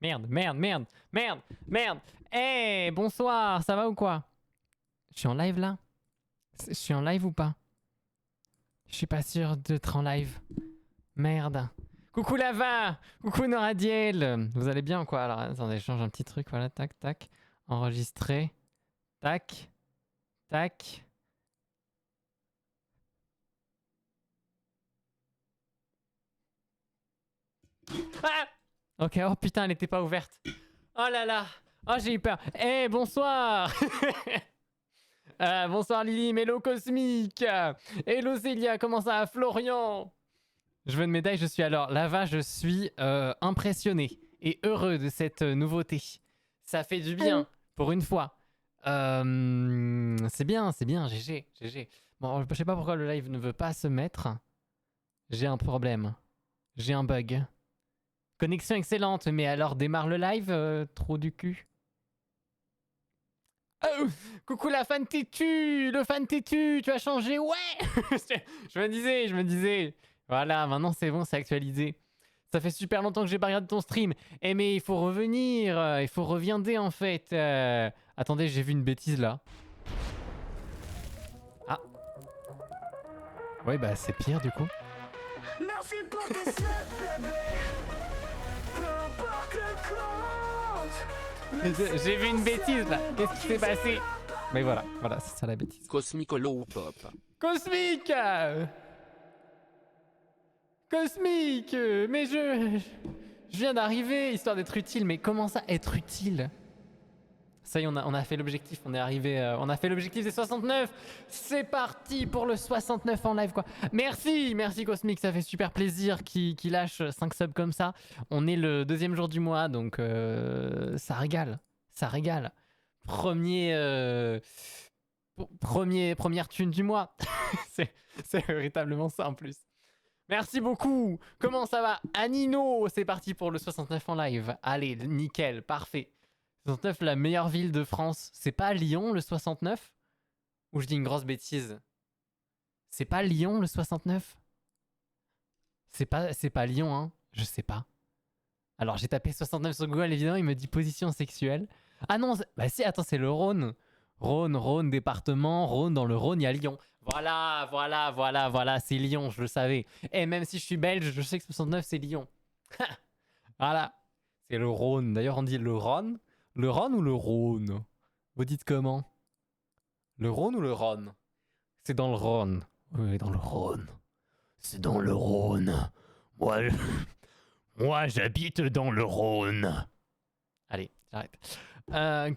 Merde, merde, merde, merde, merde. Eh, bonsoir, ça va ou quoi? Je suis en live là? Je suis en live ou pas? Je suis pas sûr d'être en live. Merde. Coucou Lava! Coucou Noradiel! Vous allez bien ou quoi? Alors attendez, je change un petit truc, voilà, tac, tac. Enregistrer. Tac. Tac. Ah! Ok, oh putain, elle était pas ouverte. Oh là là! Oh, j'ai eu peur. Eh, bonsoir! Bonsoir Lily, Mélo Cosmique! Hello Célia, comment ça va Florian? Je veux une médaille, je suis alors Lava, je suis impressionné et heureux de cette nouveauté. Ça fait du bien, pour une fois. C'est bien, GG, GG. Bon, je sais pas pourquoi le live ne veut pas se mettre. J'ai un problème. J'ai un bug. Connexion excellente, mais alors démarre le live, trop du cul. Oh, coucou la fan têtu, le fan têtu, tu as changé, ouais. Je me disais. Voilà, maintenant c'est bon, c'est actualisé. Ça fait super longtemps que j'ai pas regardé ton stream. Eh mais il faut revenir, il faut reviender en fait. Attendez, j'ai vu une bêtise là. Ah. Ouais bah c'est pire du coup. Merci pour tes subs, bébé. Peu importe le compte. J'ai vu une bêtise là. Qu'est-ce qui s'est passé? Mais voilà, voilà, c'est ça la bêtise. Cosmicolo Pop. Cosmique! Cosmique! Mais je viens d'arriver, histoire d'être utile. Mais comment ça, être utile? Ça y est, on a fait l'objectif, on est arrivé, on a fait l'objectif des 69. C'est parti pour le 69 en live, quoi. Merci, merci Cosmique, ça fait super plaisir qu'il lâche 5 subs comme ça. On est le deuxième jour du mois, donc ça régale, ça régale. Première thune du mois. c'est véritablement ça en plus. Merci beaucoup. Comment ça va? Anino, c'est parti pour le 69 en live. Allez, nickel, parfait. 69, la meilleure ville de France. C'est pas Lyon le 69? Ou je dis une grosse bêtise? C'est pas Lyon le 69? C'est pas Lyon, hein? Je sais pas. Alors j'ai tapé 69 sur Google, évidemment, il me dit position sexuelle. Ah non, bah si, attends, c'est le Rhône. Rhône, département, Rhône, dans le Rhône, il y a Lyon. Voilà, c'est Lyon, je le savais. Et même si je suis belge, je sais que 69, c'est Lyon. Voilà, c'est le Rhône. D'ailleurs, on dit le Rhône. Le Rhône ou le Rhône? Vous dites comment? Le Rhône ou le Rhône? C'est dans le Rhône. Oui, dans le Rhône. C'est dans le Rhône. Moi, j'habite dans le Rhône. Allez, j'arrête.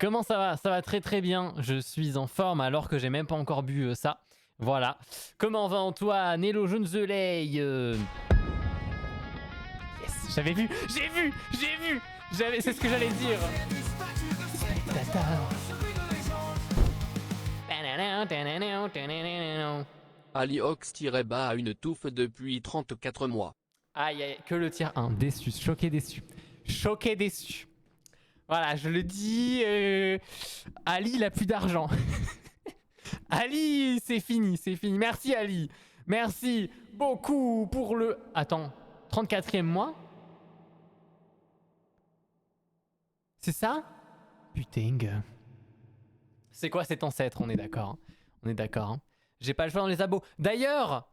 Comment ça va? Ça va très très bien. Je suis en forme alors que j'ai même pas encore bu ça. Voilà. Comment va Antoine? Hello, je ne the lay. Yes, j'avais vu. C'est ce que j'allais dire. Ali Ox-Bas a une touffe depuis 34 mois. Aïe, aïe, que le tiers 1. Déçu, choqué, déçu. Choqué, déçu. Voilà, je le dis. Ali, il a plus d'argent. Ali, c'est fini, c'est fini. Merci, Ali. Merci beaucoup pour le... Attends, 34e mois? C'est ça? Putain. C'est quoi cet ancêtre? On est d'accord. On est d'accord. Hein. J'ai pas le choix dans les abos. D'ailleurs,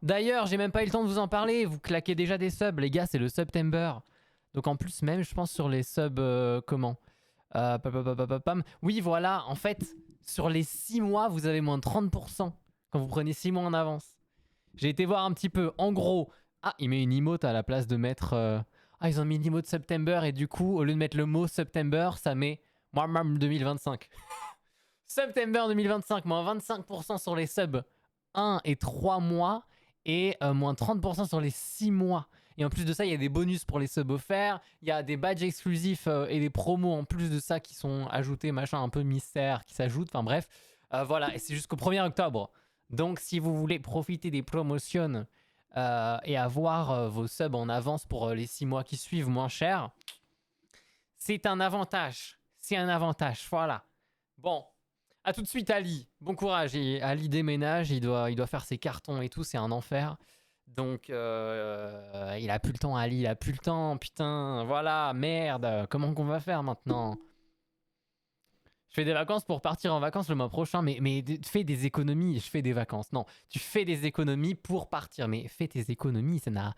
j'ai même pas eu le temps de vous en parler. Vous claquez déjà des subs, les gars, c'est le September. Donc en plus, même, je pense sur les subs... comment oui, voilà. En fait, sur les 6 mois, vous avez moins de 30% quand vous prenez 6 mois en avance. J'ai été voir un petit peu. En gros... Ah, il met une emote à la place de mettre... Ah, ils ont mis une emote September et du coup, au lieu de mettre le mot September, ça met... Moi, 2025. September 2025, moins 25% sur les subs 1 et 3 mois et moins 30% sur les 6 mois. Et en plus de ça, il y a des bonus pour les subs offerts, il y a des badges exclusifs et des promos en plus de ça qui sont ajoutés, machin un peu mystère qui s'ajoutent, enfin bref. Voilà, et c'est jusqu'au 1er octobre. Donc si vous voulez profiter des promotions et avoir vos subs en avance pour les 6 mois qui suivent moins cher, c'est un avantage. C'est un avantage, voilà. Bon. A tout de suite Ali, bon courage. Et Ali déménage, il doit faire ses cartons et tout, c'est un enfer. Donc, il a plus le temps, Ali, il a plus le temps, putain, voilà, merde, comment qu'on va faire maintenant? Je fais des vacances pour partir en vacances le mois prochain, mais fais des économies, je fais des vacances. Non, tu fais des économies pour partir, mais fais tes économies, ça n'a...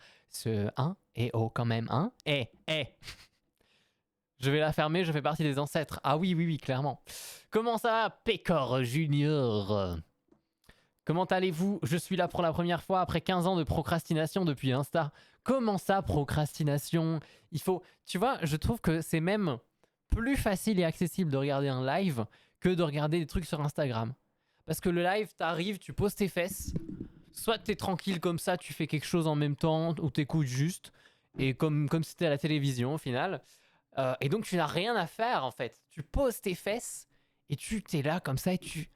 et oh, quand même, Je vais la fermer, je fais partie des ancêtres. Ah oui, oui, oui, clairement. Comment ça va, Pécor Junior? Comment allez-vous? Je suis là pour la première fois après 15 ans de procrastination depuis Insta. Comment ça, procrastination? Il faut... Tu vois, je trouve que c'est même plus facile et accessible de regarder un live que de regarder des trucs sur Instagram. Parce que le live, t'arrives, tu poses tes fesses. Soit t'es tranquille comme ça, tu fais quelque chose en même temps, ou t'écoutes juste. Et comme si t'étais à la télévision au final. Et donc tu n'as rien à faire en fait. Tu poses tes fesses et tu t'es là comme ça et tu...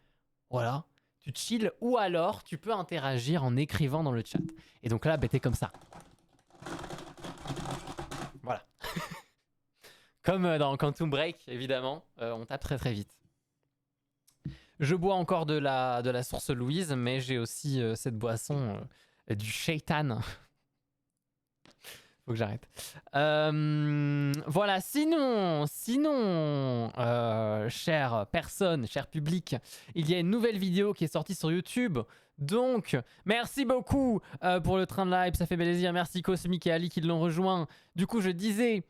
Voilà. Tu chill ou alors tu peux interagir en écrivant dans le chat. Et donc là, bah, t'es comme ça. Voilà. Comme dans Quantum Break, évidemment, on tape très très vite. Je bois encore de la source Louise, mais j'ai aussi cette boisson du Shaitan. Faut que j'arrête. Voilà, sinon, chère personne, cher public, il y a une nouvelle vidéo qui est sortie sur YouTube. Donc, merci beaucoup pour le train de live, ça fait plaisir. Merci Cosmic et Ali qui l'ont rejoint. Du coup, je disais,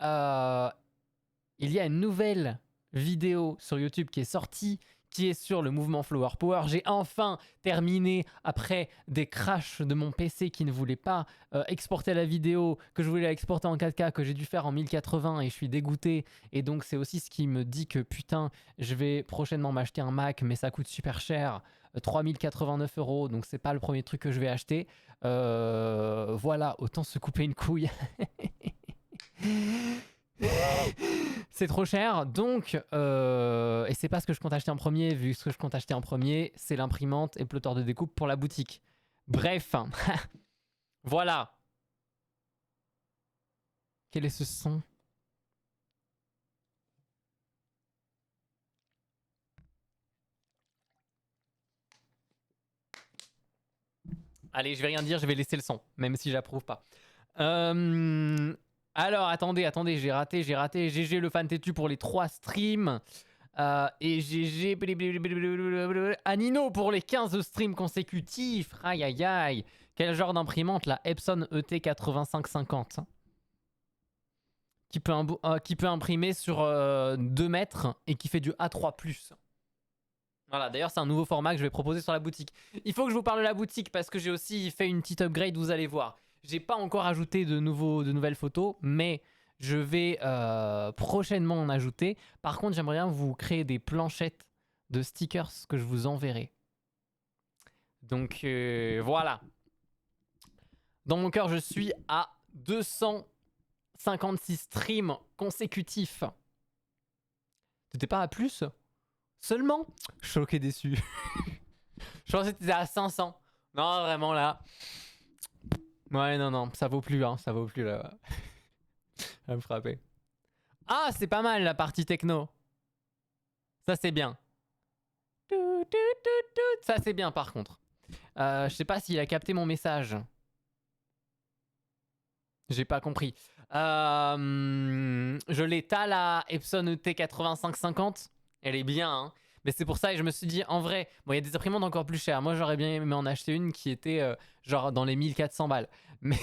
il y a une nouvelle vidéo sur YouTube qui est sortie, qui est sur le mouvement Flower Power. J'ai enfin terminé après des crashs de mon PC qui ne voulait pas exporter la vidéo, que je voulais exporter en 4K, que j'ai dû faire en 1080 et je suis dégoûté. Et donc c'est aussi ce qui me dit que putain, je vais prochainement m'acheter un Mac, mais ça coûte super cher, 3089 €, donc c'est pas le premier truc que je vais acheter. Voilà, autant se couper une couille. C'est trop cher, donc et c'est pas ce que je compte acheter en premier, vu ce que je compte acheter en premier, c'est l'imprimante et le plotter de découpe pour la boutique. Bref, voilà. Quel est ce son? Allez, je vais rien dire, je vais laisser le son, même si j'approuve pas. Alors, attendez, j'ai raté. GG le fan têtu pour les 3 streams. Et GG Anino pour les 15 streams consécutifs. Aïe aïe aïe. Quel genre d'imprimante la Epson ET8550 qui peut imprimer sur 2 mètres et qui fait du A3+. Voilà, d'ailleurs c'est un nouveau format que je vais proposer sur la boutique. Il faut que je vous parle de la boutique parce que j'ai aussi fait une petite upgrade, vous allez voir. J'ai pas encore ajouté de nouvelles photos, mais je vais prochainement en ajouter. Par contre, j'aimerais bien vous créer des planchettes de stickers que je vous enverrai. Donc voilà. Dans mon cœur, je suis à 256 streams consécutifs. T'étais pas à plus? Seulement? Choqué, déçu. Je pensais que t'étais à 500. Non, vraiment là. Ouais, non, ça vaut plus, hein. Ça vaut plus là. À me frapper. Ah, c'est pas mal la partie techno. Ça, c'est bien. Ça, c'est bien par contre. Je sais pas s'il a capté mon message. J'ai pas compris. Je l'ai, t'as la Epson ET8550. Elle est bien, hein. Mais c'est pour ça, et je me suis dit, en vrai, bon, il y a des imprimantes encore plus chères. Moi, j'aurais bien aimé en acheter une qui était genre dans les 1400 balles. Mais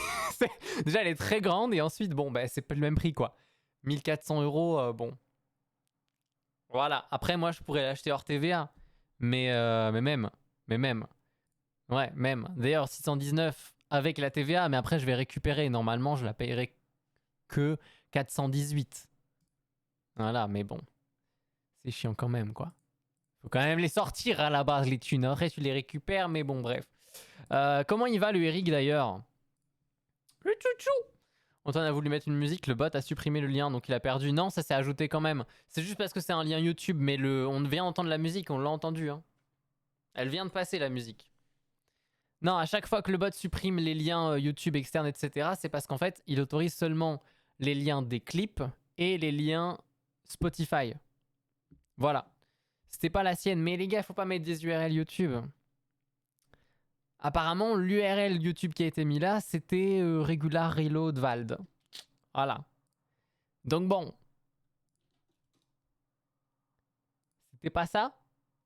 déjà, elle est très grande, et ensuite, bon, bah, c'est pas le même prix, quoi. 1400 €, bon. Voilà. Après, moi, je pourrais l'acheter hors TVA. Mais même. Ouais, même. D'ailleurs, 619 avec la TVA, mais après, je vais récupérer. Normalement, je la payerai que 418. Voilà, mais bon. C'est chiant quand même, quoi. Faut quand même les sortir à la base, les thunes. Après, tu les récupères, mais bon, bref. Comment il va, le Eric, d'ailleurs? Le chouchou! Antoine a voulu mettre une musique, le bot a supprimé le lien, donc il a perdu. Non, ça s'est ajouté quand même. C'est juste parce que c'est un lien YouTube, mais on vient d'entendre la musique, on l'a entendu. Hein. Elle vient de passer, la musique. Non, à chaque fois que le bot supprime les liens YouTube externes, etc., c'est parce qu'en fait, il autorise seulement les liens des clips et les liens Spotify. Voilà. C'était pas la sienne, mais les gars, faut pas mettre des URL YouTube. Apparemment, l'URL YouTube qui a été mis là, c'était Regular Reload Vald. Voilà. Donc bon. C'était pas ça?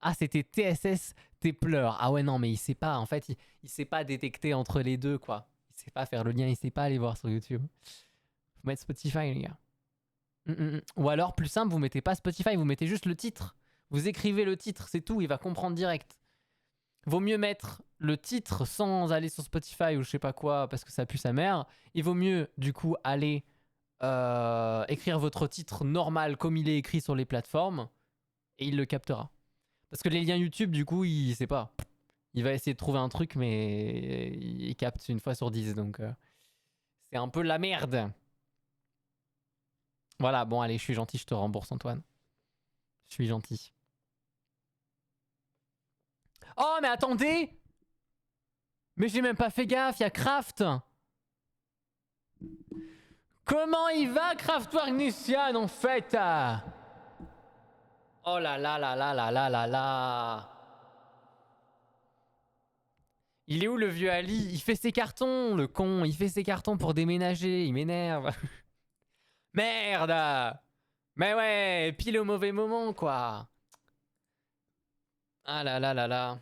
Ah, c'était TSS tes pleurs. Ah ouais, non, mais il sait pas. En fait, il sait pas détecter entre les deux, quoi. Il sait pas faire le lien, il sait pas aller voir sur YouTube. Faut mettre Spotify, les gars. Ou alors, plus simple, vous mettez pas Spotify, vous mettez juste le titre. Vous écrivez le titre, c'est tout, il va comprendre direct. Vaut mieux mettre le titre sans aller sur Spotify ou je sais pas quoi, parce que ça pue sa mère. Il vaut mieux, du coup, aller écrire votre titre normal comme il est écrit sur les plateformes et il le captera. Parce que les liens YouTube, du coup, il sait pas. Il va essayer de trouver un truc, mais il capte une fois sur 10, donc c'est un peu la merde. Voilà, bon, allez, je suis gentil, je te rembourse, Antoine. Je suis gentil. Oh, mais attendez! Mais j'ai même pas fait gaffe, il y a Craft! Comment il va, Craftwork Nician, en fait? Oh là là là là là là là là! Il est où le vieux Ali? Il fait ses cartons, le con. Il fait ses cartons pour déménager. Il m'énerve. Merde! Mais ouais, pile au mauvais moment, quoi. Ah là là là là.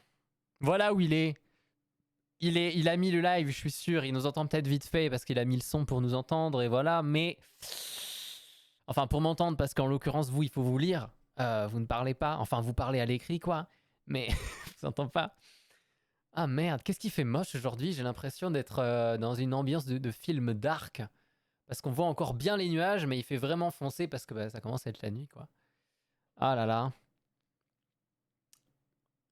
Voilà où il est. Il a mis le live, je suis sûr. Il nous entend peut-être vite fait parce qu'il a mis le son pour nous entendre et voilà. Mais enfin pour m'entendre parce qu'en l'occurrence vous, il faut vous lire. Vous ne parlez pas. Enfin vous parlez à l'écrit quoi. Mais vous entendez pas. Ah merde, qu'est-ce qui fait moche aujourd'hui? J'ai l'impression d'être dans une ambiance de film dark. Parce qu'on voit encore bien les nuages, mais il fait vraiment foncer parce que bah, ça commence à être la nuit quoi. Ah là là.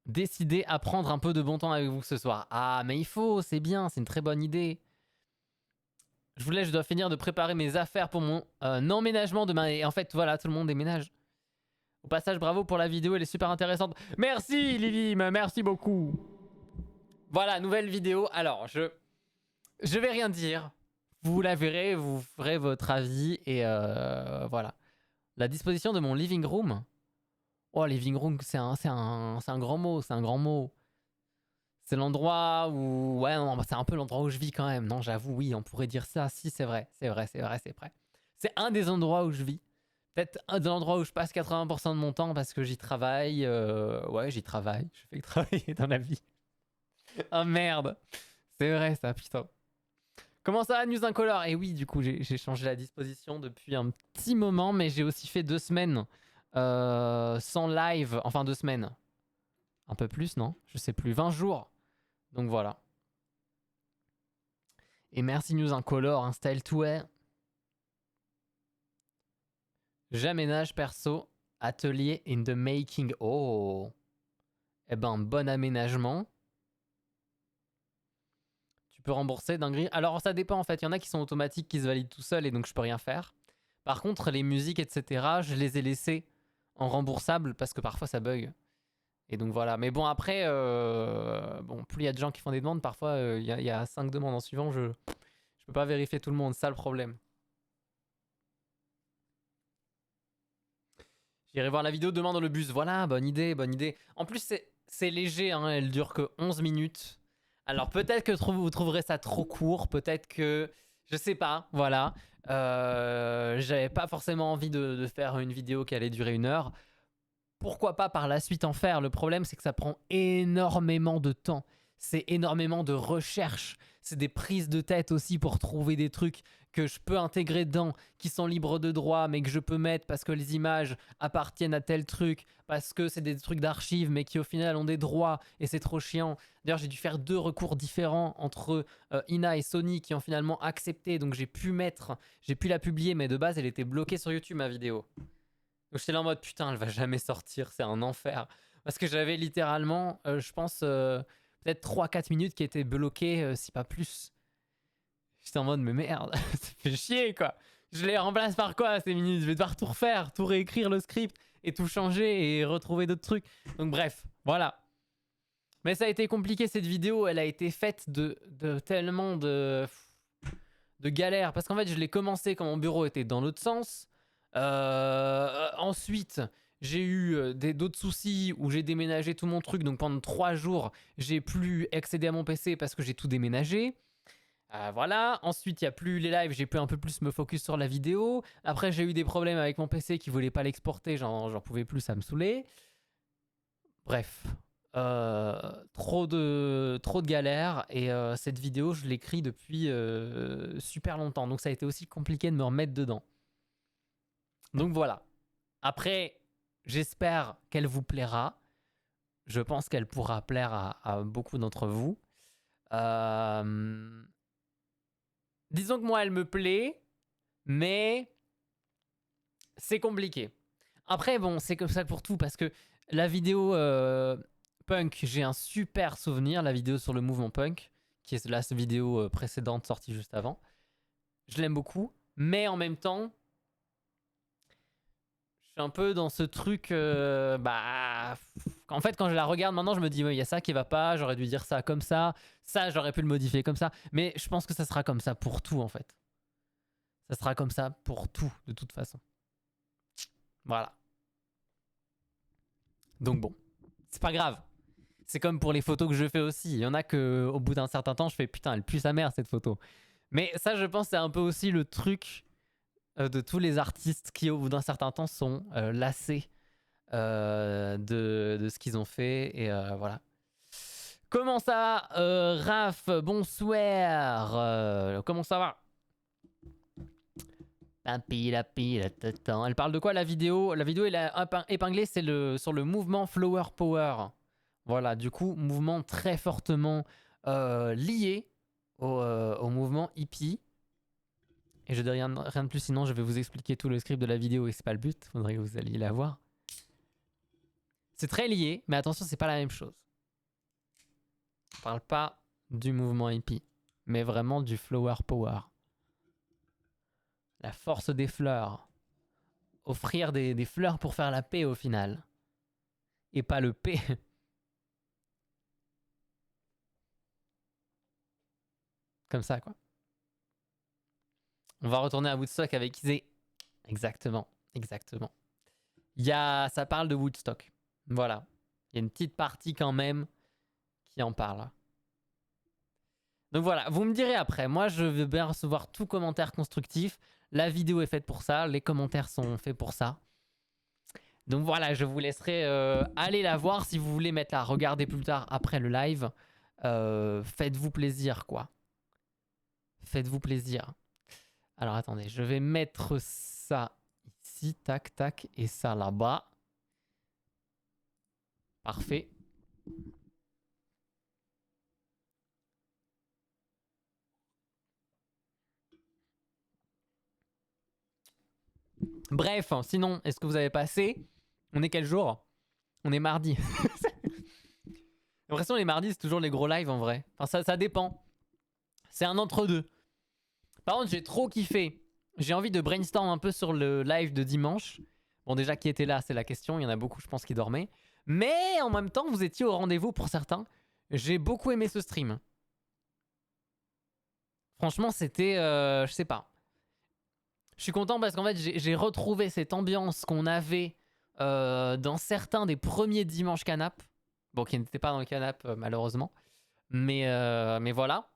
Décidez à prendre un peu de bon temps avec vous ce soir. Ah, mais il faut, c'est bien, c'est une très bonne idée. Je vous laisse, je dois finir de préparer mes affaires pour mon emménagement demain. Et en fait, voilà, tout le monde déménage. Au passage, bravo pour la vidéo, elle est super intéressante. Merci Lilim, merci beaucoup. Voilà, nouvelle vidéo. Alors, je vais rien dire. Vous la verrez, vous ferez votre avis. Et voilà. La disposition de mon living room. Oh, living room, c'est un grand mot, c'est un grand mot. C'est l'endroit où... Ouais, non, c'est un peu l'endroit où je vis quand même. Non, j'avoue, oui, on pourrait dire ça. Si, c'est vrai, c'est vrai, c'est vrai, c'est vrai. C'est un des endroits où je vis. Peut-être un de l'endroit où je passe 80% de mon temps parce que j'y travaille. Ouais, j'y travaille. Je fais que travailler dans la vie. Ah merde. C'est vrai ça, putain. Comment ça va, News Incolore? Et oui, du coup, j'ai changé la disposition depuis un petit moment, mais j'ai aussi fait 2 semaines sans live. Enfin, 2 semaines. Un peu plus, non? Je sais plus. 20 jours. Donc voilà. Et merci News Incolore, installe tout est. J'aménage perso, atelier in the making. Oh. Eh ben, bon aménagement. Tu peux rembourser dinguerie. Alors ça dépend en fait, il y en a qui sont automatiques, qui se valident tout seul et donc je peux rien faire. Par contre, les musiques, etc., je les ai laissées en remboursable parce que parfois ça bug. Et donc voilà. Mais bon, après, bon, plus il y a de gens qui font des demandes, parfois il y a 5 demandes en suivant, je peux pas vérifier tout le monde, c'est ça le problème. J'irai voir la vidéo demain dans le bus. Voilà, bonne idée, bonne idée. En plus, c'est léger, hein, elle dure que 11 minutes. Alors peut-être que vous trouverez ça trop court, peut-être que... Je sais pas, voilà. J'avais pas forcément envie de faire une vidéo qui allait durer 1 heure. Pourquoi pas par la suite en faire? Le problème, c'est que ça prend énormément de temps. C'est énormément de recherche. C'est des prises de tête aussi pour trouver des trucs que je peux intégrer dedans, qui sont libres de droit, mais que je peux mettre parce que les images appartiennent à tel truc, parce que c'est des trucs d'archives, mais qui au final ont des droits, et c'est trop chiant. D'ailleurs, j'ai dû faire 2 recours différents entre Ina et Sony qui ont finalement accepté, donc j'ai pu la publier, mais de base, elle était bloquée sur YouTube, ma vidéo. Donc j'étais là en mode putain, elle va jamais sortir, c'est un enfer. Parce que j'avais littéralement, je pense, peut-être 3-4 minutes qui étaient bloquées, si pas plus. J'étais en mode mais merde, ça fait chier quoi. Je les remplace par quoi ces minutes? Je vais devoir tout refaire, tout réécrire le script et tout changer et retrouver d'autres trucs. Donc bref, voilà. Mais ça a été compliqué cette vidéo, elle a été faite de tellement de galères. Parce qu'en fait, je l'ai commencé quand mon bureau était dans l'autre sens. Ensuite, J'ai eu d'autres soucis où j'ai déménagé tout mon truc, donc pendant 3 jours, j'ai plus accédé à mon PC parce que j'ai tout déménagé. Voilà, ensuite il n'y a plus les lives, j'ai pu un peu plus me focus sur la vidéo. Après j'ai eu des problèmes avec mon PC qui voulait pas l'exporter, j'en pouvais plus, ça me saoulait. Bref, trop de galères et cette vidéo je l'écris depuis super longtemps, donc ça a été aussi compliqué de me remettre dedans. Donc voilà, après j'espère qu'elle vous plaira, je pense qu'elle pourra plaire à beaucoup d'entre vous. Disons que moi, elle me plaît, mais c'est compliqué. Après, bon, c'est comme ça pour tout, parce que la vidéo punk, j'ai un super souvenir, la vidéo sur le mouvement punk, qui est la vidéo précédente sortie juste avant. Je l'aime beaucoup, mais en même temps, je suis un peu dans ce truc, en fait, quand je la regarde maintenant, je me dis, il y a ça qui va pas, j'aurais dû dire ça comme ça j'aurais pu le modifier comme ça, mais je pense que ça sera comme ça pour tout en fait. Ça sera comme ça pour tout de toute façon. Voilà. Donc bon, c'est pas grave. C'est comme pour les photos que je fais aussi. Il y en a que au bout d'un certain temps, je fais putain, elle pue sa mère cette photo. Mais ça, je pense, c'est un peu aussi le truc de tous les artistes qui, au bout d'un certain temps, sont lassés de ce qu'ils ont fait. Et voilà. Comment ça, Raph? Bonsoir. Comment ça va? Elle parle de quoi la vidéo? La vidéo, elle a épinglé, c'est sur le mouvement Flower Power. Voilà, du coup, mouvement très fortement lié au mouvement hippie. Et je dis rien de plus, sinon je vais vous expliquer tout le script de la vidéo et c'est pas le but. Faudrait que vous alliez la voir. C'est très lié, mais attention, c'est pas la même chose. On parle pas du mouvement hippie, mais vraiment du Flower Power. La force des fleurs. Offrir des fleurs pour faire la paix au final. Et pas le paix. Comme ça, quoi. On va retourner à Woodstock avec Izé. Exactement. Ça parle de Woodstock. Voilà. Il y a une petite partie quand même qui en parle. Donc voilà, vous me direz après. Moi, je veux bien recevoir tout commentaire constructif. La vidéo est faite pour ça. Les commentaires sont faits pour ça. Donc voilà, je vous laisserai aller la voir si vous voulez mettre la regarder plus tard après le live. Faites-vous plaisir, quoi. Faites-vous plaisir. Alors attendez, je vais mettre ça ici, tac, tac, et ça là-bas. Parfait. Bref, sinon, est-ce que vous avez passé? On est quel jour? On est mardi. J'ai l'impression que les mardis, c'est toujours les gros lives en vrai. Enfin, ça dépend. C'est un entre-deux. Par contre, j'ai trop kiffé. J'ai envie de brainstorm un peu sur le live de dimanche. Bon, déjà, qui était là, c'est la question. Il y en a beaucoup, je pense, qui dormaient. Mais en même temps, vous étiez au rendez-vous pour certains. J'ai beaucoup aimé ce stream. Franchement, c'était... je sais pas. Je suis content parce qu'en fait, j'ai retrouvé cette ambiance qu'on avait dans certains des premiers dimanches canap. Bon, qui n'étaient pas dans le canap, malheureusement. Mais voilà.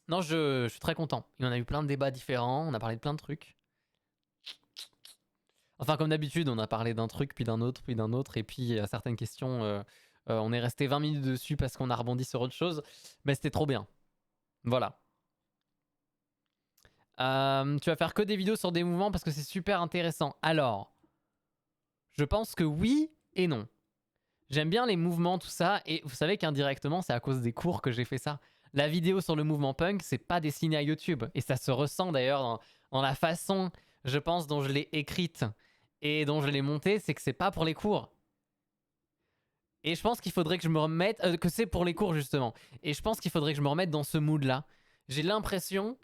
Non, je suis très content. Il y en a eu plein de débats différents. On a parlé de plein de trucs. Enfin, comme d'habitude, on a parlé d'un truc, puis d'un autre, puis d'un autre. Et puis, à certaines questions, on est resté 20 minutes dessus parce qu'on a rebondi sur autre chose. Mais c'était trop bien. Voilà. Tu vas faire que des vidéos sur des mouvements parce que c'est super intéressant. Alors, je pense que oui et non. J'aime bien les mouvements, tout ça. Et vous savez qu'indirectement, c'est à cause des cours que j'ai fait ça. La vidéo sur le mouvement punk, c'est pas destiné à YouTube. Et ça se ressent d'ailleurs dans la façon, je pense, dont je l'ai écrite et dont je l'ai montée. C'est que c'est pas pour les cours. Et je pense qu'il faudrait que je me remette... que c'est pour les cours, justement. Et je pense qu'il faudrait que je me remette dans ce mood-là. J'ai l'impression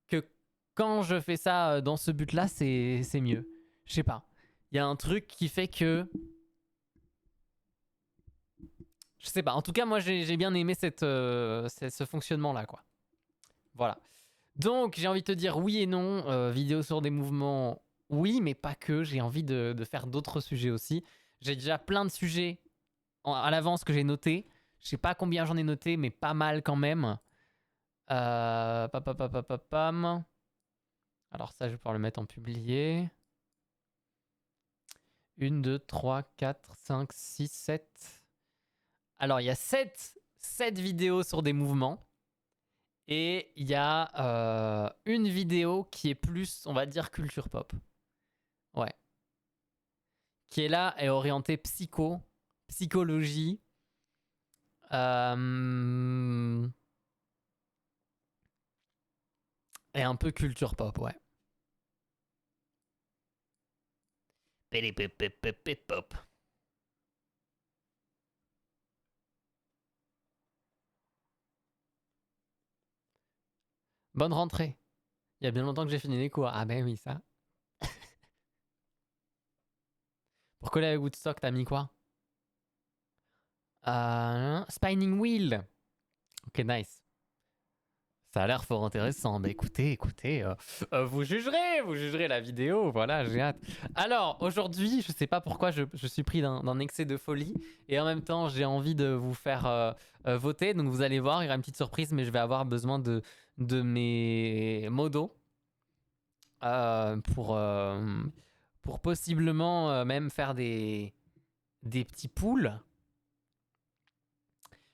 que quand je fais ça dans ce but-là, c'est mieux. Je sais pas. Il y a un truc qui fait que... Je sais pas. En tout cas, moi, j'ai bien aimé ce fonctionnement-là, quoi. Voilà. Donc, j'ai envie de te dire oui et non. Vidéo sur des mouvements, Oui, mais pas que. J'ai envie de faire d'autres sujets aussi. J'ai déjà plein de sujets à l'avance que j'ai notés. Je sais pas combien j'en ai noté, mais pas mal quand même. Pam. Alors ça, je vais pouvoir le mettre en publié. 1, 2, 3, 4, 5, 6, 7. Alors, il y a 7 vidéos sur des mouvements. Et il y a une vidéo qui est plus, on va dire, culture pop. Ouais. Qui est là, est orientée psychologie. Et un peu culture pop, ouais. Pop. Bonne rentrée. Il y a bien longtemps que j'ai fini les cours. Ah ben oui, ça. Pour coller avec Woodstock, t'as mis quoi? Spinning Wheel. Ok, nice. Ça a l'air fort intéressant. Bah écoutez, vous jugerez la vidéo. Voilà, j'ai hâte. Alors, aujourd'hui, je sais pas pourquoi je suis pris d'un excès de folie. Et en même temps, j'ai envie de vous faire voter. Donc vous allez voir, il y aura une petite surprise, mais je vais avoir besoin de mes modos. Pour possiblement même faire des petits poules.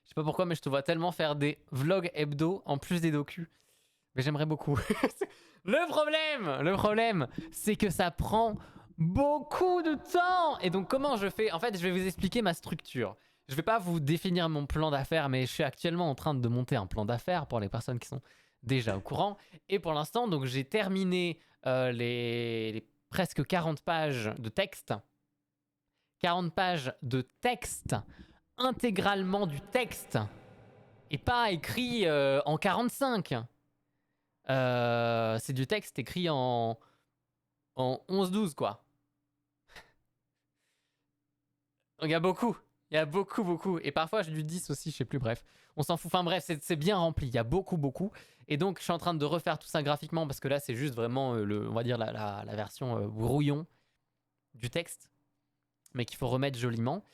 Je sais pas pourquoi, mais je te vois tellement faire des vlogs hebdo en plus des docus. Mais j'aimerais beaucoup. Le problème, c'est que ça prend beaucoup de temps. Et donc, comment je fais? En fait, je vais vous expliquer ma structure. Je vais pas vous définir mon plan d'affaires, mais je suis actuellement en train de monter un plan d'affaires pour les personnes qui sont déjà au courant. Et pour l'instant, donc j'ai terminé les presque 40 pages de texte. 40 pages de texte, intégralement du texte, et pas écrit en 45. C'est du texte écrit en 11-12, quoi. Donc il y a beaucoup. Il y a beaucoup. Et parfois, j'ai du 10 aussi, je sais plus, bref. On s'en fout. Enfin bref, c'est bien rempli. Il y a beaucoup. Et donc, je suis en train de refaire tout ça graphiquement parce que là, c'est juste vraiment, on va dire, la version brouillon du texte, mais qu'il faut remettre joliment.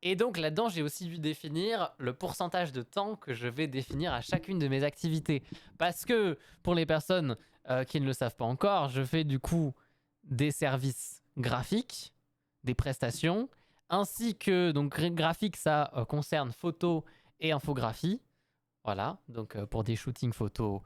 Et donc, là-dedans, j'ai aussi dû définir le pourcentage de temps que je vais définir à chacune de mes activités. Parce que, pour les personnes qui ne le savent pas encore, je fais du coup des services graphiques, des prestations, ainsi que, donc graphique, ça concerne photo et infographie. Voilà, donc pour des shootings photos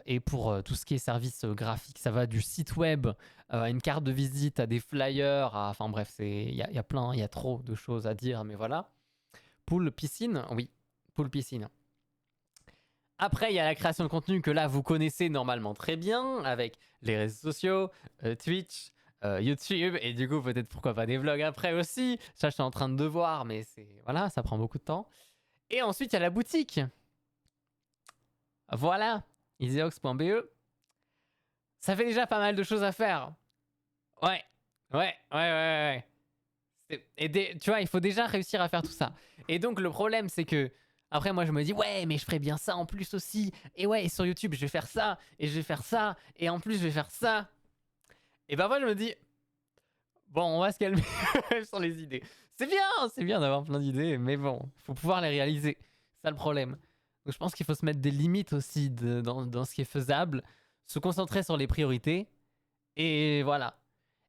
et pour tout ce qui est service graphique, ça va du site web à une carte de visite, à des flyers, enfin bref, il y a plein, il y a trop de choses à dire, mais voilà. Pool piscine, oui, pool piscine. Après, il y a la création de contenu que là, vous connaissez normalement très bien, avec les réseaux sociaux, Twitch, YouTube, et du coup, peut-être pourquoi pas des vlogs après aussi. Ça, je suis en train de voir, mais voilà, ça prend beaucoup de temps. Et ensuite, il y a la boutique. Voilà, easyox.be. Ça fait déjà pas mal de choses à faire. Ouais. Et tu vois, il faut déjà réussir à faire tout ça. Et donc, le problème, c'est que après, moi, je me dis, ouais, mais je ferais bien ça en plus aussi. Et ouais, et sur YouTube, je vais faire ça, et je vais faire ça, et en plus, je vais faire ça. Et parfois, je me dis, bon, on va se calmer sur les idées. C'est bien d'avoir plein d'idées, mais bon, il faut pouvoir les réaliser. C'est ça le problème. Donc, je pense qu'il faut se mettre des limites aussi dans ce qui est faisable, se concentrer sur les priorités, et voilà.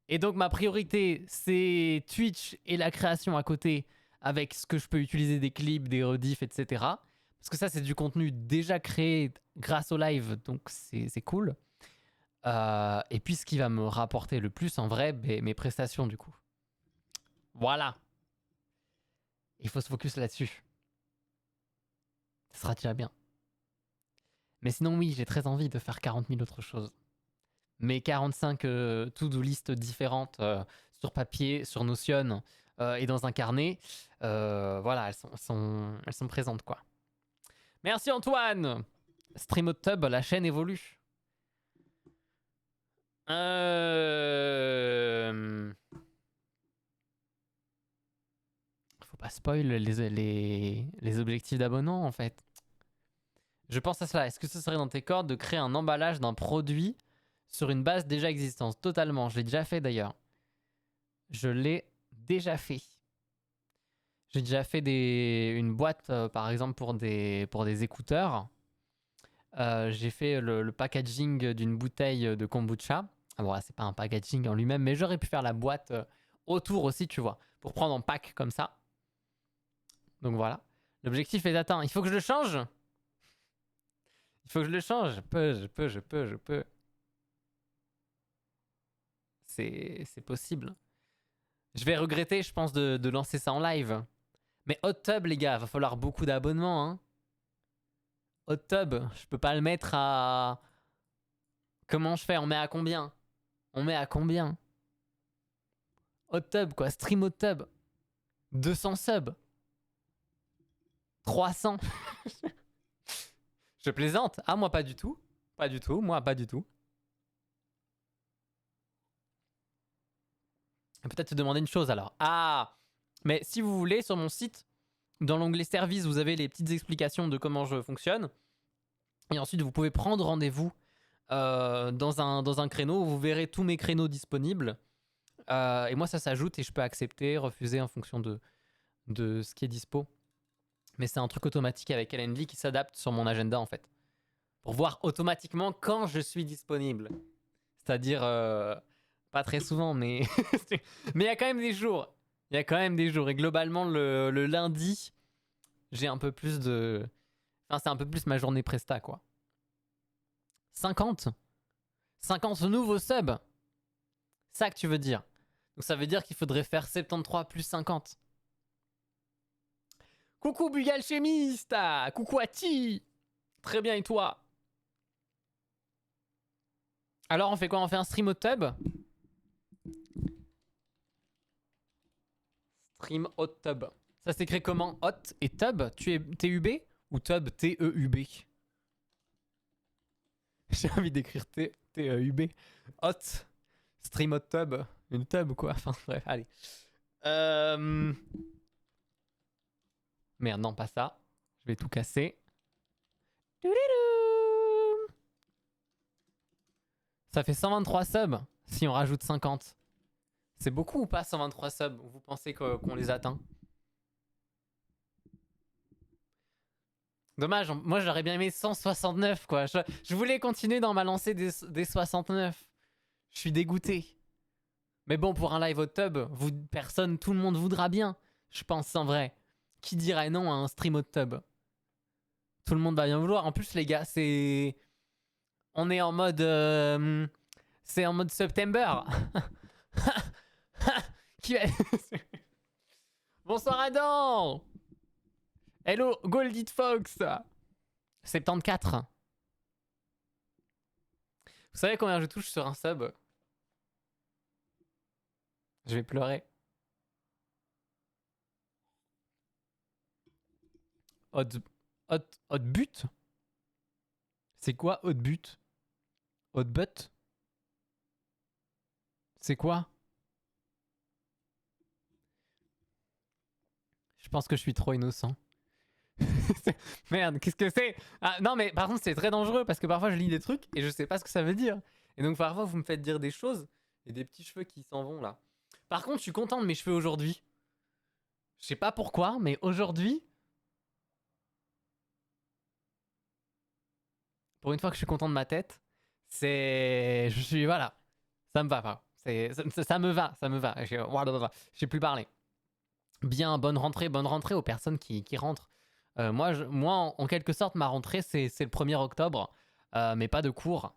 Et donc, ma priorité, c'est Twitch et la création à côté, avec ce que je peux utiliser des clips, des rediffs, etc. Parce que ça, c'est du contenu déjà créé grâce au live, donc c'est cool. Et puis, ce qui va me rapporter le plus, en vrai, mes prestations, du coup. Voilà. Il faut se focus là-dessus. Ça sera déjà bien. Mais sinon, oui, j'ai très envie de faire 40 000 autres choses. Mes 45 to-do list différentes sur papier, sur Notion et dans un carnet, voilà, elles sont présentes, quoi. Merci Antoine. StreamOTube, la chaîne évolue. Faut pas spoil les objectifs d'abonnement, en fait. Je pense à cela. Est-ce que ce serait dans tes cordes de créer un emballage d'un produit sur une base déjà existante. Totalement. Je l'ai déjà fait d'ailleurs. Je l'ai déjà fait. J'ai déjà fait une boîte, par exemple, pour des écouteurs. J'ai fait le packaging d'une bouteille de kombucha. Ah bon, là, c'est pas un packaging en lui-même, mais j'aurais pu faire la boîte autour aussi, tu vois, pour prendre en pack comme ça. Donc voilà. L'objectif est atteint. Il faut que je le change. Il faut que je le change. Je peux. C'est possible. Je vais regretter, je pense, de lancer ça en live. Mais Hot Tub, les gars, va falloir beaucoup d'abonnements. Hein. Hot Tub, je peux pas le mettre à... Comment je fais? On met à combien? On met à combien? Hot Tub, quoi. Stream Hot Tub. 200 subs. 300. Je plaisante. Ah, moi, pas du tout. Pas du tout. Moi, pas du tout. Peut-être te demander une chose, alors. Ah! Mais si vous voulez, sur mon site, dans l'onglet service, vous avez les petites explications de comment je fonctionne. Et ensuite, vous pouvez prendre rendez-vous dans un créneau où vous verrez tous mes créneaux disponibles. Et moi, ça s'ajoute et je peux accepter, refuser en fonction de ce qui est dispo. Mais c'est un truc automatique avec LNV qui s'adapte sur mon agenda, en fait. Pour voir automatiquement quand je suis disponible. C'est-à-dire, pas très souvent, mais mais il y a quand même des jours. Il y a quand même des jours. Et globalement, le lundi, j'ai un peu plus de... Enfin, c'est un peu plus ma journée presta, quoi. 50 nouveaux subs. Ça que tu veux dire. Donc ça veut dire qu'il faudrait faire 73 plus 50. Coucou Bugal Chimiste. Coucou Ati. Très bien, et toi? Alors, on fait quoi? On fait un stream au tub? Stream hot tub. Ça s'écrit comment? Hot et tub? T-U-B ou tub T-E-U-B? J'ai envie d'écrire T-E-U-B. Hot. Stream hot tub. Une tub quoi. Enfin bref, allez. Merde, non, pas ça. Je vais tout casser. Ça fait 123 subs si on rajoute 50. C'est beaucoup ou pas 123 subs? Vous pensez qu'on les atteint? Dommage, moi j'aurais bien aimé 169 quoi. Je voulais continuer dans ma lancée des 69. Je suis dégoûté. Mais bon, pour un live au tub, tout le monde voudra bien. Je pense en vrai. Qui dirait non à un stream au tub? Tout le monde va bien vouloir. En plus les gars, on est en mode... c'est en mode September. Qui va... Bonsoir Adam. Hello Goldie Fox. 74. Vous savez combien je touche sur un sub? Je vais pleurer. Hot but? C'est quoi hot but? Hot butt? C'est quoi? Je pense que je suis trop innocent. Merde, qu'est-ce que c'est? Ah non, mais par contre, c'est très dangereux parce que parfois je lis des trucs et je sais pas ce que ça veut dire. Et donc parfois, vous me faites dire des choses et des petits cheveux qui s'en vont là. Par contre, je suis content de mes cheveux aujourd'hui. Je sais pas pourquoi, mais aujourd'hui, pour une fois que je suis content de ma tête, voilà, ça me va pas. Ça me va. J'ai plus parlé. Bien, bonne rentrée aux personnes qui rentrent. Moi, en quelque sorte, ma rentrée, c'est le 1er octobre, mais pas de cours.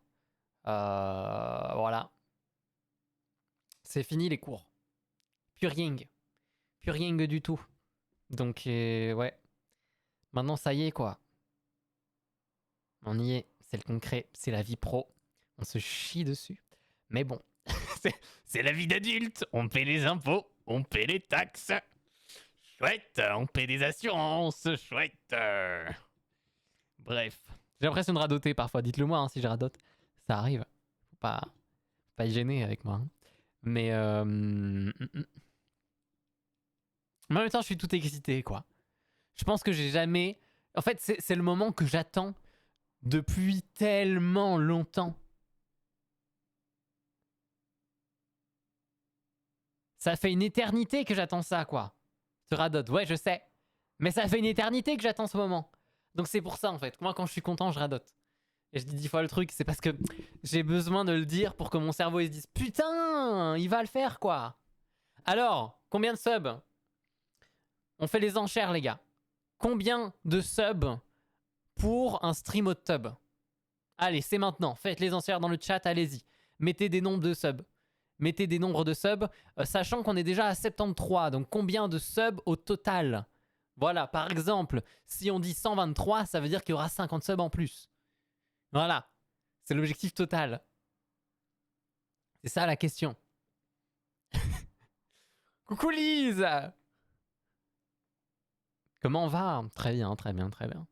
Voilà. C'est fini les cours. Plus rien du tout. Donc, ouais. Maintenant, ça y est, quoi. On y est. C'est le concret. C'est la vie pro. On se chie dessus. Mais bon. c'est la vie d'adulte. On paie les impôts. On paie les taxes. Chouette. On paie des assurances. Chouette. Bref. J'ai l'impression de radoter parfois. Dites-le moi hein, si je radote. Ça arrive. Faut pas y gêner avec moi. Hein. Mais en même temps, je suis tout excité, quoi. Je pense que j'ai jamais... En fait, c'est le moment que j'attends depuis tellement longtemps. Ça fait une éternité que j'attends ça, quoi. Ce radote, ouais, je sais. Mais ça fait une éternité que j'attends ce moment. Donc c'est pour ça, en fait. Moi, quand je suis content, je radote. Et je dis 10 fois le truc, c'est parce que j'ai besoin de le dire pour que mon cerveau il se dise putain, il va le faire, quoi. Alors, combien de subs? On fait les enchères, les gars. Combien de subs pour un stream hot tub? Allez, c'est maintenant. Faites les enchères dans le chat, allez-y. Mettez des nombres de subs. Mettez des nombres de subs, sachant qu'on est déjà à 73. Donc combien de subs au total? Voilà, par exemple, si on dit 123, ça veut dire qu'il y aura 50 subs en plus. Voilà, c'est l'objectif total. C'est ça la question. Coucou Lise! Comment on va? Très bien, très bien, très bien.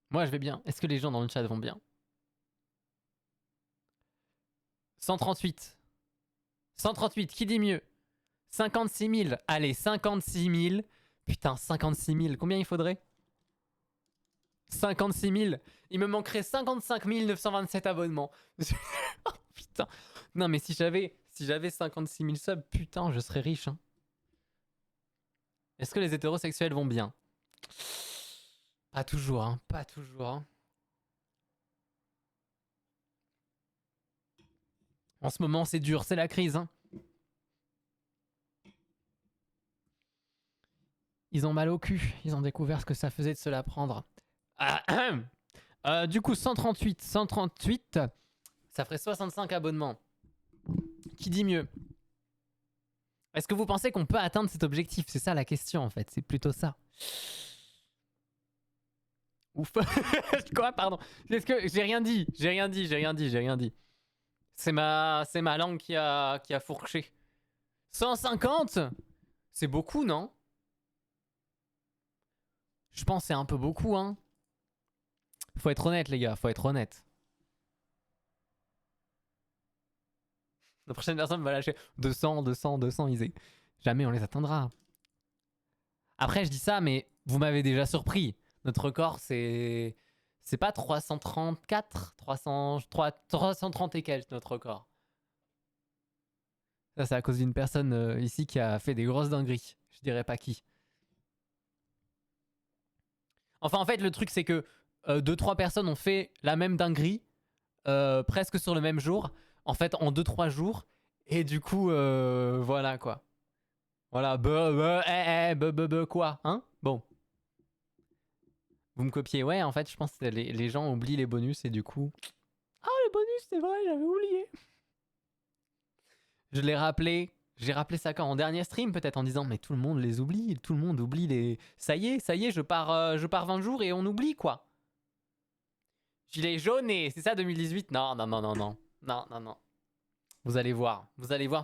Moi je vais bien. Est-ce que les gens dans le chat vont bien? 138. 138, qui dit mieux? 56 000. Allez, 56 000. Putain, 56 000. Combien il faudrait? 56 000. Il me manquerait 55 927 abonnements. Oh, putain. Non, mais si j'avais 56 000 subs, putain, je serais riche. Hein. Est-ce que les hétérosexuels vont bien? Pas toujours, hein. Pas toujours. Hein. En ce moment, c'est dur, c'est la crise. Hein. Ils ont mal au cul. Ils ont découvert ce que ça faisait de se la prendre. Du coup, 138, ça ferait 65 abonnements. Qui dit mieux? Est-ce que vous pensez qu'on peut atteindre cet objectif? C'est ça la question, en fait. C'est plutôt ça. Ouf. Quoi, pardon? Est-ce que j'ai rien dit? J'ai rien dit. C'est ma langue qui a fourché. 150? C'est beaucoup, non? Je pense que c'est un peu beaucoup, hein. Faut être honnête, les gars, faut être honnête. La prochaine personne va lâcher 200, Isée. Jamais on les atteindra. Après, je dis ça, mais vous m'avez déjà surpris. Notre record, c'est pas 334, 330 et quelques, notre record. Ça, c'est à cause d'une personne ici qui a fait des grosses dingueries. Je dirais pas qui. Enfin, en fait, le truc, c'est que 2-3 personnes ont fait la même dinguerie, presque sur le même jour, en fait, en 2-3 jours, et du coup, voilà, quoi. Voilà, quoi, hein? Bon. Vous me copiez? Ouais, en fait, je pense que les gens oublient les bonus, et du coup... Ah, les bonus, c'est vrai, j'avais oublié. Je l'ai rappelé. J'ai rappelé ça quand? En dernier stream, peut-être, en disant, mais tout le monde les oublie, tout le monde oublie les... Ça y est, je pars 20 jours et on oublie, quoi. Gilet jaune et... C'est ça, 2018? Non. Vous allez voir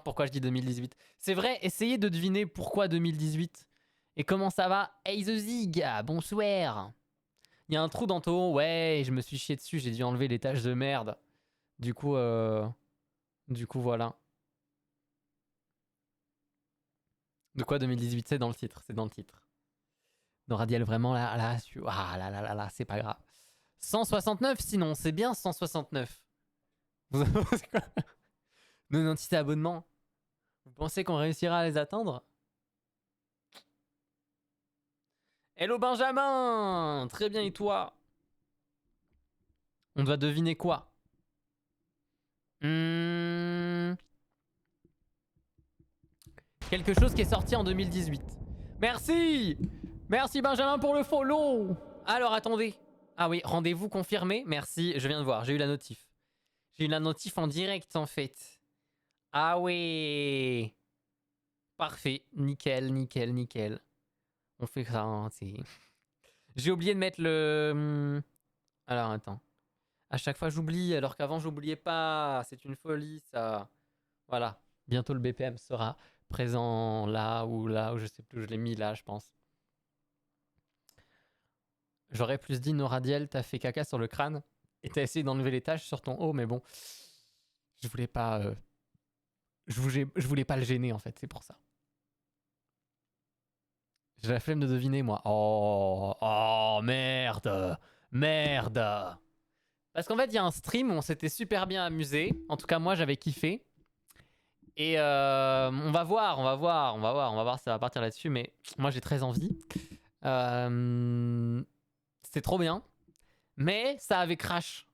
pourquoi je dis 2018. C'est vrai, essayez de deviner pourquoi 2018. Et comment ça va? Hey the Zig, bonsoir. Il y a un trou dans ton... Ouais, je me suis chié dessus, j'ai dû enlever les taches de merde. Du coup, voilà. De quoi 2018? C'est dans le titre, Noradiel, vraiment là, c'est pas grave. 169 sinon, c'est bien 169. Vous pensez quoi? 96 abonnements. Vous pensez qu'on réussira à les atteindre? Hello Benjamin! Très bien, et toi? On doit deviner quoi? Quelque chose qui est sorti en 2018. Merci! Merci Benjamin pour le follow! Alors attendez. Ah oui, rendez-vous confirmé. Merci, je viens de voir, j'ai eu la notif. J'ai eu la notif en direct en fait. Ah ouais! Parfait, nickel. On fait ça, hein, j'ai oublié de mettre le... Alors attends. À chaque fois j'oublie, alors qu'avant j'oubliais pas. C'est une folie ça. Voilà, bientôt le BPM sera présent là, ou je sais plus où je l'ai mis là, je pense. J'aurais plus dit Noradiel, t'as fait caca sur le crâne et t'as essayé d'enlever les taches sur ton haut, mais bon, je voulais pas, je voulais pas le gêner en fait, c'est pour ça. J'ai la flemme de deviner moi. Oh merde. Parce qu'en fait il y a un stream où on s'était super bien amusé. En tout cas moi j'avais kiffé. Et on va voir si ça va partir là-dessus, mais moi j'ai très envie. C'était trop bien, mais ça avait crash.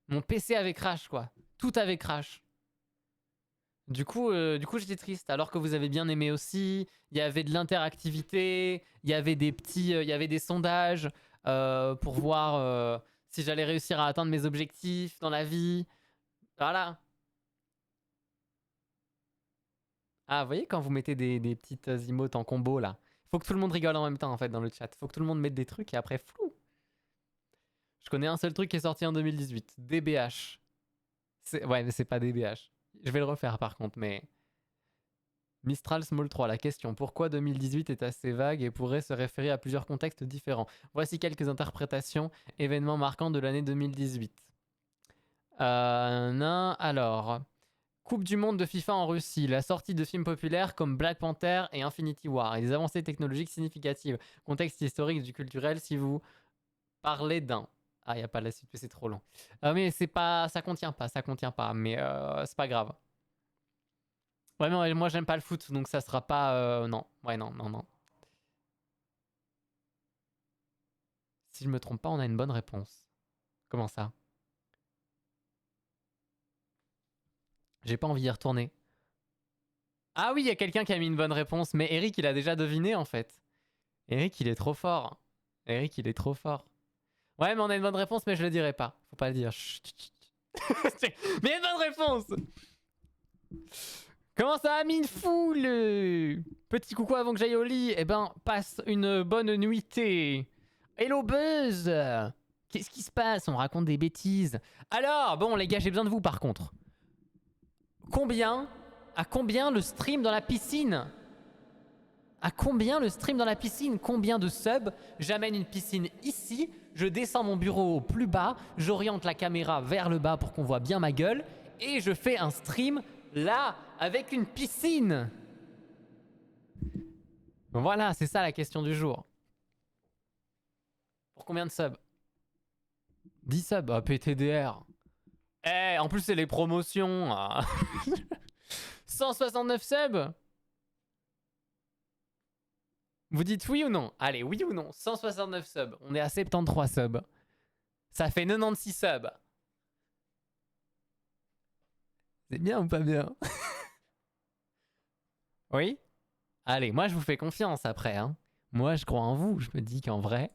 Mon PC avait crash, quoi. Tout avait crash. Du coup j'étais triste, alors que vous avez bien aimé aussi. Il y avait de l'interactivité, il y avait il y avait des sondages pour voir si j'allais réussir à atteindre mes objectifs dans la vie. Voilà. Ah, vous voyez quand vous mettez des petites emotes en combo là, faut que tout le monde rigole en même temps en fait dans le chat. Faut que tout le monde mette des trucs et après flou. Je connais un seul truc qui est sorti en 2018, DBH. Ouais, mais c'est pas DBH. Je vais le refaire par contre, mais Mistral Small 3, la question: pourquoi 2018 est assez vague et pourrait se référer à plusieurs contextes différents? Voici quelques interprétations, événements marquants de l'année 2018. Alors, Coupe du monde de FIFA en Russie, la sortie de films populaires comme Black Panther et Infinity War, et des avancées technologiques significatives. Contexte historique du culturel si vous parlez d'un. Ah, il n'y a pas la suite, c'est trop long. Mais c'est pas, ça contient pas, mais c'est pas grave. Ouais, mais moi j'aime pas le foot, donc ça sera pas... non, ouais, non. Si je me trompe pas, on a une bonne réponse. Comment ça? J'ai pas envie d'y retourner. Ah oui, il y a quelqu'un qui a mis une bonne réponse, mais Eric, il a déjà deviné en fait. Eric, il est trop fort. Eric, il est trop fort. Ouais, mais on a une bonne réponse, mais je le dirai pas. Faut pas le dire. Chut, chut. Mais une bonne réponse. Comment ça a mis une foule? Petit coucou avant que j'aille au lit. Eh ben, passe une bonne nuitée. Hello Buzz. Qu'est-ce qui se passe? On raconte des bêtises. Alors, bon les gars, j'ai besoin de vous par contre. À combien le stream dans la piscine? À combien le stream dans la piscine? Combien de subs? J'amène une piscine ici, je descends mon bureau au plus bas, j'oriente la caméra vers le bas pour qu'on voit bien ma gueule, et je fais un stream là, avec une piscine. Voilà, c'est ça la question du jour. Pour combien de subs? 10 subs, ah, PTDR. Eh, en plus c'est les promotions. 169 subs. Vous dites oui ou non? Allez, oui ou non? 169 subs. On est à 73 subs. Ça fait 96 subs. C'est bien ou pas bien? Oui? Allez, moi je vous fais confiance après. Hein. Moi je crois en vous. Je me dis qu'en vrai...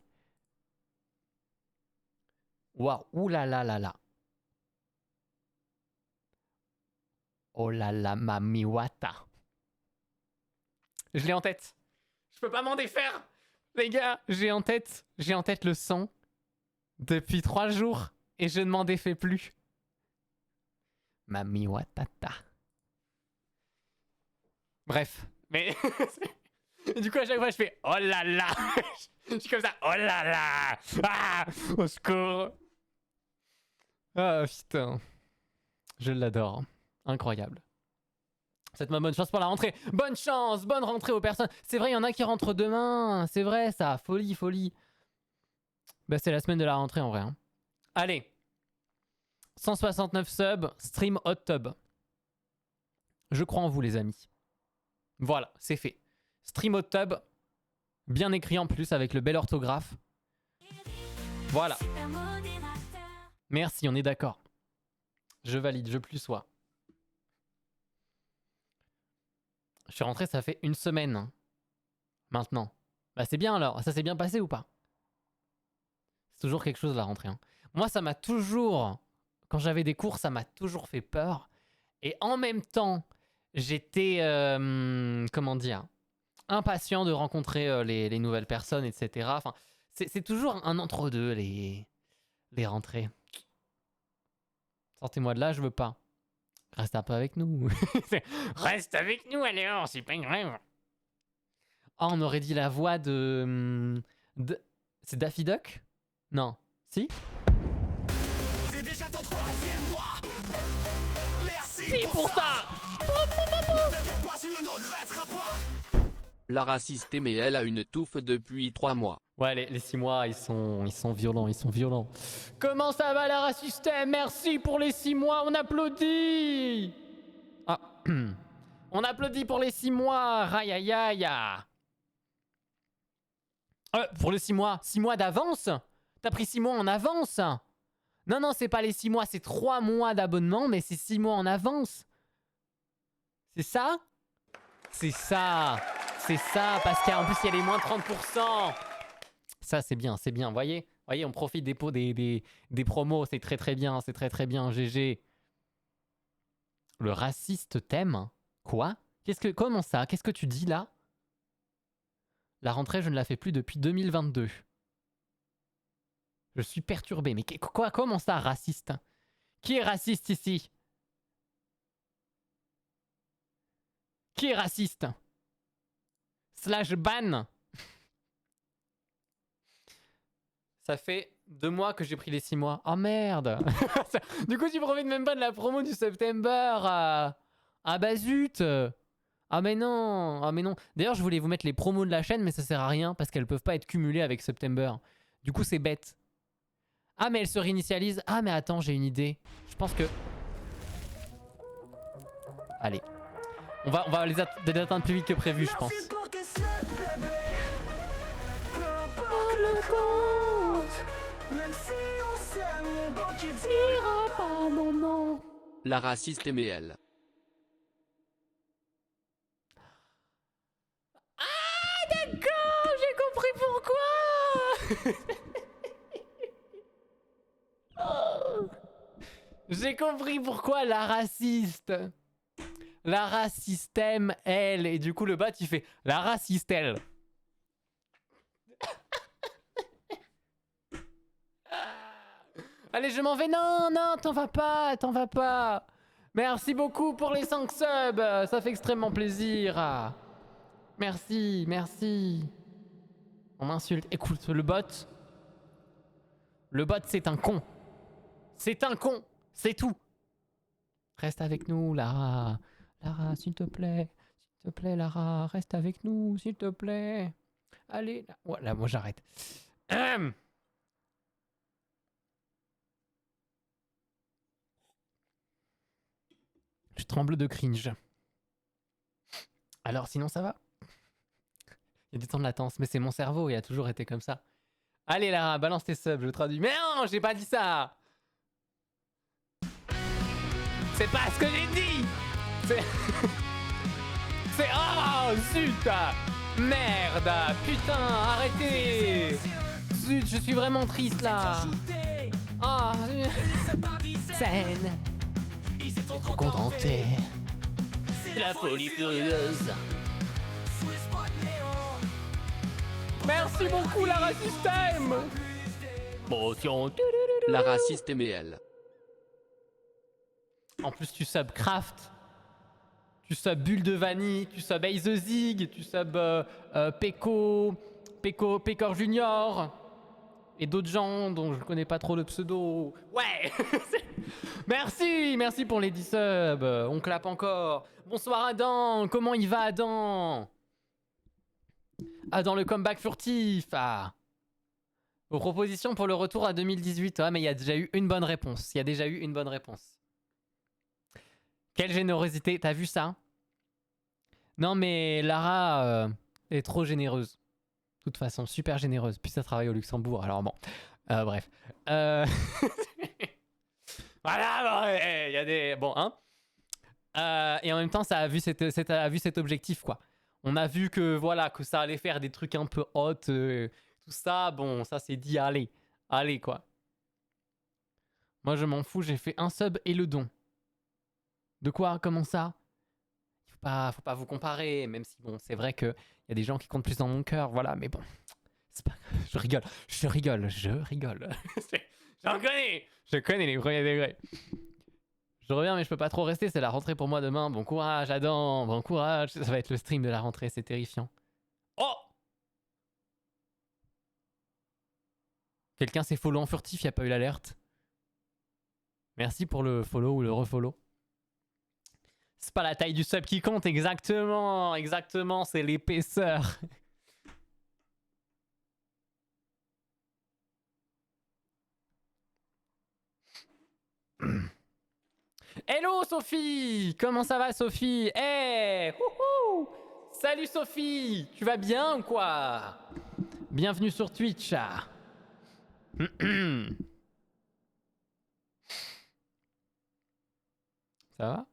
Waouh, oulala. Oh là là, mamiwata. Je l'ai en tête. Je peux pas m'en défaire. Les gars, j'ai en tête le son depuis 3 jours et je ne m'en défais plus. Mamiwatata. Bref, mais du coup à chaque fois je fais oh là là. Je suis comme ça, oh là là. Ah, au secours. Ah putain. Je l'adore. Incroyable. Cette bonne chance pour la rentrée. Bonne chance, bonne rentrée aux personnes. C'est vrai, il y en a qui rentrent demain. C'est vrai ça, folie. Bah c'est la semaine de la rentrée en vrai. Hein. Allez. 169 subs, stream hot tub. Je crois en vous les amis. Voilà, c'est fait. Stream hot tub, bien écrit en plus avec le bel orthographe. Voilà. Merci, on est d'accord. Je valide, je plus sois. Je suis rentré, ça fait 1 semaine. Maintenant. Bah c'est bien alors, ça s'est bien passé ou pas? C'est toujours quelque chose la rentrée. Hein. Moi ça m'a toujours... Quand j'avais des cours, ça m'a toujours fait peur. Et en même temps, j'étais... comment dire? Impatient de rencontrer les nouvelles personnes, etc. Enfin, c'est toujours un entre-deux, les rentrées. Sortez-moi de là, je veux pas. Reste un peu avec nous. Reste avec nous, alors, c'est pas grave. Oh, on aurait dit la voix de... C'est Daffy Duck? Non. Si? C'est déjà ton 3e mois. Merci Si, pour ça. Ne pas sur le nom, ne restera pas. La raciste mais elle a une touffe depuis 3 mois. Ouais, les 6 mois, ils sont violents. Comment ça va la race système? Merci pour les 6 mois, on applaudit. Ah, On applaudit pour les 6 mois. Aïe aïe aïe. Pour les 6 mois. 6 mois d'avance? T'as pris 6 mois en avance? Non, non, c'est pas les 6 mois, c'est 3 mois d'abonnement, mais c'est 6 mois en avance. C'est ça? C'est ça. C'est ça, parce qu'en plus, il y a les moins 30%. Ça, c'est bien, c'est bien. Voyez, on profite des promos. C'est très, très bien. C'est très, très bien. GG. Le raciste t'aime? Quoi? Comment ça? Qu'est-ce que tu dis là? La rentrée, je ne la fais plus depuis 2022. Je suis perturbé. Mais quoi? Comment ça, raciste? Qui est raciste ici? Qui est raciste? Slash ban. Ça fait 2 mois que j'ai pris les 6 mois. Oh merde. Du coup, tu profites même pas de la promo du September. Ah bah zut. Ah mais non. Ah mais non. D'ailleurs, je voulais vous mettre les promos de la chaîne, mais ça sert à rien parce qu'elles peuvent pas être cumulées avec September. Du coup, c'est bête. Ah mais elles se réinitialisent. Ah mais attends, j'ai une idée. Je pense que... Allez. On va les atteindre plus vite que prévu, je pense. La raciste aimait elle. Ah d'accord, j'ai compris pourquoi. J'ai compris pourquoi la raciste. La raciste aime elle. Et du coup le bot il fait la raciste elle. Allez, je m'en vais. Non, non, t'en vas pas, t'en vas pas. Merci beaucoup pour les 5 subs. Ça fait extrêmement plaisir. Merci, merci. On m'insulte. Écoute, le bot, c'est un con. C'est un con. C'est tout. Reste avec nous, Lara. Lara, s'il te plaît. S'il te plaît, Lara. Reste avec nous, s'il te plaît. Allez. Voilà, moi j'arrête. Je tremble de cringe. Alors, sinon, ça va? Il y a des temps de latence, mais c'est mon cerveau, il a toujours été comme ça. Allez, Lara, balance tes subs, je traduis. Mais non, j'ai pas dit ça! C'est pas ce que j'ai dit! C'est... Oh, zut! Merde! Putain, arrêtez! Zut, je suis vraiment triste, là! Ah! Scène! Trop contenté! La folie furieuse! Merci beaucoup, Lara System! Motion. La raciste aimait elle. En plus, tu sub Craft, tu sub Bulle de Vanille, tu sub Ace the Zig, tu sub Pecor Junior et d'autres gens dont je connais pas trop le pseudo. Ouais! Merci pour les 10 subs. On clappe encore. Bonsoir Adam, comment il va Adam? Adam le comeback furtif. Vos propositions pour le retour à 2018. Ah mais il y a déjà eu une bonne réponse. Quelle générosité, t'as vu ça? Non mais Lara est trop généreuse. De toute façon, super généreuse. Puis ça travaille au Luxembourg, alors bon. Bref. Voilà, il y a des... Bon, hein. Et en même temps, ça a vu cet objectif, quoi. On a vu que, voilà, que ça allait faire des trucs un peu hot, tout ça. Bon, ça s'est dit, allez, quoi. Moi, je m'en fous, j'ai fait un sub et le don. De quoi? Comment ça? Faut pas vous comparer, même si, bon, c'est vrai qu'il y a des gens qui comptent plus dans mon cœur, voilà, mais bon. C'est pas... Je rigole. Je connais les premiers degrés. Je reviens, mais je peux pas trop rester, c'est la rentrée pour moi demain. Bon courage, Adam, bon courage. Ça va être le stream de la rentrée, c'est terrifiant. Oh! Quelqu'un s'est follow en furtif, y a pas eu l'alerte. Merci pour le follow ou le refollow. C'est pas la taille du sub qui compte, exactement, c'est l'épaisseur. Hello Sophie! Comment ça va Sophie? Hey! Wouhou! Salut Sophie! Tu vas bien ou quoi? Bienvenue sur Twitch. Ça va?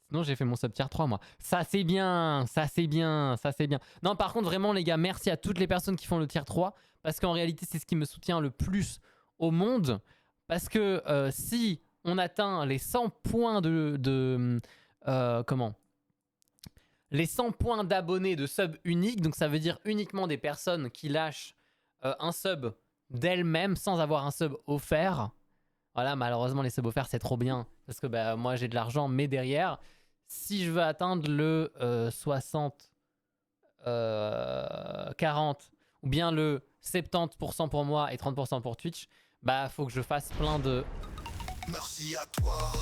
Sinon j'ai fait mon sub tier 3 moi. Ça c'est bien, ça c'est bien, ça c'est bien. Non par contre vraiment les gars, merci à toutes les personnes qui font le tier 3 parce qu'en réalité c'est ce qui me soutient le plus au monde. Parce que si on atteint les 100 points comment? Les 100 points d'abonnés de sub unique, donc ça veut dire uniquement des personnes qui lâchent un sub d'elles-mêmes sans avoir un sub offert. Voilà, malheureusement les subs offerts c'est trop bien parce que bah, moi j'ai de l'argent, mais derrière, si je veux atteindre le 60, 40 ou bien le 70% pour moi et 30% pour Twitch, bah faut que je fasse plein de... Merci à toi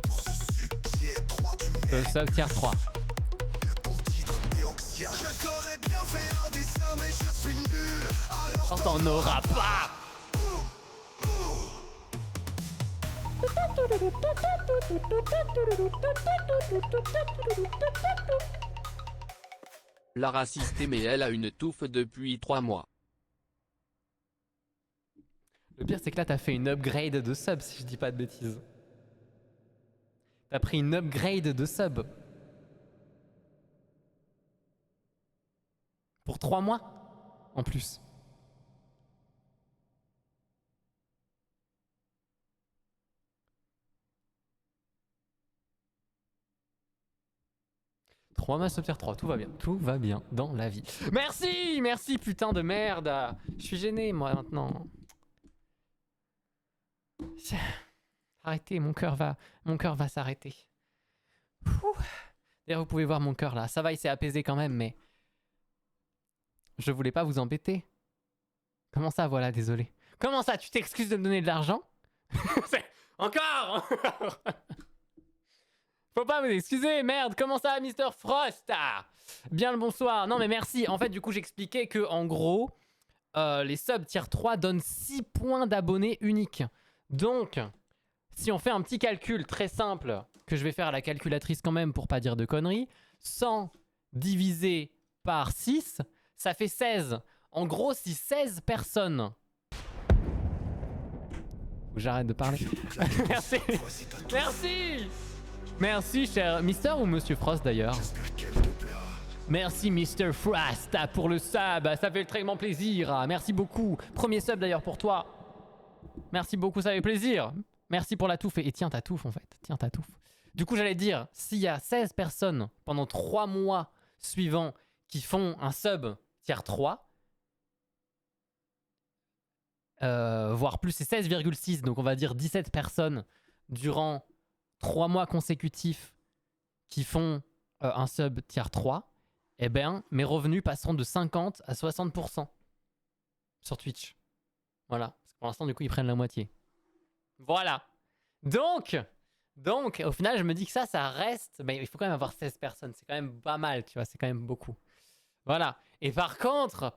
pour ce succès 3 du sub tier 3. Je t'aurais bien fait un dessin mais je suis nul. Alors T'en auras pas. La raciste mais elle a une touffe depuis 3 mois. Le pire c'est que là t'as fait une upgrade de sub si je dis pas de bêtises. T'as pris une upgrade de sub. Pour 3 mois en plus. Trois mois sub tier 3, tout va bien dans la vie. Merci, merci putain de merde. Je suis gêné moi maintenant. Arrêtez, mon cœur va s'arrêter. D'ailleurs vous pouvez voir mon cœur là, ça va il s'est apaisé quand même mais... Je voulais pas vous embêter. Comment ça, voilà, désolé. Comment ça, tu t'excuses de me donner de l'argent? Encore. Faut pas vous excuser, merde. Comment ça, Mr. Frost? Bien le bonsoir. Non mais merci. En fait, du coup, j'expliquais que en gros, les subs tier 3 donnent 6 points d'abonnés uniques. Donc, si on fait un petit calcul très simple, que je vais faire à la calculatrice quand même pour pas dire de conneries, 100 divisé par 6... ça fait 16. En gros, si 16 personnes... Faut que j'arrête de parler. Merci. Merci. Merci, cher Mister ou Monsieur Frost d'ailleurs. Merci, Mr. Frost, pour le sub. Ça fait très grand plaisir. Merci beaucoup. Premier sub d'ailleurs pour toi. Merci beaucoup, ça fait plaisir. Merci pour la touffe. Et tiens ta touffe en fait. Tiens ta touffe. Du coup, j'allais dire, s'il y a 16 personnes pendant 3 mois suivants qui font un sub tier 3, voire plus, c'est 16,6, donc on va dire 17 personnes durant 3 mois consécutifs qui font un sub tier 3, eh bien, mes revenus passeront de 50 à 60% sur Twitch. Voilà, parce que pour l'instant, du coup, ils prennent la moitié. Voilà. Donc, au final, je me dis que ça reste... Mais il faut quand même avoir 16 personnes, c'est quand même pas mal, tu vois, c'est quand même beaucoup. Voilà. Et par contre,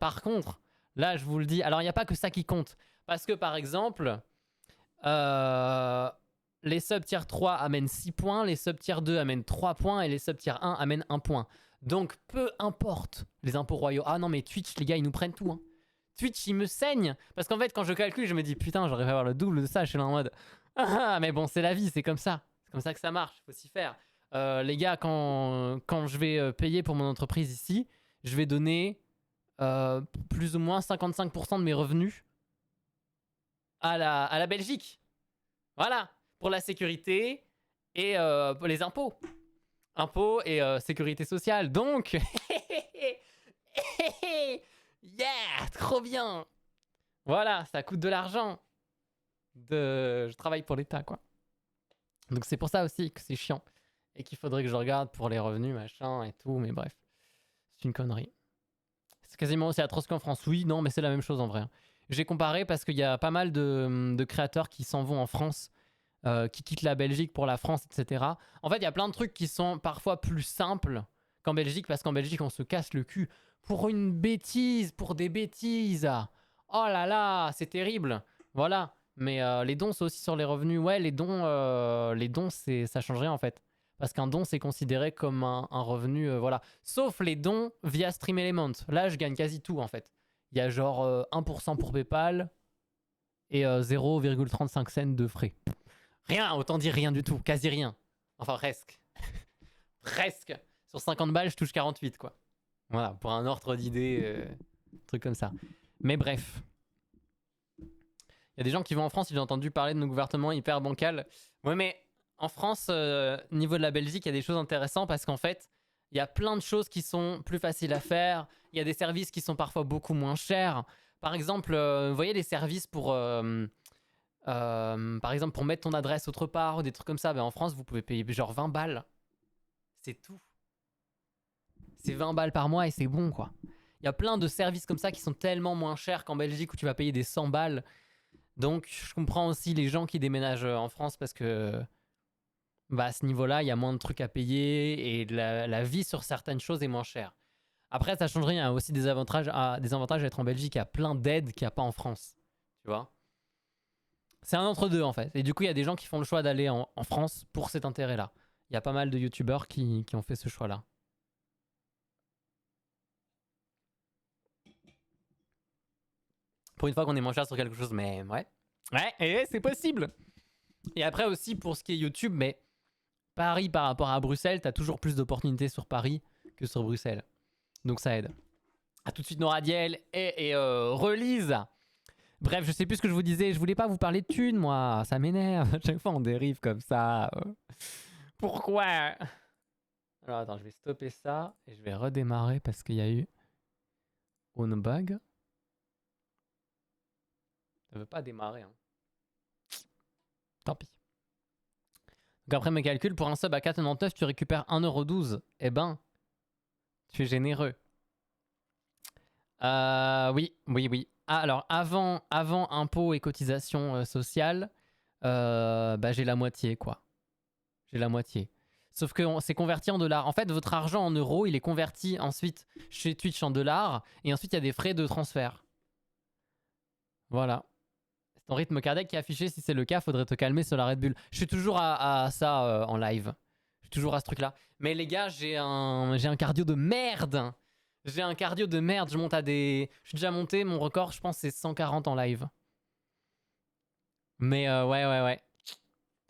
là, je vous le dis, alors il n'y a pas que ça qui compte. Parce que, par exemple, les sub tier 3 amènent 6 points, les sub tier 2 amènent 3 points et les sub tier 1 amènent 1 point. Donc, peu importe les impôts royaux. Ah non, mais Twitch, les gars, ils nous prennent tout. Hein. Twitch, ils me saignent. Parce qu'en fait, quand je calcule, je me dis, putain, j'aurais pu avoir le double de ça. Je suis là en mode, ah, mais bon, c'est la vie, c'est comme ça. C'est comme ça que ça marche, faut s'y faire. Les gars, quand je vais payer pour mon entreprise ici, je vais donner plus ou moins 55% de mes revenus à la Belgique. Voilà, pour la sécurité et pour les impôts. Impôts et sécurité sociale. Donc, yeah, trop bien. Voilà, ça coûte de l'argent. Je travaille pour l'État, quoi. Donc c'est pour ça aussi que c'est chiant. Et qu'il faudrait que je regarde pour les revenus, machin et tout. Mais bref, c'est une connerie. C'est quasiment aussi atroce qu'en France. Oui, non, mais c'est la même chose en vrai. J'ai comparé parce qu'il y a pas mal de créateurs qui s'en vont en France, qui quittent la Belgique pour la France, etc. En fait, il y a plein de trucs qui sont parfois plus simples qu'en Belgique, parce qu'en Belgique, on se casse le cul pour une bêtise, pour des bêtises. Oh là là, c'est terrible. Voilà. Mais les dons, c'est aussi sur les revenus. Ouais, les dons, ça change rien en fait. Parce qu'un don, c'est considéré comme un revenu, voilà. Sauf les dons via Stream Element. Là, je gagne quasi tout en fait. Il y a genre 1% pour PayPal et 0,35 cents de frais. Rien, autant dire rien du tout, quasi rien. Enfin, presque. Presque. Sur 50 balles, je touche 48, quoi. Voilà, pour un ordre d'idée, truc comme ça. Mais bref. Il y a des gens qui vont en France, ils ont entendu parler de nos gouvernements hyper bancal. Ouais, mais en France, niveau de la Belgique, il y a des choses intéressantes parce qu'en fait, il y a plein de choses qui sont plus faciles à faire. Il y a des services qui sont parfois beaucoup moins chers. Par exemple, vous voyez les services pour... par exemple, pour mettre ton adresse autre part ou des trucs comme ça, ben en France, vous pouvez payer genre 20 balles. C'est tout. C'est 20 balles par mois et c'est bon, quoi. Il y a plein de services comme ça qui sont tellement moins chers qu'en Belgique où tu vas payer des 100 balles. Donc, je comprends aussi les gens qui déménagent en France parce que bah, à ce niveau-là, il y a moins de trucs à payer et la vie sur certaines choses est moins chère. Après, ça change rien. Il y a aussi des avantages à être en Belgique. Il y a plein d'aides qu'il n'y a pas en France. Tu vois ? C'est un entre-deux en fait. Et du coup, il y a des gens qui font le choix d'aller en France pour cet intérêt-là. Il y a pas mal de youtubeurs qui ont fait ce choix-là. Pour une fois qu'on est moins cher sur quelque chose, mais ouais. Ouais, et c'est possible. Et après aussi, pour ce qui est YouTube, mais Paris par rapport à Bruxelles, t'as toujours plus d'opportunités sur Paris que sur Bruxelles. Donc ça aide. A tout de suite Noradiel et Relise. Bref, je sais plus ce que je vous disais. Je voulais pas vous parler de thunes, moi. Ça m'énerve. À chaque fois, on dérive comme ça. Pourquoi? Alors, attends, je vais stopper ça. Et je vais redémarrer parce qu'il y a eu un bug. Ça veut pas démarrer. Hein. Tant pis. Donc après mes calculs, pour un sub à 4,99, tu récupères 1,12€. Eh ben, tu es généreux. Oui. Ah, alors, avant impôts et cotisations sociales, bah, j'ai la moitié, quoi. J'ai la moitié. Sauf que c'est converti en dollars. En fait, votre argent en euros, il est converti ensuite chez Twitch en dollars. Et ensuite, il y a des frais de transfert. Voilà. C'est ton rythme cardiaque qui est affiché. Si c'est le cas, faudrait te calmer sur la Red Bull. Je suis toujours à ça en live. Je suis toujours à ce truc-là. Mais les gars, j'ai un cardio de merde. J'ai un cardio de merde. Je monte à des... Je suis déjà monté. Mon record, je pense, c'est 140 en live. Mais ouais.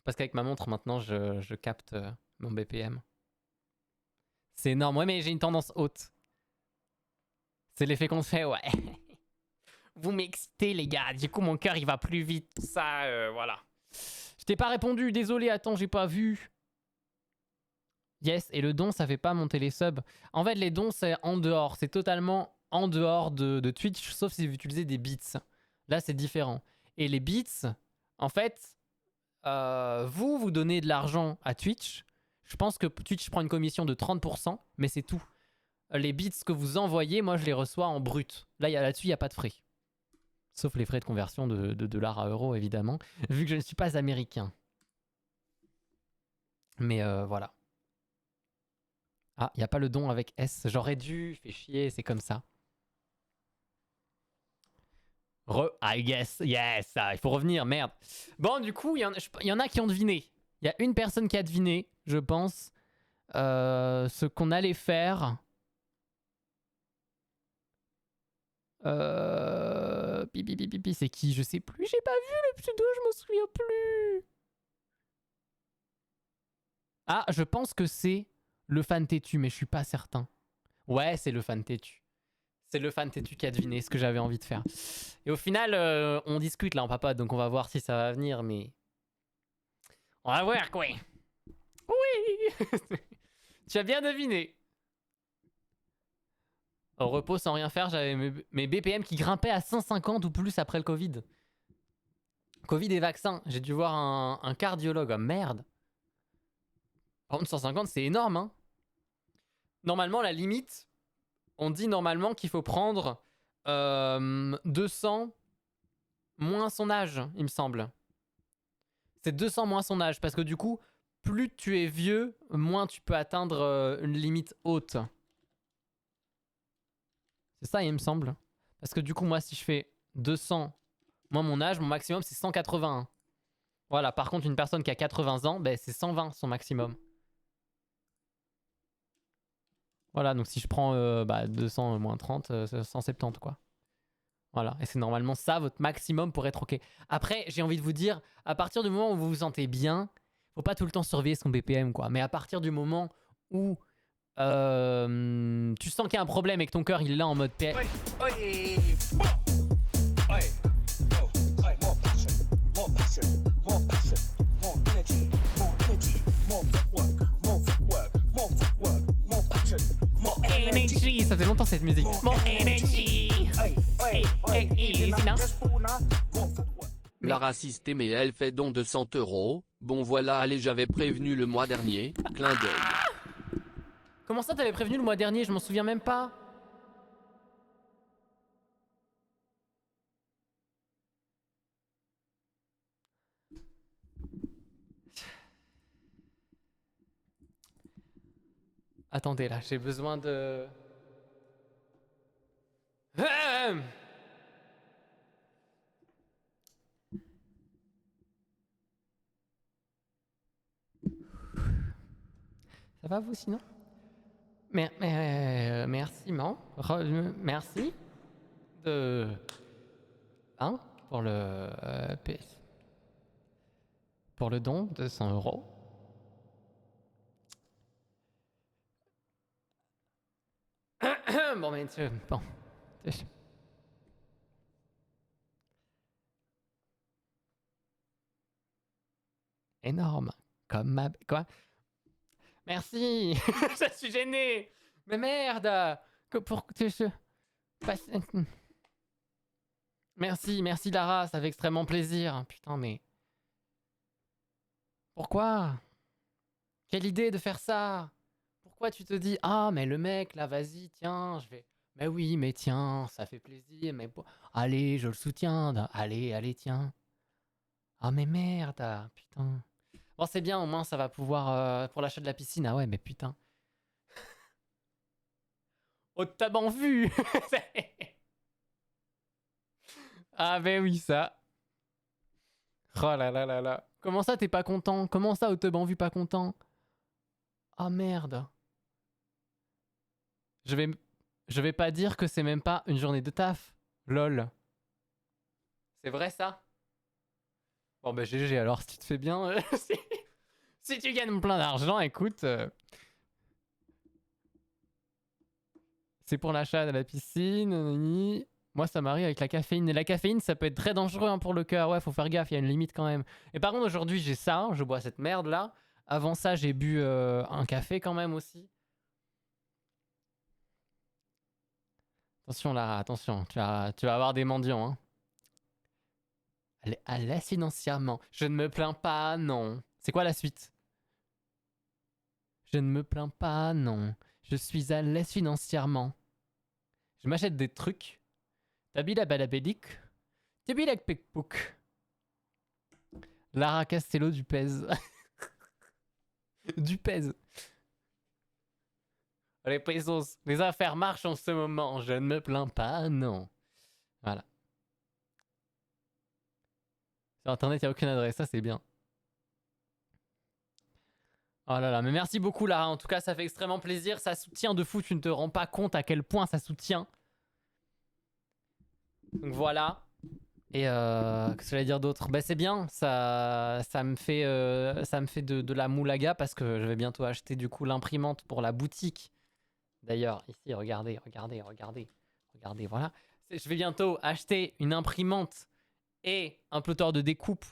Parce qu'avec ma montre, maintenant, je capte mon BPM. C'est énorme. Ouais, mais j'ai une tendance haute. C'est l'effet qu'on fait, ouais. Vous m'excitez, les gars. Du coup, mon cœur, il va plus vite. Tout ça, voilà. Je t'ai pas répondu. Désolé, attends, j'ai pas vu. Yes, et le don, ça fait pas monter les subs. En fait, les dons, c'est en dehors. C'est totalement en dehors de Twitch, sauf si vous utilisez des bits. Là, c'est différent. Et les bits, en fait, vous donnez de l'argent à Twitch. Je pense que Twitch prend une commission de 30%, mais c'est tout. Les bits que vous envoyez, moi, je les reçois en brut. Là-dessus, il n'y a pas de frais. Sauf les frais de conversion de dollars à euros, évidemment, vu que je ne suis pas américain. Mais voilà. Ah, il n'y a pas le don avec S. J'aurais dû. Fait chier, c'est comme ça. I guess. Yes, il faut revenir, merde. Bon, du coup, il y en a qui ont deviné. Il y a une personne qui a deviné, je pense, ce qu'on allait faire. C'est qui? Je sais plus. J'ai pas vu le pseudo, je m'en souviens plus. Ah, je pense que c'est le fan têtu, mais je suis pas certain. Ouais, c'est le fan têtu. C'est le fan têtu qui a deviné ce que j'avais envie de faire. Et au final, on discute là en papote, donc on va voir si ça va venir, mais... On va voir quoi. Oui. Tu as bien deviné. Au repos sans rien faire, j'avais mes BPM qui grimpaient à 150 ou plus après le Covid. Covid et vaccin. J'ai dû voir un cardiologue. Oh, merde. Par contre, 150, c'est énorme, hein. Normalement, la limite, on dit normalement qu'il faut prendre 200 moins son âge, il me semble. C'est 200 moins son âge, parce que du coup, plus tu es vieux, moins tu peux atteindre une limite haute. C'est ça, il me semble. Parce que du coup, moi, si je fais 200 Moi, mon âge, mon maximum, c'est 181. Voilà, par contre, une personne qui a 80 ans, ben, c'est 120 son maximum. Voilà, donc si je prends 200 moins 30, c'est 170 quoi. Voilà, et c'est normalement ça votre maximum pour être ok. Après, j'ai envie de vous dire, à partir du moment où vous vous sentez bien, faut pas tout le temps surveiller son BPM quoi. Mais à partir du moment où tu sens qu'il y a un problème et que ton cœur il est là en mode PM. Energy, ça fait longtemps cette musique. Mon energy. La raciste mais elle fait don de 100 €. Bon voilà, allez, j'avais prévenu le mois dernier. Clin d'œil. Comment ça t'avais prévenu le mois dernier? Je m'en souviens même pas. Attendez là, j'ai besoin de... Ça va vous sinon? Merci, man. Merci de... Hein? Pour le... pour le don de 100 €. Bon, mais... Bon. Énorme. Comme ma... Quoi? Merci. Je suis gêné. Mais merde. Merci Lara, ça fait extrêmement plaisir. Putain, mais... Pourquoi? Quelle idée de faire ça? Pourquoi tu te dis, ah, mais le mec, là, vas-y, tiens, je vais... Mais oui, mais tiens, ça fait plaisir, mais... Allez, je le soutiens. Allez, tiens. Ah, mais merde, putain. Bon, c'est bien, au moins, ça va pouvoir... pour l'achat de la piscine, ah ouais, mais putain. Oh, t'as bien vu. Ah, ben oui, ça. Oh là là là là. Comment ça, t'es pas content? Comment ça, Autoban vu pas content? Ah, merde. Je vais pas dire que c'est même pas une journée de taf. Lol. C'est vrai, ça? Bon, bah, GG, alors, si tu te fais bien... si tu gagnes plein d'argent, écoute... C'est pour l'achat de la piscine. Moi, ça m'arrive avec la caféine. Et la caféine, ça peut être très dangereux hein, pour le cœur. Ouais, faut faire gaffe, il y a une limite quand même. Et par contre, aujourd'hui, j'ai ça. Hein, je bois cette merde-là. Avant ça, j'ai bu un café quand même aussi. Attention là, attention. Tu vas avoir des mendiants. Hein. Allez, à l'aise financièrement. Je ne me plains pas, non. C'est quoi la suite? Je ne me plains pas, non. Je suis à l'aise financièrement. Je m'achète des trucs. Tabila balabédic. Tabilak pekpouk. Lara Castello du pèse. Du pèse. Les pesos. Les affaires marchent en ce moment. Je ne me plains pas, non. Voilà. Sur internet, il n'y a aucune adresse. Ça, c'est bien. Oh là là, mais merci beaucoup Lara, en tout cas ça fait extrêmement plaisir, ça soutient de fou, tu ne te rends pas compte à quel point ça soutient. Donc voilà, et qu'est-ce que j'allais dire d'autre? Bah c'est bien, ça me fait de la moulaga parce que je vais bientôt acheter du coup l'imprimante pour la boutique. D'ailleurs, ici, regardez, voilà. Je vais bientôt acheter une imprimante et un plotter de découpe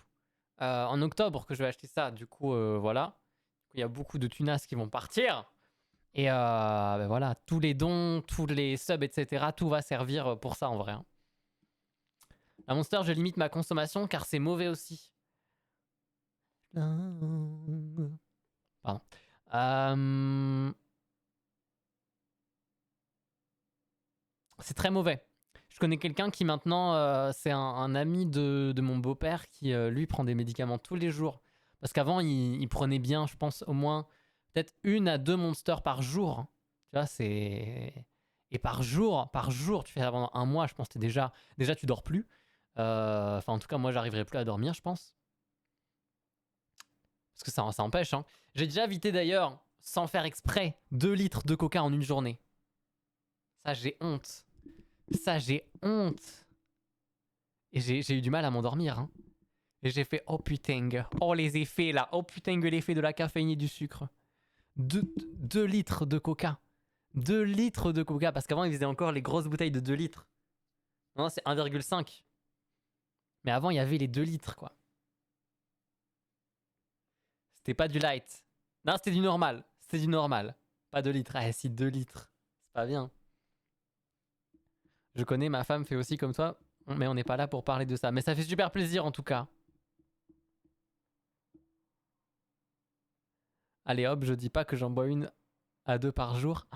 en octobre que je vais acheter ça, du coup voilà. Il y a beaucoup de tunas qui vont partir. Et ben voilà, tous les dons, tous les subs, etc. Tout va servir pour ça en vrai. Hein. La Monster, je limite ma consommation car c'est mauvais aussi. Pardon. C'est très mauvais. Je connais quelqu'un qui maintenant, c'est un ami de mon beau-père qui lui prend des médicaments tous les jours. Parce qu'avant, il prenait bien, je pense, au moins peut-être 1 à 2 monsters par jour. Tu vois, c'est... Et par jour, tu fais ça pendant un mois, je pense que déjà tu dors plus. Enfin, en tout cas, moi, j'arriverai plus à dormir, je pense. Parce que ça empêche. Hein. J'ai déjà vidé d'ailleurs, sans faire exprès, 2 litres de coca en une journée. Ça, j'ai honte. Ça, j'ai honte. Et j'ai eu du mal à m'endormir. Hein. Et j'ai fait, oh putain, oh les effets là, oh putain, l'effet de la caféine et du sucre. 2 litres de coca. 2 litres de coca, parce qu'avant, ils faisaient encore les grosses bouteilles de 2 litres. Non, c'est 1,5. Mais avant, il y avait les 2 litres, quoi. C'était pas du light. Non, c'était du normal. C'était du normal. Pas 2 litres. Ah, si, 2 litres. C'est pas bien. Je connais, ma femme fait aussi comme toi, mais on n'est pas là pour parler de ça. Mais ça fait super plaisir, en tout cas. Allez, hop, je dis pas que j'en bois 1 à 2 par jour.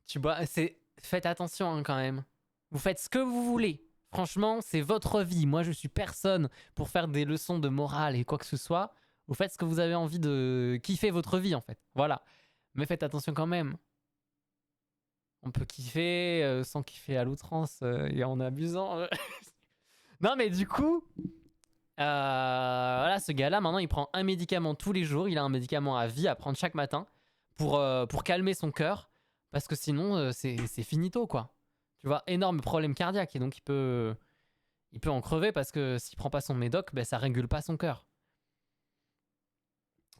Tu bois... Faites attention, hein, quand même. Vous faites ce que vous voulez. Franchement, c'est votre vie. Moi, je suis personne pour faire des leçons de morale et quoi que ce soit. Vous faites ce que vous avez envie de kiffer votre vie, en fait. Voilà. Mais faites attention quand même. On peut kiffer sans kiffer à l'outrance et en abusant. Non, mais du coup, voilà, ce gars-là, maintenant, il prend un médicament tous les jours. Il a un médicament à vie à prendre chaque matin pour calmer son cœur. Parce que sinon, c'est finito, quoi. Tu vois, énorme problème cardiaque. Et donc, il peut en crever parce que s'il prend pas son médoc, ben, ça régule pas son cœur.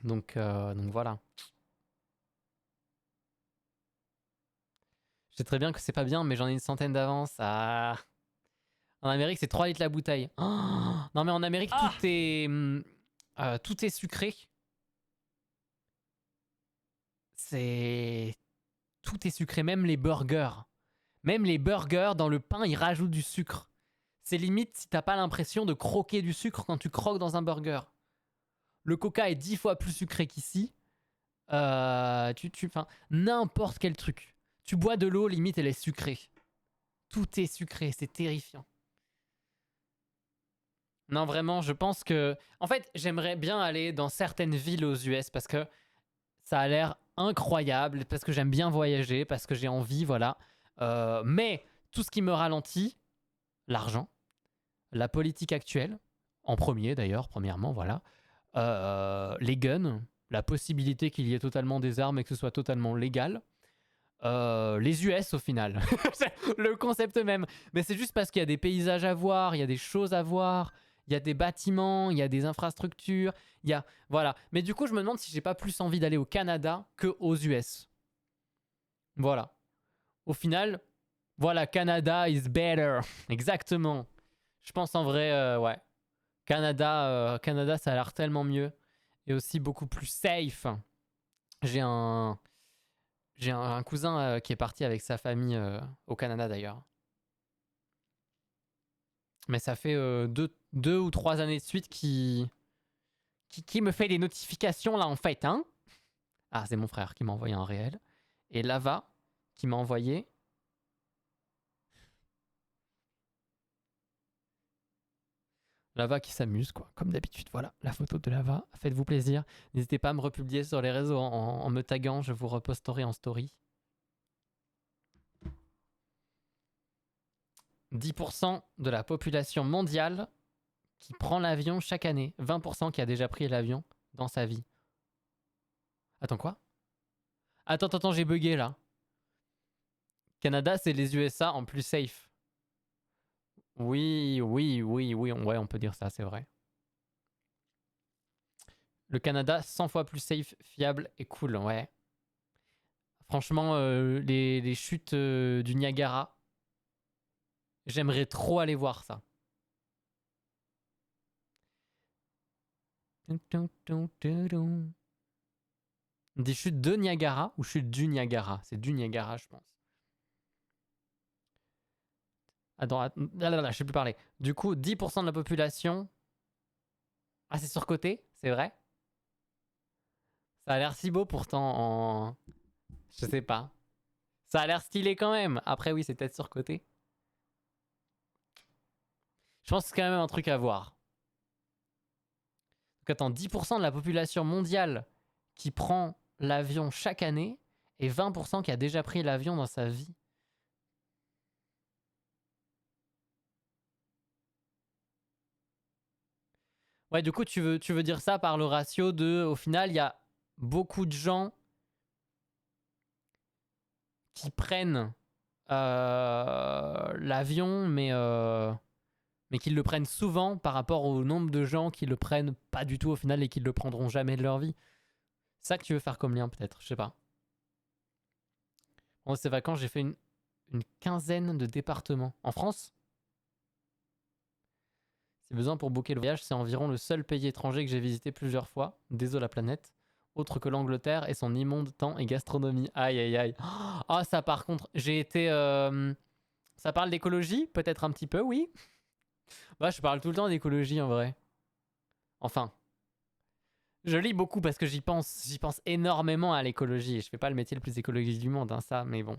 Donc voilà. Je sais très bien que c'est pas bien, mais j'en ai une centaine d'avance. Ah. En Amérique, c'est 3 litres la bouteille. Oh non, mais en Amérique, tout est sucré. Tout est sucré, même les burgers. Même les burgers, dans le pain, ils rajoutent du sucre. C'est limite si t'as pas l'impression de croquer du sucre quand tu croques dans un burger. Le coca est 10 fois plus sucré qu'ici. N'importe quel truc. Tu bois de l'eau, limite, elle est sucrée. Tout est sucré, c'est terrifiant. Non, vraiment, je pense que... En fait, j'aimerais bien aller dans certaines villes aux US parce que ça a l'air incroyable, parce que j'aime bien voyager, parce que j'ai envie, voilà. Mais tout ce qui me ralentit, l'argent, la politique actuelle, en premier d'ailleurs, premièrement, voilà. Les guns, la possibilité qu'il y ait totalement des armes et que ce soit totalement légal. Les US au final, le concept même. Mais c'est juste parce qu'il y a des paysages à voir, il y a des choses à voir, il y a des bâtiments, il y a des infrastructures, il y a... Voilà. Mais du coup, je me demande si j'ai pas plus envie d'aller au Canada que aux US. Voilà. Au final, voilà, Canada is better. Exactement. Je pense en vrai, ouais. Canada, ça a l'air tellement mieux. Et aussi beaucoup plus safe. J'ai un cousin qui est parti avec sa famille au Canada d'ailleurs. Mais ça fait 2 ou 3 années de suite qui me fait des notifications là en fait. Hein, ah, c'est mon frère qui m'a envoyé un réel. Et Lava qui m'a envoyé... Lava qui s'amuse, quoi, comme d'habitude. Voilà, la photo de Lava. Faites-vous plaisir. N'hésitez pas à me republier sur les réseaux en me taguant. Je vous reposterai en story. 10% de la population mondiale qui prend l'avion chaque année. 20% qui a déjà pris l'avion dans sa vie. Attends, quoi? Attends, j'ai bugué là. Canada, c'est les USA en plus safe. Oui, ouais, on peut dire ça, c'est vrai. Le Canada, 100 fois plus safe, fiable et cool, ouais. Franchement, les chutes du Niagara, j'aimerais trop aller voir ça. Des chutes de Niagara ou chutes du Niagara? C'est du Niagara, je pense. Attends, je sais plus parler. Du coup, 10% de la population... Ah, c'est surcoté? C'est vrai? Ça a l'air si beau pourtant en... Je sais pas. Ça a l'air stylé quand même. Après, oui, c'est peut-être surcoté. Je pense que c'est quand même un truc à voir. Donc attends, 10% de la population mondiale qui prend l'avion chaque année et 20% qui a déjà pris l'avion dans sa vie. Ouais, du coup, tu veux dire ça par le ratio de... Au final, il y a beaucoup de gens qui prennent l'avion, mais qui le prennent souvent par rapport au nombre de gens qui le prennent pas du tout au final et qui le prendront jamais de leur vie. C'est ça que tu veux faire comme lien, peut-être, je sais pas. Pendant ces vacances, j'ai fait une quinzaine de départements. En France, si besoin pour booker le voyage, c'est environ le seul pays étranger que j'ai visité plusieurs fois. Désolé la planète. Autre que l'Angleterre et son immonde temps et gastronomie. Aïe aïe aïe. Ah, ça par contre, j'ai été... Ça parle d'écologie? Peut-être un petit peu, oui. Bah, je parle tout le temps d'écologie en vrai. Enfin. Je lis beaucoup parce que j'y pense. J'y pense énormément à l'écologie. Je fais pas le métier le plus écologique du monde, hein, ça, mais bon.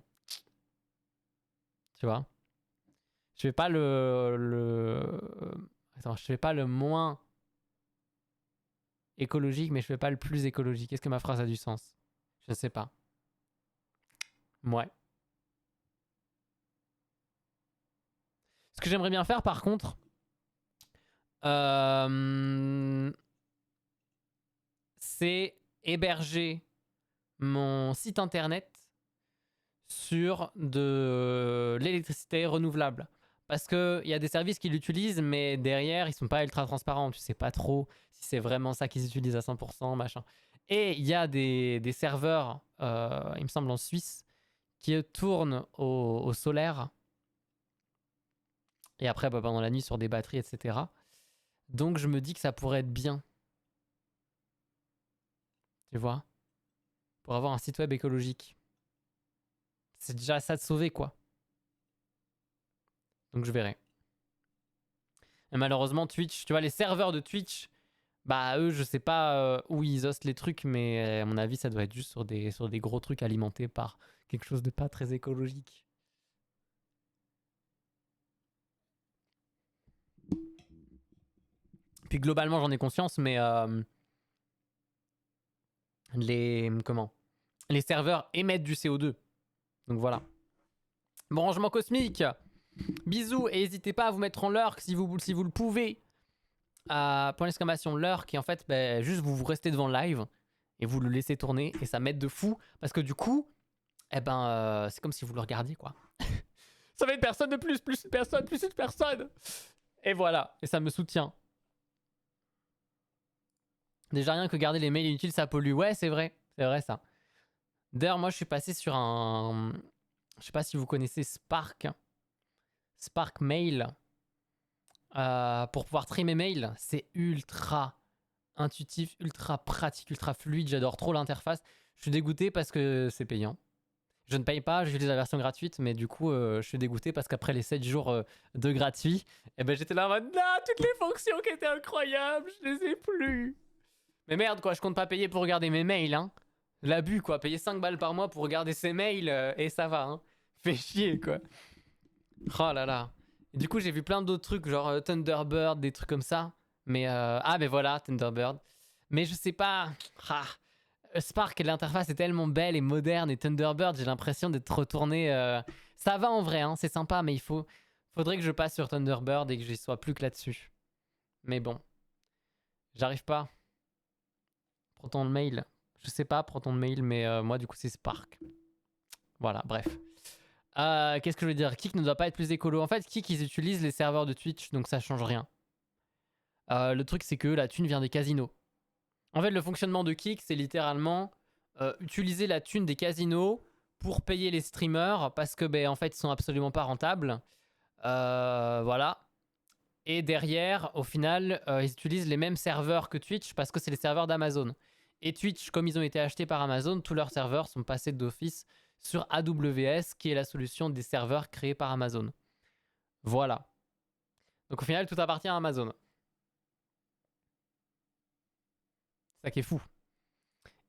Tu vois? Je fais pas Attends, je fais pas le moins écologique, mais je fais pas le plus écologique. Est-ce que ma phrase a du sens? Je ne sais pas. Ouais. Ce que j'aimerais bien faire, par contre, c'est héberger mon site internet sur de l'électricité renouvelable. Parce qu'il y a des services qui l'utilisent, mais derrière, ils sont pas ultra transparents. Tu sais pas trop si c'est vraiment ça qu'ils utilisent à 100%, machin. Et il y a des serveurs, il me semble en Suisse, qui tournent au solaire. Et après, bah, pendant la nuit, sur des batteries, etc. Donc je me dis que ça pourrait être bien. Tu vois? Pour avoir un site web écologique. C'est déjà ça de sauver, quoi. Donc je verrai. Et malheureusement, Twitch, tu vois, les serveurs de Twitch, bah eux, je sais pas où ils hostent les trucs, mais à mon avis, ça doit être juste sur des gros trucs alimentés par quelque chose de pas très écologique. Puis globalement, j'en ai conscience, mais les serveurs émettent du CO2. Donc voilà. Bon, rangement cosmique. Bisous et n'hésitez pas à vous mettre en lurk si vous le pouvez. Point d'exclamation lurk, et en fait, bah, juste vous restez devant le live et vous le laissez tourner et ça m'aide de fou parce que du coup, eh ben, c'est comme si vous le regardiez, quoi. Ça va être personne de plus une personne, plus une personne. Et voilà, et ça me soutient. Déjà rien que garder les mails inutiles, ça pollue. Ouais, c'est vrai ça. D'ailleurs, moi, je suis passé sur un... Je sais pas si vous connaissez Spark Mail. Pour pouvoir trier mes mails, c'est ultra intuitif, ultra pratique, ultra fluide. J'adore trop l'interface. Je suis dégoûté parce que c'est payant. Je ne paye pas, j'utilise la version gratuite, mais du coup, je suis dégoûté parce qu'après les 7 jours de gratuit, eh ben, j'étais là en mode non, toutes les fonctions qui étaient incroyables, je les ai plus. Mais merde, quoi, je compte pas payer pour regarder mes mails, hein. L'abus, quoi. Payer 5 balles par mois pour regarder ses mails et ça va, hein. Fait chier, quoi. Oh là là. Et du coup, j'ai vu plein d'autres trucs, genre Thunderbird, des trucs comme ça. Mais ah, ben voilà, Thunderbird. Mais je sais pas. Ah. Spark, l'interface est tellement belle et moderne, et Thunderbird, j'ai l'impression d'être retourné. Ça va en vrai, hein, c'est sympa, mais faudrait que je passe sur Thunderbird et que j'y sois plus que là-dessus. Mais bon, j'arrive pas. Prends ton mail. Je sais pas, prends ton mail, mais moi, du coup, c'est Spark. Voilà, bref. Qu'est-ce que je veux dire? Kik ne doit pas être plus écolo. En fait, Kik, ils utilisent les serveurs de Twitch, donc ça change rien. Le truc, c'est que la thune vient des casinos. En fait, le fonctionnement de Kik, c'est littéralement utiliser la thune des casinos pour payer les streamers parce que, ben, en fait, ils sont absolument pas rentables. Voilà. Et derrière, au final, ils utilisent les mêmes serveurs que Twitch parce que c'est les serveurs d'Amazon. Et Twitch, comme ils ont été achetés par Amazon, tous leurs serveurs sont passés d'office sur AWS, qui est la solution des serveurs créés par Amazon. Voilà. Donc au final, tout appartient à Amazon. C'est ça qui est fou.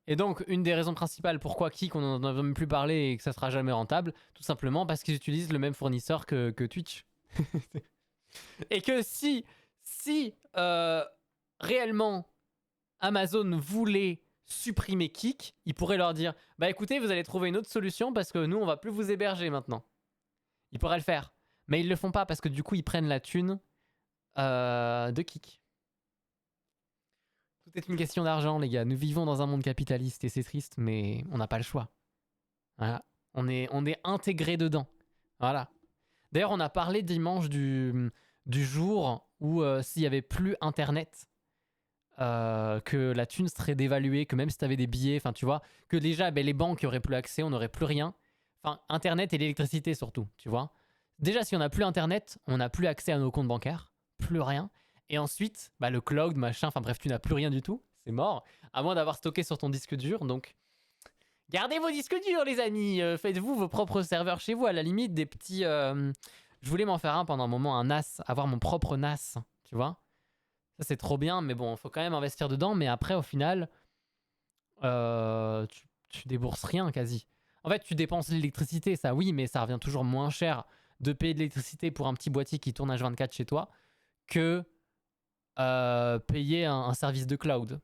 Et donc, une des raisons principales pourquoi Kik, on n'en a même plus parlé et que ça sera jamais rentable, tout simplement parce qu'ils utilisent le même fournisseur que Twitch. Et que si réellement Amazon voulait supprimer Kik, il pourrait leur dire bah écoutez, vous allez trouver une autre solution parce que nous on va plus vous héberger maintenant. Ils pourraient le faire, mais ils le font pas parce que du coup ils prennent la thune de Kik. Tout est une question d'argent, les gars. Nous vivons dans un monde capitaliste et c'est triste, mais on n'a pas le choix. Voilà. On est intégré dedans. Voilà. D'ailleurs, on a parlé dimanche du jour où s'il n'y avait plus Internet, que la thune serait dévaluée, que même si tu avais des billets, enfin tu vois, que déjà les banques n'auraient plus accès, on n'aurait plus rien. Enfin, Internet et l'électricité surtout, tu vois. Déjà, si on n'a plus Internet, on n'a plus accès à nos comptes bancaires, plus rien. Et ensuite, le cloud, machin, enfin bref, tu n'as plus rien du tout, c'est mort. À moins d'avoir stocké sur ton disque dur, donc... Gardez vos disques durs, les amis. Faites-vous vos propres serveurs chez vous, à la limite, des petits... Je voulais m'en faire un pendant un moment, un NAS, avoir mon propre NAS, tu vois. Ça, c'est trop bien, mais bon, il faut quand même investir dedans. Mais après, au final, tu débourses rien, quasi. En fait, tu dépenses l'électricité, ça, oui, mais ça revient toujours moins cher de payer de l'électricité pour un petit boîtier qui tourne H24 chez toi que payer un service de cloud.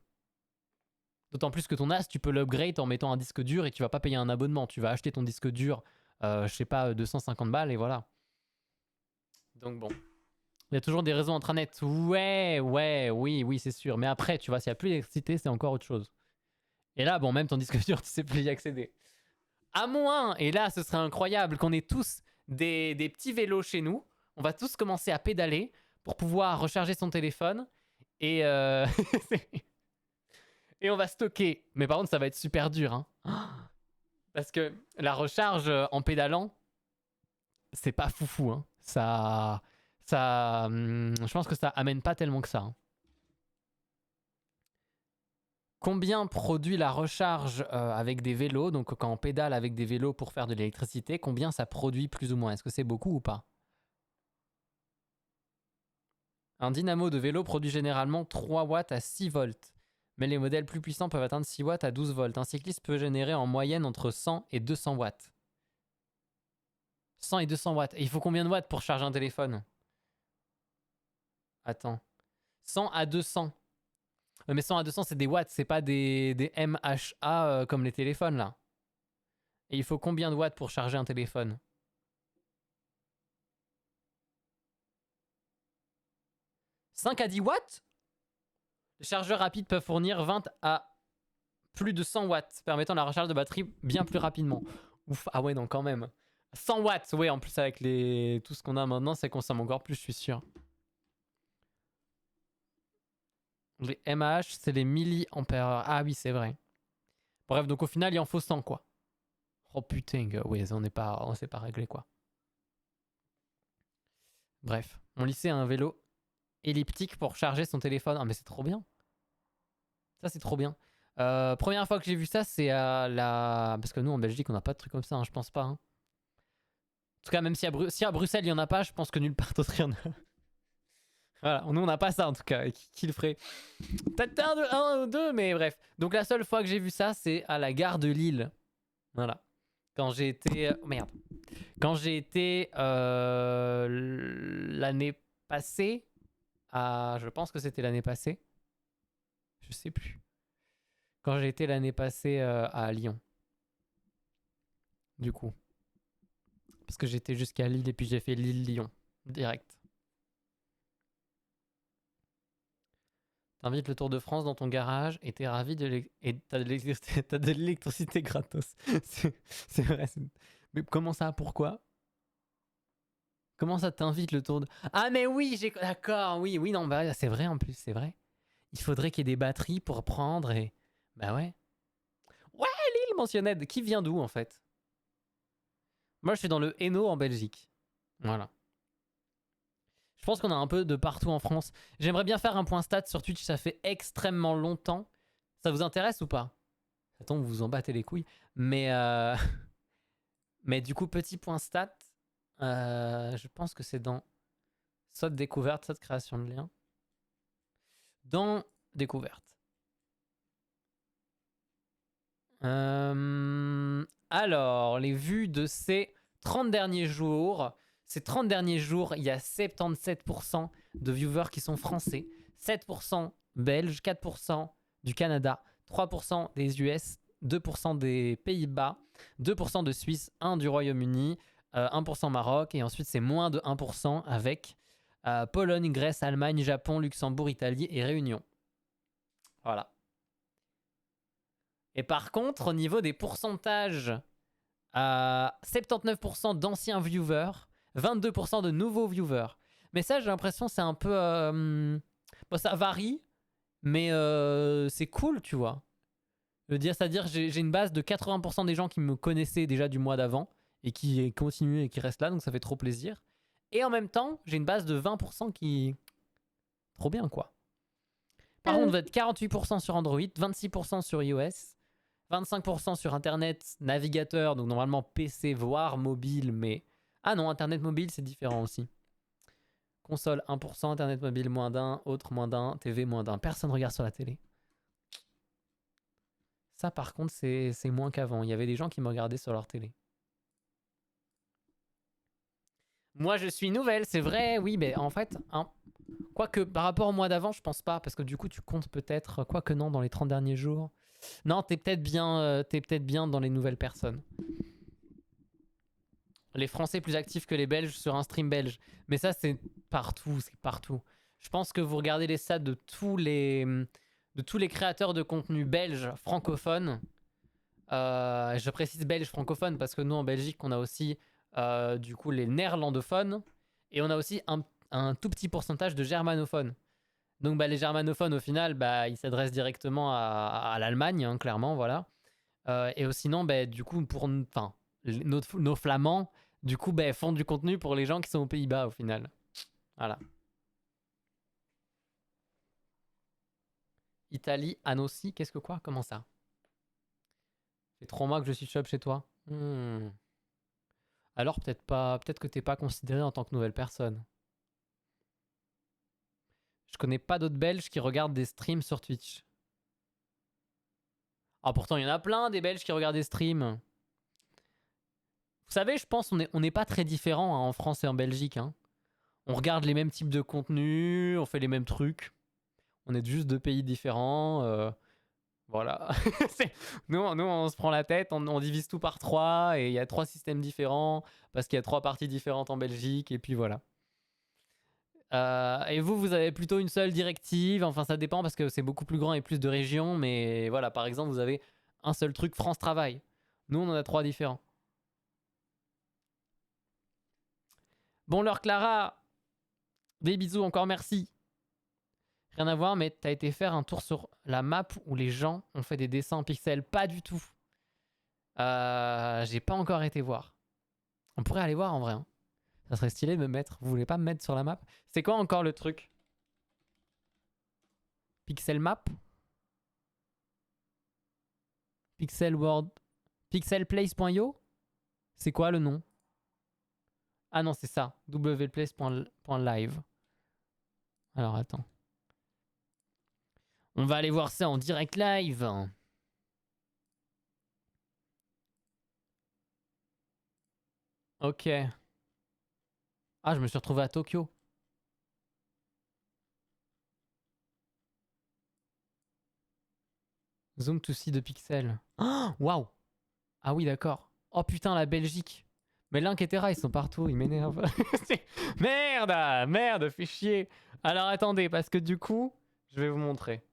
D'autant plus que ton NAS, tu peux l'upgrade en mettant un disque dur et tu vas pas payer un abonnement. Tu vas acheter ton disque dur, je sais pas, 250 balles et voilà. Donc bon. Il y a toujours des réseaux intranet. Oui, c'est sûr. Mais après, tu vois, s'il n'y a plus d'électricité, c'est encore autre chose. Et là, bon, même ton disque dur, tu sais plus y accéder. À moins, et là, ce serait incroyable, qu'on ait tous des petits vélos chez nous. On va tous commencer à pédaler pour pouvoir recharger son téléphone. Et, et on va stocker. Mais par contre, ça va être super dur. Hein. Parce que la recharge en pédalant, c'est pas foufou. Hein. Je pense que ça amène pas tellement que ça. Hein. Combien produit la recharge avec des vélos? Donc quand on pédale avec des vélos pour faire de l'électricité, combien ça produit plus ou moins? Est-ce que c'est beaucoup ou pas? Un dynamo de vélo produit généralement 3 watts à 6 volts. Mais les modèles plus puissants peuvent atteindre 6 watts à 12 volts. Un cycliste peut générer en moyenne entre 100 et 200 watts. 100 et 200 watts. Et il faut combien de watts pour charger un téléphone? Attends. 100 à 200. Mais 100 à 200, c'est des watts, c'est pas des MHA comme les téléphones, là. Et il faut combien de watts pour charger un téléphone? 5 à 10 watts? Les chargeurs rapides peuvent fournir 20 à plus de 100 watts, permettant la recharge de batterie bien plus rapidement. Ouf, ah ouais, non, quand même. 100 watts, ouais, en plus avec tout ce qu'on a maintenant, ça consomme encore plus, je suis sûr. Les mAh, c'est les milliampères-heure. Ah oui, c'est vrai. Bref, donc au final, il en faut 100, quoi. Oh putain, oui, on s'est pas réglé, quoi. Bref, mon lycée a un vélo elliptique pour charger son téléphone. Ah, mais c'est trop bien. Ça, c'est trop bien. Première fois que j'ai vu ça, c'est à la... Parce que nous, en Belgique, on n'a pas de trucs comme ça, hein, je pense pas. Hein. En tout cas, même si à Bruxelles, il n'y en a pas, je pense que nulle part d'autre, il y en a. Voilà, nous, on n'a pas ça, en tout cas. Qui le ferait? Peut-être un ou deux, mais bref. Donc, la seule fois que j'ai vu ça, c'est à la gare de Lille. Voilà. Quand j'ai été... merde. Quand j'ai été l'année passée... je pense que c'était l'année passée. Je sais plus. Quand j'ai été l'année passée à Lyon. Du coup. Parce que j'étais jusqu'à Lille et puis j'ai fait Lille-Lyon. Direct. T'invites le Tour de France dans ton garage et t'es ravi et t'as de l'électricité gratos. C'est vrai. Mais comment ça? Pourquoi? Comment ça t'invite le Tour de... Ah mais oui, d'accord, oui, non, bah c'est vrai en plus, c'est vrai. Il faudrait qu'il y ait des batteries pour prendre et... Bah ouais. Ouais, Lille mentionnette. Qui vient d'où en fait? Moi je suis dans le Hainaut en Belgique. Voilà. Je pense qu'on a un peu de partout en France. J'aimerais bien faire un point stat sur Twitch, ça fait extrêmement longtemps. Ça vous intéresse ou pas? Attends, vous vous en battez les couilles. Mais, mais du coup, petit point stat. Je pense que c'est dans soit découverte, soit création de lien. Dans découverte. Alors, les vues de ces 30 derniers jours. Ces 30 derniers jours, il y a 77% de viewers qui sont français, 7% belges, 4% du Canada, 3% des US, 2% des Pays-Bas, 2% de Suisse, 1% du Royaume-Uni, 1% Maroc, et ensuite c'est moins de 1% avec Pologne, Grèce, Allemagne, Japon, Luxembourg, Italie et Réunion. Voilà. Et par contre, au niveau des pourcentages, 79% d'anciens viewers, 22% de nouveaux viewers. Mais ça, j'ai l'impression, c'est un peu... bon, ça varie, mais c'est cool, tu vois. Je veux dire, c'est-à-dire que j'ai une base de 80% des gens qui me connaissaient déjà du mois d'avant et qui continuent et qui restent là, donc ça fait trop plaisir. Et en même temps, j'ai une base de 20% qui... Trop bien, quoi. Par contre, vous êtes 48% sur Android, 26% sur iOS, 25% sur Internet, navigateur, donc normalement PC, voire mobile, mais... Ah non, Internet mobile, c'est différent aussi. Console, 1%, Internet mobile, moins d'un, autre, moins d'un, TV, moins d'un. Personne regarde sur la télé. Ça, par contre, c'est moins qu'avant. Il y avait des gens qui me regardaient sur leur télé. Moi, je suis nouvelle, c'est vrai, oui, mais en fait... Hein, quoique, par rapport au mois d'avant, je pense pas, parce que du coup, tu comptes peut-être... Quoique non, dans les 30 derniers jours... Non, t'es peut-être bien dans les nouvelles personnes. Les Français plus actifs que les Belges sur un stream belge. Mais ça, c'est partout, c'est partout. Je pense que vous regardez les stats de tous les créateurs de contenu belges francophones. Je précise belges francophones parce que nous, en Belgique, on a aussi du coup les néerlandophones. Et on a aussi un tout petit pourcentage de germanophones. Donc bah, les germanophones, au final, bah, ils s'adressent directement à l'Allemagne, hein, clairement, voilà. Et sinon, bah, du coup, pour nos flamands, du coup, bah, font du contenu pour les gens qui sont aux Pays-Bas, au final. Voilà. Italie, Annecy, qu'est-ce que quoi? Comment ça? C'est 3 mois que je suis shop chez toi. Alors peut-être pas, peut-être que t'es pas considéré en tant que nouvelle personne. Je connais pas d'autres Belges qui regardent des streams sur Twitch. Ah pourtant il y en a plein des Belges qui regardent des streams. Vous savez, je pense on n'est pas très différents hein, en France et en Belgique. Hein. On regarde les mêmes types de contenus, on fait les mêmes trucs. On est juste 2 pays différents. Voilà. nous, on se prend la tête, on divise tout par 3 et il y a 3 systèmes différents parce qu'il y a 3 parties différentes en Belgique et puis voilà. Et vous avez plutôt une seule directive. Enfin, ça dépend parce que c'est beaucoup plus grand et plus de régions. Mais voilà, par exemple, vous avez un seul truc France Travail. Nous, on en a 3 différents. Bon, leur Clara, des bisous, encore merci. Rien à voir, mais t'as été faire un tour sur la map où les gens ont fait des dessins en pixels. Pas du tout. J'ai pas encore été voir. On pourrait aller voir en vrai. Hein. Ça serait stylé de me mettre. Vous voulez pas me mettre sur la map? C'est quoi encore le truc? Pixel map? Pixel world? Pixelplace.io? C'est quoi le nom? Ah non, c'est ça. wplace.live. Alors attends. On va aller voir ça en direct live. Ok. Ah, je me suis retrouvé à Tokyo. Zoom to see de pixels. Waouh! Wow. Ah oui, d'accord. Oh putain, la Belgique. Mais Link et Terra, ils sont partout, ils m'énervent. Merde! Merde, fais chier. Alors attendez, parce que du coup, je vais vous montrer.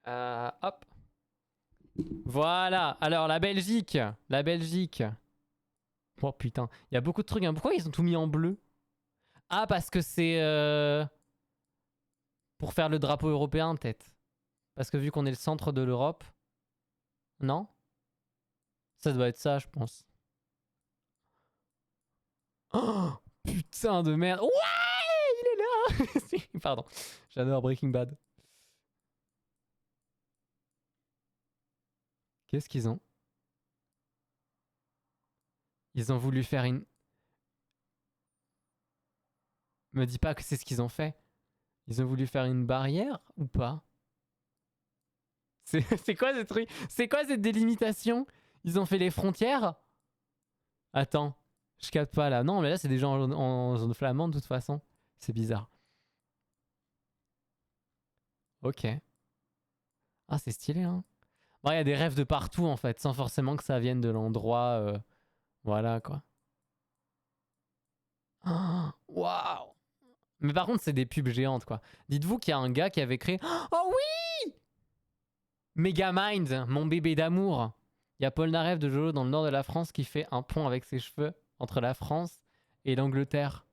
Hop. Voilà. Alors, la Belgique. La Belgique. Oh putain, il y a beaucoup de trucs. Hein. Pourquoi ils ont tout mis en bleu? Ah, parce que c'est... pour faire le drapeau européen, peut-être. Parce que vu qu'on est le centre de l'Europe... Non? Ça doit être ça, je pense. Oh, putain de merde. Ouais, il est là. Pardon, j'adore Breaking Bad. Qu'est-ce qu'ils ont? Ils ont voulu faire une... Me dis pas que c'est ce qu'ils ont fait. Ils ont voulu faire une barrière ou pas? C'est quoi ce truc? C'est quoi cette délimitation? Ils ont fait les frontières? Attends, je capte pas là. Non, mais là c'est des gens en zone flamande de toute façon. C'est bizarre. Ok. Ah, c'est stylé, hein. Bon, il y a des rêves de partout en fait, sans forcément que ça vienne de l'endroit. Voilà quoi. Waouh! Mais par contre, c'est des pubs géantes, quoi. Dites-vous qu'il y a un gars qui avait créé... Oh oui! Megamind, mon bébé d'amour. Il y a Paul Narev de Jojo dans le nord de la France qui fait un pont avec ses cheveux entre la France et l'Angleterre.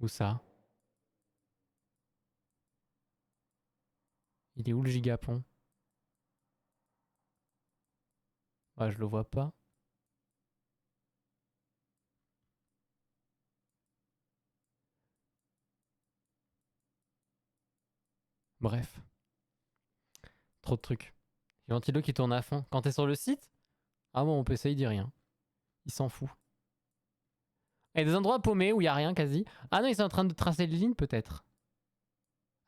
Où ça? Il est où le gigapont? Ah, je le vois pas. Bref. Trop de trucs. Ventilo qui tourne à fond. Quand t'es sur le site, ah bon, mon PC il dit rien. Il s'en fout. Il y a des endroits paumés où il y a rien quasi. Ah non, ils sont en train de tracer les lignes peut-être.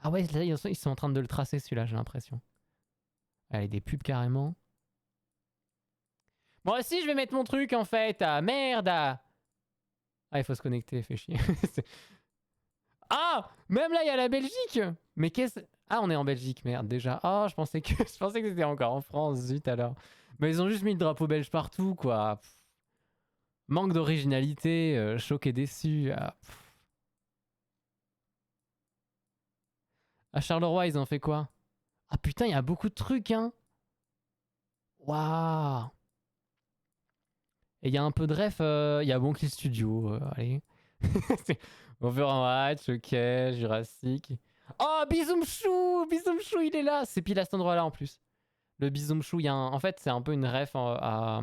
Ah ouais, là, ils sont en train de le tracer celui-là, j'ai l'impression. Allez, des pubs carrément. Moi aussi, je vais mettre mon truc en fait. Ah merde. Ah, il faut se connecter, fait chier. Ah, même là, il y a la Belgique. Mais qu'est-ce... Ah, on est en Belgique, merde, déjà. Ah, je pensais que c'était encore en France, zut alors. Mais ils ont juste mis le drapeau belge partout, quoi. Pff. Manque d'originalité, choqué déçu. Ah, à Charleroi, ils ont fait quoi? Ah putain, il y a beaucoup de trucs, hein. Waouh. Et il y a un peu de ref, il y a Bonkill Studio, allez. Overwatch, ok, Jurassic. Oh, Bisumchou, Bisumchou, il est là. C'est pile à cet endroit-là en plus. Le Bisumchou, il y a un... En fait, c'est un peu une ref à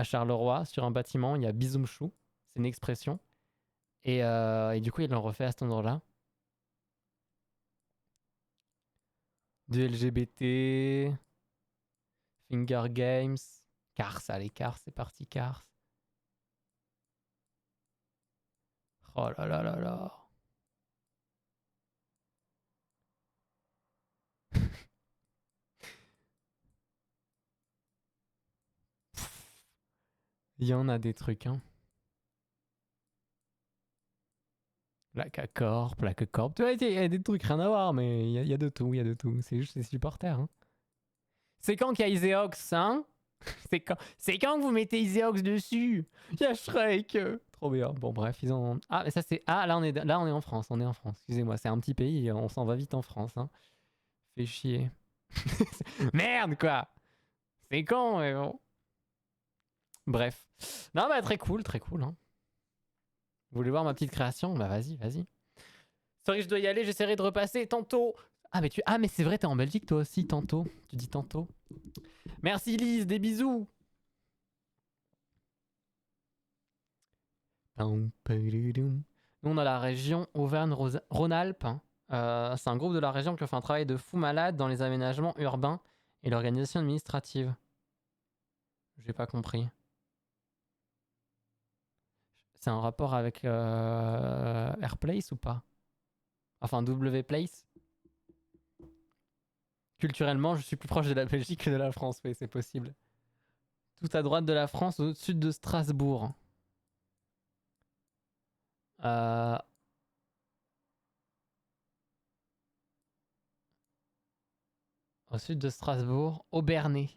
Charleroi, sur un bâtiment, il y a Bisumchou. C'est une expression. Et du coup, ils l'ont refait à cet endroit-là. Du LGBT, Finger Games, Cars, allez, Cars, c'est parti, Cars. Oh là là là là. Il y en a des trucs, hein. La Corp, la Corp. Tu vois, il y a des trucs rien à voir, mais il y a de tout, il y a de tout. C'est juste les supporters, hein. C'est quand qu'il y a Iseox, hein? C'est quand que vous mettez Iseox dessus? Il y a Shrek. Trop bien. Bon, bref, ils ont... Ah, mais ça c'est... Ah, là on est en France, on est en France. Excusez-moi, c'est un petit pays, on s'en va vite en France, hein. Fait chier. Merde, quoi. C'est con, mais bon. Bref. Non, bah très cool, hein. Vous voulez voir ma petite création? Bah vas-y, vas-y. Sorry, je dois y aller, j'essaierai de repasser tantôt. Ah mais c'est vrai, t'es en Belgique toi aussi, tantôt. Tu dis tantôt. Merci Lise, des bisous. Nous on a la région Auvergne-Rhône-Alpes. C'est un groupe de la région qui fait un travail de fou malade dans les aménagements urbains et l'organisation administrative. J'ai pas compris. C'est un rapport avec Airplace ou pas? Enfin, W-Place? Culturellement, je suis plus proche de la Belgique que de la France, oui, c'est possible. Tout à droite de la France, au-dessus de Strasbourg. Au sud de Strasbourg, Aubernais.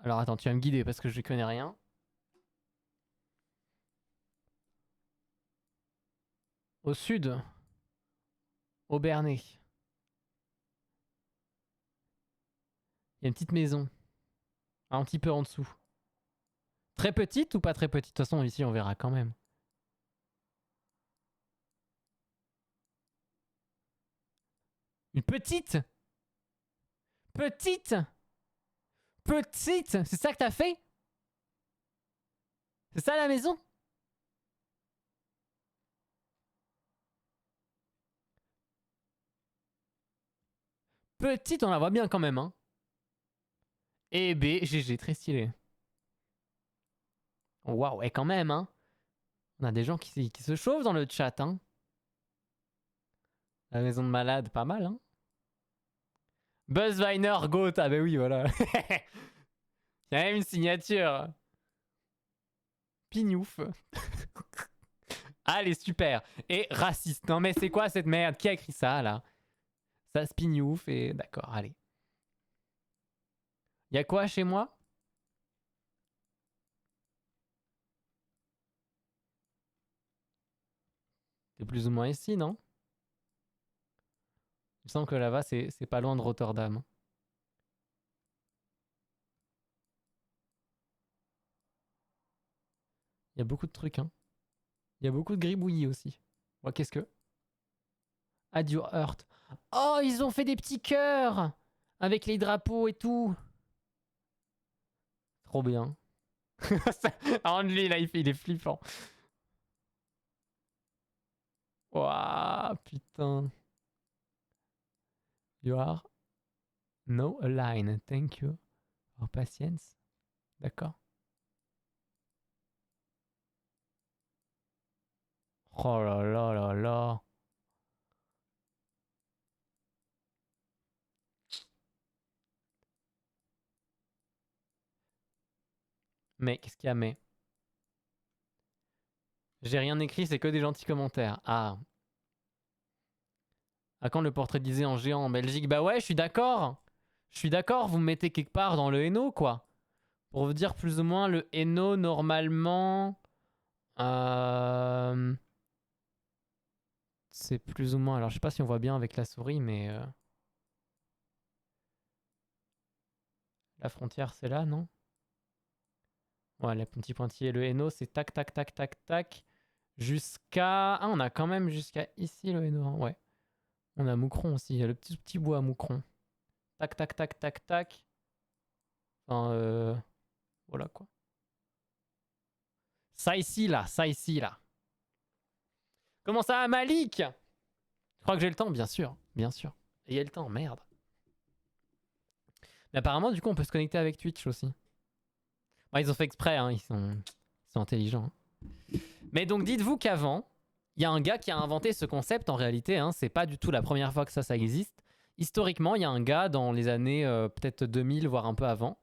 Alors attends, tu vas me guider parce que je connais rien. Au sud, Aubernais. Il y a une petite maison. Un petit peu en dessous. Très petite ou pas très petite? De toute façon, ici, on verra quand même. Une petite? Petite? Petite? C'est ça que t'as fait? C'est ça la maison? Petite, on la voit bien quand même, hein. Et B, GG, très stylé. Waouh, et quand même, hein. On a des gens qui se chauffent dans le chat, hein. La maison de malade, pas mal, hein. Buzzwiner Goat, ah bah oui, voilà. Il y a même une signature. Pignouf. Allez, super. Et raciste. Non mais c'est quoi cette merde? Qui a écrit ça, là? Ça se pignouf et... D'accord, allez. Y a quoi chez moi? C'est plus ou moins ici, non? Il me semble que là-bas, c'est pas loin de Rotterdam. Il y a beaucoup de trucs, hein. Il y a beaucoup de gribouillis aussi. Ouais, qu'est-ce que... Add your heart. Oh, ils ont fait des petits cœurs avec les drapeaux et tout. Trop bien. Ah, lui, là, il est flippant. Waouh, putain. You are no align. Thank you for patience. D'accord. Oh là là là là. Mais, qu'est-ce qu'il y a, mais? J'ai rien écrit, c'est que des gentils commentaires. Ah. À quand le portrait d'Isée en géant en Belgique? Bah ouais, je suis d'accord. Je suis d'accord, vous me mettez quelque part dans le Hainaut, quoi. Pour vous dire plus ou moins, le Hainaut, normalement... c'est plus ou moins... Alors, je sais pas si on voit bien avec la souris, mais... la frontière, c'est là, non? Ouais, le petit pointillé, le Hainaut, c'est tac, tac, tac, tac, tac. Jusqu'à... Ah, on a quand même jusqu'à ici, le Hainaut. Hein. Ouais. On a Moucron aussi, il y a le petit bois à Moucron. Tac, tac, tac, tac, tac. Enfin, voilà, quoi. Ça ici, là. Ça ici, là. Comment ça, Malik? Je crois que j'ai le temps, bien sûr. Bien sûr. Et il y a le temps, merde. Mais apparemment, du coup, on peut se connecter avec Twitch aussi. Bon, ils ont fait exprès, hein. Ils sont intelligents. Mais donc, dites-vous qu'avant, il y a un gars qui a inventé ce concept en réalité. Hein, c'est pas du tout la première fois que ça existe. Historiquement, il y a un gars dans les années peut-être 2000, voire un peu avant,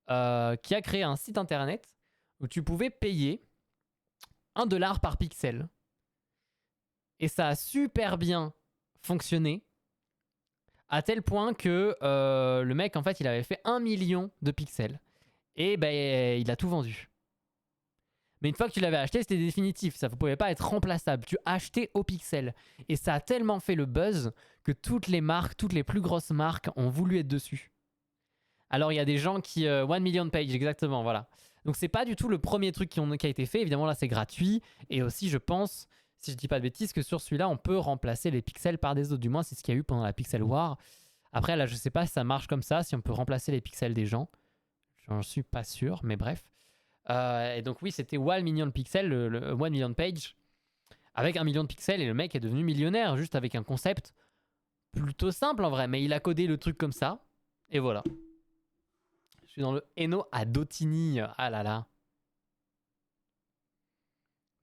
qui a créé un site internet où tu pouvais payer 1 $ par pixel. Et ça a super bien fonctionné, à tel point que le mec, en fait, il avait fait 1 million de pixels. Et ben, il a tout vendu. Mais une fois que tu l'avais acheté, c'était définitif. Ça ne pouvait pas être remplaçable. Tu achetais au pixel. Et ça a tellement fait le buzz que toutes les marques, toutes les plus grosses marques ont voulu être dessus. Alors, il y a des gens qui... 1 million page, exactement, voilà. Donc, c'est pas du tout le premier truc qui a été fait. Évidemment, là, c'est gratuit. Et aussi, je pense, si je dis pas de bêtises, que sur celui-là, on peut remplacer les pixels par des autres. Du moins, c'est ce qu'il y a eu pendant la Pixel War. Après, là, je sais pas si ça marche comme ça, si on peut remplacer les pixels des gens. J'en suis pas sûr, mais bref. Et donc oui, c'était 1 million pixels, le 1 million page, avec 1 million de pixels, et le mec est devenu millionnaire, juste avec un concept plutôt simple en vrai, mais il a codé le truc comme ça, et voilà. Je suis dans le Hainaut à Dotigny, ah là là.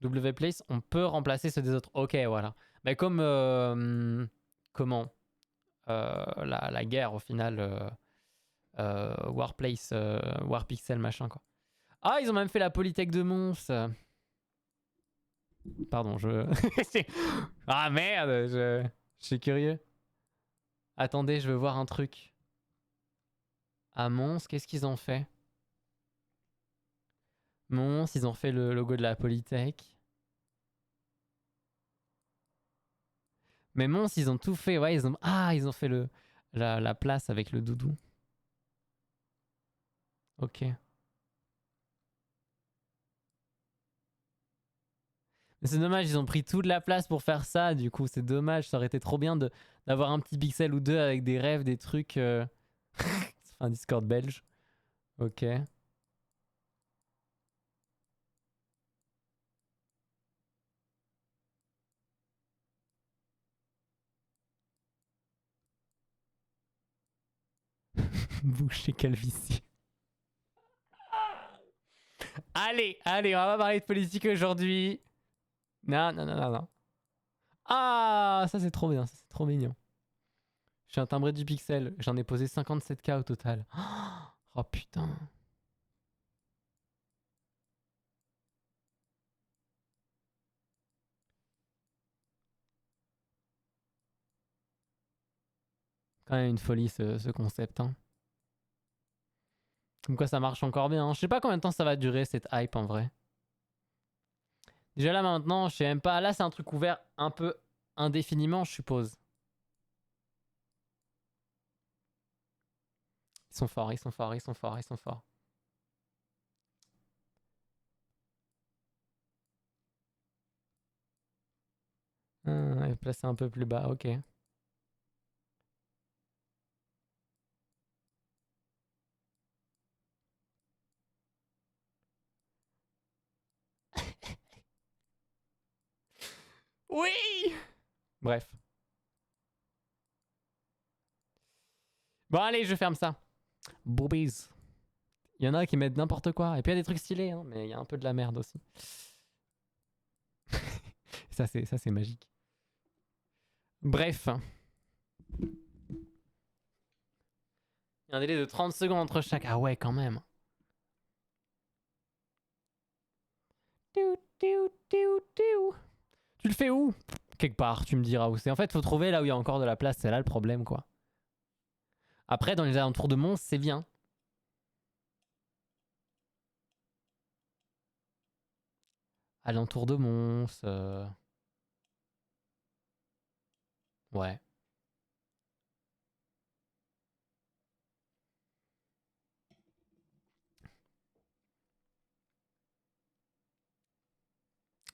W-Place, on peut remplacer ceux des autres, ok, voilà. Mais comme, comment la guerre au final, Warplace, Warpixel, machin quoi. Ah, ils ont même fait la Polytech de Mons. Pardon, je... ah merde, je suis curieux. Attendez, je veux voir un truc. À Mons, qu'est-ce qu'ils ont fait? Mons, ils ont fait le logo de la Polytech. Mais Mons, ils ont tout fait. Ouais, ils ont... Ah, ils ont fait la place avec le doudou. Ok. Mais c'est dommage, ils ont pris toute la place pour faire ça. Du coup, c'est dommage. Ça aurait été trop bien d'avoir un petit pixel ou deux avec des rêves, des trucs. C'est un Discord belge. Ok. Boucher calvitie. Allez, allez, on va pas parler de politique aujourd'hui. Non, non, non, non, non. Ah, ça c'est trop bien, ça c'est trop mignon. Je suis un timbré du pixel, j'en ai posé 57K au total. Oh putain. Quand même une folie ce concept. Hein. Comme quoi ça marche encore bien. Je sais pas combien de temps ça va durer cette hype en vrai. Déjà là maintenant, je sais même pas. Là c'est un truc ouvert un peu indéfiniment, je suppose. Ils sont forts, ils sont forts, ils sont forts, ils sont forts. Placé un peu plus bas, ok. Oui. Bref. Bon allez, je ferme ça. Boobies. Il y en a qui mettent n'importe quoi. Et puis il y a des trucs stylés, hein, mais il y a un peu de la merde aussi. Ça c'est magique. Bref. Il y a un délai de 30 secondes entre chaque. Ah ouais, quand même. Tu le fais où? Quelque part, tu me diras où c'est. En fait, faut trouver là où il y a encore de la place. C'est là le problème, quoi. Après, dans les alentours de Mons, c'est bien. Alentours de Mons. Ouais.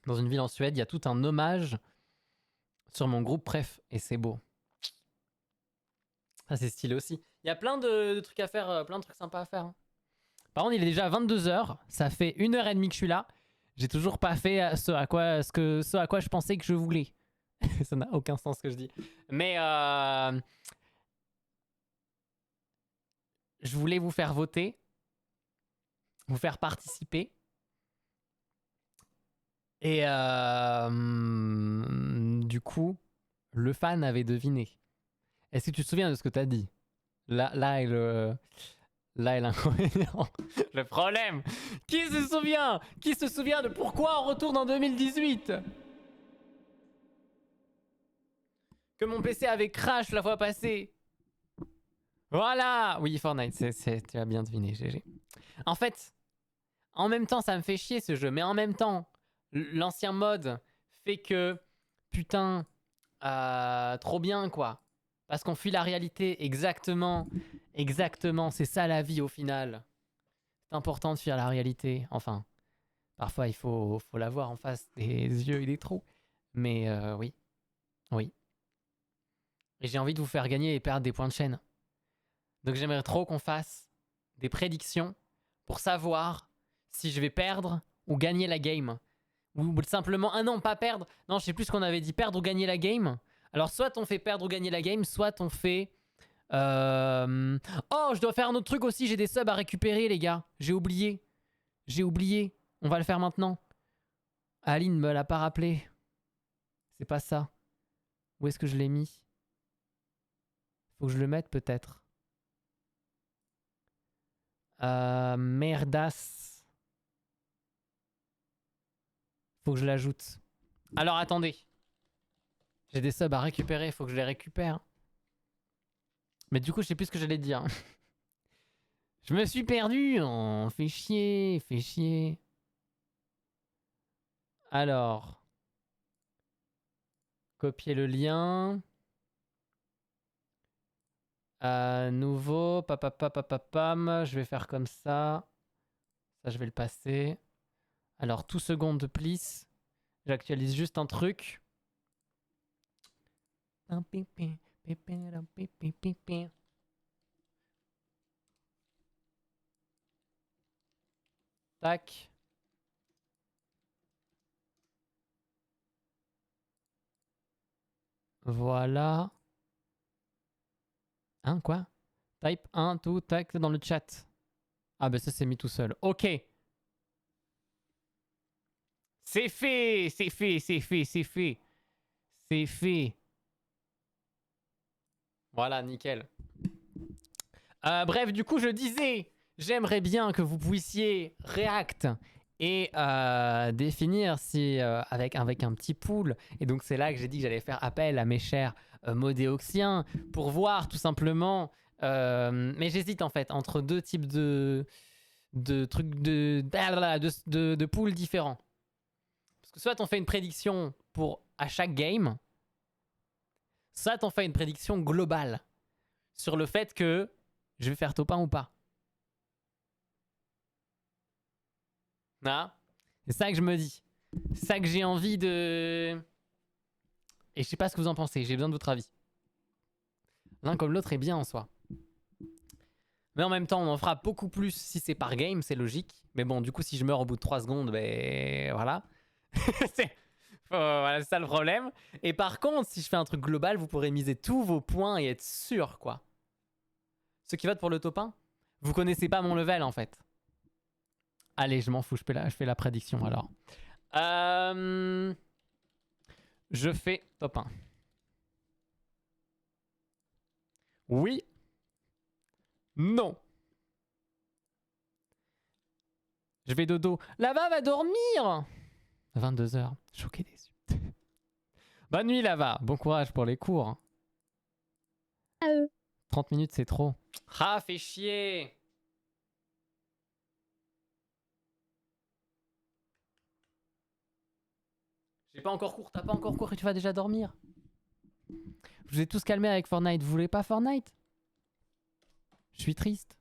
Dans une ville en Suède, il y a tout un hommage sur mon groupe Pref. Et c'est beau. Ça, c'est stylé aussi. Il y a plein de trucs à faire, plein de trucs sympas à faire. Hein. Par contre, il est déjà 22h. Ça fait 1h30 que je suis là. J'ai toujours pas fait ce à quoi je pensais que je voulais. Ça n'a aucun sens ce que je dis. Mais je voulais vous faire voter, vous faire participer. Et du coup, le fan avait deviné. Est-ce que tu te souviens de ce que tu as dit? Là est l'inconvénient. Le problème. Qui se souvient? Qui se souvient de pourquoi on retourne en 2018? Que mon PC avait crash la fois passée. Voilà. Oui, Fortnite, tu as bien deviné, GG. En fait, en même temps, ça me fait chier ce jeu. Mais en même temps, l'ancien mode fait que... Putain, trop bien, quoi. Parce qu'on fuit la réalité, exactement. Exactement, c'est ça la vie au final. C'est important de fuir la réalité. Enfin, parfois il faut la voir en face des yeux et des trous. Mais oui, oui. Et j'ai envie de vous faire gagner et perdre des points de chaîne. Donc j'aimerais trop qu'on fasse des prédictions pour savoir si je vais perdre ou gagner la game. Ou simplement, ah non, pas perdre. Non, je sais plus ce qu'on avait dit, perdre ou gagner la game. Alors soit on fait perdre ou gagner la game, soit on fait... Oh, je dois faire un autre truc aussi, j'ai des subs à récupérer les gars. J'ai oublié. J'ai oublié. On va le faire maintenant. Aline me l'a pas rappelé. C'est pas ça. Où est-ce que je l'ai mis? Faut que je le mette peut-être. Merdas. Faut que je l'ajoute. Alors attendez. J'ai des subs à récupérer, faut que je les récupère. Mais du coup, je sais plus ce que j'allais dire. Je me suis perdu. Oh, fait chier, fait chier. Alors. Copier le lien. Nouveau. Papapapapapam. Je vais faire comme ça. Ça, je vais le passer. Alors, tout seconde, please. J'actualise juste un truc. Tac. Voilà. Hein, quoi? Type 1, tout, tac, dans le chat. Ah, bah ça, c'est mis tout seul. Ok. C'est fait, c'est fait, c'est fait, c'est fait. C'est fait. Voilà, nickel. Bref, du coup, je disais, j'aimerais bien que vous puissiez react et définir si avec un petit pool. Et donc, c'est là que j'ai dit que j'allais faire appel à mes chers modéoxiens pour voir tout simplement Mais j'hésite en fait entre deux types de trucs de pools différents. Parce que soit on fait une prédiction pour à chaque game, soit on fait une prédiction globale sur le fait que je vais faire top 1 ou pas. Ah, c'est ça que je me dis. C'est ça que j'ai envie de... Et je sais pas ce que vous en pensez, j'ai besoin de votre avis. L'un comme l'autre est bien en soi. Mais en même temps, on en fera beaucoup plus si c'est par game, c'est logique. Mais bon, du coup, si je meurs au bout de 3 secondes, ben voilà. Voilà, c'est ça le problème. Et par contre, si je fais un truc global, vous pourrez miser tous vos points et être sûr, quoi. Ceux qui votent pour le top 1, vous connaissez pas mon level, en fait. Allez, je m'en fous, je fais la prédiction, alors. Je fais top 1. Oui. Non. Je vais dodo. Lava va dormir. 22h. Choqué déçu. Bonne nuit, Lava. Bon courage pour les cours. 30 minutes, c'est trop. Ah, fait chier. J'ai pas encore cours. T'as pas encore cours et tu vas déjà dormir. Je vous ai tous calmés avec Fortnite. Vous voulez pas Fortnite? Je suis triste.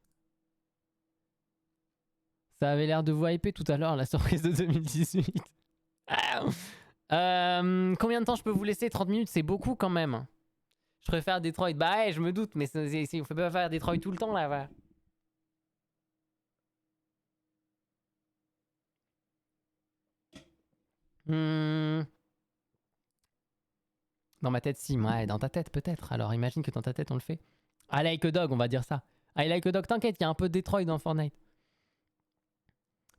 Ça avait l'air de vous hyper tout à l'heure, la surprise de 2018. Combien de temps je peux vous laisser? 30 minutes, c'est beaucoup quand même. Je préfère Detroit. Bah ouais, je me doute, mais on peut pas faire Detroit tout le temps là. Ouais. Dans ma tête, si. Ouais, dans ta tête, peut-être. Alors imagine que dans ta tête, on le fait. I like a dog, on va dire ça. I like a dog, t'inquiète, il y a un peu de Detroit dans Fortnite.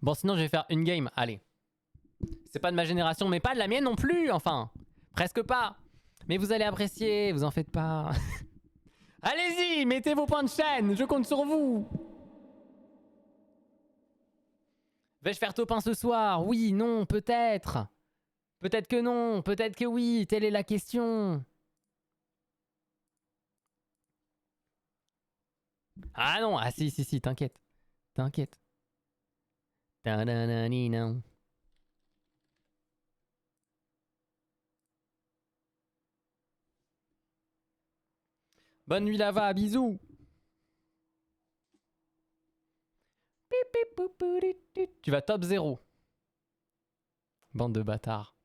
Bon, sinon, je vais faire une game. Allez. C'est pas de ma génération, mais pas de la mienne non plus, enfin. Presque pas. Mais vous allez apprécier, vous en faites pas. Allez-y, mettez vos points de chaîne, je compte sur vous. Vais-je faire top 1 ce soir? Oui, non, peut-être. Peut-être que non, peut-être que oui, telle est la question. Ah non, ah si, t'inquiète. T'inquiète. Ta-da-da-ni-non. Bonne nuit Lava, bisous. Tu vas top 0. Bande de bâtards.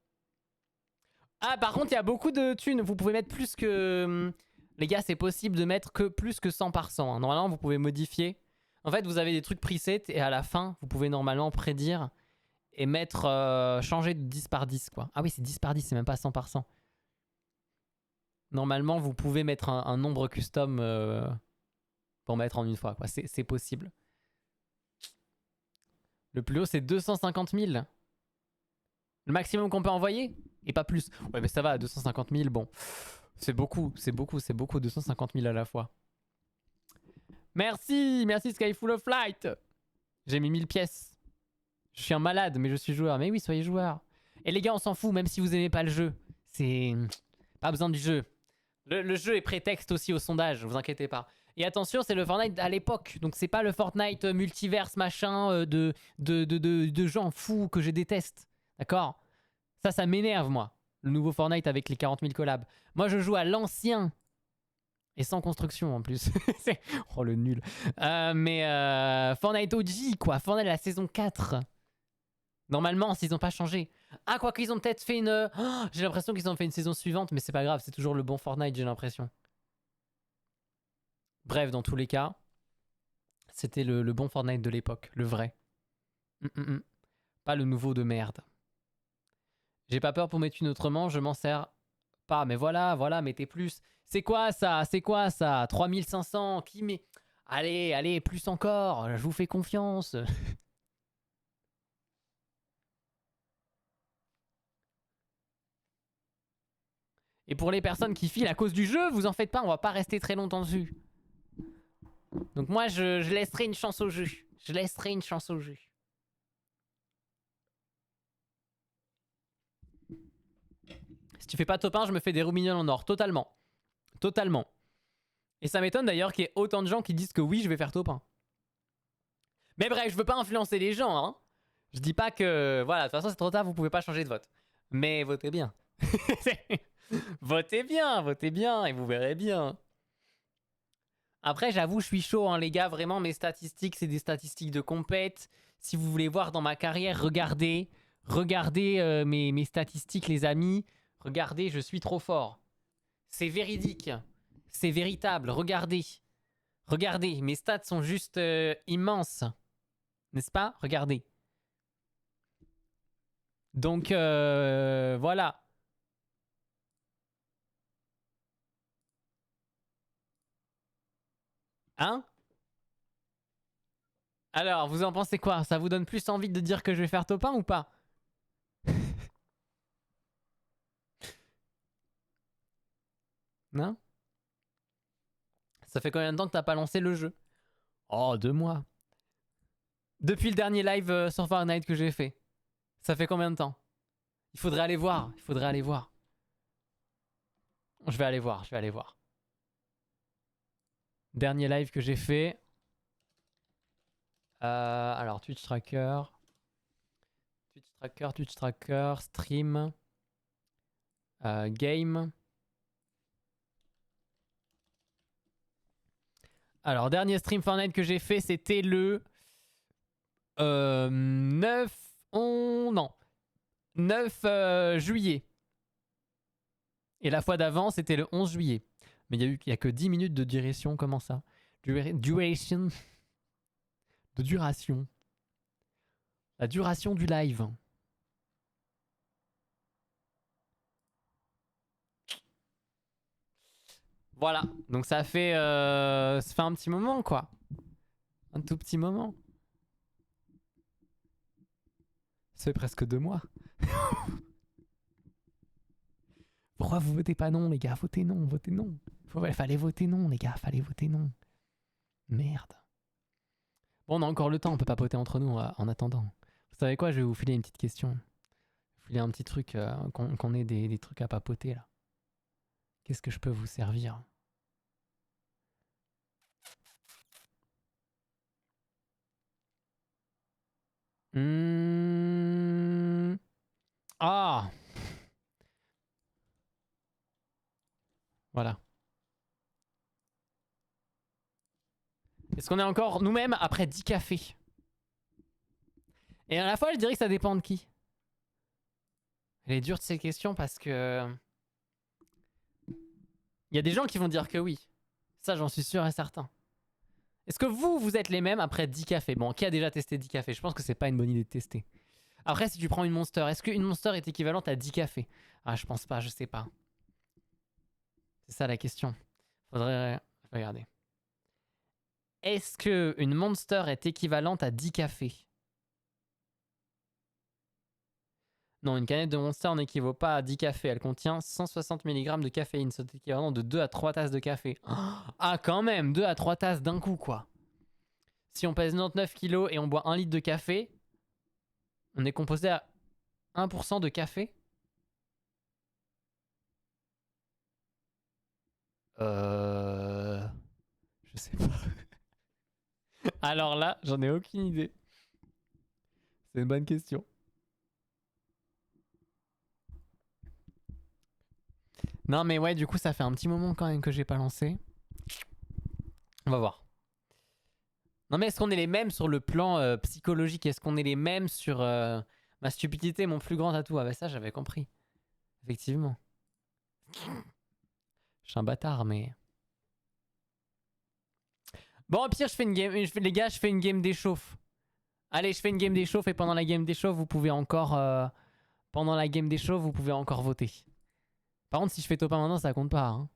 Ah, par contre, il y a beaucoup de thunes. Vous pouvez mettre plus que... Les gars, c'est possible de mettre que plus que 100 par 100. Hein. Normalement, vous pouvez modifier. En fait, vous avez des trucs preset et à la fin, vous pouvez normalement prédire et mettre... changer de 10 par 10, quoi. Ah oui, c'est 10 par 10, c'est même pas 100 par 100. Normalement, vous pouvez mettre un nombre custom pour mettre en une fois, quoi. C'est possible. Le plus haut, c'est 250 000. Le maximum qu'on peut envoyer? Et pas plus. Ouais, mais ça va, 250 000, bon. C'est beaucoup, 250 000 à la fois. Merci Sky Full of Light. J'ai mis 1000 pièces. Je suis un malade, mais je suis joueur. Mais oui, soyez joueur. Et les gars, on s'en fout, même si vous aimez pas le jeu. C'est... Pas besoin du jeu. Le jeu est prétexte aussi au sondage, vous inquiétez pas. Et attention, c'est le Fortnite à l'époque. Donc c'est pas le Fortnite multiverse machin de gens fous que je déteste. D'accord? Ça m'énerve, moi. Le nouveau Fortnite avec les 40 000 collabs. Moi, je joue à l'ancien. Et sans construction, en plus. Oh, le nul. Mais Fortnite OG, quoi. Fortnite la saison 4. Normalement, s'ils n'ont pas changé. Ah, quoi qu'ils ont peut-être fait une... Oh, j'ai l'impression qu'ils ont fait une saison suivante, mais c'est pas grave. C'est toujours le bon Fortnite, j'ai l'impression. Bref, dans tous les cas, c'était le bon Fortnite de l'époque. Le vrai. Pas le nouveau de merde. J'ai pas peur pour mettre une autrement, je m'en sers pas. Mais voilà, mettez plus. C'est quoi ça? 3500, qui met... Allez, plus encore, je vous fais confiance. Et pour les personnes qui filent à cause du jeu, vous en faites pas, on va pas rester très longtemps dessus. Donc moi, je laisserai une chance au jeu. Si tu fais pas top 1, je me fais des roues mignonnes en or. Totalement. Et ça m'étonne d'ailleurs qu'il y ait autant de gens qui disent que oui, je vais faire top 1. Mais bref, je veux pas influencer les gens, hein. Je dis pas que... Voilà, de toute façon, c'est trop tard, vous pouvez pas changer de vote. Mais votez bien. Votez bien, et vous verrez bien. Après, j'avoue, je suis chaud, hein, les gars. Vraiment, mes statistiques, c'est des statistiques de compète. Si vous voulez voir dans ma carrière, regardez. Regardez mes statistiques, les amis. Regardez, je suis trop fort. C'est véridique. C'est véritable. Regardez. Regardez, mes stats sont juste immenses. N'est-ce pas? Regardez. Donc, voilà. Hein? Alors, vous en pensez quoi? Ça vous donne plus envie de dire que je vais faire top 1 ou pas? Non? Ça fait combien de temps que t'as pas lancé le jeu? Oh, 2 mois. Depuis le dernier live sur Fortnite que j'ai fait. Ça fait combien de temps? Il faudrait aller voir. Il faudrait aller voir. Je vais aller voir. Je vais aller voir. Dernier live que j'ai fait. Alors, Twitch Tracker. Twitch Tracker. Stream. Game. Alors, dernier stream Fortnite que j'ai fait, c'était le 9 juillet. Et la fois d'avant, c'était le 11 juillet. Mais il y a que 10 minutes de duration. Comment ça? Duration. De duration. La duration du live. Voilà. Donc ça fait un petit moment, quoi. Un tout petit moment. Ça fait presque 2 mois. Pourquoi vous votez pas non, les gars? Votez non, votez non. Fallait voter non, les gars. Fallait voter non. Merde. Bon, on a encore le temps. On peut pas voter entre nous en attendant. Vous savez quoi? Je vais vous filer une petite question. Vous filer un petit truc, qu'on ait des trucs à papoter, là. Qu'est-ce que je peux vous servir? Ah! Voilà. Est-ce qu'on est encore nous-mêmes après 10 cafés? Et à la fois, je dirais que ça dépend de qui. Elle est dure cette question parce que... Il y a des gens qui vont dire que oui. Ça, j'en suis sûr et certain. Est-ce que vous êtes les mêmes après 10 cafés? Bon, qui a déjà testé 10 cafés? Je pense que c'est pas une bonne idée de tester. Après, si tu prends une Monster, est-ce qu'une Monster est équivalente à 10 cafés? Ah, je pense pas, je sais pas. C'est ça la question. Faudrait regarder. Est-ce qu'une Monster est équivalente à 10 cafés? Non, une canette de Monster n'équivaut pas à 10 cafés. Elle contient 160 mg de caféine. C'est équivalent de 2 à 3 tasses de café. Ah, quand même, 2 à 3 tasses d'un coup, quoi. Si on pèse 99 kg et on boit 1 litre de café, on est composé à 1% de café? Je sais pas. Alors là, j'en ai aucune idée. C'est une bonne question. Non mais ouais, du coup ça fait un petit moment quand même que j'ai pas lancé. On va voir. Non mais est-ce qu'on est les mêmes sur le plan psychologique? Est-ce qu'on est les mêmes sur ma stupidité, mon plus grand atout? Ah bah ça j'avais compris. Effectivement. Je suis un bâtard mais... Bon au pire je fais une game... les gars je fais une game d'échauffe. Allez je fais une game d'échauffe et pendant la game d'échauffe vous pouvez encore... Pendant la game d'échauffe vous pouvez encore voter. Par contre si je fais top 1 maintenant ça compte pas hein.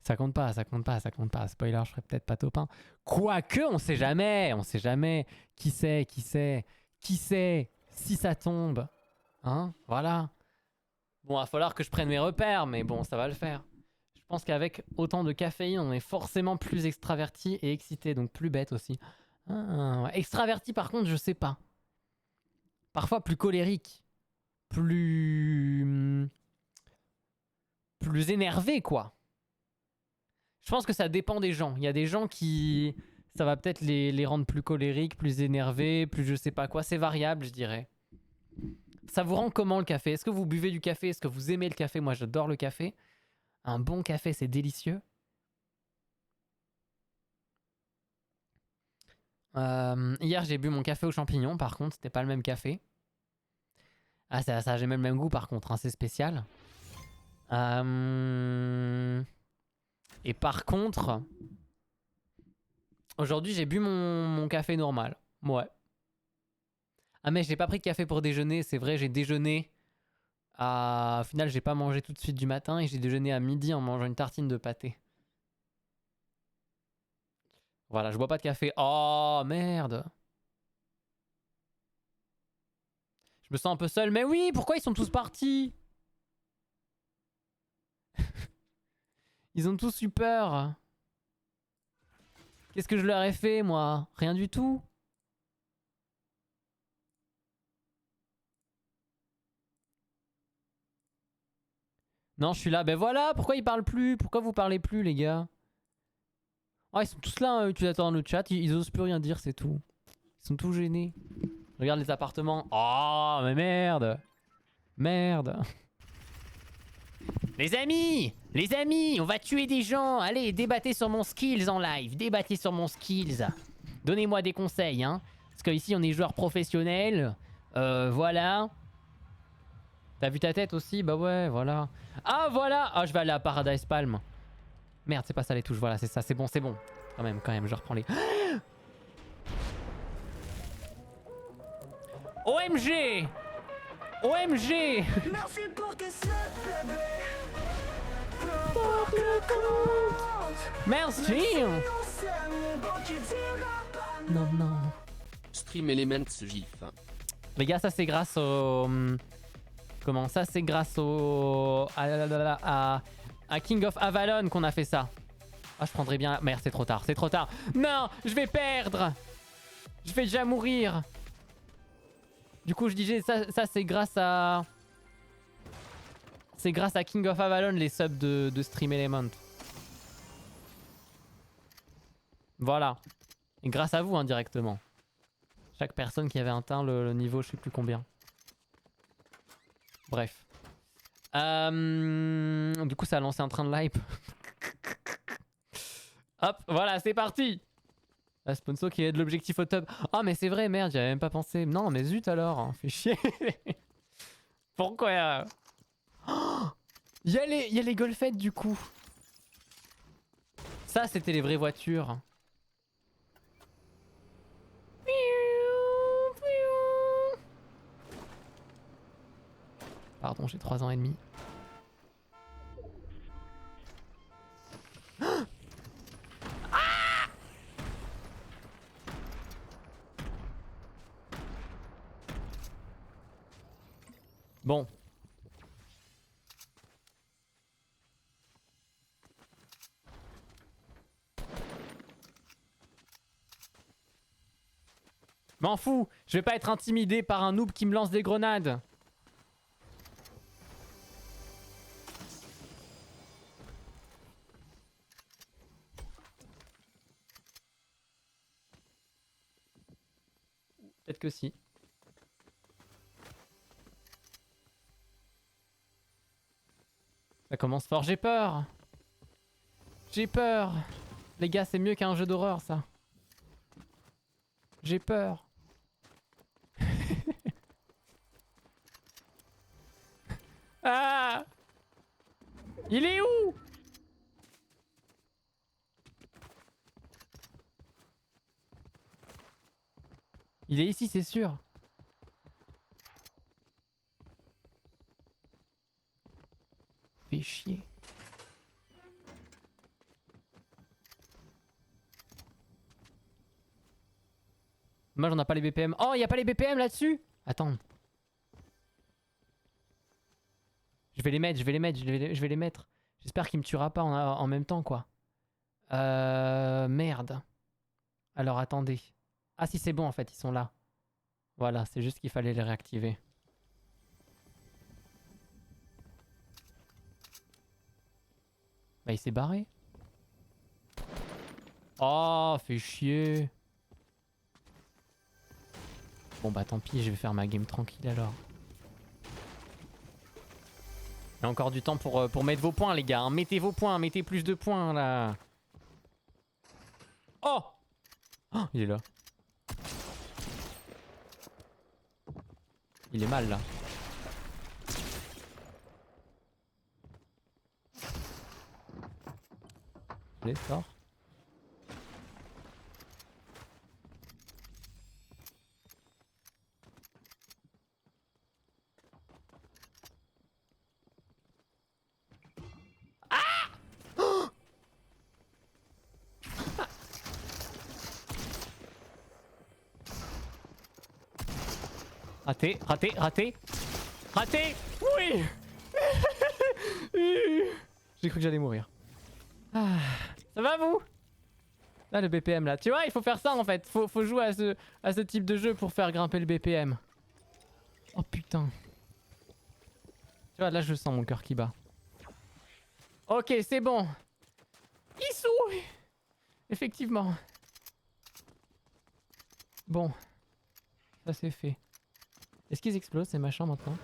Ça compte pas, ça compte pas, ça compte pas. Spoiler, je ferai peut-être pas top 1. Quoique, on sait jamais, on sait jamais. Qui sait, qui sait, qui sait si ça tombe. Hein, voilà. Bon, il va falloir que je prenne mes repères, mais bon, ça va le faire. Je pense qu'avec autant de caféine, on est forcément plus extraverti et excité, donc plus bête aussi. Ah, ouais. Extraverti, par contre, je sais pas. Parfois plus colérique. Plus énervé, quoi. Je pense que ça dépend des gens. Il y a des gens qui... Ça va peut-être les rendre plus colériques, plus énervés, plus je sais pas quoi. C'est variable, je dirais. Ça vous rend comment le café? Est-ce que vous buvez du café? Est-ce que vous aimez le café? Moi, j'adore le café. Un bon café, c'est délicieux. Hier, j'ai bu mon café aux champignons. Par contre, c'était pas le même café. Ah, ça a jamais le même goût, par contre. Hein, c'est spécial. Et par contre... Aujourd'hui, j'ai bu mon café normal. Ouais. Ah mais j'ai pas pris de café pour déjeuner, c'est vrai, j'ai déjeuné à... Au final, j'ai pas mangé tout de suite du matin et j'ai déjeuné à midi en mangeant une tartine de pâté. Voilà, je bois pas de café. Oh merde. Je me sens un peu seul, mais oui, pourquoi ils sont tous partis? Ils ont tous eu peur. Qu'est-ce que je leur ai fait, moi? Rien du tout. Non, je suis là. Ben voilà, pourquoi ils parlent plus? Pourquoi vous parlez plus, les gars? Oh, ils sont tous là, hein, utilisateurs dans le chat. Ils osent plus rien dire, c'est tout. Ils sont tous gênés. Regarde les appartements. Oh, mais merde. Merde. Les amis, on va tuer des gens. Allez, débattez sur mon skills en live. Débattez sur mon skills. Donnez-moi des conseils, hein. Parce qu'ici, on est joueurs professionnels. Voilà. T'as vu ta tête aussi? Bah ouais, voilà. Ah, voilà. Ah, je vais aller à Paradise Palm. Merde, c'est pas ça les touches. Voilà, c'est ça. C'est bon, c'est bon. Quand même, je reprends les... OMG! OMG! Merci pour tes subs, bébé. Merci! On s'aime, bon, tu diras pas non. Non, non. Stream Elements GIF. Les gars, ça c'est grâce au... Comment ça? C'est grâce au... à King of Avalon qu'on a fait ça. Ah, je prendrais bien... Merde, c'est trop tard, c'est trop tard. Non, je vais perdre. Je vais déjà mourir. Du coup, je disais, ça c'est grâce à... C'est grâce à King of Avalon, les subs de Stream Element. Voilà. Et grâce à vous, indirectement. Chaque personne qui avait atteint le niveau, je sais plus combien. Bref. Du coup, ça a lancé un train de live. Hop, voilà, c'est parti. La Sponso qui est de l'objectif au top. Ah, mais c'est vrai, merde, j'y avais même pas pensé. Non, mais zut alors, hein, fais chier. Pourquoi il y a les golfettes du coup. Ça, c'était les vraies voitures. Pardon, j'ai 3 ans et demi. Bon. M'en fous, je vais pas être intimidé par un noob qui me lance des grenades. Peut-être que si. Ça commence fort, j'ai peur. J'ai peur. Les gars, c'est mieux qu'un jeu d'horreur, ça. J'ai peur. Ah! Il est où? Il est ici, c'est sûr. Fais chier. Dommage, on n'a pas les BPM. Oh, il n'y a pas les BPM là-dessus? Attends. Je vais les mettre, je vais les mettre. J'espère qu'il me tuera pas en même temps, quoi. Merde. Alors, attendez. Ah si, c'est bon, en fait, ils sont là. Voilà, c'est juste qu'il fallait les réactiver. Bah, il s'est barré. Oh, fait chier. Bon bah tant pis, je vais faire ma game tranquille alors. Il y a encore du temps pour mettre vos points les gars. Hein. Mettez vos points, mettez plus de points là. Oh, oh, il est là. Il est mal là. Allez, sors. Raté, raté, raté. Raté. Oui. J'ai cru que j'allais mourir. Ah, ça va vous? Là le BPM là. Tu vois, il faut faire ça en fait. Faut jouer à ce type de jeu pour faire grimper le BPM. Oh putain. Tu vois, là je sens mon cœur qui bat. Ok, c'est bon. Issou. Effectivement. Bon. Ça c'est fait. Est-ce qu'ils explosent ces machins maintenant?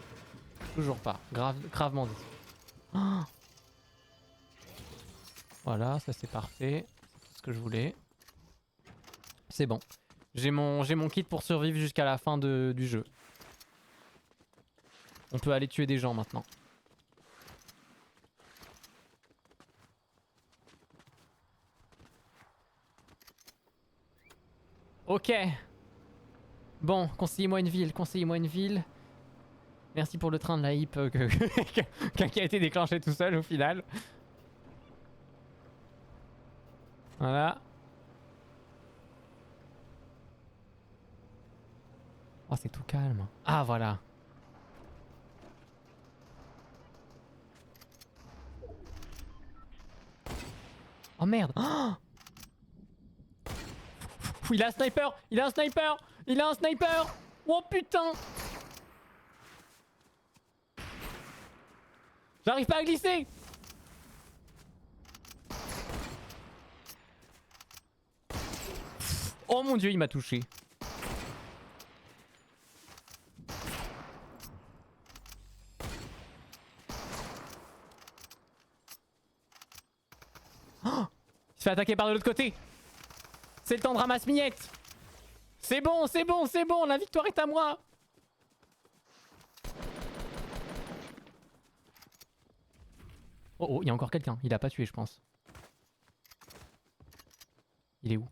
Toujours pas. Gravement déçu. Oh, voilà, ça c'est parfait. C'est tout ce que je voulais. C'est bon. J'ai mon kit pour survivre jusqu'à la fin du jeu. On peut aller tuer des gens maintenant. Ok. Bon, conseillez-moi une ville, conseillez-moi une ville. Merci pour le train de la hip qui a été déclenché tout seul au final. Voilà. Oh, c'est tout calme. Ah, voilà. Oh merde. Oh, il a un sniper. Il a un sniper. Il a un sniper. Oh putain. J'arrive pas à glisser. Oh mon dieu, il m'a touché. Oh, il se fait attaquer par de l'autre côté. C'est le temps de ramasse miette. C'est bon, c'est bon, c'est bon. La victoire est à moi. Oh oh, il y a encore quelqu'un. Il a pas tué, je pense. Il est où?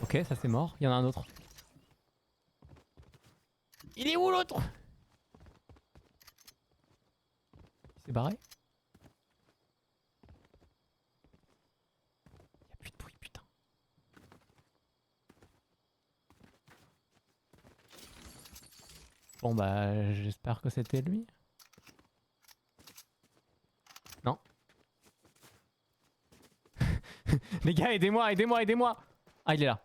Ok, ça c'est mort. Il y en a un autre. Il est où l'autre? Il s'est barré? Il n'y a plus de bruit, putain. Bon bah, j'espère que c'était lui. Non. Les gars, aidez-moi, aidez-moi, aidez-moi. Ah, il est là.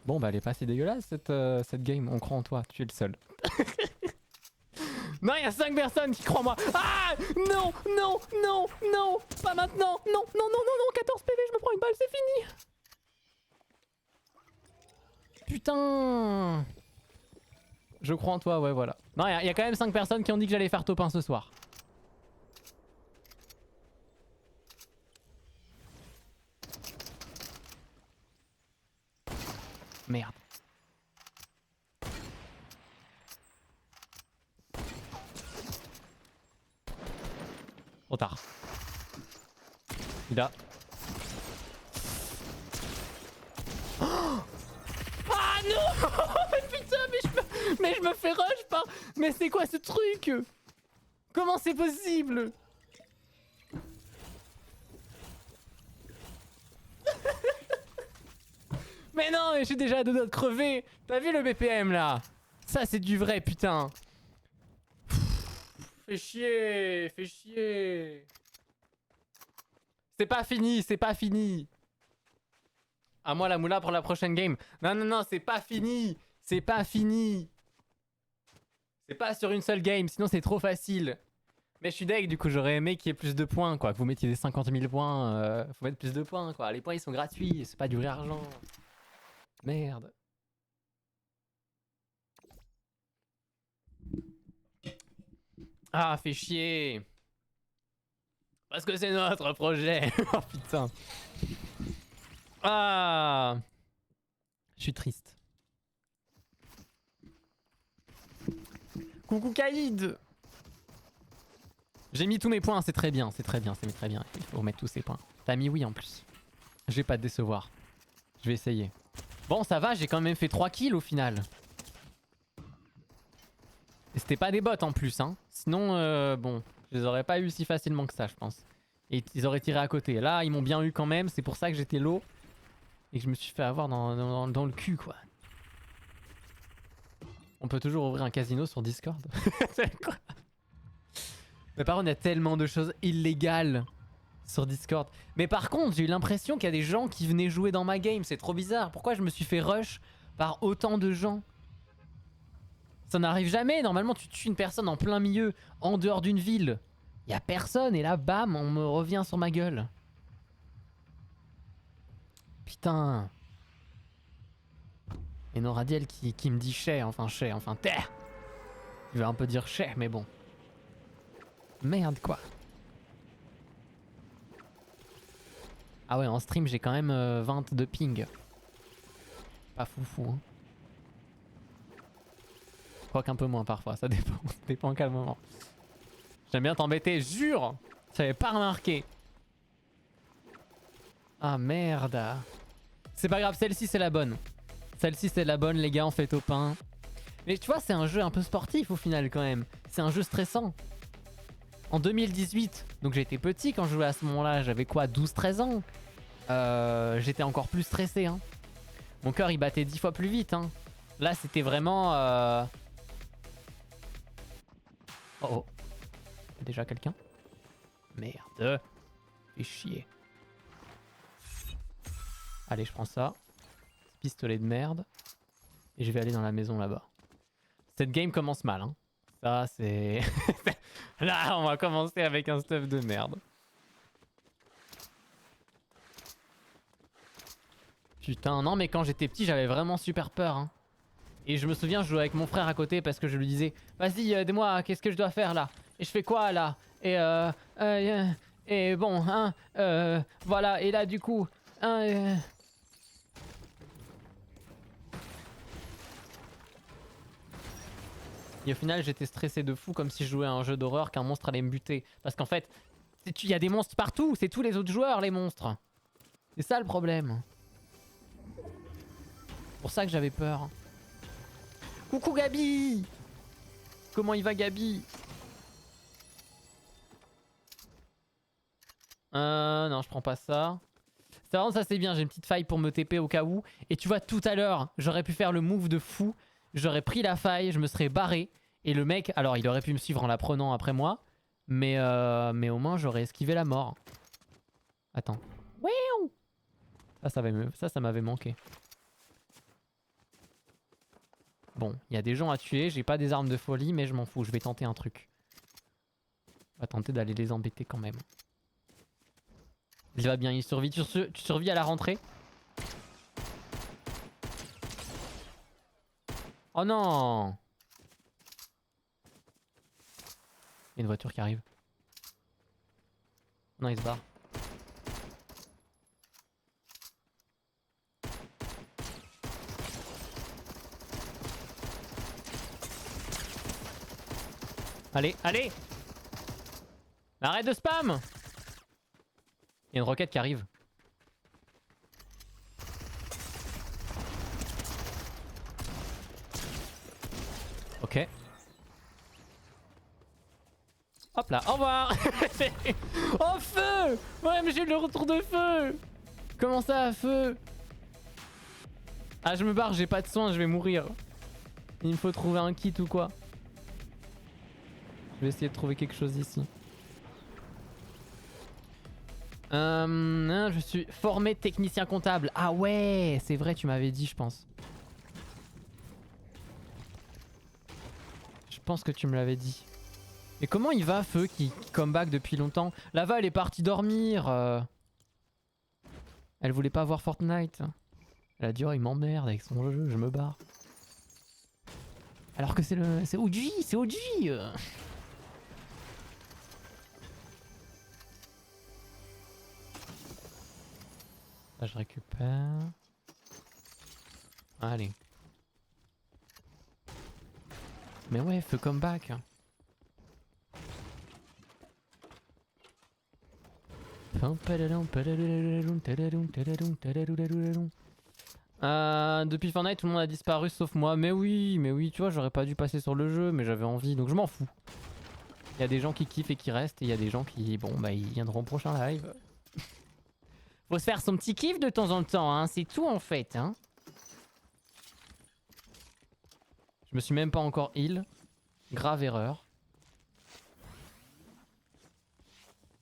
Bon bah elle est pas si dégueulasse cette game, on croit en toi, tu es le seul. Non, il y a 5 personnes qui croient en moi. Ah non, non, non, non, pas maintenant. Non, non, non, non, non, 14 PV, je me prends une balle, c'est fini. Putain. Je crois en toi, ouais voilà. Non, il y a quand même 5 personnes qui ont dit que j'allais faire top 1 ce soir. Merde. Trop tard. Il a... Oh ah non. Putain, mais je me fais rush par... Mais c'est quoi ce truc? Comment c'est possible? Mais non, mais je suis déjà à 2 doigts de crever. T'as vu le BPM là? Ça c'est du vrai, putain. Fais chier, fais chier. C'est pas fini, c'est pas fini. À moi la moula pour la prochaine game. Non, non, non, c'est pas fini. C'est pas fini. C'est pas sur une seule game, sinon c'est trop facile. Mais je suis deg, du coup j'aurais aimé qu'il y ait plus de points, quoi. Que vous mettiez des 50 000 points, faut mettre plus de points, quoi. Les points ils sont gratuits, c'est pas du vrai argent. Merde. Ah, fait chier. Parce que c'est notre projet. Oh putain. Ah. Je suis triste. Coucou Kaïd. J'ai mis tous mes points, c'est très bien, c'est très bien, c'est très bien. Il faut remettre tous ces points. T'as mis oui en plus. Je vais pas te décevoir. Je vais essayer. Bon, ça va, j'ai quand même fait 3 kills au final. Et c'était pas des bots en plus, hein. Sinon, bon, je les aurais pas eu si facilement que ça, je pense. Et ils auraient tiré à côté. Là, ils m'ont bien eu quand même, c'est pour ça que j'étais low. Et que je me suis fait avoir dans le cul, quoi. On peut toujours ouvrir un casino sur Discord. C'est quoi? Mais par contre, il y a tellement de choses illégales sur Discord. Mais par contre, j'ai eu l'impression qu'il y a des gens qui venaient jouer dans ma game. C'est trop bizarre. Pourquoi je me suis fait rush par autant de gens? Ça n'arrive jamais. Normalement, tu tues une personne en plein milieu, en dehors d'une ville. Il y a personne et là, bam, on me revient sur ma gueule. Putain. Et Noradiel qui me dit chais, enfin terre. Il veut un peu dire chais, mais bon. Merde quoi. Ah ouais, en stream j'ai quand même 20 de ping. Pas foufou hein. Quoique un peu moins parfois, ça dépend. Ça dépend à quel moment. J'aime bien t'embêter, jure. J'avais pas remarqué. Ah merde. C'est pas grave, celle-ci c'est la bonne. Celle-ci c'est la bonne les gars, on fait au pain. Mais tu vois c'est un jeu un peu sportif au final quand même. C'est un jeu stressant. En 2018, donc j'étais petit quand je jouais à ce moment-là, j'avais quoi, 12-13 ans. J'étais encore plus stressé hein. Mon cœur il battait 10 fois plus vite hein. Là c'était vraiment Oh oh. Y'a déjà quelqu'un? Merde. Fais chier. Allez je prends ça. Ce pistolet de merde. Et je vais aller dans la maison là-bas. Cette game commence mal hein. Ça c'est... Là on va commencer avec un stuff de merde. Putain non mais quand j'étais petit j'avais vraiment super peur hein. Et je me souviens je jouais avec mon frère à côté parce que je lui disais vas-y dis-moi qu'est-ce que je dois faire là. Et je fais quoi là. Et bon hein voilà et là du coup Et au final j'étais stressé de fou comme si je jouais à un jeu d'horreur qu'un monstre allait me buter. Parce qu'en fait, il y a des monstres partout, c'est tous les autres joueurs les monstres. C'est ça le problème. C'est pour ça que j'avais peur. Coucou Gabi. Comment il va Gabi? Non je prends pas ça. C'est vraiment ça c'est bien, j'ai une petite faille pour me TP au cas où. Et tu vois tout à l'heure, j'aurais pu faire le move de fou. J'aurais pris la faille, je me serais barré. Et le mec, alors il aurait pu me suivre en la prenant après moi. Mais au moins j'aurais esquivé la mort. Attends. Ça m'avait manqué. Bon, il y a des gens à tuer, j'ai pas des armes de folie, mais je m'en fous, je vais tenter un truc. On va tenter d'aller les embêter quand même. Il va bien, il survit. Tu survis à la rentrée? Oh non! Il y a une voiture qui arrive. Non, il se barre. Allez, allez! Arrête de spam! Il y a une roquette qui arrive. Ok. Hop là, au revoir. Oh feu. Ouais mais j'ai eu le retour de feu. Comment ça feu? Ah je me barre, j'ai pas de soins, je vais mourir. Il me faut trouver un kit ou quoi. Je vais essayer de trouver quelque chose ici. Je suis formé technicien comptable. Ah ouais, c'est vrai, tu m'avais dit, je pense. Je pense que tu me l'avais dit. Mais comment il va, Feu, qui come back depuis longtemps? Lava, elle est partie dormir. Elle voulait pas voir Fortnite. Elle a dit, oh, il m'emmerde avec son jeu, je me barre. Alors que c'est OG, c'est OG. Là, je récupère. Allez. Mais ouais, Feu comeback. Depuis Fortnite, tout le monde a disparu sauf moi. Mais oui, tu vois, j'aurais pas dû passer sur le jeu, mais j'avais envie, donc je m'en fous. Il y a des gens qui kiffent et qui restent, et il y a des gens qui, bon, bah, ils viendront au prochain live. Faut se faire son petit kiff de temps en temps, hein, c'est tout en fait, hein. Je me suis même pas encore heal. Grave erreur.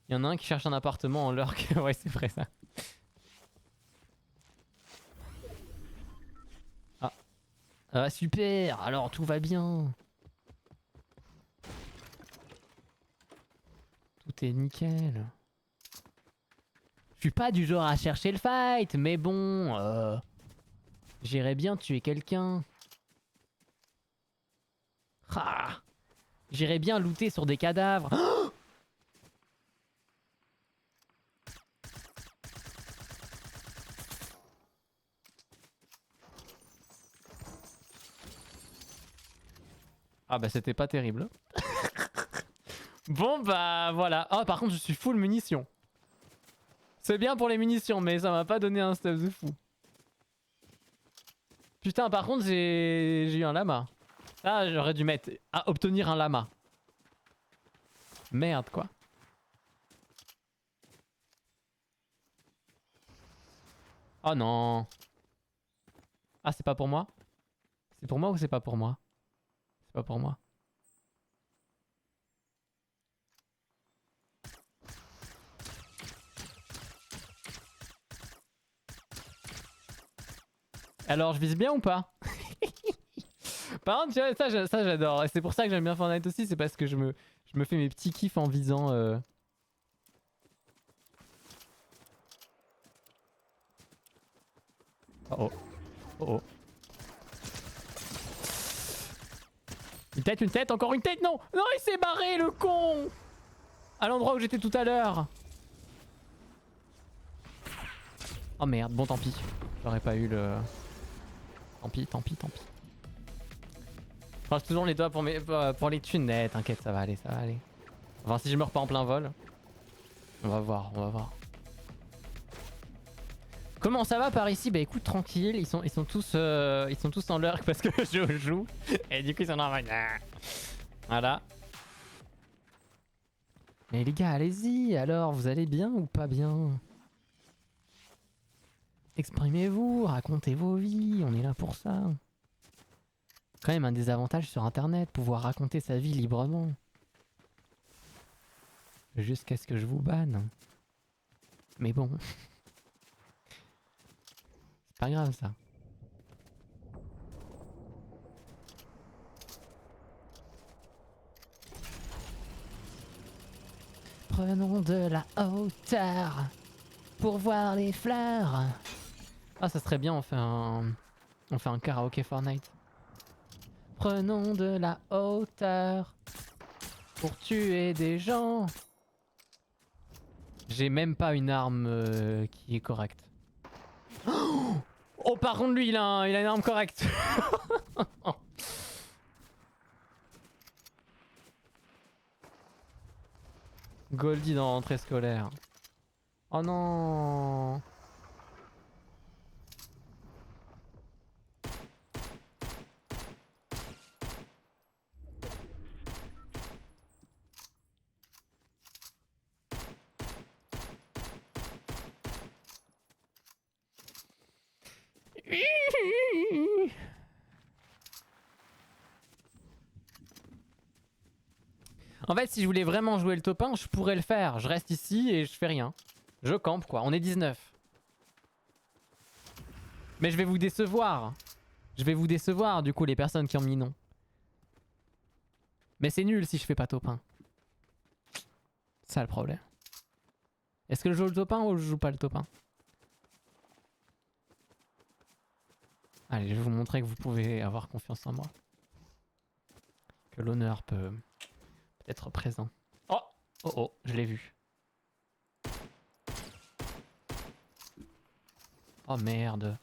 Il y en a un qui cherche un appartement en lurk. Ouais, c'est vrai ça. Ah. Ah, super. Alors, tout va bien. Tout est nickel. Je suis pas du genre à chercher le fight, mais bon... J'irais bien tuer quelqu'un. Ah. J'irais bien looter sur des cadavres. Oh, ah bah c'était pas terrible. Bon bah voilà. Ah par contre je suis full munitions. C'est bien pour les munitions mais ça m'a pas donné un stuff de fou. Putain par contre j'ai eu un lama. Ah j'aurais dû mettre à obtenir un lama. Merde quoi. Oh non. Ah c'est pas pour moi? C'est pour moi ou c'est pas pour moi? C'est pas pour moi. Alors je vise bien ou pas? Par contre tu vois ça j'adore. Et c'est pour ça que j'aime bien Fortnite aussi. C'est parce que je me fais mes petits kiffs en visant... Oh oh. Oh oh. Une tête, encore une tête, non! Non, il s'est barré, le con! À l'endroit où j'étais tout à l'heure. Oh merde, bon tant pis. J'aurais pas eu le... Tant pis. Je croise toujours les doigts pour les thunes. Eh, t'inquiète, ça va aller. Enfin, si je meurs pas en plein vol. On va voir. Comment ça va par ici? Bah écoute, tranquille, ils sont tous en lurk parce que je joue. Et du coup ils sont en mode... Voilà. Mais les gars, allez-y, alors, vous allez bien ou pas bien? Exprimez-vous, racontez vos vies, on est là pour ça. Quand même un des avantages sur internet, pouvoir raconter sa vie librement. Jusqu'à ce que je vous banne. Mais bon... C'est pas grave ça. Prenons de la hauteur pour voir les fleurs. Ah ça serait bien, on fait un karaoké Fortnite. Prenons de la hauteur pour tuer des gens. J'ai même pas une arme qui est correcte. Oh par contre lui il a une arme correcte. Goldie dans l'entrée scolaire. Oh non. En fait, si je voulais vraiment jouer le top 1, je pourrais le faire. Je reste ici et je fais rien. Je campe quoi. On est 19. Mais je vais vous décevoir. Je vais vous décevoir du coup les personnes qui ont mis non. Mais c'est nul si je fais pas top 1. C'est ça le problème. Est-ce que je joue le top 1 ou je joue pas le top 1? Allez, je vais vous montrer que vous pouvez avoir confiance en moi. Que l'honneur peut être présent. Oh! Oh oh, je l'ai vu. Oh merde.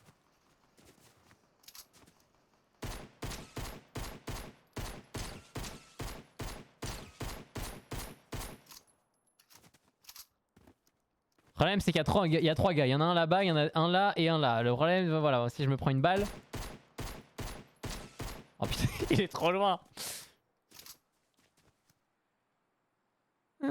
Le problème c'est qu'il y a trois gars, il y en a un là-bas, il y en a un là et un là. Le problème, voilà, si je me prends une balle... Oh putain, il est trop loin. Je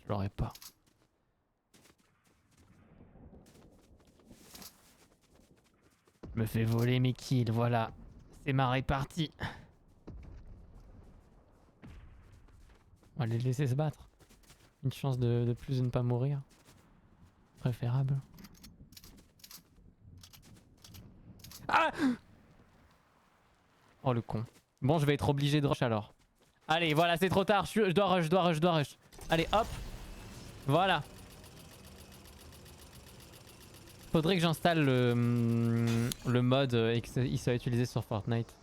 l'aurais pas. Je me fais voler mes kills, voilà. C'est ma répartie. On va les laisser se battre. Une chance de plus de ne pas mourir. Préférable. Ah! Oh le con. Bon, je vais être obligé de rush alors. Allez, voilà, c'est trop tard. Je dois rush. Allez, hop. Voilà. Faudrait que j'installe le mode et qu'il soit utilisé sur Fortnite.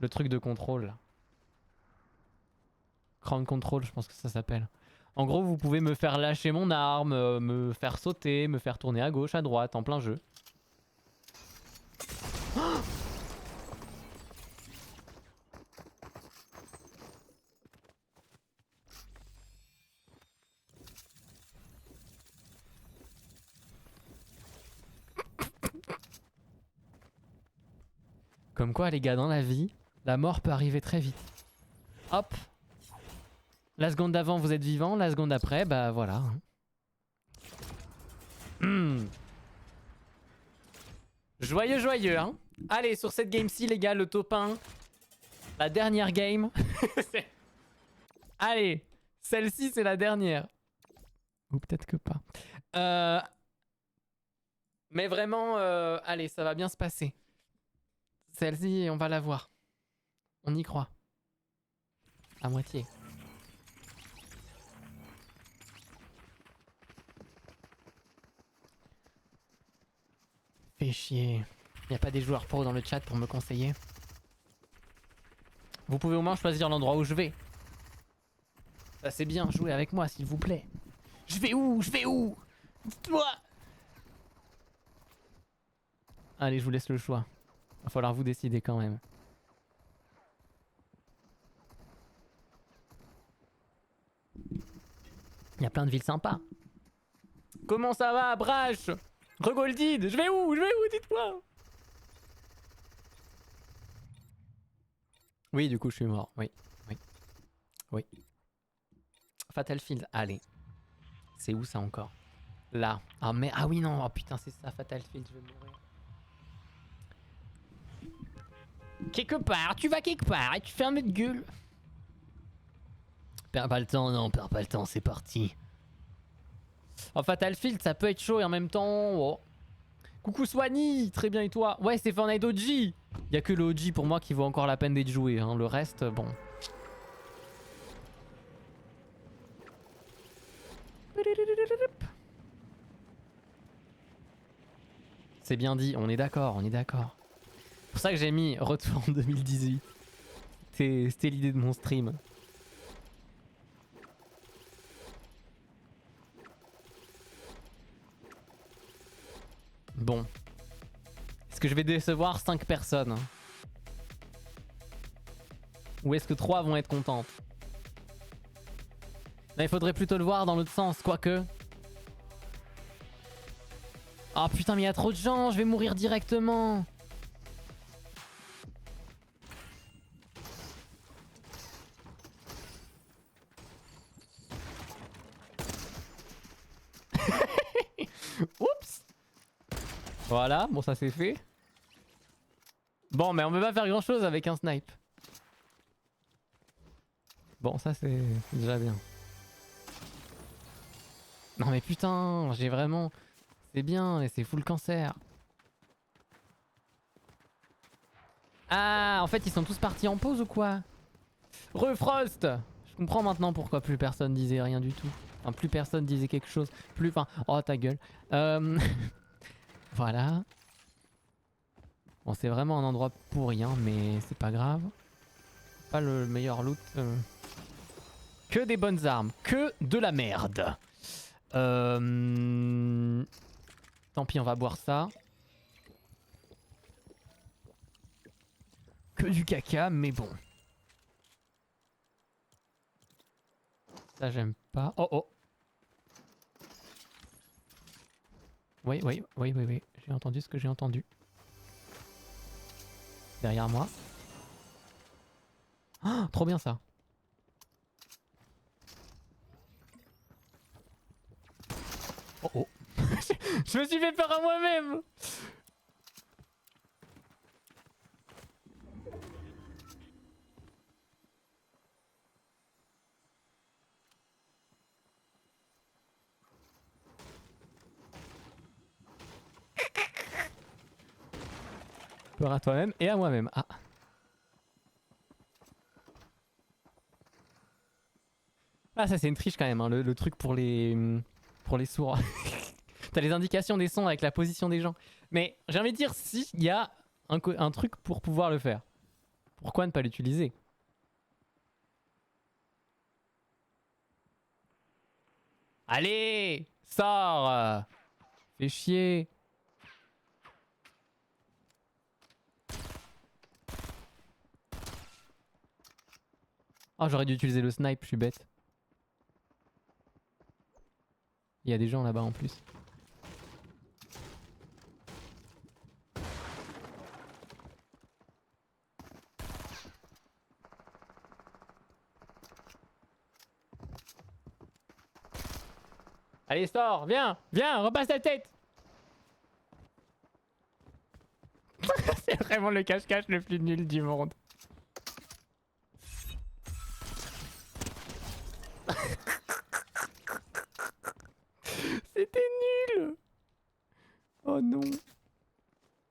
Le truc de contrôle là. Crown Control, je pense que ça s'appelle. En gros, vous pouvez me faire lâcher mon arme, me faire sauter, me faire tourner à gauche, à droite, en plein jeu. Oh! Comme quoi les gars, dans la vie, la mort peut arriver très vite. Hop. La seconde d'avant vous êtes vivant, la seconde après, bah voilà. Joyeux hein. Allez, sur cette game-ci les gars, le top 1. La dernière game. Allez, celle-ci c'est la dernière. Ou peut-être que pas. Mais vraiment, allez, ça va bien se passer. Celle-ci, on va la voir. On y croit. À moitié. Fait chier. Y a pas des joueurs pro dans le chat pour me conseiller? Vous pouvez au moins choisir l'endroit où je vais. Ça c'est bien, jouez avec moi s'il vous plaît. Je vais où? Dites-moi. Allez, je vous laisse le choix. Va falloir vous décider quand même. Il y a plein de villes sympas. Comment ça va, Brash? Regoldid, je vais où? Dites-moi. Oui, du coup, je suis mort. Oui. Fatal Field, allez. C'est où ça encore? Là. Ah, mais... Ah oui, non. Oh putain, c'est ça, Fatal Field, je vais mourir. Quelque part, tu vas quelque part et tu fais un mètre de gueule. Perds pas le temps, non, perds pas le temps, c'est parti. Oh, Fatal Field, ça peut être chaud et en même temps... Oh. Coucou Swanny, très bien et toi? Ouais, c'est Fortnite OG. Y'a que le OG pour moi qui vaut encore la peine d'être joué, hein. Le reste, bon... C'est bien dit, on est d'accord, C'est pour ça que j'ai mis retour en 2018. C'était l'idée de mon stream. Bon. Est-ce que je vais décevoir 5 personnes? Ou est-ce que 3 vont être contentes? Non, il faudrait plutôt le voir dans l'autre sens, quoique. Oh putain, mais il y a trop de gens, je vais mourir directement. Voilà, bon ça c'est fait. Bon mais on peut pas faire grand chose avec un snipe. Bon ça c'est déjà bien. Non mais putain, j'ai vraiment... C'est bien et c'est full cancer. Ah, en fait ils sont tous partis en pause ou quoi? Refrost! Je comprends maintenant pourquoi plus personne disait rien du tout. Enfin plus personne disait quelque chose. Plus... Enfin... Oh ta gueule. Voilà. Bon c'est vraiment un endroit pour rien mais c'est pas grave. Pas le meilleur loot. Que des bonnes armes. Que de la merde. Tant pis on va boire ça. Que du caca mais bon. Ça j'aime pas. Oh oh. Oui. J'ai entendu ce que j'ai entendu. Derrière moi. Oh, trop bien ça. Oh oh. Je me suis fait peur à moi-même. Peur à toi-même et à moi-même. Ah. Ah ça c'est une triche quand même, hein, le truc pour les sourds. T'as les indications des sons avec la position des gens. Mais j'ai envie de dire, si il y a un truc pour pouvoir le faire, pourquoi ne pas l'utiliser? Allez, sors. Fais chier. Oh j'aurais dû utiliser le snipe, je suis bête. Il y a des gens là-bas en plus. Allez sors, viens, repasse la tête. C'est vraiment le cache-cache le plus nul du monde. C'était nul. Oh non.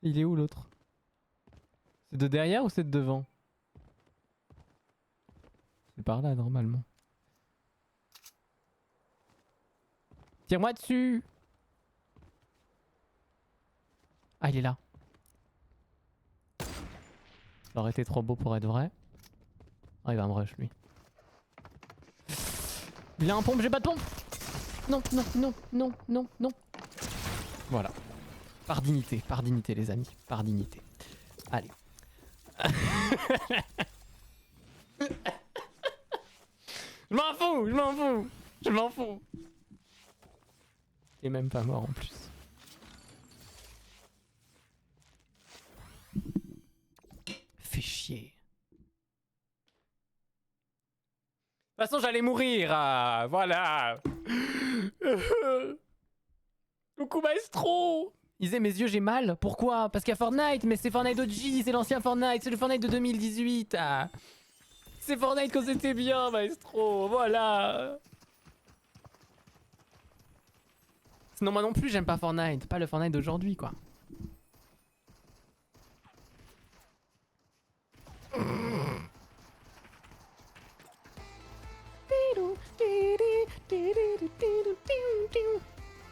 Il est où l'autre? C'est de derrière ou c'est de devant? C'est par là normalement. Tire-moi dessus. Ah il est là. Ça aurait été trop beau pour être vrai. Oh il va me rush lui. Il a un pompe, j'ai pas de pompe. Non. Voilà. Par dignité les amis. Par dignité. Allez. Je m'en fous. Il est même pas mort en plus. Fais chier. De toute façon, j'allais mourir. Ah, voilà. Coucou Maestro. Il disait mes yeux j'ai mal. Pourquoi? Parce qu'il y a Fortnite. Mais c'est Fortnite OG. C'est l'ancien Fortnite. C'est le Fortnite de 2018. Ah. C'est Fortnite quand c'était bien Maestro. Voilà. Sinon moi non plus j'aime pas Fortnite. Pas le Fortnite d'aujourd'hui quoi.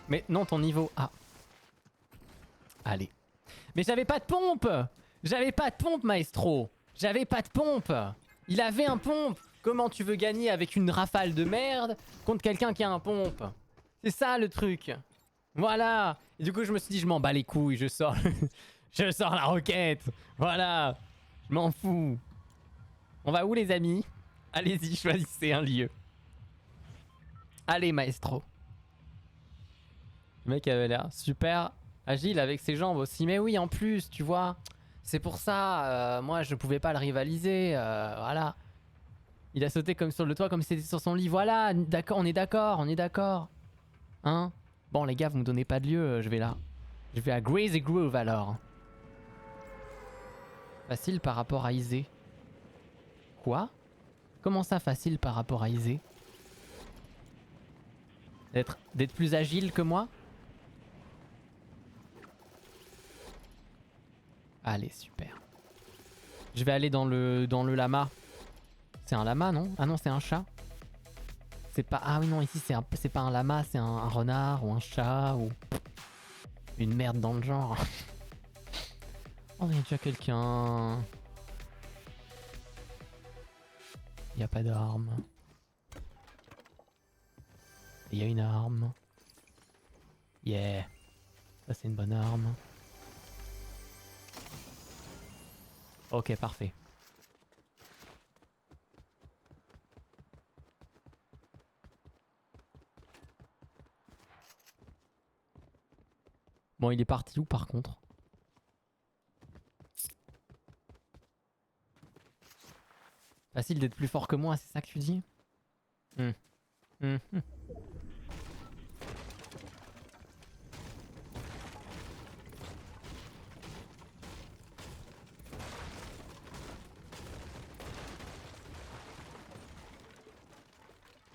Mais non ton niveau. Ah. Allez. Mais j'avais pas de pompe. J'avais pas de pompe Maestro. J'avais pas de pompe. Il avait un pompe. Comment tu veux gagner avec une rafale de merde contre quelqu'un qui a un pompe? C'est ça le truc. Voilà. Et du coup je me suis dit je m'en bats les couilles. Je sors je sors la roquette. Voilà. Je m'en fous. On va où les amis? Allez-y choisissez un lieu. Allez Maestro. Le mec avait l'air super agile avec ses jambes aussi. Mais oui en plus tu vois. C'est pour ça, moi je pouvais pas le rivaliser, voilà. Il a sauté comme sur le toit, comme si c'était sur son lit, voilà, d'accord, on est d'accord. Hein? Bon les gars, vous me donnez pas de lieu, je vais là. Je vais à Crazy Groove alors. Facile par rapport à Isée. Quoi? Comment ça facile par rapport à Isée? D'être plus agile que moi? Allez, super. Je vais aller dans le lama. C'est un lama, non? Ah non, c'est un chat. C'est pas... Ah oui, non, ici, c'est pas un lama, c'est un renard ou un chat ou... Une merde dans le genre. Oh, il y a déjà quelqu'un. Il y a pas d'arme. Il y a une arme. Yeah. Ça, c'est une bonne arme. Ok, parfait. Bon, il est parti où par contre? Facile d'être plus fort que moi, c'est ça que tu dis? Hmm.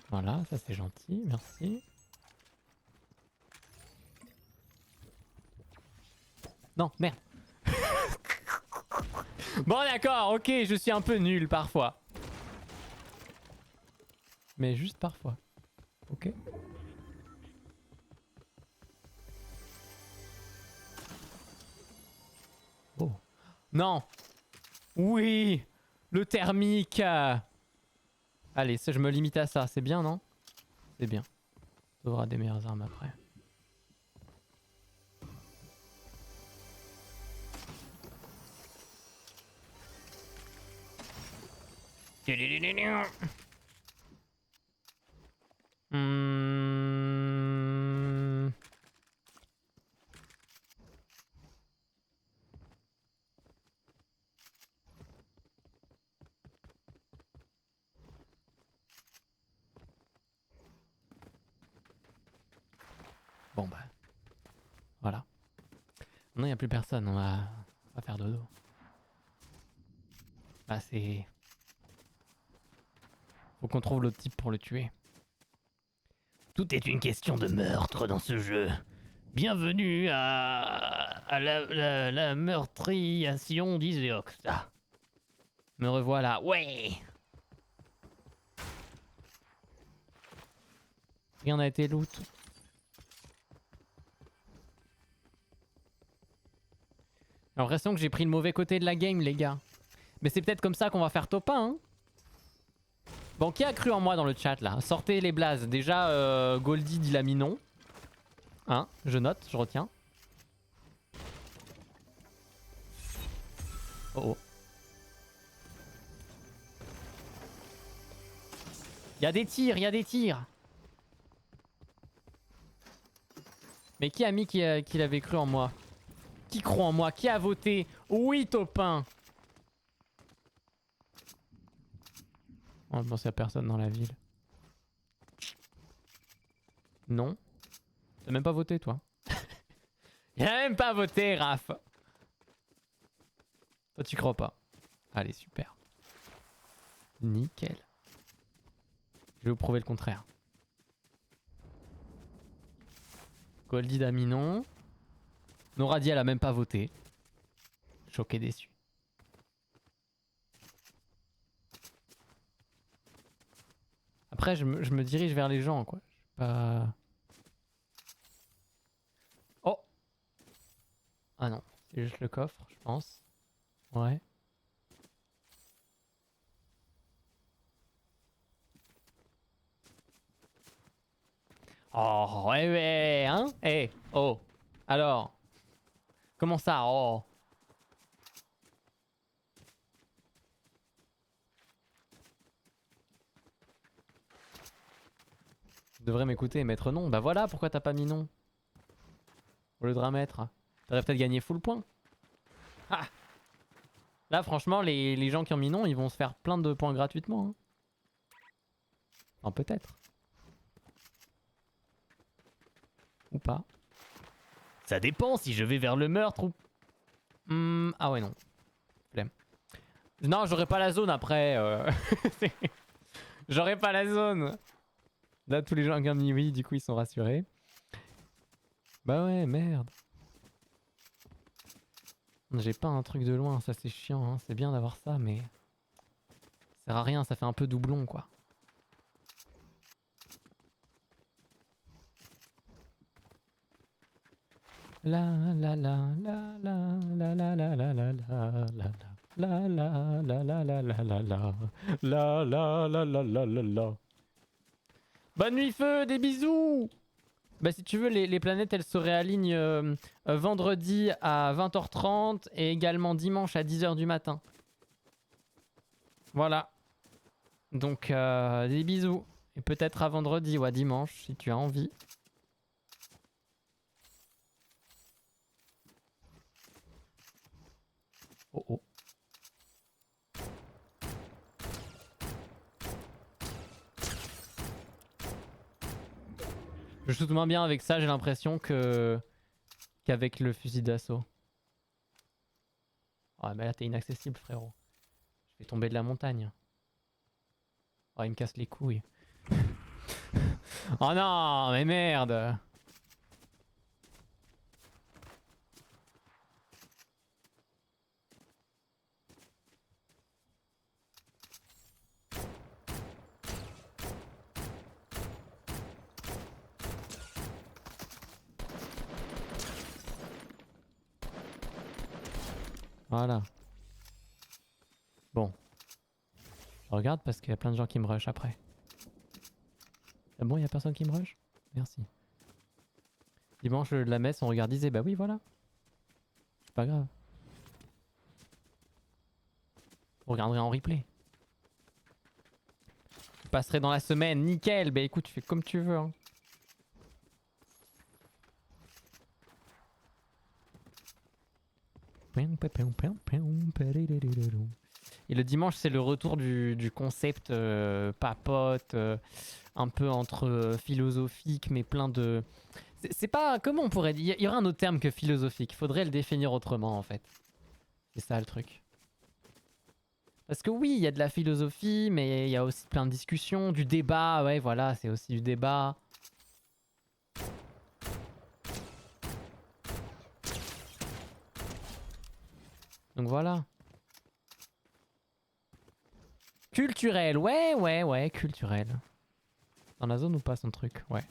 Voilà, ça c'est gentil, merci. Non, merde. Bon d'accord, ok, je suis un peu nul parfois. Mais juste parfois. Ok. Oh. Non. Oui. Le thermique. Allez, ça, je me limite à ça. C'est bien, non? C'est bien. Tu auras des meilleures armes après. Hmm. Bon bah. Voilà. Non, il n'y a plus personne. On va faire dodo. Bah c'est... Faut qu'on trouve l'autre type pour le tuer. Tout est une question de meurtre dans ce jeu. Bienvenue à la meurtriation d'Iseox. Ah. Me revoilà. Ouais. Rien n'a été loot. J'ai l'impression que j'ai pris le mauvais côté de la game, les gars. Mais c'est peut-être comme ça qu'on va faire top 1, hein. Bon, qui a cru en moi dans le chat, là? Sortez les blazes. Déjà, Goldie dit la mis non. Hein, je note, je retiens. Oh oh. Il y a des tirs, il y a des tirs. Mais qui a mis qu'il avait cru en moi? Qui croit en moi? Qui a voté? Oui, Topin. Oh, je pense qu'il n'y a personne dans la ville. Non. T'as même pas voté, toi. Il a même pas voté, Raph. Toi, tu crois pas. Allez, super. Nickel. Je vais vous prouver le contraire. Goldie Daminon. Noradi, elle a même pas voté. Choqué, déçu. Après, je me dirige vers les gens, quoi. Je suis pas... Oh! Ah non, c'est juste le coffre, je pense. Ouais. Oh, ouais, ouais, hein? Eh, oh. Alors? Comment ça, oh? Tu devrais m'écouter et mettre non. Bah voilà, pourquoi t'as pas mis non? Au lieu de mettre. T'aurais peut-être gagné full point. Ah! Là, franchement, les gens qui ont mis non, ils vont se faire plein de points gratuitement. Hein. Enfin, peut-être. Ou pas. Ça dépend si je vais vers le meurtre ou... ah ouais non. Flemme. Non, j'aurai pas la zone après. J'aurai pas la zone. Là, tous les gens qui ont mis oui, du coup, ils sont rassurés. Bah ouais, merde. J'ai pas un truc de loin, ça c'est chiant. Hein. C'est bien d'avoir ça, mais... Ça sert à rien, ça fait un peu doublon, quoi. La la la la la la la la la la la la. La la la la la la la la la la la la la la la. Bonne nuit feu, des bisous. Bah si tu veux les planètes elles se réalignent vendredi à 20h30 et également dimanche à 10h du matin. Voilà. Donc des bisous. Et peut-être à vendredi ou à dimanche si tu as envie. Oh oh. Je shoot moins bien avec ça, j'ai l'impression qu'avec le fusil d'assaut. Ah mais là t'es inaccessible frérot. Je vais tomber de la montagne. Oh il me casse les couilles. Oh non mais merde. Voilà. Bon. Je regarde parce qu'il y a plein de gens qui me rushent après. Ah bon, il y a personne qui me rush? Merci. Dimanche, la messe, on regarde disait bah oui, voilà. C'est pas grave. Vous regarderez en replay. Je passerai dans la semaine, nickel. Bah écoute, tu fais comme tu veux. Hein. Et le dimanche, c'est le retour du concept papote, un peu entre philosophique, mais plein de... C'est pas... Comment on pourrait dire? Il y aurait un autre terme que philosophique. Il faudrait le définir autrement, en fait. C'est ça, le truc. Parce que oui, il y a de la philosophie, mais il y a aussi plein de discussions, du débat. Ouais, voilà, c'est aussi du débat. Donc voilà. Culturel, ouais, culturel. Dans la zone ou pas son truc? Ouais.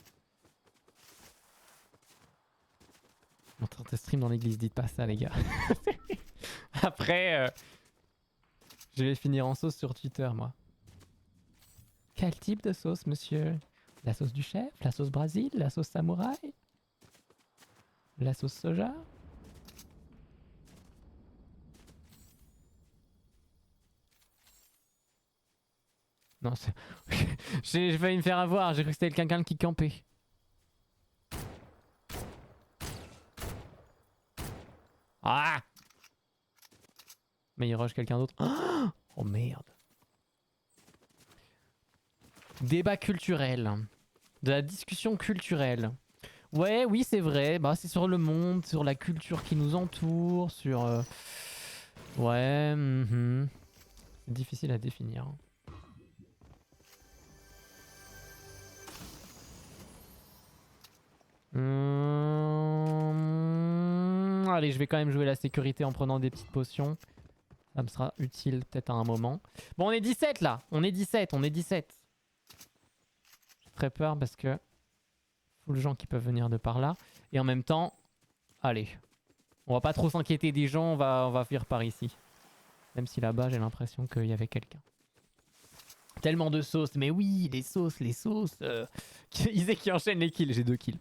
On train de stream dans l'église, dites pas ça les gars. Après, je vais finir en sauce sur Twitter moi. Quel type de sauce monsieur? La sauce du chef? La sauce Brésil? La sauce samouraï? La sauce soja? Non, c'est... j'ai failli me faire avoir, j'ai cru que c'était quelqu'un qui campait. Ah! Mais il rush quelqu'un d'autre. Oh merde. Débat culturel. De la discussion culturelle. Ouais, oui, c'est vrai. Bah, c'est sur le monde, sur la culture qui nous entoure, sur... Ouais, c'est difficile à définir. Allez, je vais quand même jouer la sécurité en prenant des petites potions. Ça me sera utile peut-être à un moment. Bon, on est 17 là. On est 17. J'ai très peur parce que... Full gens qui peuvent venir de par là. Et en même temps... Allez. On va pas trop s'inquiéter des gens. On va fuir par ici. Même si là-bas, j'ai l'impression qu'il y avait quelqu'un. Tellement de sauces. Mais oui, les sauces. Isaac qui enchaîne les kills. J'ai 2 kills.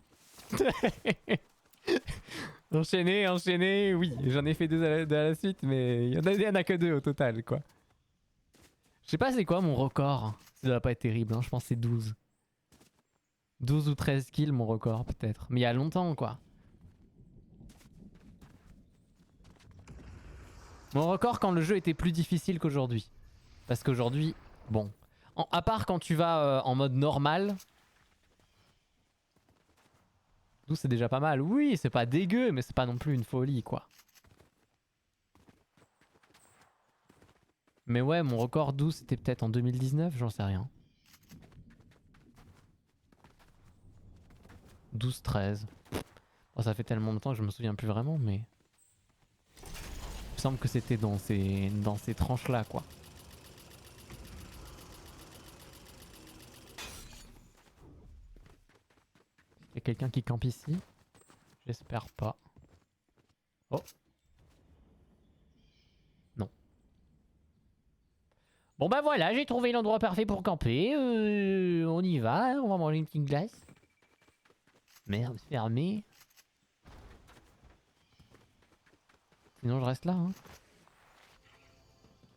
Enchaîner, oui, j'en ai fait 2 à la suite, mais il y en a que 2 au total, quoi. Je sais pas c'est quoi mon record. Ça doit pas être terrible, hein. Je pense que c'est 12. 12 ou 13 kills mon record, peut-être. Mais il y a longtemps, quoi. Mon record quand le jeu était plus difficile qu'aujourd'hui. Parce qu'aujourd'hui, bon. À part quand tu vas en mode normal... 12 c'est déjà pas mal. Oui, c'est pas dégueu, mais c'est pas non plus une folie quoi. Mais ouais, mon record 12 c'était peut-être en 2019, j'en sais rien. 12-13. Oh, ça fait tellement de temps que je me souviens plus vraiment, mais... Il me semble que c'était dans ces tranches-là, quoi. Il y a quelqu'un qui campe ici? J'espère pas. Oh. Non. Bon bah voilà, j'ai trouvé l'endroit parfait pour camper. On y va, hein, on va manger une petite glace. Merde, fermé. Sinon je reste là. Hein.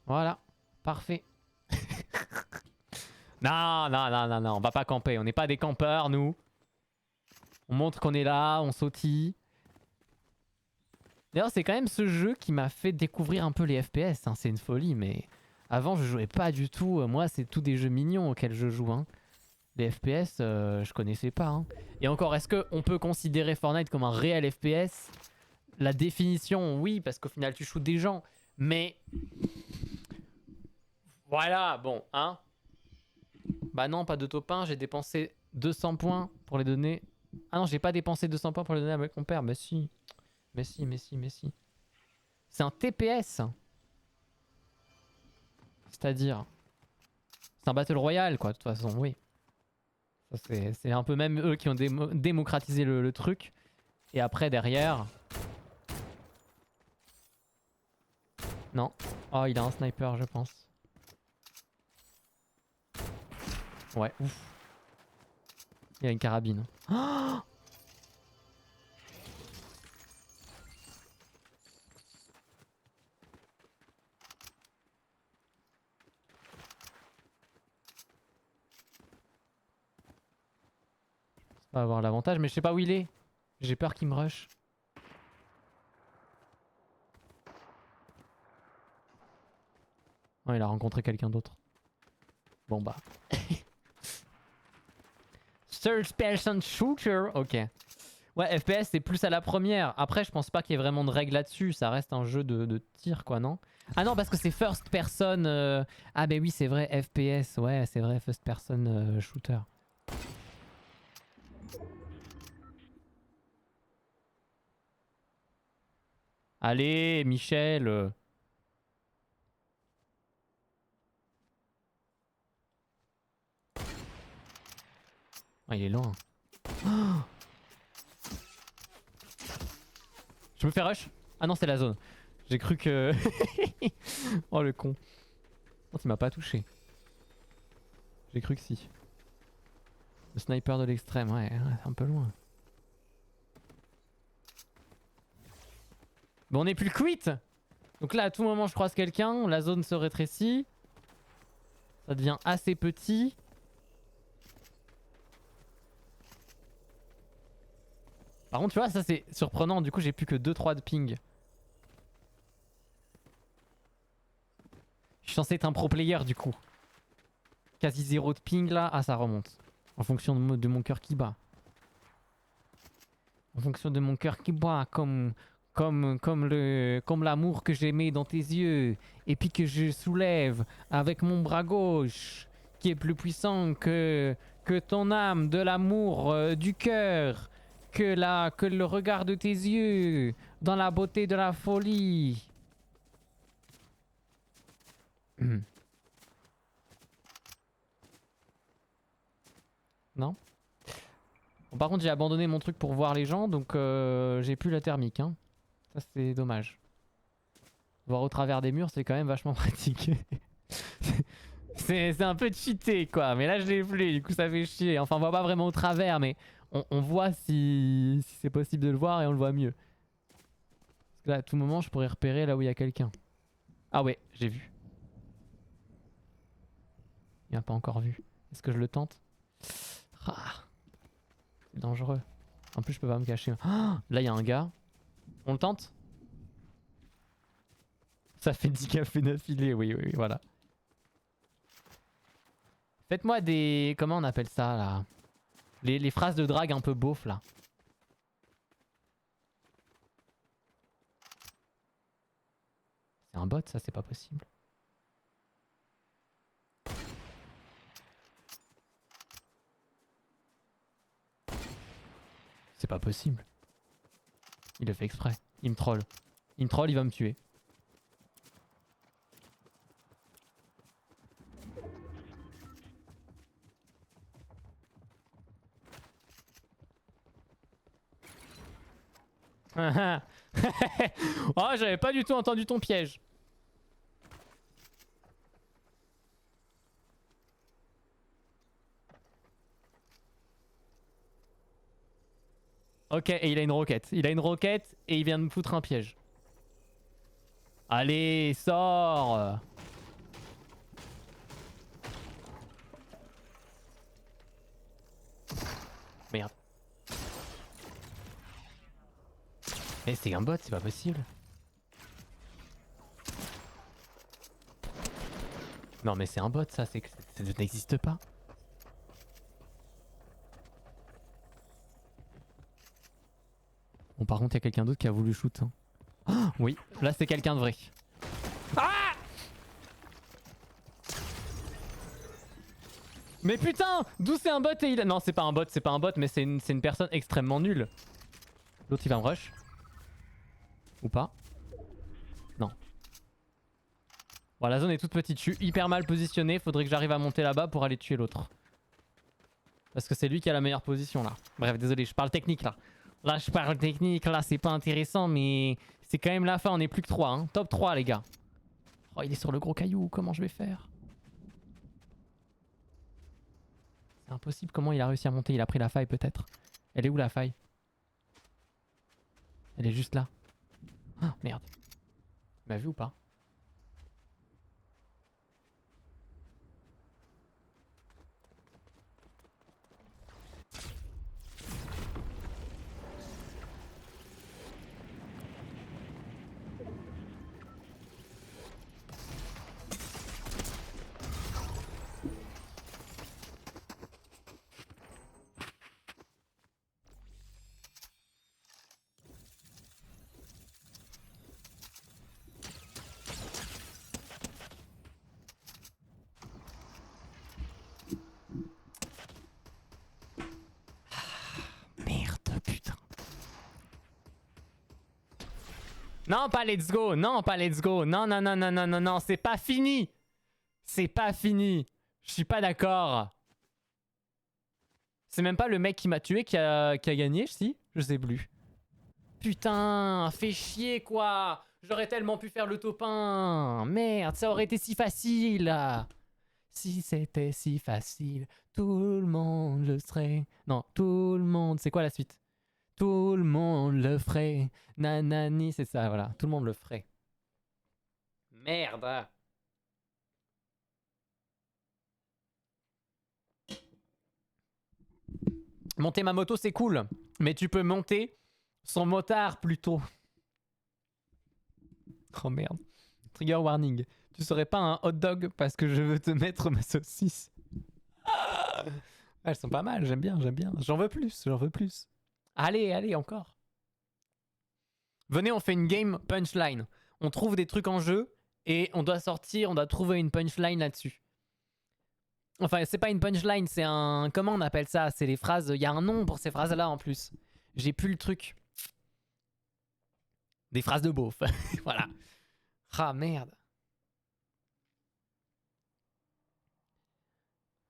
Voilà, parfait. Non, non, non, non, non, on va pas camper. On n'est pas des campeurs, nous. On montre qu'on est là, on sautille. D'ailleurs, c'est quand même ce jeu qui m'a fait découvrir un peu les FPS. Hein. C'est une folie, mais avant, je jouais pas du tout. Moi, c'est tous des jeux mignons auxquels je joue. Hein. Les FPS, je connaissais pas. Hein. Et encore, est-ce qu'on peut considérer Fortnite comme un réel FPS? La définition, oui, parce qu'au final, tu shoots des gens. Mais... Voilà, bon, hein. Bah non, pas de top 1, j'ai dépensé 200 points pour les donner... Ah non, j'ai pas dépensé 200 points pour les donner avec mon père, mais si. Mais si, mais si, mais si. C'est un TPS. C'est-à-dire... C'est un Battle Royale, quoi, de toute façon, oui. C'est un peu même eux qui ont démocratisé le truc. Et après, derrière... Non. Oh, il a un sniper, je pense. Ouais, ouf. Il y a une carabine. Oh, ça va avoir l'avantage, mais je sais pas où il est. J'ai peur qu'il me rush. Oh, il a rencontré quelqu'un d'autre. Bon bah. Third person shooter, ok. Ouais, FPS c'est plus à la première. Après, je pense pas qu'il y ait vraiment de règles là-dessus. Ça reste un jeu de tir, quoi, non? Ah non, parce que c'est first person. Ah, bah oui, c'est vrai, FPS. Ouais, c'est vrai, first person shooter. Allez, Michel. Oh, il est loin. Oh, je me fais rush? Ah non, c'est la zone. J'ai cru que... Oh le con. Non, il m'a pas touché. J'ai cru que si. Le sniper de l'extrême, ouais, c'est un peu loin. Bon, on est plus quitte. Donc là, à tout moment, je croise quelqu'un. La zone se rétrécit. Ça devient assez petit. Par contre, tu vois, ça c'est surprenant. Du coup, j'ai plus que 2-3 de ping. Je suis censé être un pro player du coup. Quasi 0 de ping là. Ah, ça remonte. En fonction de mon cœur qui bat. En fonction de mon cœur qui bat. Comme l'amour que j'ai mis dans tes yeux. Et puis que je soulève avec mon bras gauche. Qui est plus puissant que ton âme de l'amour du cœur. Que le regard de tes yeux. Dans la beauté de la folie. Non. Bon, par contre, j'ai abandonné mon truc pour voir les gens, donc j'ai plus la thermique. Hein. Ça, c'est dommage. Voir au travers des murs, c'est quand même vachement pratique. c'est un peu cheaté, quoi. Mais là, je l'ai plus, du coup, ça fait chier. Enfin, on voit pas vraiment au travers, mais on voit si c'est possible de le voir et on le voit mieux. Parce que là, à tout moment, je pourrais repérer là où il y a quelqu'un. Ah ouais, j'ai vu. Il m'a pas encore vu. Est-ce que je le tente? Ah, c'est dangereux. En plus, je peux pas me cacher. Ah, là, il y a un gars. On le tente? Ça fait 10 cafés d'affilée, oui, oui, voilà. Faites-moi des... Comment on appelle ça, là? Les phrases de drague un peu beauf, là. C'est un bot, ça, c'est pas possible. C'est pas possible. Il le fait exprès. Il me troll. Il me troll, il va me tuer. Oh, j'avais pas du tout entendu ton piège. Ok, et il a une roquette. Il a une roquette et il vient de me foutre un piège. Allez, sors! Merde. Mais c'est un bot, c'est pas possible. Non mais c'est un bot ça, ça n'existe pas. Bon par contre il y a quelqu'un d'autre qui a voulu shoot. Hein. Oh, oui, là c'est quelqu'un de vrai. Ah! Mais putain, d'où c'est un bot et il a... Non c'est pas un bot, mais c'est une personne extrêmement nulle. L'autre il va me rush. Ou pas? Non. Bon, la zone est toute petite. Je suis hyper mal positionné. Faudrait que j'arrive à monter là-bas pour aller tuer l'autre. Parce que c'est lui qui a la meilleure position là. Bref, désolé, je parle technique là. Là, je parle technique. Là, c'est pas intéressant, mais c'est quand même la fin. On est plus que 3. Hein. Top 3, les gars. Oh, il est sur le gros caillou. Comment je vais faire? C'est impossible. Comment il a réussi à monter? Il a pris la faille peut-être. Elle est où la faille? Elle est juste là. Ah, merde. Il m'a vu ou pas? Non, pas let's go. Non, pas let's go. Non, non, non, non, non, non, non. C'est pas fini. C'est pas fini. Je suis pas d'accord. C'est même pas le mec qui m'a tué qui a gagné, si? Je sais plus. Putain, fais chier quoi. J'aurais tellement pu faire le top 1. Merde, ça aurait été si facile. Si c'était si facile, tout le monde le serait. Non, tout le monde. C'est quoi la suite? Tout le monde le ferait. Nanani, c'est ça, voilà. Tout le monde le ferait. Merde. Monter ma moto, c'est cool. Mais tu peux monter son motard plutôt. Oh merde. Trigger warning. Tu serais pas un hot dog parce que je veux te mettre ma saucisse. Ah, elles sont pas mal, j'aime bien, j'aime bien. J'en veux plus, j'en veux plus. Allez, allez, encore. Venez, on fait une game punchline. On trouve des trucs en jeu et on doit sortir, on doit trouver une punchline là-dessus. Enfin, c'est pas une punchline, c'est un... Comment on appelle ça? C'est les phrases... Il y a un nom pour ces phrases-là en plus. J'ai plus le truc. Des phrases de beauf. Voilà. Ah, merde.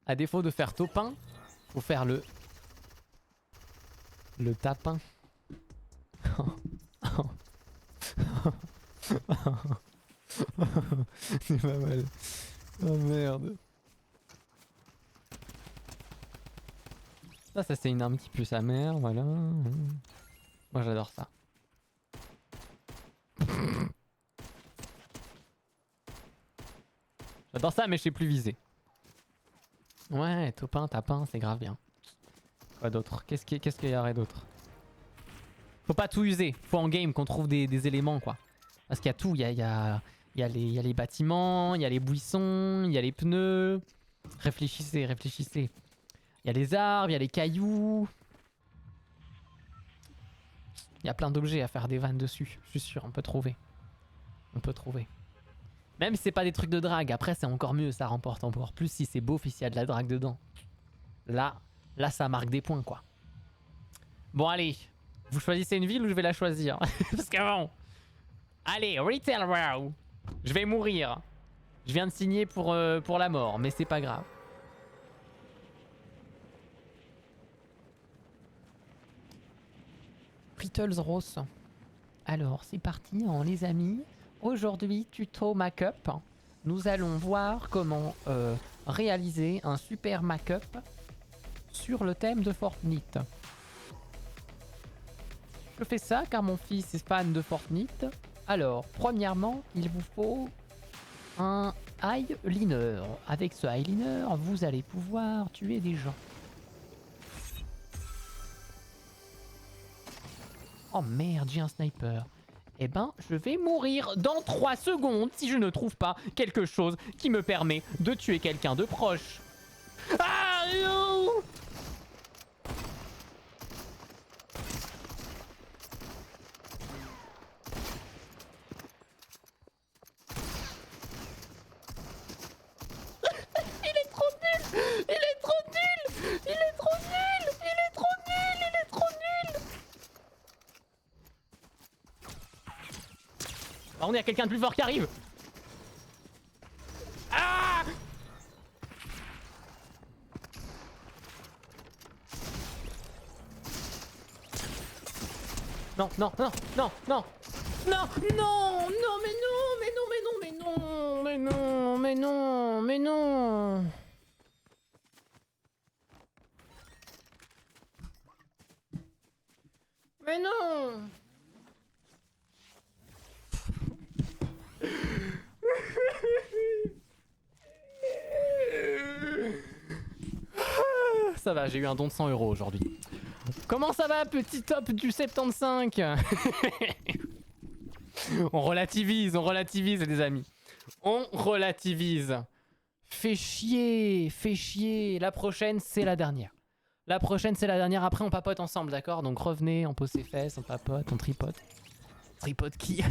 À défaut de faire topin, faut faire le tapin. C'est pas mal. Oh merde. Ça c'est une arme qui pue sa mère, voilà. Moi j'adore ça. J'adore ça mais je sais plus viser. Ouais, topin, tapin, c'est grave bien. Quoi d'autre? Qu'est-ce qu'il y aurait d'autre? Faut pas tout user, faut en game qu'on trouve des éléments quoi. Parce qu'il y a tout, il y a les bâtiments, il y a les buissons, il y a les pneus. Réfléchissez, réfléchissez. Il y a les arbres, il y a les cailloux. Il y a plein d'objets à faire des vannes dessus, je suis sûr, on peut trouver. On peut trouver. Même si c'est pas des trucs de drague, après c'est encore mieux, ça remporte encore plus si c'est beau, s'il y a de la drague dedans. Là ça marque des points quoi. Bon allez, vous choisissez une ville ou je vais la choisir? Parce que bon... Allez, Retail Row. Je vais mourir. Je viens de signer pour la mort, mais c'est pas grave. Rittles Ross. Alors, c'est parti, hein, les amis. Aujourd'hui, tuto make-up. Nous allons voir comment réaliser un super make-up sur le thème de Fortnite. Je fais ça car mon fils est fan de Fortnite. Alors, premièrement, il vous faut un eyeliner. Avec ce eyeliner, vous allez pouvoir tuer des gens. Oh merde, j'ai un sniper. Eh ben, je vais mourir dans 3 secondes si je ne trouve pas quelque chose qui me permet de tuer quelqu'un de proche. Ah non! Il est trop nul! Il est trop nul! Il est trop nul! Il est trop nul! Il est trop nul! Par contre, il y a quelqu'un de plus fort qui arrive! Ah! Non, non, non, non, non! Non, non, non, mais non, mais non, mais non, mais non, mais non, mais non, mais non! Mais non! Ça va, j'ai eu un don de 100 € aujourd'hui. Comment ça va, petit top du 75? On relativise les amis. On relativise. Fais chier, fais chier. La prochaine, c'est la dernière. La prochaine, c'est la dernière. Après, on papote ensemble, d'accord? Donc revenez, on pose ses fesses, on papote, on tripote. Tripote qui?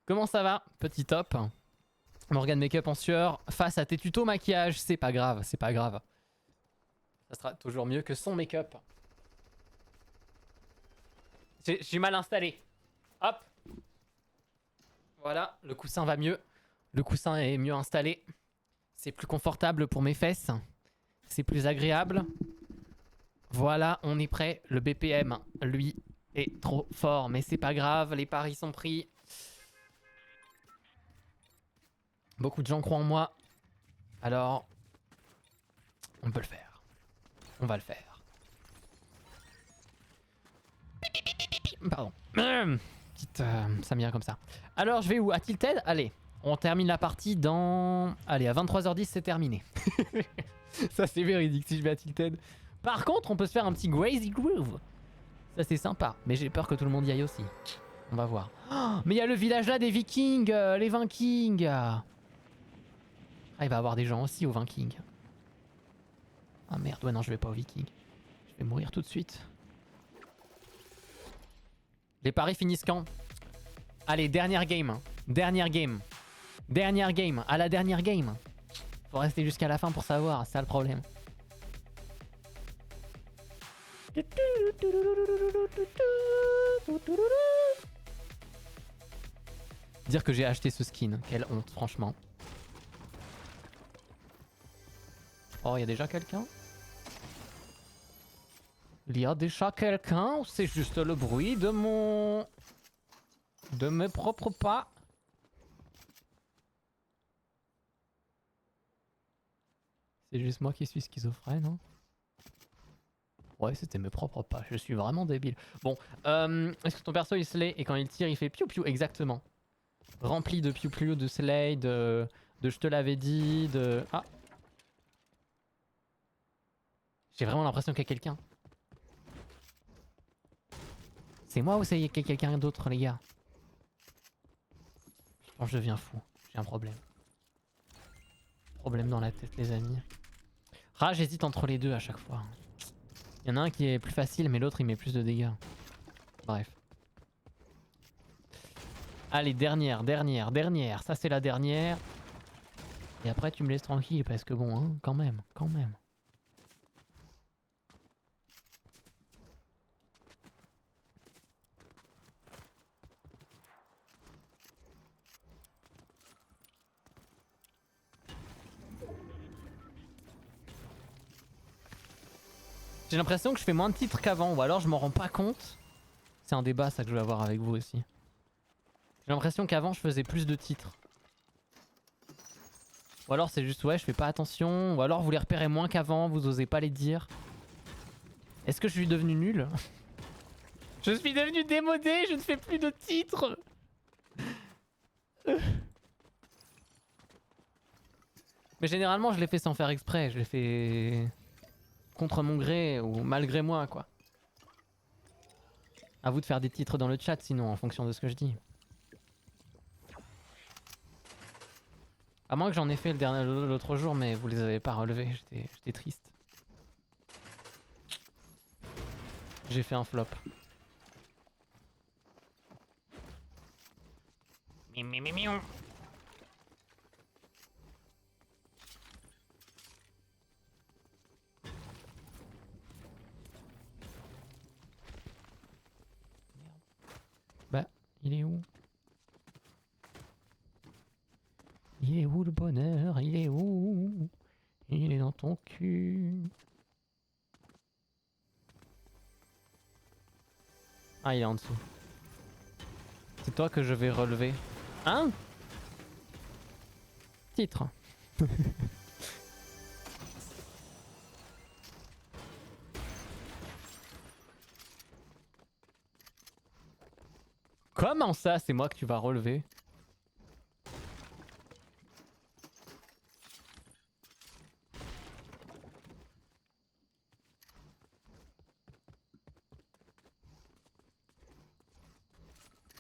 Comment ça va, petit top? Morgan Makeup en sueur face à tes tutos maquillage. C'est pas grave, c'est pas grave. Ça sera toujours mieux que son make-up. J'ai mal installé. Hop. Voilà, le coussin va mieux. Le coussin est mieux installé. C'est plus confortable pour mes fesses. C'est plus agréable. Voilà, on est prêt. Le BPM, lui, est trop fort. Mais c'est pas grave, les paris sont pris. Beaucoup de gens croient en moi. Alors, on peut le faire. On va le faire. Pardon. Petite Samira comme ça. Alors, je vais où? À Tilted? Allez, on termine la partie dans... Allez, à 23h10, c'est terminé. Ça, c'est véridique si je vais à Tilted. Par contre, on peut se faire un petit Crazy Groove. Ça, c'est sympa. Mais j'ai peur que tout le monde y aille aussi. On va voir. Oh, mais il y a le village là des Vikings, les Vikings. Ah, il va y avoir des gens aussi aux Vikings. Ah merde, ouais non, je vais pas aux Vikings. Je vais mourir tout de suite. Les paris finissent quand? Allez, dernière game. Dernière game. Dernière game. À la dernière game. Faut rester jusqu'à la fin pour savoir, c'est ça le problème. Dire que j'ai acheté ce skin, quelle honte, franchement. Oh, il y a déjà quelqu'un? Il y a déjà quelqu'un ou c'est juste le bruit de mon... de mes propres pas? C'est juste moi qui suis schizophrène, hein? Ouais, c'était mes propres pas, je suis vraiment débile. Bon, est-ce que ton perso il slay et quand il tire il fait piou piou? Exactement. Rempli de piou piou, de slay, de je te l'avais dit, de... Ah! J'ai vraiment l'impression qu'il y a quelqu'un. C'est moi ou c'est quelqu'un d'autre, les gars? Je pense que je deviens fou. J'ai un problème. Problème dans la tête, les amis. Ah, j'hésite entre les deux à chaque fois. Il y en a un qui est plus facile, mais l'autre il met plus de dégâts. Bref. Allez, dernière. Ça, c'est la dernière. Et après, tu me laisses tranquille parce que bon, hein, quand même. J'ai l'impression que je fais moins de titres qu'avant, ou alors je m'en rends pas compte. C'est un débat ça que je vais avoir avec vous aussi. J'ai l'impression qu'avant je faisais plus de titres. Ou alors c'est juste ouais je fais pas attention, ou alors vous les repérez moins qu'avant, vous osez pas les dire. Est-ce que je suis devenu nul? Je suis devenu démodé, je ne fais plus de titres. Mais généralement je les fais sans faire exprès, je les fais contre mon gré ou malgré moi quoi. À vous de faire des titres dans le chat sinon en fonction de ce que je dis. À moins que j'en ai fait l'autre jour mais vous les avez pas relevés, j'étais triste. J'ai fait un flop. Miou. Bah, il est où? Il est où le bonheur? Il est où? Il est dans ton cul. Ah, il est en dessous. C'est toi que je vais relever. Hein? Titre. Comment ça, c'est moi que tu vas relever?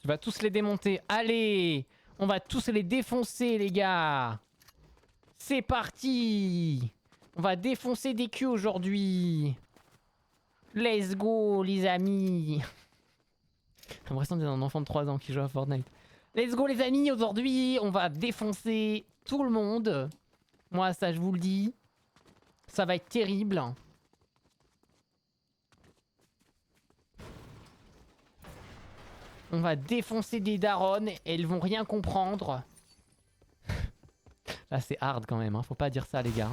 Tu vas tous les démonter. Allez! On va tous les défoncer, les gars! C'est parti! On va défoncer des culs aujourd'hui! Let's go, les amis! J'ai l'impression d'être un enfant de 3 ans qui joue à Fortnite. Let's go, les amis! Aujourd'hui, on va défoncer tout le monde. Moi, ça, je vous le dis. Ça va être terrible. On va défoncer des darons et elles vont rien comprendre. Là c'est hard quand même, hein. Faut pas dire ça les gars.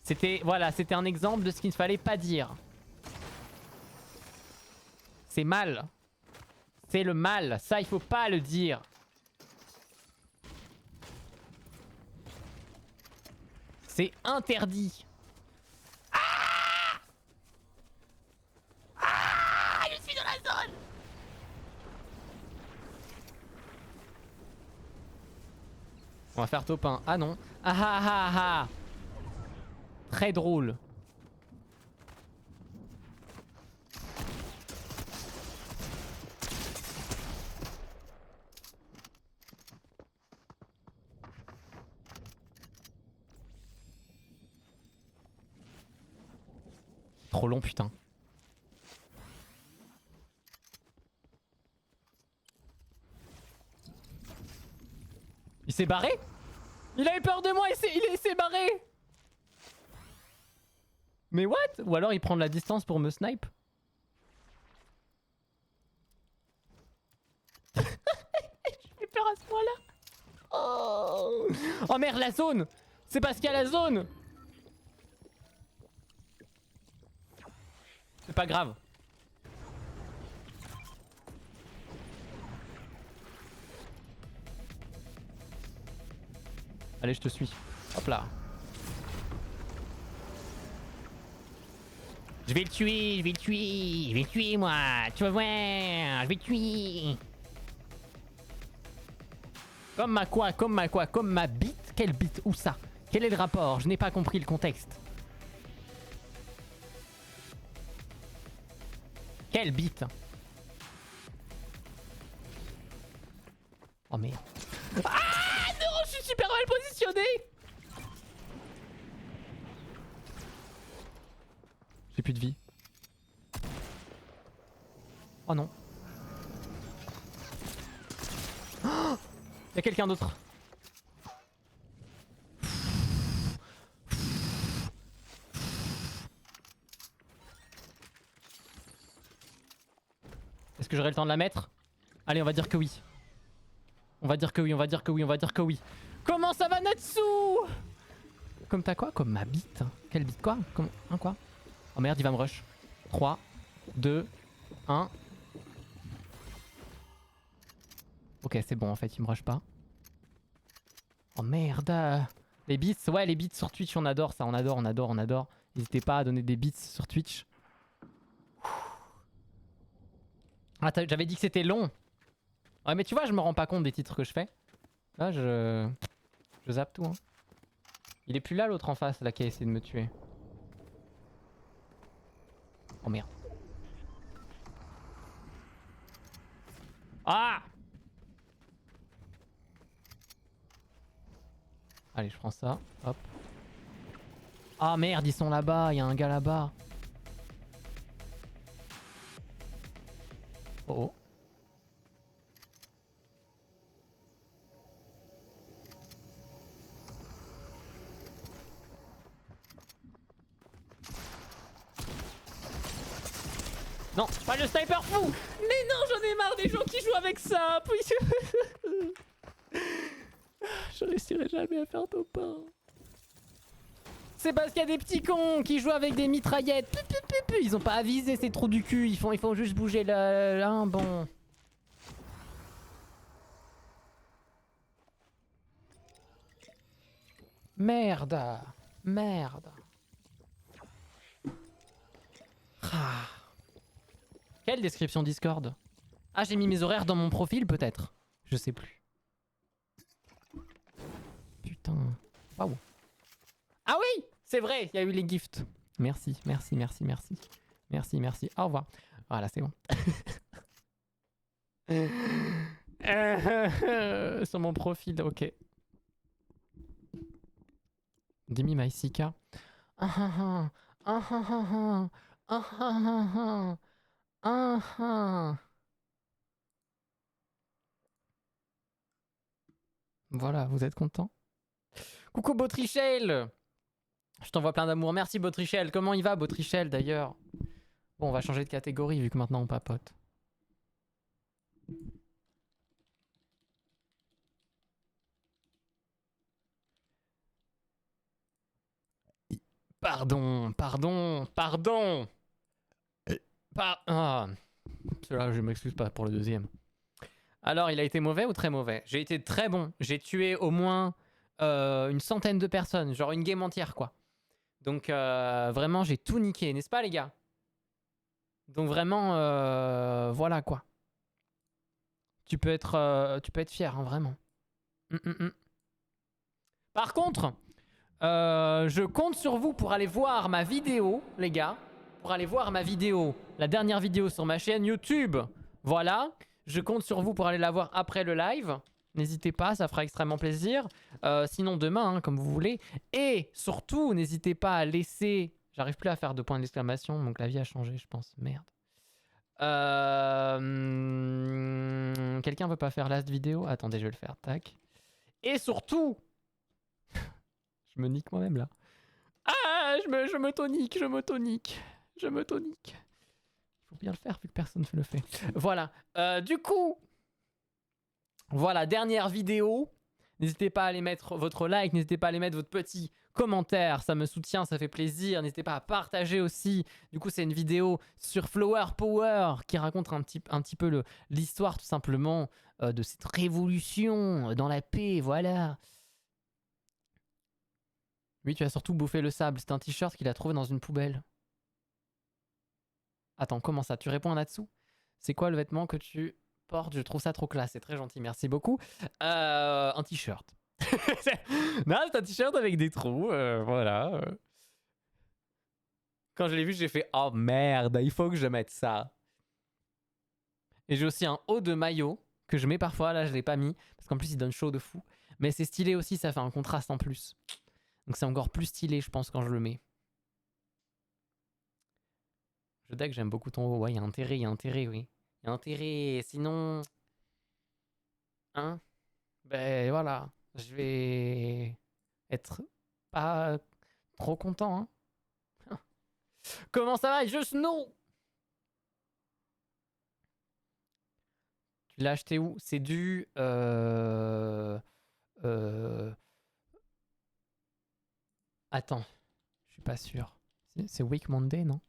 C'était voilà, c'était un exemple de ce qu'il ne fallait pas dire. C'est mal. C'est le mal, ça il faut pas le dire. C'est interdit. Je suis dans la zone. On va faire top 1. Ah non. Ah ah ah ah. Très drôle. Trop long putain. Il s'est barré? Il avait peur de moi, il s'est barré. Mais what? Ou alors il prend de la distance pour me snipe? J'ai peur à ce point-là. Oh. Oh merde, la zone. C'est parce qu'il y a la zone. C'est pas grave. Allez, je te suis. Hop là. Je vais le tuer moi. Tu vas voir, je vais le tuer. Comme ma bite. Quelle bite? Où ça? Quel est le rapport? Je n'ai pas compris le contexte. Quelle bite? Oh merde. Ah non, je suis super mal positionné. J'ai plus de vie. Oh non. Y'a quelqu'un d'autre. Est-ce que j'aurai le temps de la mettre? Allez, on va dire que oui. On va dire que oui, on va dire que oui, on va dire que oui. Comment ça va, Natsu? Comme t'as quoi? Comme ma bite. Quelle bite quoi? Comme... Hein, quoi? Oh merde, il va me rush. 3, 2, 1. Ok, c'est bon en fait, il me rush pas. Oh merde. Les beats, ouais, les beats sur Twitch, on adore ça, on adore, on adore, on adore. N'hésitez pas à donner des beats sur Twitch. Ah, j'avais dit que c'était long. Ouais, mais tu vois, je me rends pas compte des titres que je fais. Là, je zappe tout. Hein. Il est plus là, l'autre en face, là, qui a essayé de me tuer. Oh merde. Ah! Allez, je prends ça. Hop. Ah merde, ils sont là-bas. Il y a un gars là-bas. Oh oh. Non, pas le sniper fou! Mais non, j'en ai marre des gens qui jouent avec ça! Je réussirai jamais à faire top 1. C'est parce qu'il y a des petits cons qui jouent avec des mitraillettes. Ils ont pas avisé, c'est trop du cul. Il faut juste bouger là, bon. Merde. Merde. Ah. Quelle description Discord? Ah, j'ai mis mes horaires dans mon profil peut-être. Je sais plus. Putain. Waouh. Ah oui, c'est vrai, il y a eu les gifts. Merci, merci, merci, merci. Merci, merci. Au revoir. Voilà, c'est bon. Sur mon profil, ok. Demi Maïsika. Voilà, vous êtes content? Coucou Botrichel! Je t'envoie plein d'amour. Merci Botrichel. Comment il va Botrichel d'ailleurs? Bon, on va changer de catégorie vu que maintenant on papote. Pardon, pardon, pardon. Ah. Celui-là, je m'excuse pas pour le deuxième. Alors, il a été mauvais ou très mauvais? J'ai été très bon. J'ai tué au moins une centaine de personnes, genre une game entière quoi. Donc vraiment, j'ai tout niqué, n'est-ce pas les gars? Donc vraiment, voilà quoi. Tu peux être fier, hein, vraiment. Par contre, je compte sur vous pour aller voir ma vidéo, les gars. Pour aller voir ma vidéo, la dernière vidéo sur ma chaîne YouTube. Voilà, je compte sur vous pour aller la voir après le live. N'hésitez pas, ça fera extrêmement plaisir. Sinon demain, hein, comme vous voulez. Et surtout, n'hésitez pas à laisser... J'arrive plus à faire de points d'exclamation, mon clavier a changé, je pense. Merde. Quelqu'un veut pas faire last vidéo? Attendez, je vais le faire. Tac. Et surtout... je me nique moi-même là. Ah, je me tonique, je me tonique. Je me tonique. Il faut bien le faire vu que personne ne le fait. Voilà. Du coup... Voilà, dernière vidéo. N'hésitez pas à aller mettre votre like, n'hésitez pas à aller mettre votre petit commentaire, ça me soutient, ça fait plaisir. N'hésitez pas à partager aussi. Du coup, c'est une vidéo sur Flower Power qui raconte un petit peu l'histoire tout simplement de cette révolution dans la paix, voilà. Lui, tu as surtout bouffé le sable. C'est un t-shirt qu'il a trouvé dans une poubelle. Attends, comment ça? Tu réponds à Natsu? C'est quoi le vêtement que tu... porte, je trouve ça trop classe, c'est très gentil, merci beaucoup. Un t-shirt. Non, c'est un t-shirt avec des trous, voilà. Quand je l'ai vu, j'ai fait oh merde, il faut que je mette ça. Et j'ai aussi un haut de maillot que je mets parfois, là je l'ai pas mis, parce qu'en plus il donne chaud de fou. Mais c'est stylé aussi, ça fait un contraste en plus. Donc c'est encore plus stylé, je pense, quand je le mets. Je dis que j'aime beaucoup ton haut, ouais, il y a intérêt, oui. Il y a intérêt, sinon... Hein? Ben voilà, je vais être pas trop content. Hein. Comment ça va, Just Know? Tu l'as acheté où? C'est du... Attends, je suis pas sûr. C'est Week Monday, non?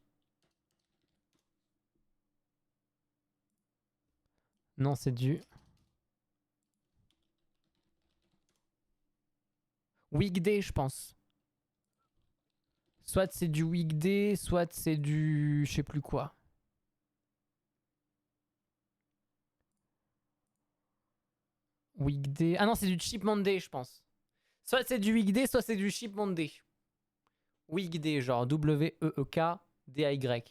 Non, c'est du... Weekday, je pense. Soit c'est du weekday, soit c'est du... je sais plus quoi. Weekday... Ah non, c'est du Cheap Monday, je pense. Soit c'est du weekday, soit c'est du Cheap Monday. Weekday, genre W-E-E-K-D-A-Y.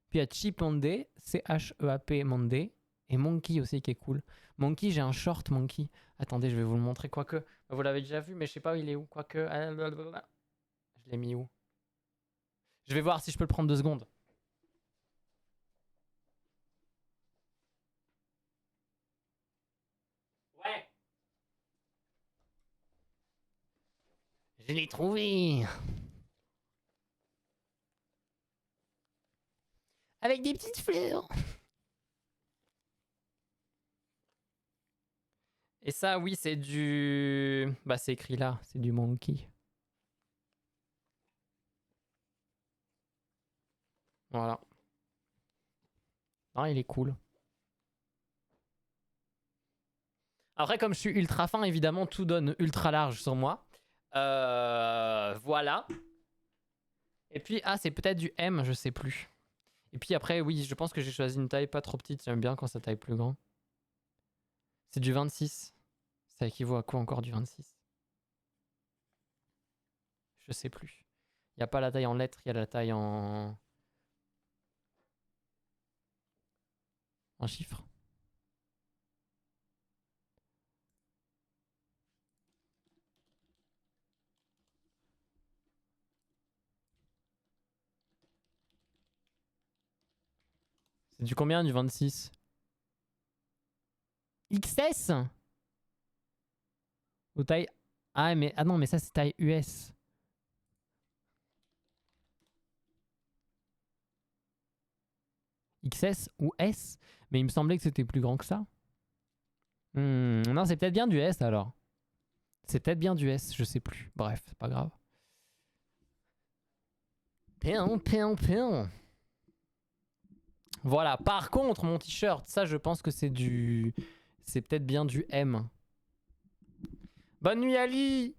Puis il y a Cheap Monday, C-H-E-A-P Monday. Et Monkey aussi qui est cool. Monkey, j'ai un short Monkey. Attendez, je vais vous le montrer. Quoique, vous l'avez déjà vu, mais je sais pas où il est où. Quoique... Je l'ai mis où? Je vais voir si je peux le prendre 2 secondes. Ouais. Je l'ai trouvé. Avec des petites fleurs. Et ça, oui, c'est du... Bah, c'est écrit là. C'est du Monkey. Voilà. Ah, il est cool. Après, comme je suis ultra fin, évidemment, tout donne ultra large sur moi. Voilà. Et puis, ah, c'est peut-être du M, je sais plus. Et puis après, oui, je pense que j'ai choisi une taille pas trop petite. J'aime bien quand ça taille plus grand. C'est du 26. Ça équivaut à quoi encore du 26? Je sais plus. Il n'y a pas la taille en lettres, il y a la taille en chiffres. C'est du combien du 26? XS? Ou taille... Ah, mais... ah non, mais ça c'est taille US. XS ou S? Mais il me semblait que c'était plus grand que ça. Non, c'est peut-être bien du S alors. C'est peut-être bien du S, je sais plus. Bref, c'est pas grave. Péon. Voilà, par contre, mon t-shirt, ça je pense que c'est du... C'est peut-être bien du M. Bonne nuit Ali.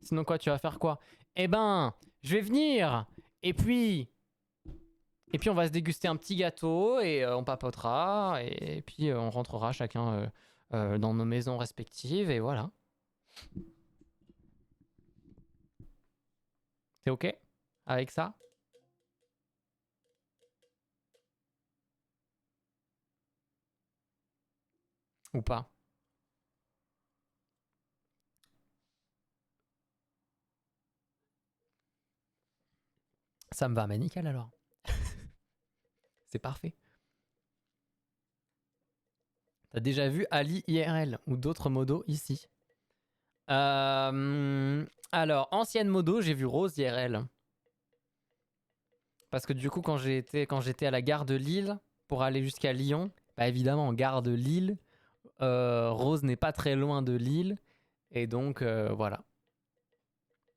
Sinon quoi, tu vas faire quoi? Eh ben, je vais venir. Et puis on va se déguster un petit gâteau et on papotera. Et puis on rentrera chacun dans nos maisons respectives. Et voilà. T'es ok avec ça? Ou pas? Ça me va, mais nickel alors. C'est parfait. T'as déjà vu Ali IRL ou d'autres modos ici? Alors, ancienne modo, j'ai vu Rose IRL. Parce que du coup, quand j'étais à la gare de Lille pour aller jusqu'à Lyon, bah évidemment, gare de Lille, Rose n'est pas très loin de Lille. Et donc, voilà.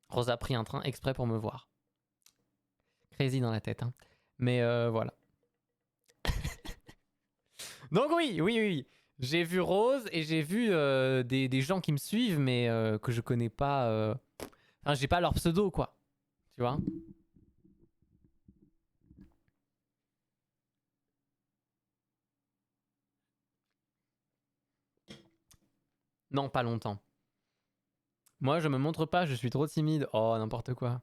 Rose a pris un train exprès pour me voir. Crazy dans la tête, hein. Mais voilà. Donc oui. J'ai vu Rose et j'ai vu des gens qui me suivent, mais que je connais pas. Enfin, j'ai pas leur pseudo, quoi. Tu vois? Non, pas longtemps. Moi, je me montre pas, je suis trop timide. Oh, n'importe quoi.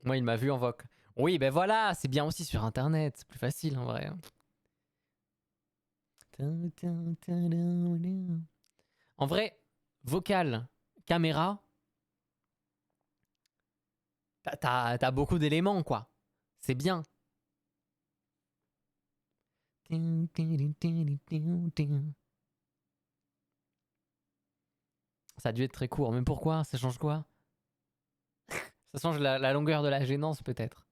Moi, il m'a vu en voc. Oui, ben voilà, c'est bien aussi sur Internet. C'est plus facile, en vrai. En vrai, vocal, caméra, t'as beaucoup d'éléments, quoi. C'est bien. Ça a dû être très court, mais pourquoi? Ça change quoi? Ça change la longueur de la gênance peut-être.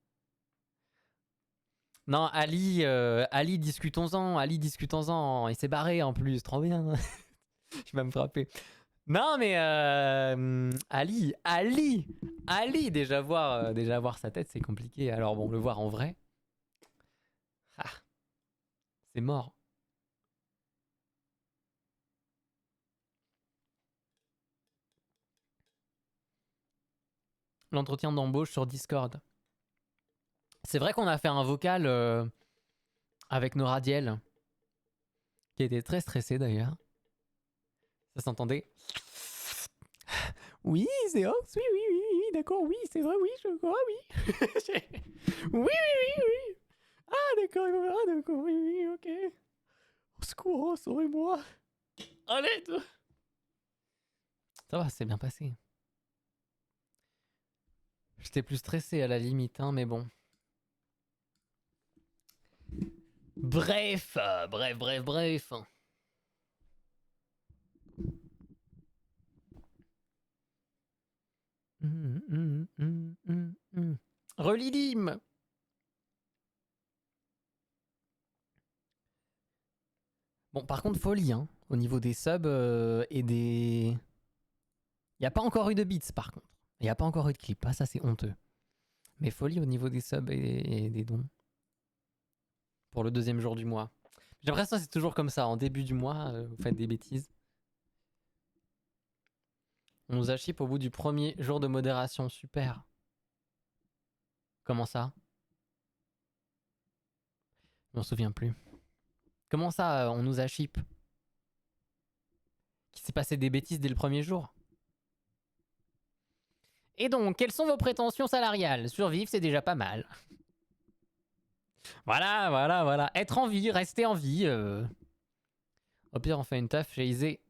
Non, Ali, Ali, discutons-en. Ali, discutons-en. Il s'est barré en plus, trop bien. Je vais me frapper. Non, mais Ali, déjà voir sa tête, c'est compliqué. Alors bon, le voir en vrai, ah, c'est mort. L'entretien d'embauche sur Discord. C'est vrai qu'on a fait un vocal avec Noradiel, qui était très stressé d'ailleurs. Ça s'entendait. Oui, c'est Ox, oui, d'accord, oui, c'est vrai, oui, je crois, oui. Oui. Ah, d'accord, oui, ok. Au secours, sauvez-moi. À l'aide. Ça va, c'est bien passé. J'étais plus stressé à la limite, hein, mais bon. Bref. Relilim. Bon, par contre, folie, hein, au niveau des subs et des... Il n'y a pas encore eu de beats, par contre. Il n'y a pas encore eu de clip. Ah, ça, c'est honteux. Mais folie au niveau des subs et des dons. Pour le deuxième jour du mois. J'ai l'impression que c'est toujours comme ça. En début du mois, vous faites des bêtises. On nous a chip au bout du premier jour de modération. Super. Comment ça? Je m'en souviens plus. Comment ça, on nous a chip? Qu'il s'est passé des bêtises dès le premier jour? Et donc, quelles sont vos prétentions salariales? Survivre, c'est déjà pas mal. Voilà. Être en vie, rester en vie. Au pire, on fait une taf chez Isée.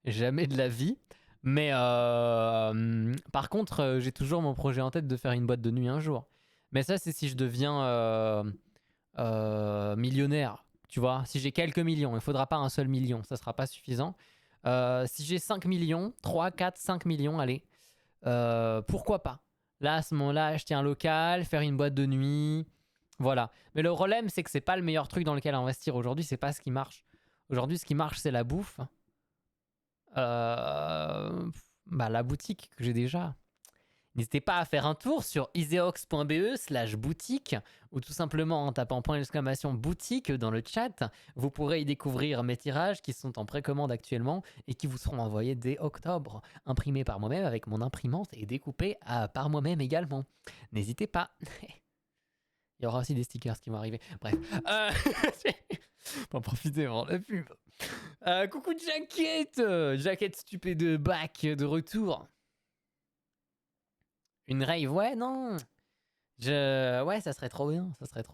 Jamais de la vie. Mais par contre, j'ai toujours mon projet en tête de faire une boîte de nuit un jour. Mais ça, c'est si je deviens millionnaire. Tu vois, si j'ai quelques millions, il faudra pas un seul million. Ça sera pas suffisant. Si j'ai 5 millions, 3, 4, 5 millions, allez. Pourquoi pas? Là, à ce moment-là, acheter un local, faire une boîte de nuit. Voilà. Mais le problème, c'est que c'est pas le meilleur truc dans lequel investir aujourd'hui. C'est pas ce qui marche. Aujourd'hui, ce qui marche, c'est la bouffe. La boutique que j'ai déjà. N'hésitez pas à faire un tour sur iseox.be/boutique ou tout simplement en tapant !boutique dans le chat. Vous pourrez y découvrir mes tirages qui sont en précommande actuellement et qui vous seront envoyés dès octobre, imprimés par moi-même avec mon imprimante et découpés par moi-même également. N'hésitez pas. Il y aura aussi des stickers qui vont arriver. Bref. Pour en profiter avant la pub. Coucou Jaquette. Jaquette stupé de bac de retour. Une rave, ouais, non. Ouais, ça serait trop bien. Ça serait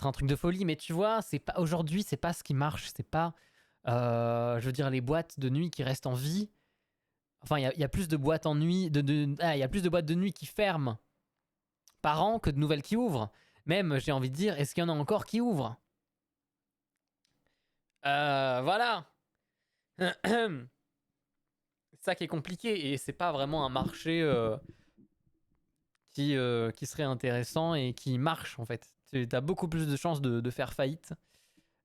un truc de folie, mais tu vois, c'est pas aujourd'hui, c'est pas ce qui marche. C'est pas, je veux dire, les boîtes de nuit qui restent en vie. Enfin, il y a plus de boîtes en nuit, il y a plus de boîtes de nuit qui ferment par an que de nouvelles qui ouvrent. Même, j'ai envie de dire, est-ce qu'il y en a encore qui ouvrent? Voilà. C'est ça qui est compliqué et c'est pas vraiment un marché qui serait intéressant et qui marche en fait. Tu as beaucoup plus de chances de faire faillite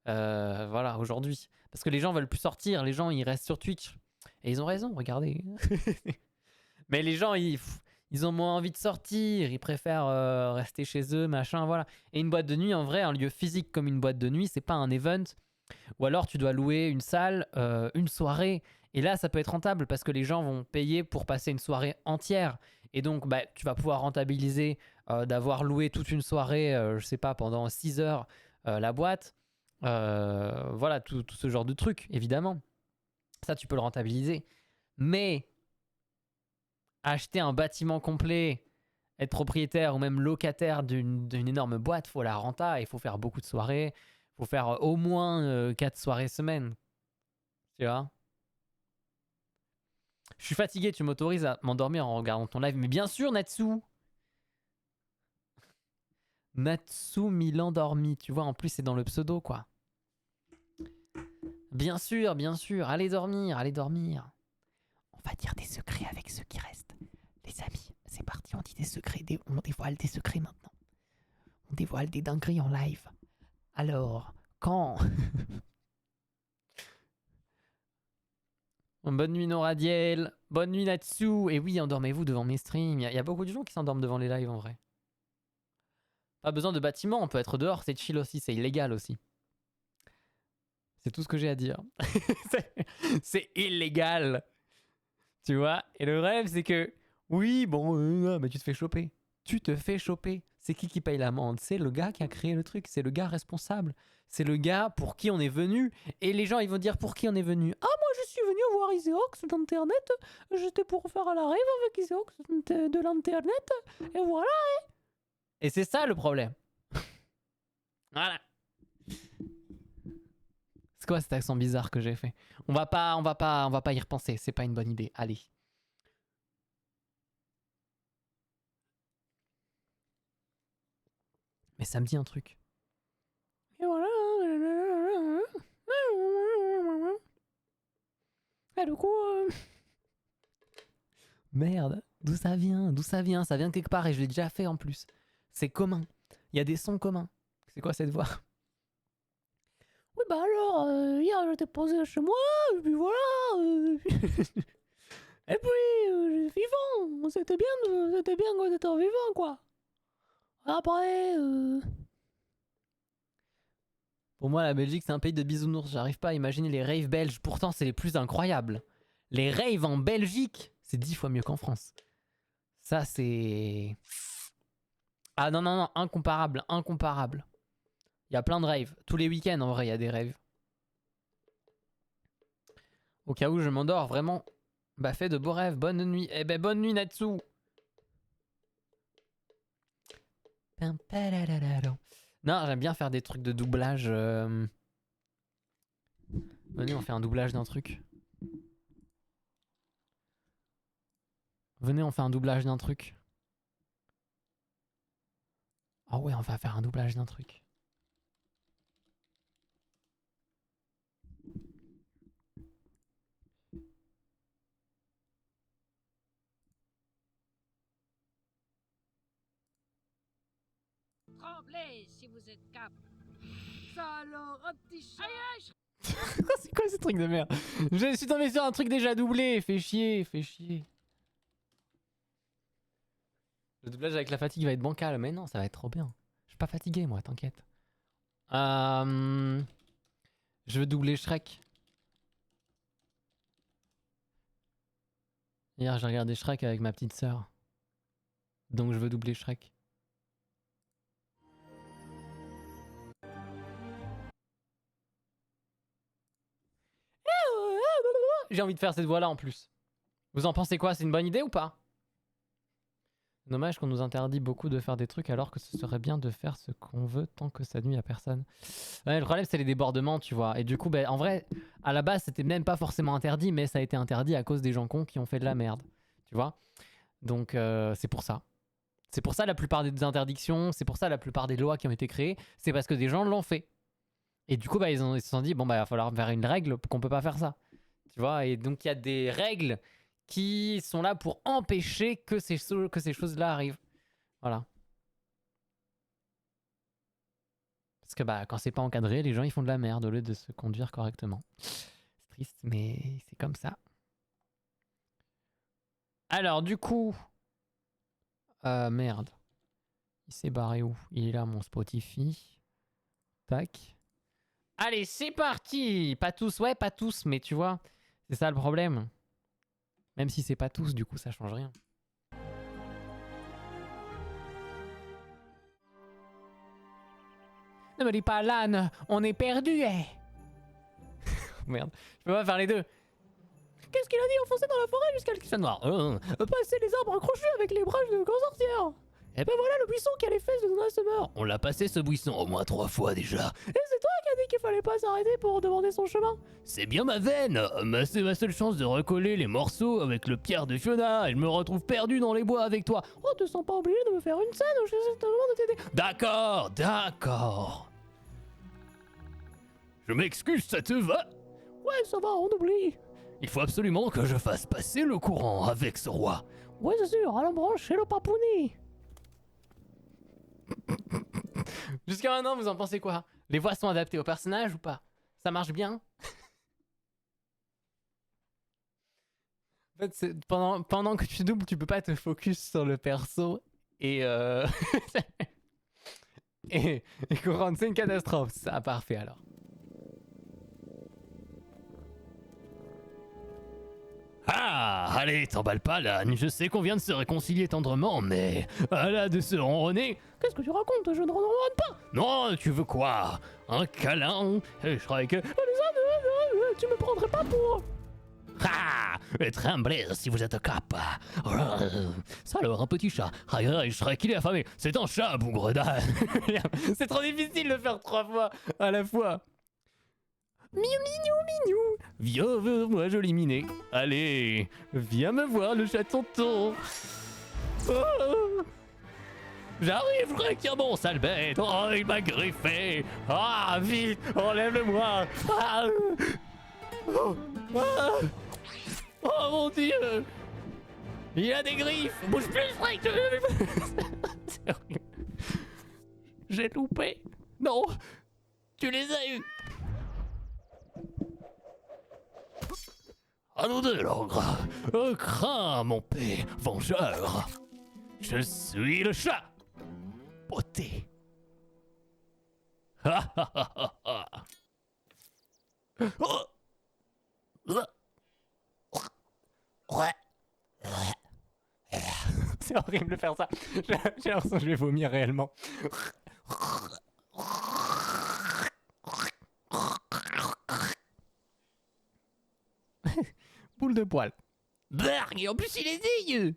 voilà, aujourd'hui. Parce que les gens veulent plus sortir, les gens ils restent sur Twitch. Et ils ont raison, regardez. Mais les gens ils ont moins envie de sortir, ils préfèrent rester chez eux, machin, voilà. Et une boîte de nuit, en vrai, un lieu physique comme une boîte de nuit, c'est pas un event. Ou alors tu dois louer une salle, une soirée. Et là, ça peut être rentable parce que les gens vont payer pour passer une soirée entière. Et donc, tu vas pouvoir rentabiliser d'avoir loué toute une soirée, je sais pas, pendant 6 heures la boîte. Voilà, tout ce genre de trucs, évidemment. Ça, tu peux le rentabiliser. Mais acheter un bâtiment complet, être propriétaire ou même locataire d'une énorme boîte, faut la renta, il faut faire beaucoup de soirées. Il faut faire au moins 4 soirées semaine. Tu vois? Je suis fatigué, tu m'autorises à m'endormir en regardant ton live. Mais bien sûr, Natsu! Natsu l'endormi, tu vois, en plus c'est dans le pseudo quoi. Bien sûr, allez dormir, allez dormir. On va dire des secrets avec ceux qui restent. Les amis, c'est parti, on dit des secrets, on dévoile des secrets maintenant. On dévoile des dingueries en live. Alors, quand... Bonne nuit Noradiel, bonne nuit Natsu. Et oui, endormez-vous devant mes streams. Il y a beaucoup de gens qui s'endorment devant les lives en vrai. Pas besoin de bâtiment, on peut être dehors, c'est chill aussi, c'est illégal aussi. C'est tout ce que j'ai à dire. C'est illégal. Tu vois? Et le rêve, c'est que... Oui, bon, mais tu te fais choper. Tu te fais choper. C'est qui paye l'amende? C'est le gars qui a créé le truc. C'est le gars responsable. C'est le gars pour qui on est venu. Et les gens, ils vont dire pour qui on est venu. Ah, moi, je suis venu voir Iseox d'internet. J'étais pour faire la rêve avec Iseox de l'internet. Et voilà. Et c'est ça le problème. Voilà. C'est quoi cet accent bizarre que j'ai fait? On va pas y repenser. C'est pas une bonne idée. Allez. Mais ça me dit un truc. Et voilà. Et du coup... Merde. D'où ça vient? D'où ça vient? Ça vient de quelque part et je l'ai déjà fait en plus. C'est commun. Il y a des sons communs. C'est quoi cette voix? Oui, bah alors, hier j'étais posé chez moi, et puis voilà. Et puis, vivant. C'était bien quand t'étais vivant, quoi. Après, Pour moi, la Belgique, c'est un pays de bisounours. J'arrive pas à imaginer les raves belges. Pourtant, c'est les plus incroyables. Les raves en Belgique, c'est 10 fois mieux qu'en France. Ça, c'est... Ah non, incomparable. Il y a plein de raves. Tous les week-ends, en vrai, il y a des raves. Au cas où je m'endors, vraiment. Bah, fais de beaux rêves. Bonne nuit. Eh ben, bonne nuit, Natsu. Non, j'aime bien faire des trucs de doublage. Venez, on fait un doublage d'un truc. Ah ouais, on va faire un doublage d'un truc. Tremblez si vous êtes cap. Ça alors, un petit chat. C'est quoi ce truc de merde? Je suis tombé sur un truc déjà doublé. Fais chier. Le doublage avec la fatigue va être bancal. Mais non, ça va être trop bien. Je suis pas fatigué, moi, t'inquiète. Je veux doubler Shrek. Hier, j'ai regardé Shrek avec ma petite sœur. Donc, je veux doubler Shrek. J'ai envie de faire cette voix-là en plus. Vous en pensez quoi? C'est une bonne idée ou pas? Dommage qu'on nous interdit beaucoup de faire des trucs alors que ce serait bien de faire ce qu'on veut tant que ça nuit à personne. Ouais, le problème c'est les débordements, tu vois. Et du coup, en vrai, à la base c'était même pas forcément interdit, mais ça a été interdit à cause des gens cons qui ont fait de la merde. Tu vois? Donc c'est pour ça. C'est pour ça la plupart des interdictions, c'est pour ça la plupart des lois qui ont été créées, c'est parce que des gens l'ont fait. Et du coup, ils se sont dit, bon, il va falloir faire une règle qu'on peut pas faire ça. Tu vois? Et donc il y a des règles qui sont là pour empêcher que ces choses-là arrivent. Voilà. Parce que quand c'est pas encadré, les gens ils font de la merde au lieu de se conduire correctement. C'est triste, mais c'est comme ça. Alors du coup... merde. Il s'est barré où? Il est là, mon Spotify. Tac. Allez, c'est parti! Pas tous, ouais, pas tous, mais tu vois, c'est ça le problème. Même si c'est pas tous, du coup, ça change rien. Ne me dis pas l'âne, on est perdu, eh. Merde, je peux pas faire les deux. Qu'est-ce qu'il a dit? Enfoncer dans la forêt jusqu'à ce qu'il soit noir. Passer les arbres accrochés avec les branches de grands sorcières. Et ben voilà le buisson qui a les fesses de Donna Summer. On l'a passé ce buisson au moins 3 fois déjà. Et c'est toi qui as dit qu'il fallait pas s'arrêter pour demander son chemin. C'est bien ma veine, mais c'est ma seule chance de recoller les morceaux avec le Pierre de Fiona et je me retrouve perdu dans les bois avec toi. Oh, te sens pas obligé de me faire une scène, je sais simplement de t'aider. D'accord, d'accord. Je m'excuse, ça te va? Ouais, ça va, on oublie. Il faut absolument que je fasse passer le courant avec ce roi. Ouais, c'est sûr, allons brancher le papounet. Jusqu'à maintenant, vous en pensez quoi? Les voix sont adaptées au personnage ou pas? Ça marche bien? En fait, pendant que tu doubles, tu peux pas te focus sur le perso et et comprendre, c'est une catastrophe. Ça, parfait alors. Ah, allez, t'emballe pas, Lan. Je sais qu'on vient de se réconcilier tendrement, mais à la de se ronronner. Qu'est-ce que tu racontes? Je ne ronronne pas. Non, tu veux quoi? Un câlin? Et je croyais que... tu me prendrais pas pour... Ah, tremblez si vous êtes cap. Ça alors, un petit chat. Je serais qu'il est affamé. C'est un chat, bougre d'âne. C'est trop difficile de faire 3 fois à la fois. Minou. Viens vers moi, joli minet. Allez, viens me voir, le chat de tonton. Oh, j'arrive, requiert mon sale bête. Oh, il m'a griffé. Ah, vite, enlève-le-moi. Ah, oh, ah, oh mon dieu. Il a des griffes. Bouge plus, Frank. C'est horrible. J'ai loupé. Non, tu les as eus. À nous deux, l'ogre. Crains, mon père, vengeur. Je suis le chat. Beauté. C'est horrible de faire ça. J'ai l'impression que je vais vomir réellement. Boule de poil. Berg, et en plus il est dégueu.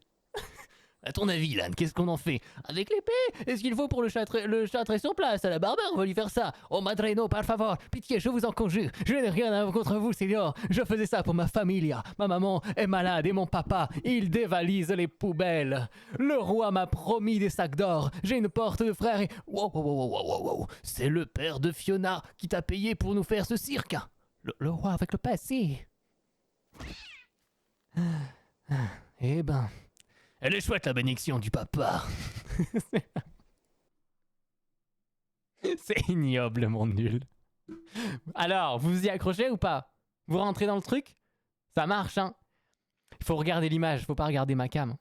À ton avis, Lan, qu'est-ce qu'on en fait? Avec l'épée? Est-ce qu'il faut pour le châtrer sur place? À la barbare, on va lui faire ça. Oh madreno, par favor, pitié, je vous en conjure. Je n'ai rien contre vous, Seigneur. Je faisais ça pour ma familia. Ma maman est malade et mon papa, il dévalise les poubelles. Le roi m'a promis des sacs d'or. J'ai une porte de frère et... Wow. C'est le père de Fiona qui t'a payé pour nous faire ce cirque. Le roi avec le passé. Eh ben... Elle est chouette la bénédiction du papa. C'est ignoble, mon nul. Alors, vous vous y accrochez ou pas? Vous rentrez dans le truc? Ça marche, hein? Il faut regarder l'image, faut pas regarder ma cam.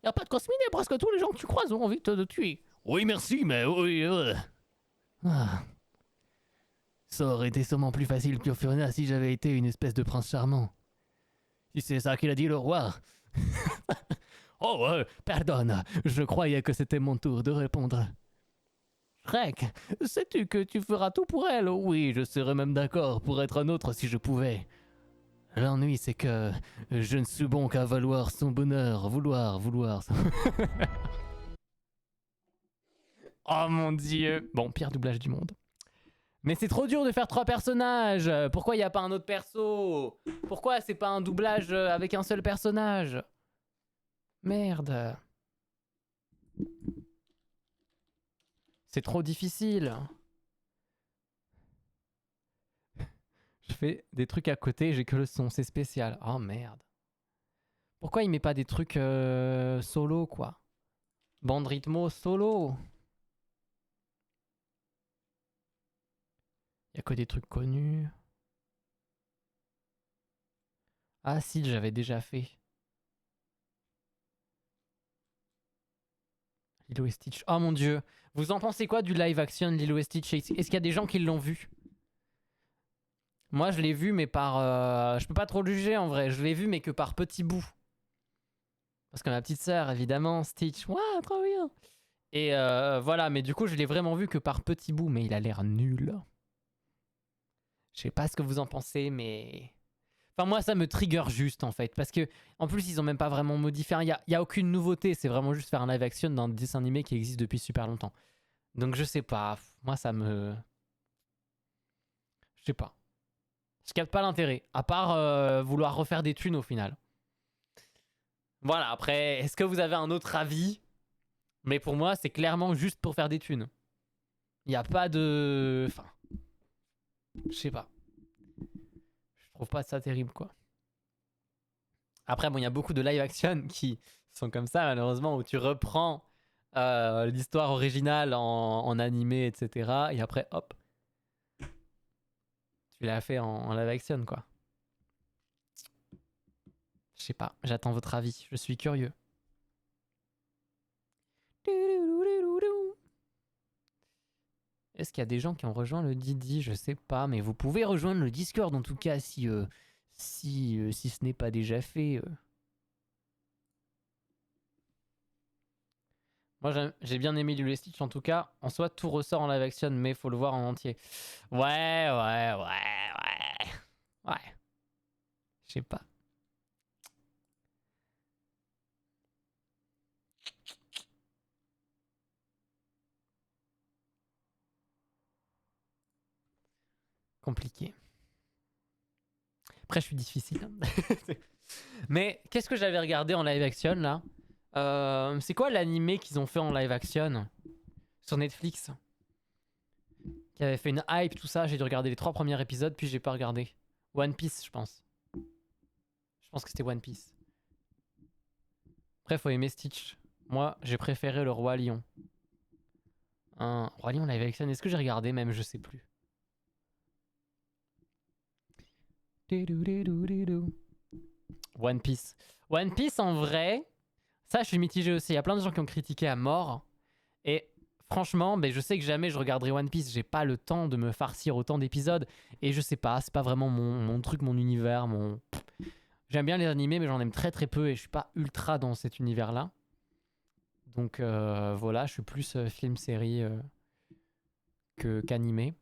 Y'a pas de cosminé, presque tous les gens que tu croises ont envie de te tuer. Oui, merci, mais oui... Ah. Ça aurait été sûrement plus facile que Fiona si j'avais été une espèce de prince charmant. Si c'est ça qu'il a dit le roi. Oh, pardonne, je croyais que c'était mon tour de répondre. Shrek, sais-tu que tu feras tout pour elle? Oui, je serais même d'accord pour être un autre si je pouvais. L'ennui, c'est que je ne suis bon qu'à vouloir son bonheur, vouloir. Oh mon dieu. Bon, pire doublage du monde. Mais c'est trop dur de faire 3 personnages. Pourquoi il n'y a pas un autre perso? Pourquoi c'est pas un doublage avec un seul personnage? Merde. C'est trop difficile. Je fais des trucs à côté, j'ai que le son, c'est spécial. Oh merde. Pourquoi il met pas des trucs solo, quoi? Bande rythmo solo. Il y a que des trucs connus. Ah si, j'avais déjà fait. Lilo et Stitch. Oh mon dieu. Vous en pensez quoi du live action de Lilo et Stitch? Est-ce qu'il y a des gens qui l'ont vu? Moi je l'ai vu mais par... je peux pas trop le juger en vrai. Je l'ai vu mais que par petits bouts. Parce que ma petite sœur évidemment, Stitch. Waouh, trop bien. Et voilà, mais du coup je l'ai vraiment vu que par petits bouts. Mais il a l'air nul. Je sais pas ce que vous en pensez mais... Enfin, moi, ça me trigger juste, en fait. Parce que, en plus, ils ont même pas vraiment modifié. Il y a aucune nouveauté. C'est vraiment juste faire un live action d'un dessin animé qui existe depuis super longtemps. Donc, je sais pas. Moi, ça me. Je sais pas. Je capte pas l'intérêt. À part vouloir refaire des thunes au final. Voilà, après, est-ce que vous avez un autre avis? Mais pour moi, c'est clairement juste pour faire des thunes. Il n'y a pas de. Enfin. Je sais pas. Je trouve pas ça terrible, quoi. Après, bon, il y a beaucoup de live action qui sont comme ça, malheureusement, où tu reprends l'histoire originale en animé, etc. Et après, hop, tu l'as fait en live action, quoi. Je sais pas, j'attends votre avis, je suis curieux. Est-ce qu'il y a des gens qui ont rejoint le Didi? Je sais pas, mais vous pouvez rejoindre le Discord en tout cas si ce n'est pas déjà fait. Moi j'ai bien aimé Lilo et Stitch en tout cas. En soi tout ressort en live action mais faut le voir en entier. Ouais. Je sais pas. Compliqué. Après je suis difficile. Mais qu'est-ce que j'avais regardé en live action là? C'est quoi l'animé qu'ils ont fait en live action sur Netflix? Qui avait fait une hype, tout ça. J'ai dû regarder les 3 premiers épisodes, puis j'ai pas regardé. One Piece, je pense. Je pense que c'était One Piece. Après, faut aimer Stitch. Moi, j'ai préféré le Roi Lion. Un Roi Lion live action. Est-ce que j'ai regardé même? Je sais plus. One Piece. One Piece, en vrai, ça, je suis mitigé aussi. Il y a plein de gens qui ont critiqué à mort. Et franchement, je sais que jamais je regarderai One Piece. J'ai pas le temps de me farcir autant d'épisodes. Et je sais pas, c'est pas vraiment mon truc, mon univers. J'aime bien les animés, mais j'en aime très très peu. Et je suis pas ultra dans cet univers-là. Donc voilà, je suis plus film-série qu'animé.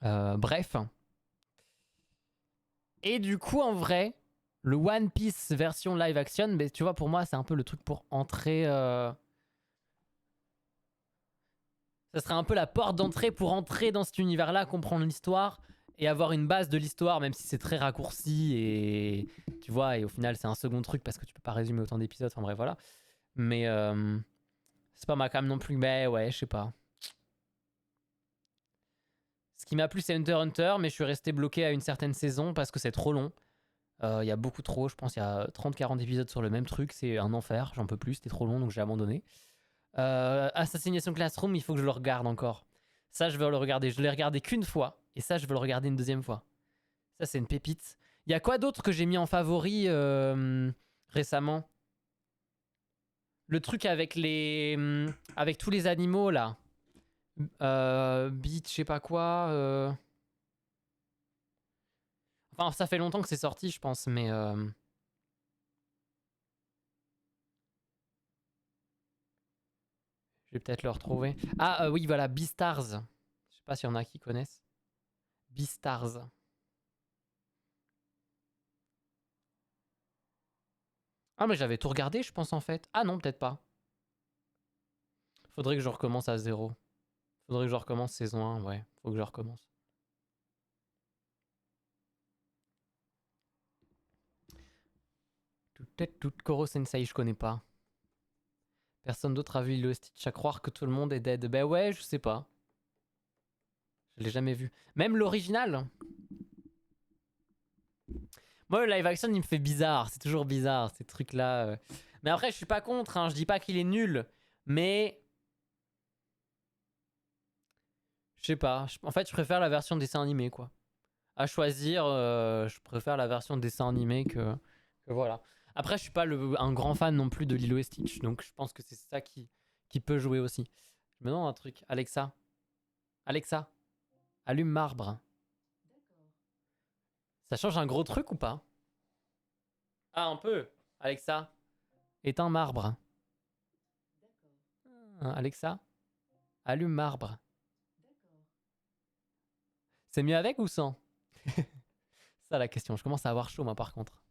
Bref. Et du coup, en vrai, le One Piece version live action, tu vois, pour moi, c'est un peu le truc pour entrer. Ça serait un peu la porte d'entrée pour entrer dans cet univers-là, comprendre l'histoire et avoir une base de l'histoire, même si c'est très raccourci et tu vois, et au final, c'est un second truc parce que tu peux pas résumer autant d'épisodes. Enfin bref, voilà. Mais c'est pas ma cam non plus. Mais ouais, je sais pas. Ce qui m'a plu, c'est Hunter x Hunter, mais je suis resté bloqué à une certaine saison parce que c'est trop long. Il y a beaucoup trop, je pense, il y a 30-40 épisodes sur le même truc. C'est un enfer, j'en peux plus, c'était trop long, donc j'ai abandonné. Assassination Classroom, il faut que je le regarde encore. Ça, je veux le regarder. Je l'ai regardé qu'une fois, et ça, je veux le regarder une deuxième fois. Ça, c'est une pépite. Il y a quoi d'autre que j'ai mis en favori récemment? Le truc avec avec tous les animaux, là. Beat, je sais pas quoi. Enfin, ça fait longtemps que c'est sorti, je pense, mais... Je vais peut-être le retrouver. Ah, oui, voilà, Beastars. Je sais pas s'il y en a qui connaissent. Beastars. Ah, mais j'avais tout regardé, je pense, en fait. Ah non, peut-être pas. Faudrait que je recommence à zéro. Faudrait que je recommence saison 1, ouais. Faut que je recommence. Peut-être tout Koro Sensei, je connais pas. Personne d'autre a vu Lilo et Stitch, à croire que tout le monde est dead. Ben ouais, je sais pas. Je l'ai jamais vu. Même l'original. Moi, le live action, il me fait bizarre. C'est toujours bizarre, ces trucs-là. Mais après, je suis pas contre, hein. Je dis pas qu'il est nul. Mais... Je sais pas. En fait, je préfère la version dessin animé, quoi. À choisir, je préfère la version dessin animé que voilà. Après, je suis pas un grand fan non plus de Lilo et Stitch, donc je pense que c'est ça qui peut jouer aussi. Je me demande un truc. Alexa. Alexa. Allume marbre. Ça change un gros truc ou pas? Ah, un peu. Alexa. Éteins marbre. Alexa. Allume marbre. C'est mieux avec ou sans? ça la question. Je commence à avoir chaud moi par contre.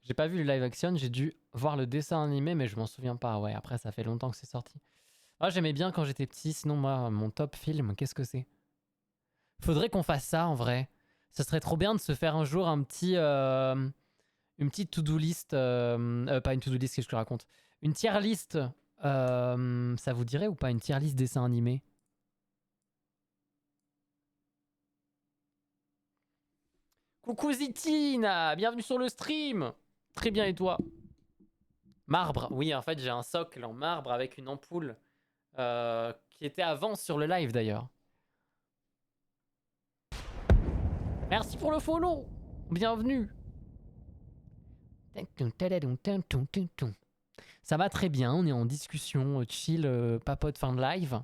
J'ai pas vu le live action, j'ai dû voir le dessin animé mais je m'en souviens pas. Ouais, après ça fait longtemps que c'est sorti. Ah, j'aimais bien quand j'étais petit, sinon moi mon top film, qu'est-ce que c'est? Faudrait qu'on fasse ça en vrai. Ça serait trop bien de se faire un jour un petit une petite to-do list pas une to-do list, qu'est-ce que je raconte? Une tier list ça vous dirait ou pas une tier list dessin animé? Coucou Zitina, bienvenue sur le stream. Très bien et toi? Marbre, oui en fait j'ai un socle en marbre avec une ampoule qui était avant sur le live d'ailleurs. Merci pour le follow. Bienvenue. Ça va très bien, on est en discussion chill, papote fin de live.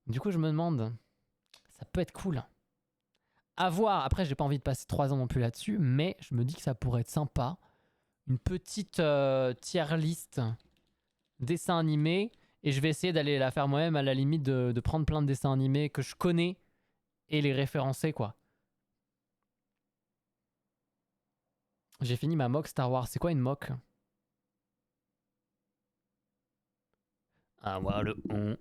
Du coup je me demande, ça peut être cool. À voir, après j'ai pas envie de passer 3 ans non plus là-dessus, mais je me dis que ça pourrait être sympa. Une petite tier list dessins animés. Et je vais essayer d'aller la faire moi-même à la limite de prendre plein de dessins animés que je connais et les référencer quoi. J'ai fini ma mock Star Wars. C'est quoi une mock? Ah voilà le on.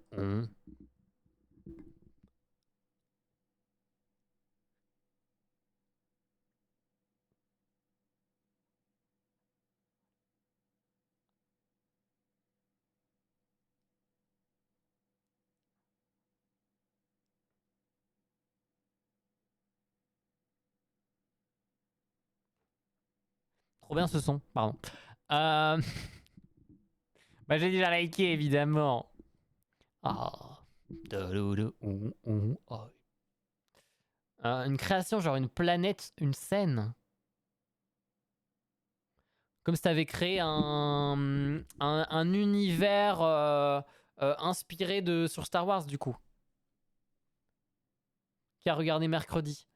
Trop bien ce son, pardon. Bah j'ai déjà liké évidemment. Ah. Une création, genre une planète, une scène. Comme si t'avais créé un univers inspiré sur Star Wars du coup. Qui a regardé mercredi.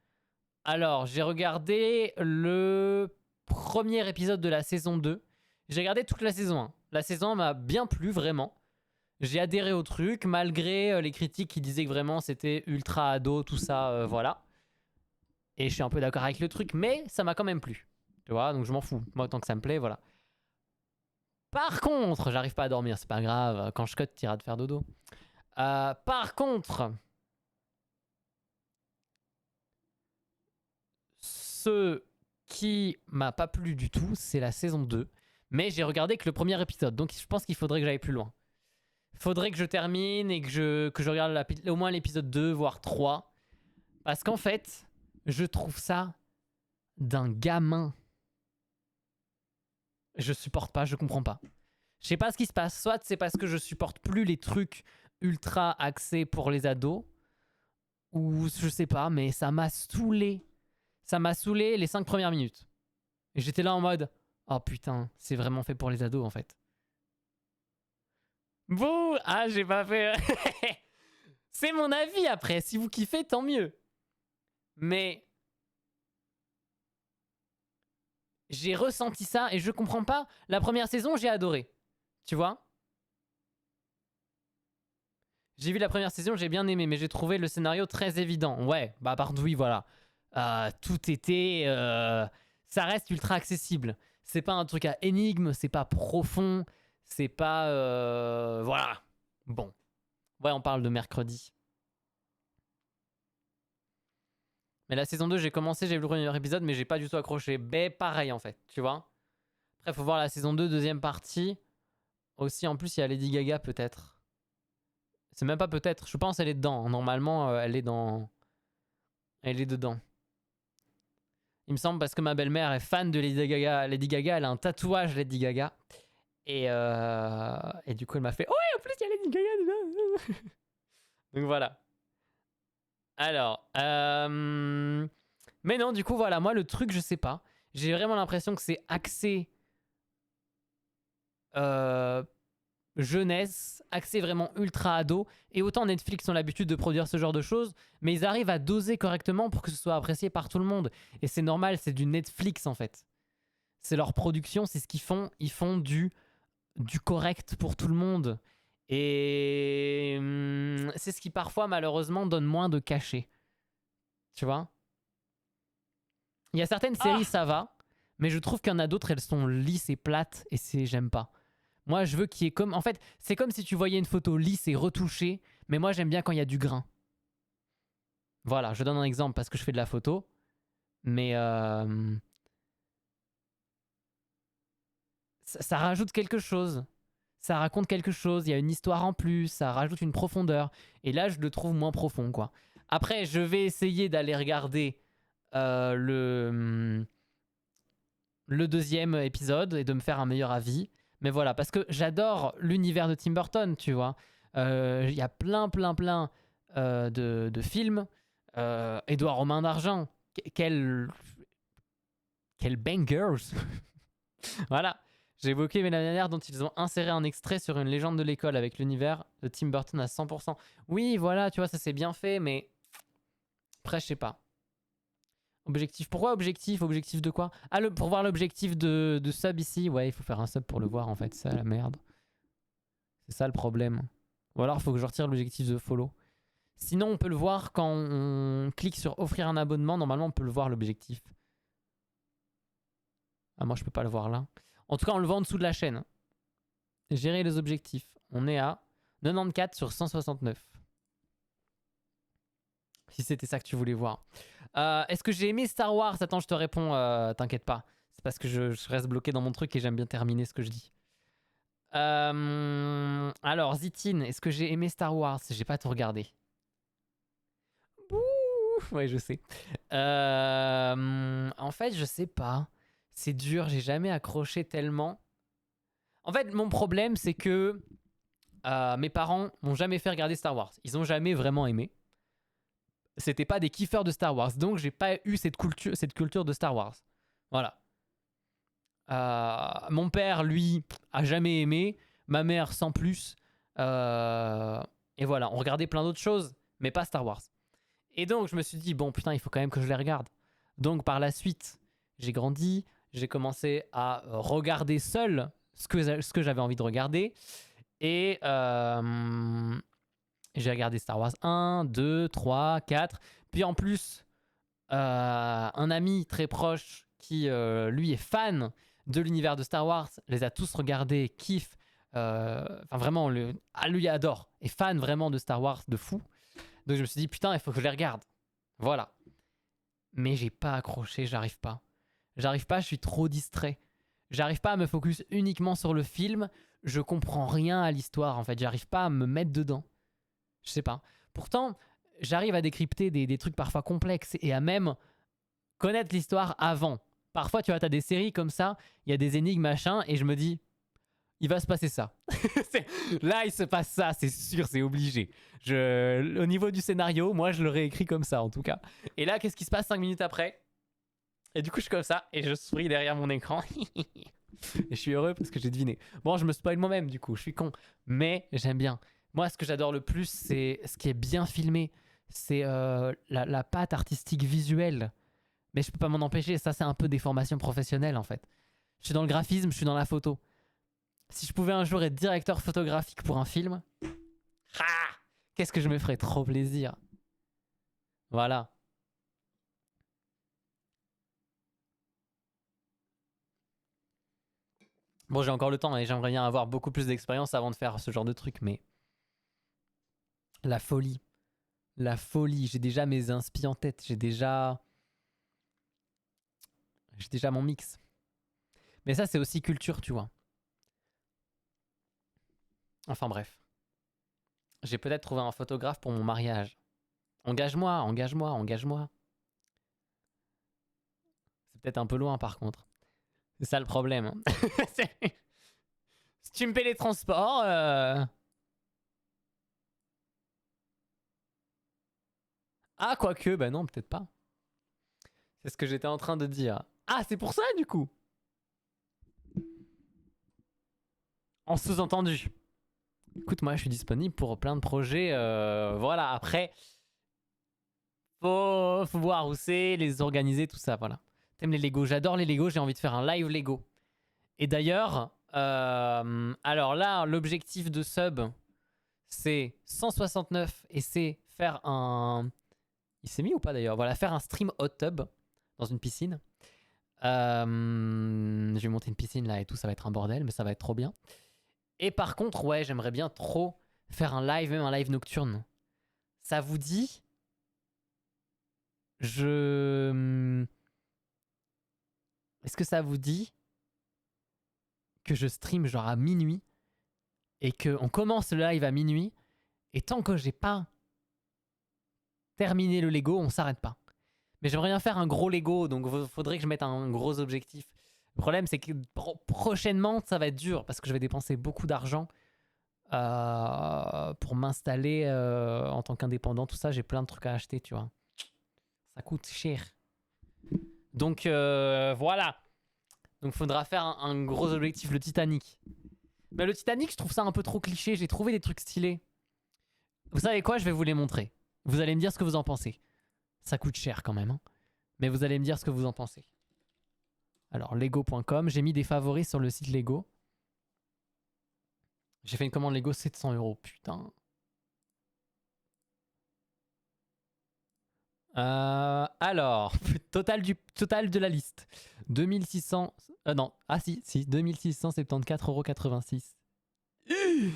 Alors, j'ai regardé le premier épisode de la saison 2. J'ai regardé toute la saison 1. La saison 1 m'a bien plu, vraiment. J'ai adhéré au truc, malgré les critiques qui disaient que vraiment c'était ultra ado, tout ça, voilà. Et je suis un peu d'accord avec le truc, mais ça m'a quand même plu. Tu vois, donc je m'en fous. Moi, tant que ça me plaît, voilà. Par contre, j'arrive pas à dormir, c'est pas grave. Quand je cut, t'iras de faire dodo. Par contre, ce qui m'a pas plu du tout, c'est la saison 2. Mais j'ai regardé que le premier épisode, donc je pense qu'il faudrait que j'aille plus loin. Faudrait que je termine et que je regarde au moins l'épisode 2, voire 3. Parce qu'en fait, je trouve ça d'un gamin. Je supporte pas, je comprends pas. Je sais pas ce qui se passe. Soit c'est parce que je supporte plus les trucs ultra axés pour les ados. Ou je sais pas, mais ça m'a saoulé. Ça m'a saoulé les 5 premières minutes. Et j'étais là en mode, oh putain, c'est vraiment fait pour les ados en fait. Bouh! Ah, j'ai pas fait. C'est mon avis après. Si vous kiffez, tant mieux. Mais j'ai ressenti ça et je comprends pas. La première saison, j'ai adoré. Tu vois? J'ai vu la première saison, j'ai bien aimé, mais j'ai trouvé le scénario très évident. Ouais, bah par oui, voilà. Tout était. Ça reste ultra accessible. C'est pas un truc à énigme, c'est pas profond, c'est pas. Voilà. Bon. Ouais, on parle de mercredi. Mais la saison 2, j'ai commencé, j'ai vu le premier épisode, mais j'ai pas du tout accroché. Ben, pareil en fait, tu vois. Après, faut voir la saison 2, deuxième partie. Aussi, en plus, il y a Lady Gaga peut-être. C'est même pas peut-être, je pense qu'elle est dedans. Normalement, elle est dans. Elle est dedans. Il me semble parce que ma belle-mère est fan de Lady Gaga. Lady Gaga, elle a un tatouage Lady Gaga. Et du coup, elle m'a fait « Ouais, en plus, il y a Lady Gaga dedans !» Donc voilà. Alors, mais non, du coup, voilà, moi, le truc, je sais pas. J'ai vraiment l'impression que c'est axé jeunesse, axé vraiment ultra ado. Et autant Netflix ont l'habitude de produire ce genre de choses, mais ils arrivent à doser correctement pour que ce soit apprécié par tout le monde. Et c'est normal, c'est du Netflix, en fait. C'est leur production, c'est ce qu'ils font. Ils font du correct pour tout le monde. Et c'est ce qui parfois malheureusement donne moins de cachet. Tu vois? Il y a certaines séries, ça va, mais je trouve qu'il y en a d'autres, elles sont lisses et plates, et j'aime pas. Moi, je veux qu'il y ait comme... En fait, c'est comme si tu voyais une photo lisse et retouchée, mais moi, j'aime bien quand il y a du grain. Voilà, je donne un exemple parce que je fais de la photo, mais ça rajoute quelque chose. Ça raconte quelque chose, il y a une histoire en plus, ça rajoute une profondeur. Et là, je le trouve moins profond, quoi. Après, je vais essayer d'aller regarder le deuxième épisode et de me faire un meilleur avis. Mais voilà, parce que j'adore l'univers de Tim Burton, tu vois. Il y a plein de films. Édouard Romain d'Argent, quel bangers. Voilà, j'ai évoqué la manière dont ils ont inséré un extrait sur une légende de l'école avec l'univers de Tim Burton à 100%. Oui, voilà, tu vois, ça c'est bien fait, mais après, je sais pas. Objectif, pourquoi objectif? Objectif de quoi? Ah, pour voir l'objectif de sub ici, ouais, il faut faire un sub pour le voir en fait, c'est ça la merde. C'est ça le problème. Ou alors, il faut que je retire l'objectif de follow. Sinon, on peut le voir quand on clique sur offrir un abonnement. Normalement, on peut le voir l'objectif. Ah, moi, je peux pas le voir là. En tout cas, on le voit en dessous de la chaîne. Gérer les objectifs. On est à 94 sur 169. Si c'était ça que tu voulais voir. Est-ce que j'ai aimé Star Wars? Attends, je te réponds. T'inquiète pas. C'est parce que je reste bloqué dans mon truc et j'aime bien terminer ce que je dis. Alors, Zitine, est-ce que j'ai aimé Star Wars? J'ai pas tout regardé. Bouh, ouais, je sais. En fait, je sais pas. C'est dur, j'ai jamais accroché tellement. En fait, mon problème, c'est que mes parents m'ont jamais fait regarder Star Wars. Ils ont jamais vraiment aimé. C'était pas des kiffeurs de Star Wars, donc j'ai pas eu cette culture de Star Wars. Voilà. Mon père, lui, a jamais aimé. Ma mère, sans plus. Et voilà, on regardait plein d'autres choses, mais pas Star Wars. Et donc, je me suis dit, bon, putain, il faut quand même que je les regarde. Donc, par la suite, j'ai grandi. J'ai commencé à regarder seul ce que j'avais envie de regarder. Et j'ai regardé Star Wars 1, 2, 3, 4. Puis en plus, un ami très proche qui, lui, est fan de l'univers de Star Wars, les a tous regardés, kiffe. Enfin, vraiment, lui adore. Est fan vraiment de Star Wars de fou. Donc je me suis dit, putain, il faut que je les regarde. Voilà. Mais j'ai pas accroché, j'arrive pas. J'arrive pas, je suis trop distrait. J'arrive pas à me focus uniquement sur le film. Je comprends rien à l'histoire, en fait. J'arrive pas à me mettre dedans. Je sais pas. Pourtant, j'arrive à décrypter des trucs parfois complexes et à même connaître l'histoire avant. Parfois, tu vois, t'as des séries comme ça, il y a des énigmes, machin, et je me dis, il va se passer ça. Là, il se passe ça, c'est sûr, c'est obligé. Au niveau du scénario, moi, je l'aurais écrit comme ça, en tout cas. Et là, qu'est-ce qui se passe 5 minutes après? Et du coup, je suis comme ça, et je souris derrière mon écran. Et je suis heureux parce que j'ai deviné. Bon, je me spoil moi-même, du coup, je suis con. Mais j'aime bien. Moi, ce que j'adore le plus, c'est ce qui est bien filmé. C'est la patte artistique visuelle. Mais je peux pas m'en empêcher, ça, c'est un peu des formations professionnelles, en fait. Je suis dans le graphisme, je suis dans la photo. Si je pouvais un jour être directeur photographique pour un film, qu'est-ce que je me ferais trop plaisir. Voilà. Bon, j'ai encore le temps et j'aimerais bien avoir beaucoup plus d'expérience avant de faire ce genre de truc, mais la folie. La folie. J'ai déjà mes inspi en tête. J'ai déjà mon mix. Mais ça, c'est aussi culture, tu vois. Enfin bref. J'ai peut-être trouvé un photographe pour mon mariage. Engage-moi, engage-moi, engage-moi. C'est peut-être un peu loin par contre. C'est ça le problème. Si tu me paies les transports... Ah, quoique, bah non, peut-être pas. C'est ce que j'étais en train de dire. Ah, c'est pour ça du coup. En sous-entendu. Écoute, moi je suis disponible pour plein de projets. Voilà, après, faut voir où c'est, les organiser, tout ça, voilà. T'aimes les Lego? J'adore les Lego, j'ai envie de faire un live Lego. Et d'ailleurs, alors là, l'objectif de sub, c'est 169 et c'est faire un... Il s'est mis ou pas d'ailleurs? Voilà, faire un stream hot tub. dans une piscine. Je vais monter une piscine là et tout, ça va être un bordel, mais ça va être trop bien. Et par contre, ouais, j'aimerais bien trop faire un live, même un live nocturne. Ça vous dit? Est-ce que ça vous dit que je stream genre à minuit et qu'on commence le live à minuit et tant que j'ai pas terminé le Lego, on s'arrête pas. Mais j'aimerais bien faire un gros Lego, donc faudrait que je mette un gros objectif. Le problème, c'est que prochainement, ça va être dur parce que je vais dépenser beaucoup d'argent pour m'installer en tant qu'indépendant. Tout ça, j'ai plein de trucs à acheter, tu vois. Ça coûte cher. Donc voilà. Donc faudra faire un gros objectif, le Titanic. Mais le Titanic, je trouve ça un peu trop cliché. J'ai trouvé des trucs stylés. Vous savez quoi? Je vais vous les montrer. Vous allez me dire ce que vous en pensez. Ça coûte cher quand même. Hein. Mais vous allez me dire ce que vous en pensez. Alors, lego.com. J'ai mis des favoris sur le site Lego. J'ai fait une commande Lego 700 €. Putain. Alors, total de la liste. 2600... non, ah si, 2674,86 €.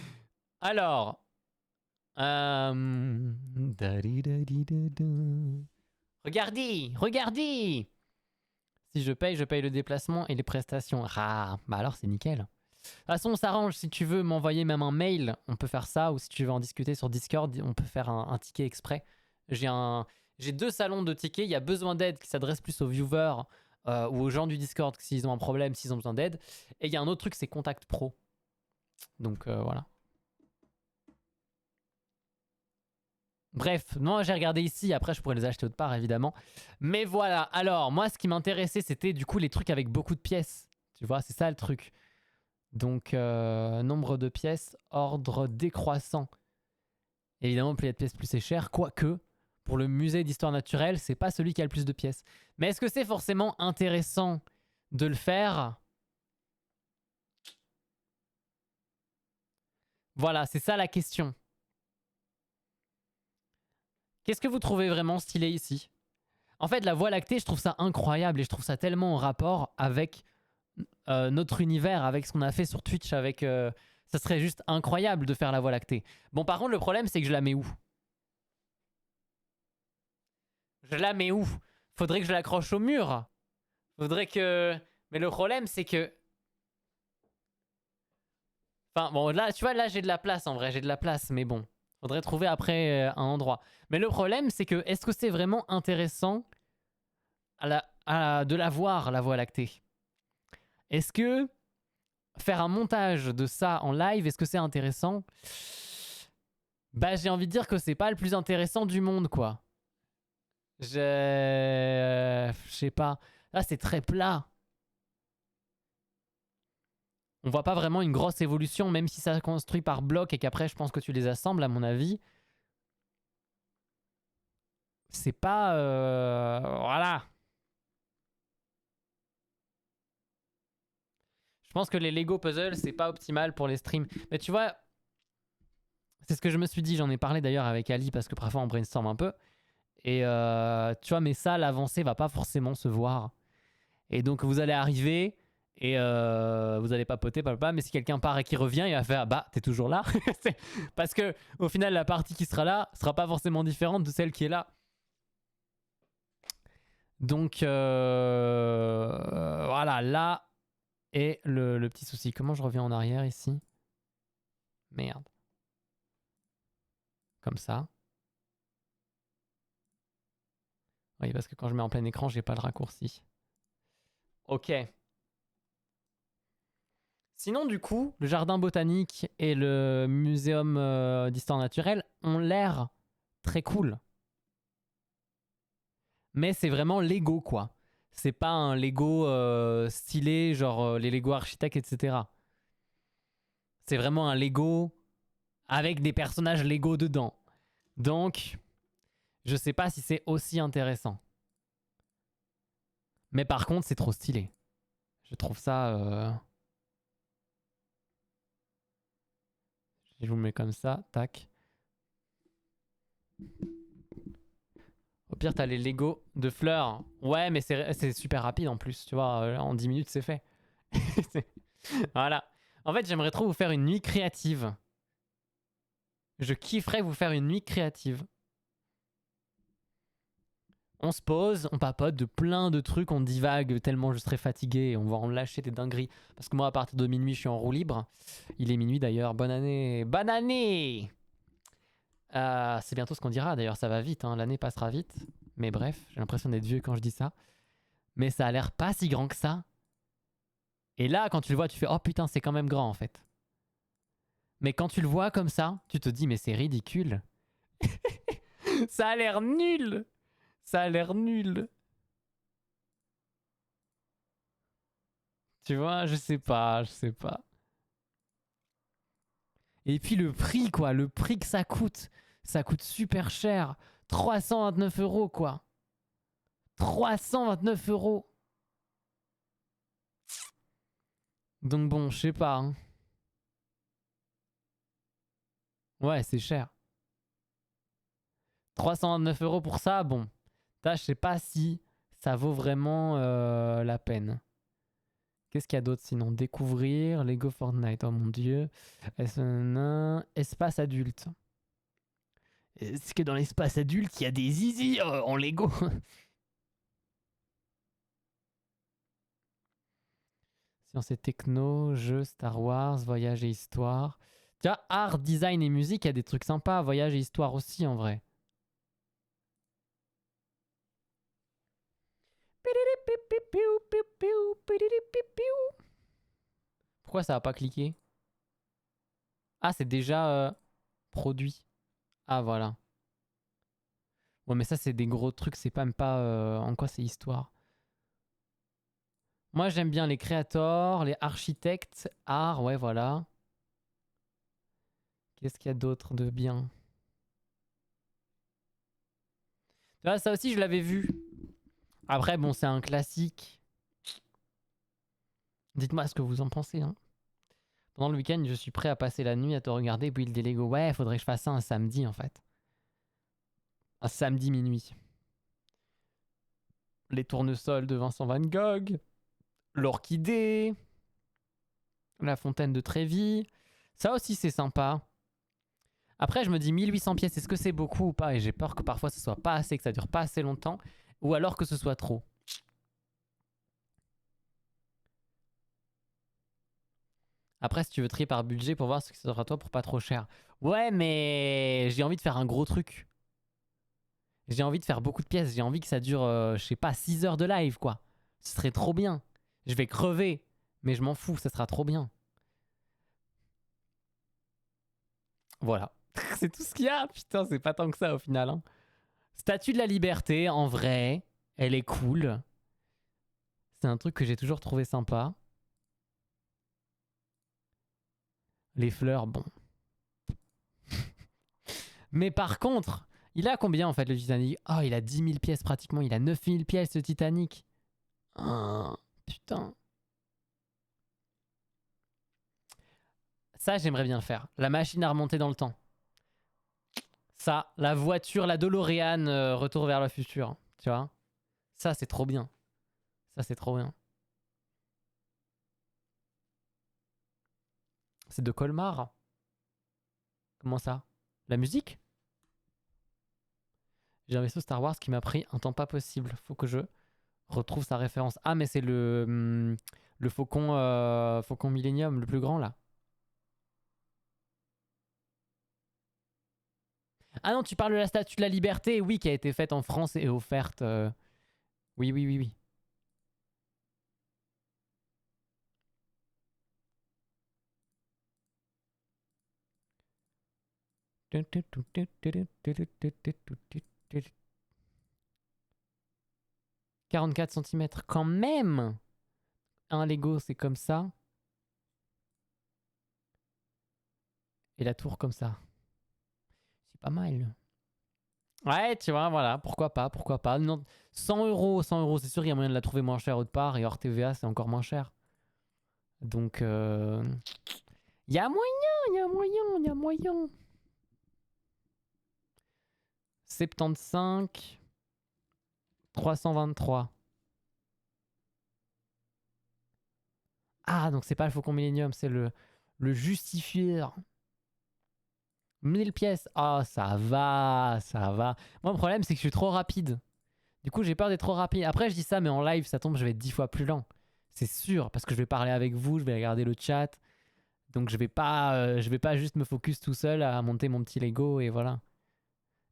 Alors... Regardez. Si je paye le déplacement et les prestations. Ah, bah alors c'est nickel. De toute façon, on s'arrange. Si tu veux m'envoyer même un mail, on peut faire ça. Ou si tu veux en discuter sur Discord, on peut faire un ticket exprès. J'ai 2 salons de tickets. Il y a besoin d'aide qui s'adresse plus aux viewers ou aux gens du Discord s'ils ont un problème, s'ils ont besoin d'aide. Et il y a un autre truc, c'est Contact Pro. Donc voilà. Bref, moi j'ai regardé ici, après je pourrais les acheter autre part évidemment. Mais voilà, alors moi ce qui m'intéressait c'était du coup les trucs avec beaucoup de pièces. Tu vois, c'est ça le truc. Donc nombre de pièces, ordre décroissant. Évidemment plus il y a de pièces plus c'est cher, quoique pour le musée d'histoire naturelle c'est pas celui qui a le plus de pièces. Mais est-ce que c'est forcément intéressant de le faire? Voilà, c'est ça la question. Qu'est-ce que vous trouvez vraiment stylé ici? En fait, la Voie lactée, je trouve ça incroyable et je trouve ça tellement en rapport avec notre univers, avec ce qu'on a fait sur Twitch. Ça serait juste incroyable de faire la Voie lactée. Bon, par contre, le problème, c'est que je la mets où? Je la mets où? Faudrait que je l'accroche au mur. Faudrait que... Mais le problème, c'est que... Enfin, bon, là, tu vois, là, j'ai de la place, en vrai. J'ai de la place, mais bon. Faudrait trouver après un endroit. Mais le problème, c'est que est-ce que c'est vraiment intéressant de la voir, la Voie lactée? Est-ce que faire un montage de ça en live, est-ce que c'est intéressant? Bah, j'ai envie de dire que c'est pas le plus intéressant du monde, quoi. Je sais pas. Là, c'est très plat. On voit pas vraiment une grosse évolution, même si ça se construit par blocs et qu'après, je pense que tu les assembles, à mon avis. C'est pas... Voilà. Je pense que les Lego puzzles, c'est pas optimal pour les streams. Mais tu vois, c'est ce que je me suis dit. J'en ai parlé d'ailleurs avec Ali parce que parfois on brainstorm un peu. Et tu vois, mais ça, l'avancée va pas forcément se voir. Et donc, vous allez arriver et vous allez papoter, mais si quelqu'un part et qui revient, il va faire bah, t'es toujours là. Parce que au final, la partie qui sera là sera pas forcément différente de celle qui est là. Donc, voilà, là est le petit souci. Comment je reviens en arrière ici? Merde. Comme ça. Oui, parce que quand je mets en plein écran, j'ai pas le raccourci. Ok. Sinon, du coup, le jardin botanique et le muséum d'histoire naturelle ont l'air très cool. Mais c'est vraiment Lego, quoi. C'est pas un Lego stylé, genre les Lego architectes, etc. C'est vraiment un Lego avec des personnages Lego dedans. Donc, je sais pas si c'est aussi intéressant. Mais par contre, c'est trop stylé. Je trouve ça... Je vous le mets comme ça, tac. Hop. pire, t'as les Lego de fleurs. Ouais, mais c'est super rapide en plus, tu vois. En 10 minutes, c'est fait. Voilà. En fait, j'aimerais trop vous faire une nuit créative. Je kifferais vous faire une nuit créative. On se pose, on papote de plein de trucs, on divague tellement je serai fatigué et on va en lâcher des dingueries. Parce que moi, à partir de minuit, je suis en roue libre. Il est minuit d'ailleurs. Bonne année. Bonne année! C'est bientôt ce qu'on dira d'ailleurs, ça va vite, hein. L'année passera vite. Mais bref, j'ai l'impression d'être vieux quand je dis ça. Mais ça a l'air pas si grand que ça. Et là, quand tu le vois, tu fais « Oh putain, c'est quand même grand en fait. » Mais quand tu le vois comme ça, tu te dis « Mais c'est ridicule. » Ça a l'air nul. Ça a l'air nul. Tu vois, je sais pas, je sais pas. Et puis le prix, quoi, le prix que ça coûte super cher. 329 € quoi. 329 €. Donc bon, je sais pas. Hein. Ouais, c'est cher. 329 € pour ça, bon. Je sais pas si ça vaut vraiment la peine. Qu'est-ce qu'il y a d'autre sinon? Découvrir, Lego Fortnite, oh mon dieu. Espace adulte. Est-ce que dans l'espace adulte, il y a des zizi en Lego? Science et techno, jeux, Star Wars, voyage et histoire. Tiens, art, design et musique, il y a des trucs sympas. Voyage et histoire aussi en vrai. Pourquoi ça n'a pas cliqué? Ah, c'est déjà produit. Ah, voilà. Ouais, mais ça, c'est des gros trucs. C'est même pas... en quoi c'est histoire? Moi, j'aime bien les créateurs, les architectes, art, ouais, voilà. Qu'est-ce qu'il y a d'autre de bien? Tu vois, ça aussi, je l'avais vu. Après, bon, c'est un classique. Dites-moi ce que vous en pensez. Hein. Pendant le week-end, je suis prêt à passer la nuit à te regarder build des Lego. Ouais, faudrait que je fasse ça un samedi, en fait. Un samedi minuit. Les tournesols de Vincent Van Gogh. L'orchidée. La fontaine de Trévis. Ça aussi, c'est sympa. Après, je me dis 1800 pièces, est-ce que c'est beaucoup ou pas? Et j'ai peur que parfois, ce soit pas assez, que ça dure pas assez longtemps. Ou alors que ce soit trop. Après, si tu veux trier par budget pour voir ce qui sera à toi pour pas trop cher. Ouais, mais j'ai envie de faire un gros truc. J'ai envie de faire beaucoup de pièces. J'ai envie que ça dure, je sais pas, 6 heures de live, quoi. Ce serait trop bien. Je vais crever. Mais je m'en fous, ça sera trop bien. Voilà. C'est tout ce qu'il y a. Putain, c'est pas tant que ça au final. Hein. Statue de la liberté, en vrai. Elle est cool. C'est un truc que j'ai toujours trouvé sympa. Les fleurs, bon. Mais par contre, il a combien en fait le Titanic? Oh, il a 10 000 pièces pratiquement. Il a 9 000 pièces ce Titanic. Oh, putain. Ça, j'aimerais bien le faire. La machine à remonter dans le temps. Ça, la voiture, la DeLorean, retour vers le futur. Tu vois? Ça, c'est trop bien. Ça, c'est trop bien. C'est de Colmar. Comment ça? La musique? J'ai un vaisseau Star Wars qui m'a pris un temps pas possible. Faut que je retrouve sa référence. Ah, mais c'est le faucon, faucon Millennium, le plus grand là. Ah non, tu parles de la Statue de la Liberté, oui, qui a été faite en France et offerte. Oui, oui, oui, oui. « 44 cm quand même. Un Lego, c'est comme ça. Et la tour comme ça. C'est pas mal. Ouais, tu vois, voilà, pourquoi pas, pourquoi pas. Non, 100 €, 100 €, c'est sûr, il y a moyen de la trouver moins chère autre part. Et hors TVA, c'est encore moins cher. Donc, il y a moyen, il y a moyen, il y a moyen. 75. 323. Ah, donc c'est pas le Faucon Millenium, c'est le justifieur. 1000 pièces. Ah, ça va, ça va. Moi, le problème, c'est que je suis trop rapide. Du coup, j'ai peur d'être trop rapide. Après, je dis ça, mais en live, ça tombe, je vais être 10 fois plus lent. C'est sûr, parce que je vais parler avec vous, je vais regarder le chat. Donc, je vais pas juste me focus tout seul à monter mon petit Lego et voilà.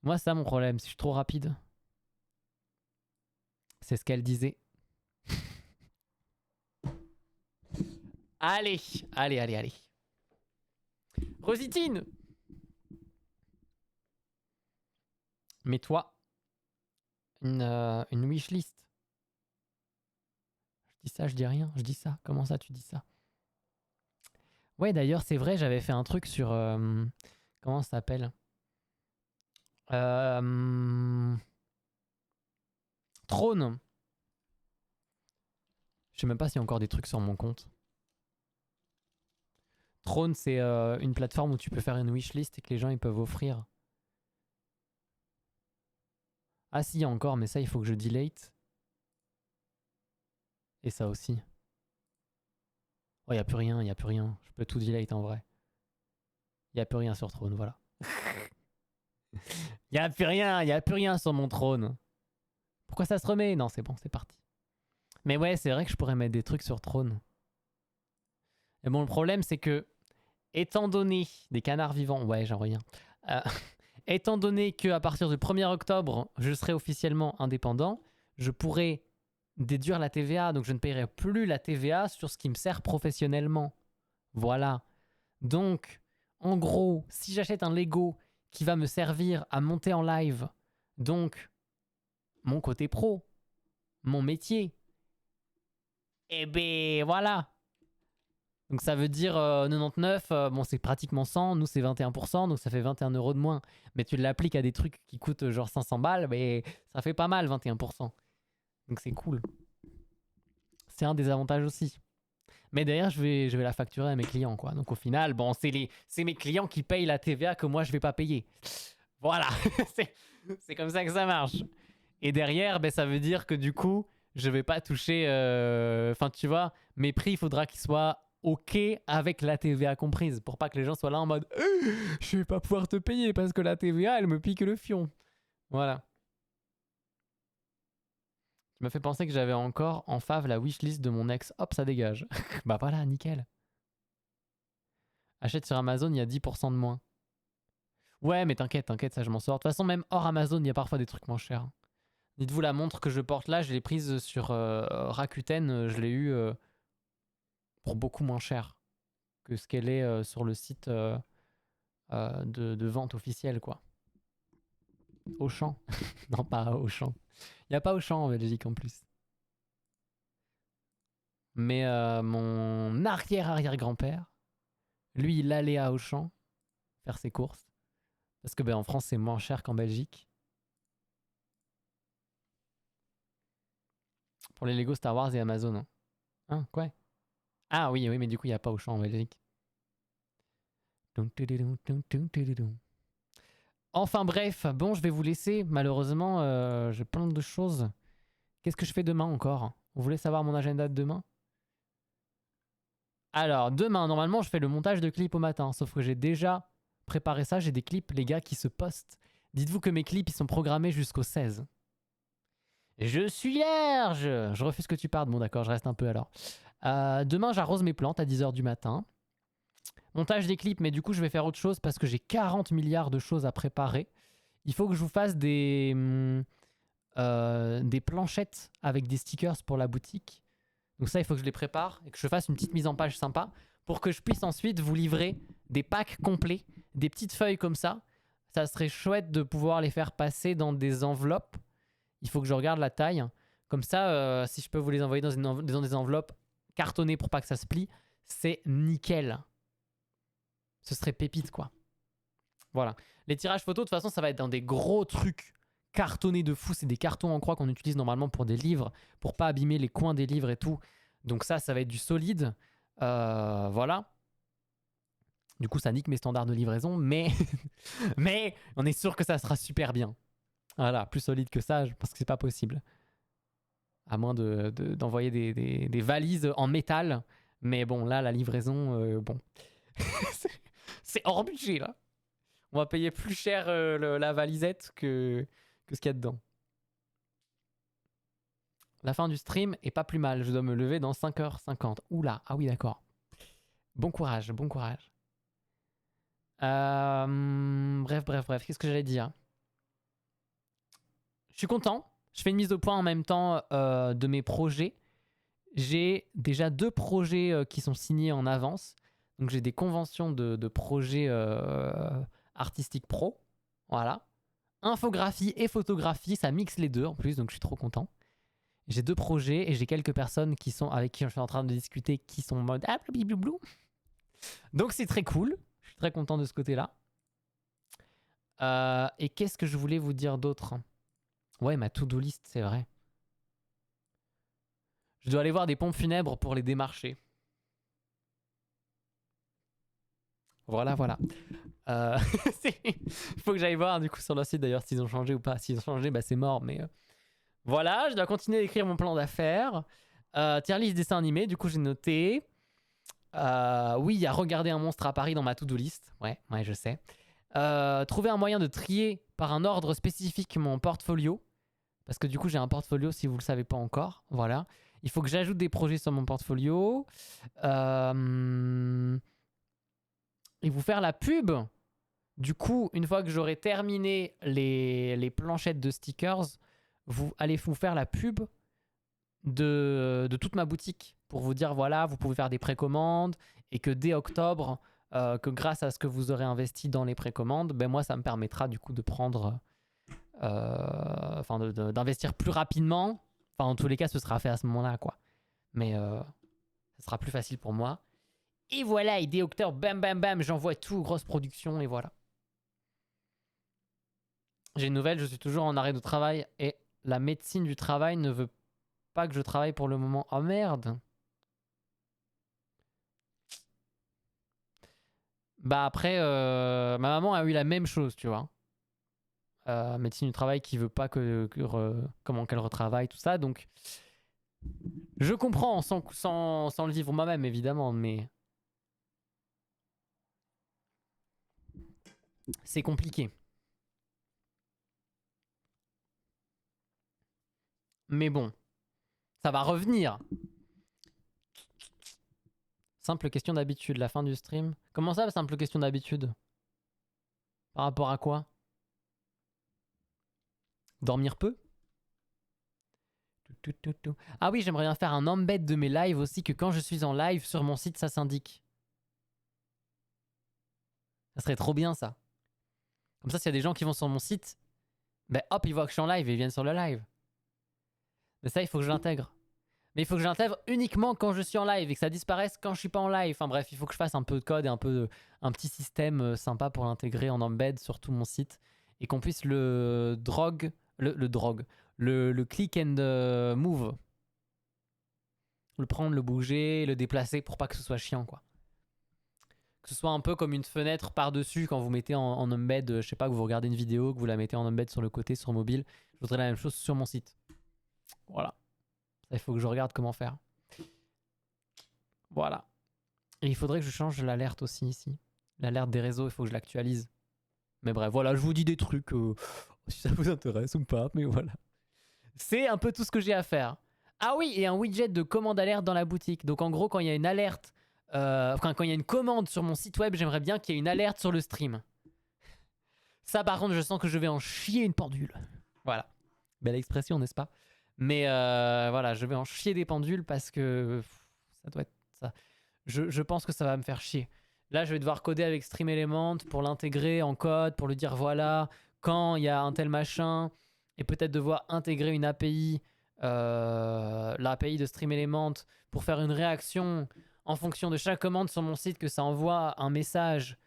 Moi, c'est ça mon problème, si je suis trop rapide. C'est ce qu'elle disait. Allez, allez, allez, allez. Rositine! Mets-toi une wishlist. Je dis ça, je dis rien, je dis ça. Comment ça, tu dis ça? Ouais, d'ailleurs, c'est vrai, j'avais fait un truc sur... comment ça s'appelle? Trône. Je sais même pas s'il y a encore des trucs sur mon compte. Trône, c'est une plateforme où tu peux faire une wishlist et que les gens ils peuvent offrir. Ah si, il y a encore, mais ça, il faut que je delete. Et ça aussi. Oh, il n'y a plus rien, il n'y a plus rien. Je peux tout delete en vrai. Il n'y a plus rien sur Trône, voilà. Il n'y a plus rien sur mon Trône. Pourquoi ça se remet? Non, c'est bon, c'est parti. Mais ouais, c'est vrai que je pourrais mettre des trucs sur Trône. Et bon, le problème, c'est que, étant donné des canards vivants, ouais, j'en reviens. Étant donné qu'à partir du 1er octobre, je serai officiellement indépendant, je pourrai déduire la TVA, donc je ne paierai plus la TVA sur ce qui me sert professionnellement. Voilà. Donc, en gros, si j'achète un Lego qui va me servir à monter en live, donc mon côté pro, mon métier, et ben voilà. Donc ça veut dire 99, bon c'est pratiquement 100, nous c'est 21%, donc ça fait 21 € de moins. Mais tu l'appliques à des trucs qui coûtent genre 500 balles, mais ça fait pas mal 21%. Donc c'est cool. C'est un des avantages aussi. Mais d'ailleurs je vais la facturer à mes clients quoi. Donc au final, bon c'est mes clients qui payent la TVA que moi je vais pas payer. Voilà, c'est comme ça que ça marche. Et derrière, ben, ça veut dire que du coup, je vais pas toucher... Enfin tu vois, mes prix, il faudra qu'ils soient OK avec la TVA comprise, pour pas que les gens soient là en mode je vais pas pouvoir te payer parce que la TVA elle me pique le fion. Voilà. Tu m'as fait penser que j'avais encore en fave la wishlist de mon ex. Hop, ça dégage. Bah voilà, nickel. Achète sur Amazon, il y a 10% de moins. Ouais, mais t'inquiète, ça je m'en sors. De toute façon, même hors Amazon, il y a parfois des trucs moins chers. Dites-vous, la montre que je porte là, je l'ai prise sur Rakuten, je l'ai eue pour beaucoup moins cher que ce qu'elle est sur le site de vente officielle, quoi. Auchan. Non, pas Auchan. Il n'y a pas Auchan en Belgique en plus. Mais mon arrière-arrière-grand-père, lui, il allait à Auchan faire ses courses. Parce que ben, en France, c'est moins cher qu'en Belgique. Pour les Lego Star Wars et Amazon. Hein, quoi? Ah oui, mais du coup, il n'y a pas Auchan en Belgique. Enfin bref, bon, je vais vous laisser. Malheureusement, j'ai plein de choses. Qu'est-ce que je fais demain encore? Vous voulez savoir mon agenda de demain? Alors, demain, normalement, je fais le montage de clips au matin. Sauf que j'ai déjà préparé ça. J'ai des clips, les gars, qui se postent. Dites-vous que mes clips, ils sont programmés jusqu'au 16. Je suis vierge! Je refuse que tu partes. Bon, d'accord, je reste un peu alors. Demain, j'arrose mes plantes à 10h du matin. Montage des clips, mais du coup, je vais faire autre chose parce que j'ai 40 milliards de choses à préparer. Il faut que je vous fasse des planchettes avec des stickers pour la boutique. Donc ça, il faut que je les prépare et que je fasse une petite mise en page sympa pour que je puisse ensuite vous livrer des packs complets, des petites feuilles comme ça. Ça serait chouette de pouvoir les faire passer dans des enveloppes. Il faut que je regarde la taille. Comme ça, si je peux vous les envoyer dans des enveloppes cartonnées pour pas que ça se plie, c'est nickel. Ce serait pépite, quoi. Voilà. Les tirages photos, de toute façon, ça va être dans des gros trucs cartonnés de fou. C'est des cartons en croix qu'on utilise normalement pour des livres, pour pas abîmer les coins des livres et tout. Donc ça va être du solide. Voilà. Du coup, ça nique mes standards de livraison, mais mais on est sûr que ça sera super bien. Voilà, plus solide que ça, je pense que c'est pas possible. À moins d'envoyer des valises en métal. Mais bon, là, la livraison, bon. C'est hors budget, là. On va payer plus cher la valisette que ce qu'il y a dedans. La fin du stream est pas plus mal. Je dois me lever dans 5h50. Oula, ah oui, d'accord. Bon courage, bon courage. Bref. Qu'est-ce que j'allais dire? Je suis content. Je fais une mise au point en même temps de mes projets. J'ai déjà 2 projets qui sont signés en avance. Donc j'ai des conventions de projets artistiques pro. Voilà. Infographie et photographie, ça mixe les deux en plus, donc je suis trop content. J'ai 2 projets et j'ai quelques personnes avec qui je suis en train de discuter qui sont en mode ah blou. Donc c'est très cool. Je suis très content de ce côté-là. Et qu'est-ce que je voulais vous dire d'autre? Ouais, ma to-do list, c'est vrai. Je dois aller voir des pompes funèbres pour les démarcher. Voilà. Il faut que j'aille voir du coup sur leur site d'ailleurs s'ils ont changé ou pas. S'ils ont changé, bah c'est mort. Mais voilà, je dois continuer d'écrire mon plan d'affaires. Tier list dessin animé, du coup j'ai noté. Oui, il y a regarder un monstre à Paris dans ma to-do list. Ouais, je sais. Trouver un moyen de trier par un ordre spécifique mon portfolio. Parce que du coup j'ai un portfolio si vous le savez pas encore. Voilà. Il faut que j'ajoute des projets sur mon portfolio. Et vous faire la pub. Du coup, une fois que j'aurai terminé les planchettes de stickers, vous allez vous faire la pub de toute ma boutique pour vous dire voilà, vous pouvez faire des précommandes et que dès octobre, que grâce à ce que vous aurez investi dans les précommandes, ben moi ça me permettra du coup de prendre, d'investir plus rapidement. Enfin, en tous les cas, ce sera fait à ce moment-là, quoi. Mais ce sera plus facile pour moi. Et voilà, et dès octobre, bam, j'envoie tout, grosse production, et voilà. J'ai une nouvelle, je suis toujours en arrêt de travail et la médecine du travail ne veut pas que je travaille pour le moment. Oh merde. Bah après, ma maman a eu la même chose, tu vois. Médecine du travail qui veut pas qu'elle retravaille, tout ça. Donc, je comprends sans le vivre moi-même, évidemment, mais c'est compliqué. Mais bon, ça va revenir. Simple question d'habitude, la fin du stream. Comment ça, simple question d'habitude? Par rapport à quoi? Dormir peu? Ah oui, j'aimerais bien faire un embed de mes lives aussi, que quand je suis en live sur mon site, ça s'indique. Ça serait trop bien, ça. Comme ça, s'il y a des gens qui vont sur mon site, ben hop, ils voient que je suis en live et ils viennent sur le live. Mais ça, il faut que je l'intègre. Mais il faut que je l'intègre uniquement quand je suis en live et que ça disparaisse quand je suis pas en live. Enfin bref, il faut que je fasse un peu de code et un petit système sympa pour l'intégrer en embed sur tout mon site et qu'on puisse le click and move. Le prendre, le bouger, le déplacer pour pas que ce soit chiant, quoi. Que ce soit un peu comme une fenêtre par-dessus quand vous mettez en embed, je sais pas, que vous regardez une vidéo, que vous la mettez en embed sur le côté, sur mobile. Je voudrais la même chose sur mon site. Voilà. Il faut que je regarde comment faire. Voilà. Et il faudrait que je change l'alerte aussi ici. L'alerte des réseaux, il faut que je l'actualise. Mais bref, voilà, je vous dis des trucs si ça vous intéresse ou pas, mais voilà. C'est un peu tout ce que j'ai à faire. Ah oui, et un widget de commande alerte dans la boutique. Donc en gros, quand il y a une alerte, quand il y a une commande sur mon site web, j'aimerais bien qu'il y ait une alerte sur le stream. Ça, par contre, je sens que je vais en chier une pendule. Voilà. Belle expression, n'est-ce pas? Mais voilà, je vais en chier des pendules parce que ça doit être ça. Je pense que ça va me faire chier. Là, je vais devoir coder avec Stream Element pour l'intégrer en code, pour lui dire voilà, quand il y a un tel machin, et peut-être devoir intégrer une API, l'API de Stream Element, pour faire une réaction en fonction de chaque commande sur mon site, que ça envoie un message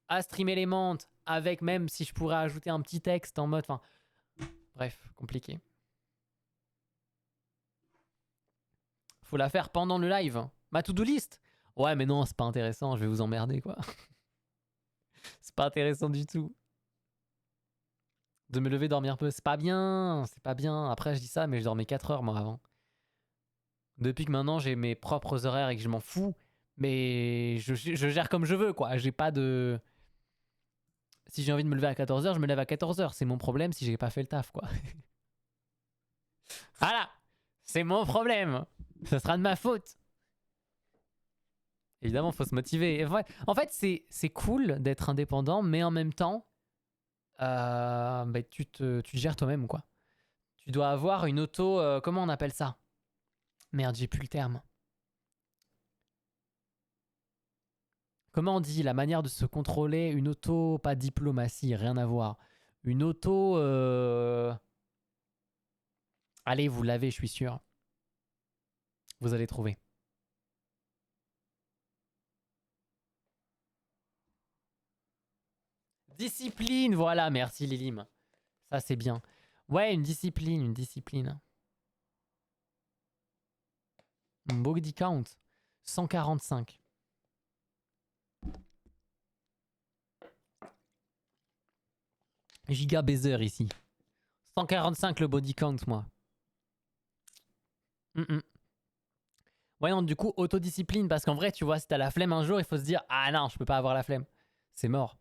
à Stream Element, avec même si je pourrais ajouter un petit texte en mode... Enfin, bref, compliqué. Faut la faire pendant le live. Ma to-do list. Ouais, mais non, c'est pas intéressant, je vais vous emmerder, quoi. C'est pas intéressant du tout. De me lever, dormir peu, c'est pas bien. C'est pas bien. Après, je dis ça, mais je dormais 4 heures, moi, avant. Depuis que maintenant j'ai mes propres horaires et que je m'en fous, mais je gère comme je veux, quoi. J'ai pas de... Si j'ai envie de me lever à 14h, je me lève à 14h. C'est mon problème si j'ai pas fait le taf, quoi. Voilà. C'est mon problème. Ce sera de ma faute. Évidemment, faut se motiver. En fait, c'est cool d'être indépendant, mais en même temps, bah, tu te gères toi-même, quoi. Tu dois avoir une auto... comment on appelle ça? Merde, j'ai plus le terme. Comment on dit la manière de se contrôler? Une auto... Pas diplomatie, rien à voir. Une auto... Allez, vous l'avez, je suis sûr. Vous allez trouver. Discipline, voilà, merci Lilim. Ça, c'est bien. Ouais, une discipline, une discipline. Body count, 145. Giga baiser ici. 145 le body count, moi. Ouais, non, du coup, autodiscipline, parce qu'en vrai, tu vois, si t'as la flemme un jour, il faut se dire, ah non, je peux pas avoir la flemme. C'est mort.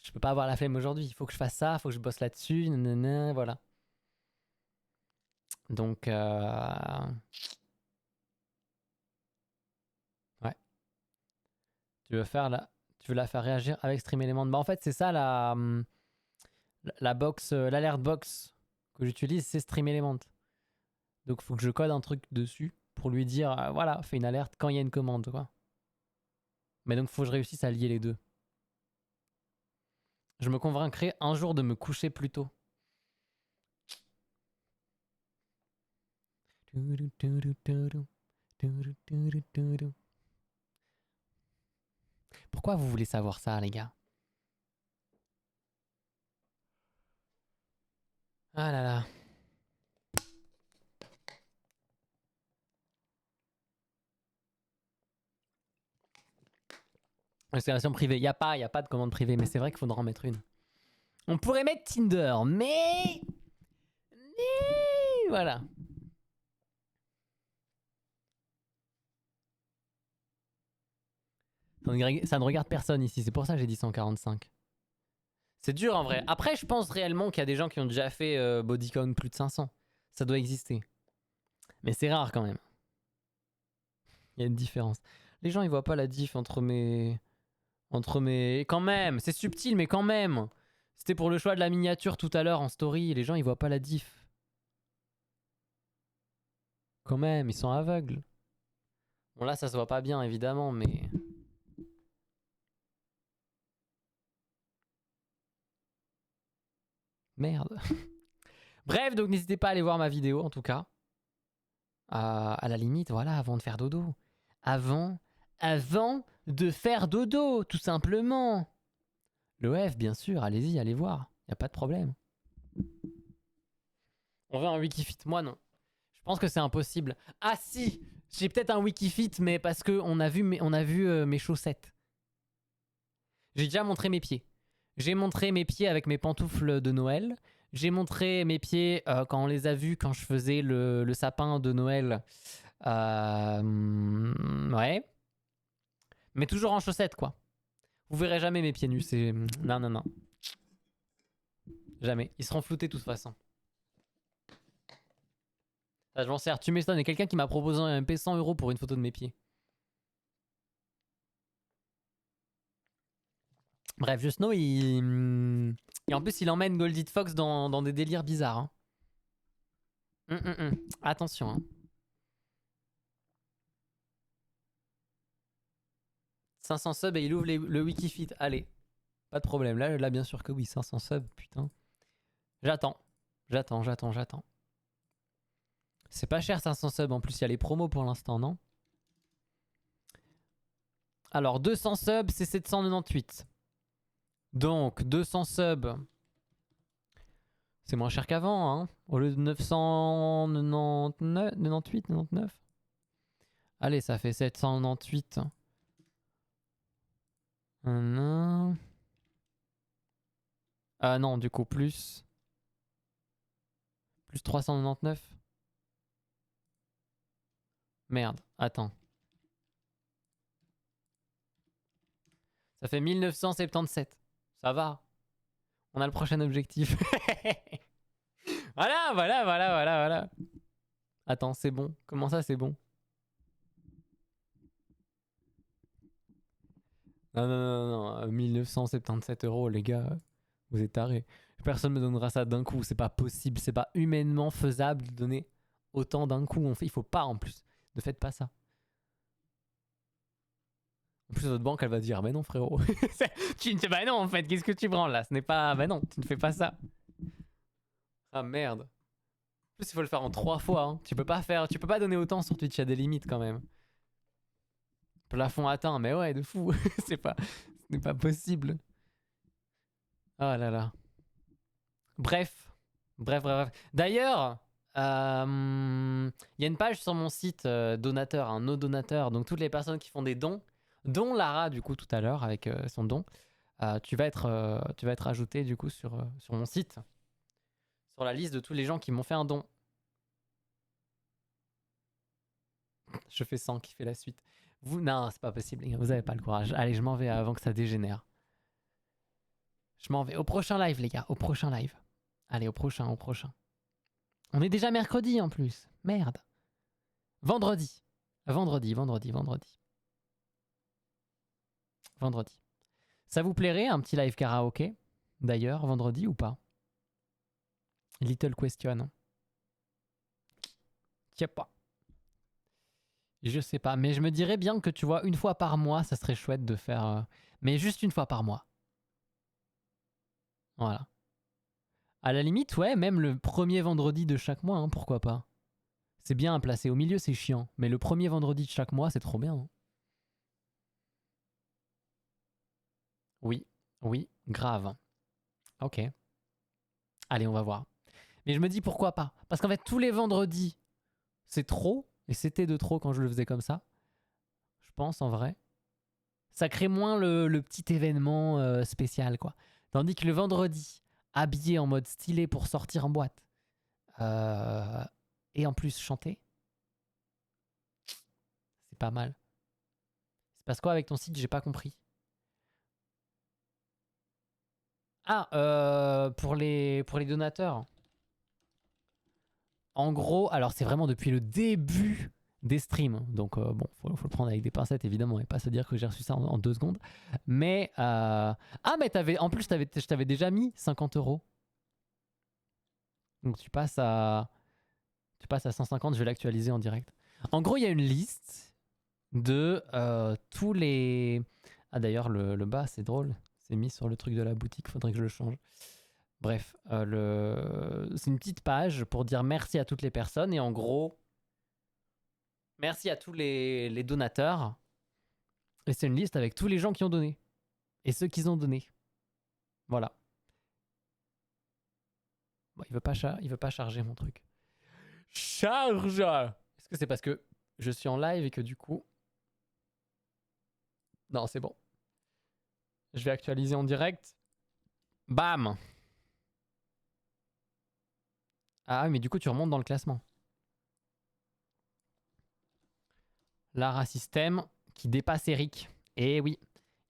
Je peux pas avoir la flemme aujourd'hui. Il faut que je fasse ça, il faut que je bosse là-dessus, nanana, voilà. Donc, ouais. Tu veux la faire réagir avec Stream Element. Bah, en fait, c'est ça la box, l'alert box que j'utilise, c'est Stream Element. Donc, il faut que je code un truc dessus pour lui dire, voilà, fais une alerte quand il y a une commande, quoi. Mais donc, il faut que je réussisse à lier les deux. Je me convaincrai un jour de me coucher plus tôt. Pourquoi vous voulez savoir ça, les gars? Ah là là. Installation privée. Il n'y a pas de commande privée, mais c'est vrai qu'il faudra en mettre une. On pourrait mettre Tinder, mais voilà. Ça ne regarde personne ici, c'est pour ça que j'ai dit 145. C'est dur en vrai. Après, je pense réellement qu'il y a des gens qui ont déjà fait bodycount plus de 500. Ça doit exister. Mais c'est rare quand même. Il y a une différence. Les gens, ils voient pas la diff entre mes... Quand même, c'est subtil, mais quand même. C'était pour le choix de la miniature tout à l'heure en story. Les gens, ils voient pas la diff. Quand même, ils sont aveugles. Bon, là, ça se voit pas bien, évidemment, mais... Merde. Bref, donc n'hésitez pas à aller voir ma vidéo, en tout cas. À la limite, voilà, avant de faire dodo. Avant de faire dodo, tout simplement. Le F, bien sûr, allez-y, allez voir. Y a pas de problème. On veut un Wikifit, moi non. Je pense que c'est impossible. Ah si, j'ai peut-être un Wikifit, mais parce que on a vu mes chaussettes. J'ai déjà montré mes pieds. J'ai montré mes pieds avec mes pantoufles de Noël. J'ai montré mes pieds quand on les a vus quand je faisais le sapin de Noël. Ouais. Mais toujours en chaussettes, quoi. Vous verrez jamais mes pieds nus. C'est... Non, non, non. Jamais. Ils seront floutés de toute façon. Là, je m'en sers. Tu m'étonnes. Il y a quelqu'un qui m'a proposé un MP 100 € pour une photo de mes pieds. Bref, Just Know, il... Et en plus, il emmène Goldie Fox dans des délires bizarres. Hein. Attention. Hein. 500 subs et il ouvre le Wikifit. Allez. Pas de problème. Là, bien sûr que oui. 500 subs, putain. J'attends. C'est pas cher 500 subs. En plus, il y a les promos pour l'instant, non? Alors, 200 subs, c'est 798. Donc, 200 subs, c'est moins cher qu'avant, hein. Au lieu de 998, 99. Allez, ça fait 798. Ah non, du coup, plus 399. Merde, attends. Ça fait 1977. Ça va. On a le prochain objectif. Voilà. Attends, c'est bon. Comment ça, c'est bon? Non. 1977 €, les gars. Vous êtes tarés. Personne ne me donnera ça d'un coup. C'est pas possible. C'est pas humainement faisable de donner autant d'un coup. Il faut pas en plus. Ne faites pas ça. En plus, votre banque, elle va dire, mais non, frérot. Bah non, en fait, qu'est-ce que tu prends là? Ce n'est pas. Bah non, tu ne fais pas ça. Ah merde. En plus, il faut le faire en 3 fois. Hein. Tu peux pas donner autant sur Twitch, il y a des limites quand même. Plafond atteint, mais ouais, de fou. Ce n'est pas possible. Oh là là. Bref. D'ailleurs, il y a une page sur mon site donateur, un no donateur. Donc toutes les personnes qui font des dons, dont Lara du coup tout à l'heure avec son don, tu vas être ajouté du coup sur mon site, sur la liste de tous les gens qui m'ont fait un don. Je fais 100 qui fait la suite. Non, c'est pas possible, les gars, vous avez pas le courage. Allez, je m'en vais avant que ça dégénère. Je m'en vais au prochain live, les gars, au prochain live. Allez, au prochain. On est déjà mercredi en plus. Merde. Vendredi. Ça vous plairait un petit live karaoké, d'ailleurs, vendredi ou pas? Little question. Je sais pas, mais je me dirais bien que tu vois, une fois par mois, ça serait chouette de faire... mais juste une fois par mois. Voilà. À la limite, ouais, même le premier vendredi de chaque mois, hein, pourquoi pas. C'est bien à placer. Au milieu, c'est chiant. Mais le premier vendredi de chaque mois, c'est trop bien. Hein. Oui, grave. Ok. Allez, on va voir. Mais je me dis pourquoi pas. Parce qu'en fait, tous les vendredis, c'est trop. Et c'était de trop quand je le faisais comme ça. Je pense, en vrai. Ça crée moins le petit événement spécial, quoi. Tandis que le vendredi, habillé en mode stylé pour sortir en boîte, et en plus chanter, c'est pas mal. C'est parce quoi avec ton site, j'ai pas compris. Ah, pour les donateurs. En gros, alors c'est vraiment depuis le début des streams. Donc bon, faut le prendre avec des pincettes évidemment et pas se dire que j'ai reçu ça en 2 secondes. Mais mais en plus je t'avais déjà mis 50 €. Donc tu passes à 150. Je vais l'actualiser en direct. En gros, il y a une liste de tous les... Ah d'ailleurs le bas c'est drôle. C'est mis sur le truc de la boutique. Faudrait que je le change. Bref, c'est une petite page pour dire merci à toutes les personnes et en gros, merci à tous les donateurs. Et c'est une liste avec tous les gens qui ont donné et ceux qui ont donné. Voilà. Bon, il veut pas charger mon truc. Charge! Est-ce que c'est parce que je suis en live et que du coup... Non, c'est bon. Je vais actualiser en direct. Bam! Ah, mais du coup, tu remontes dans le classement. Lara System qui dépasse Eric. Et oui,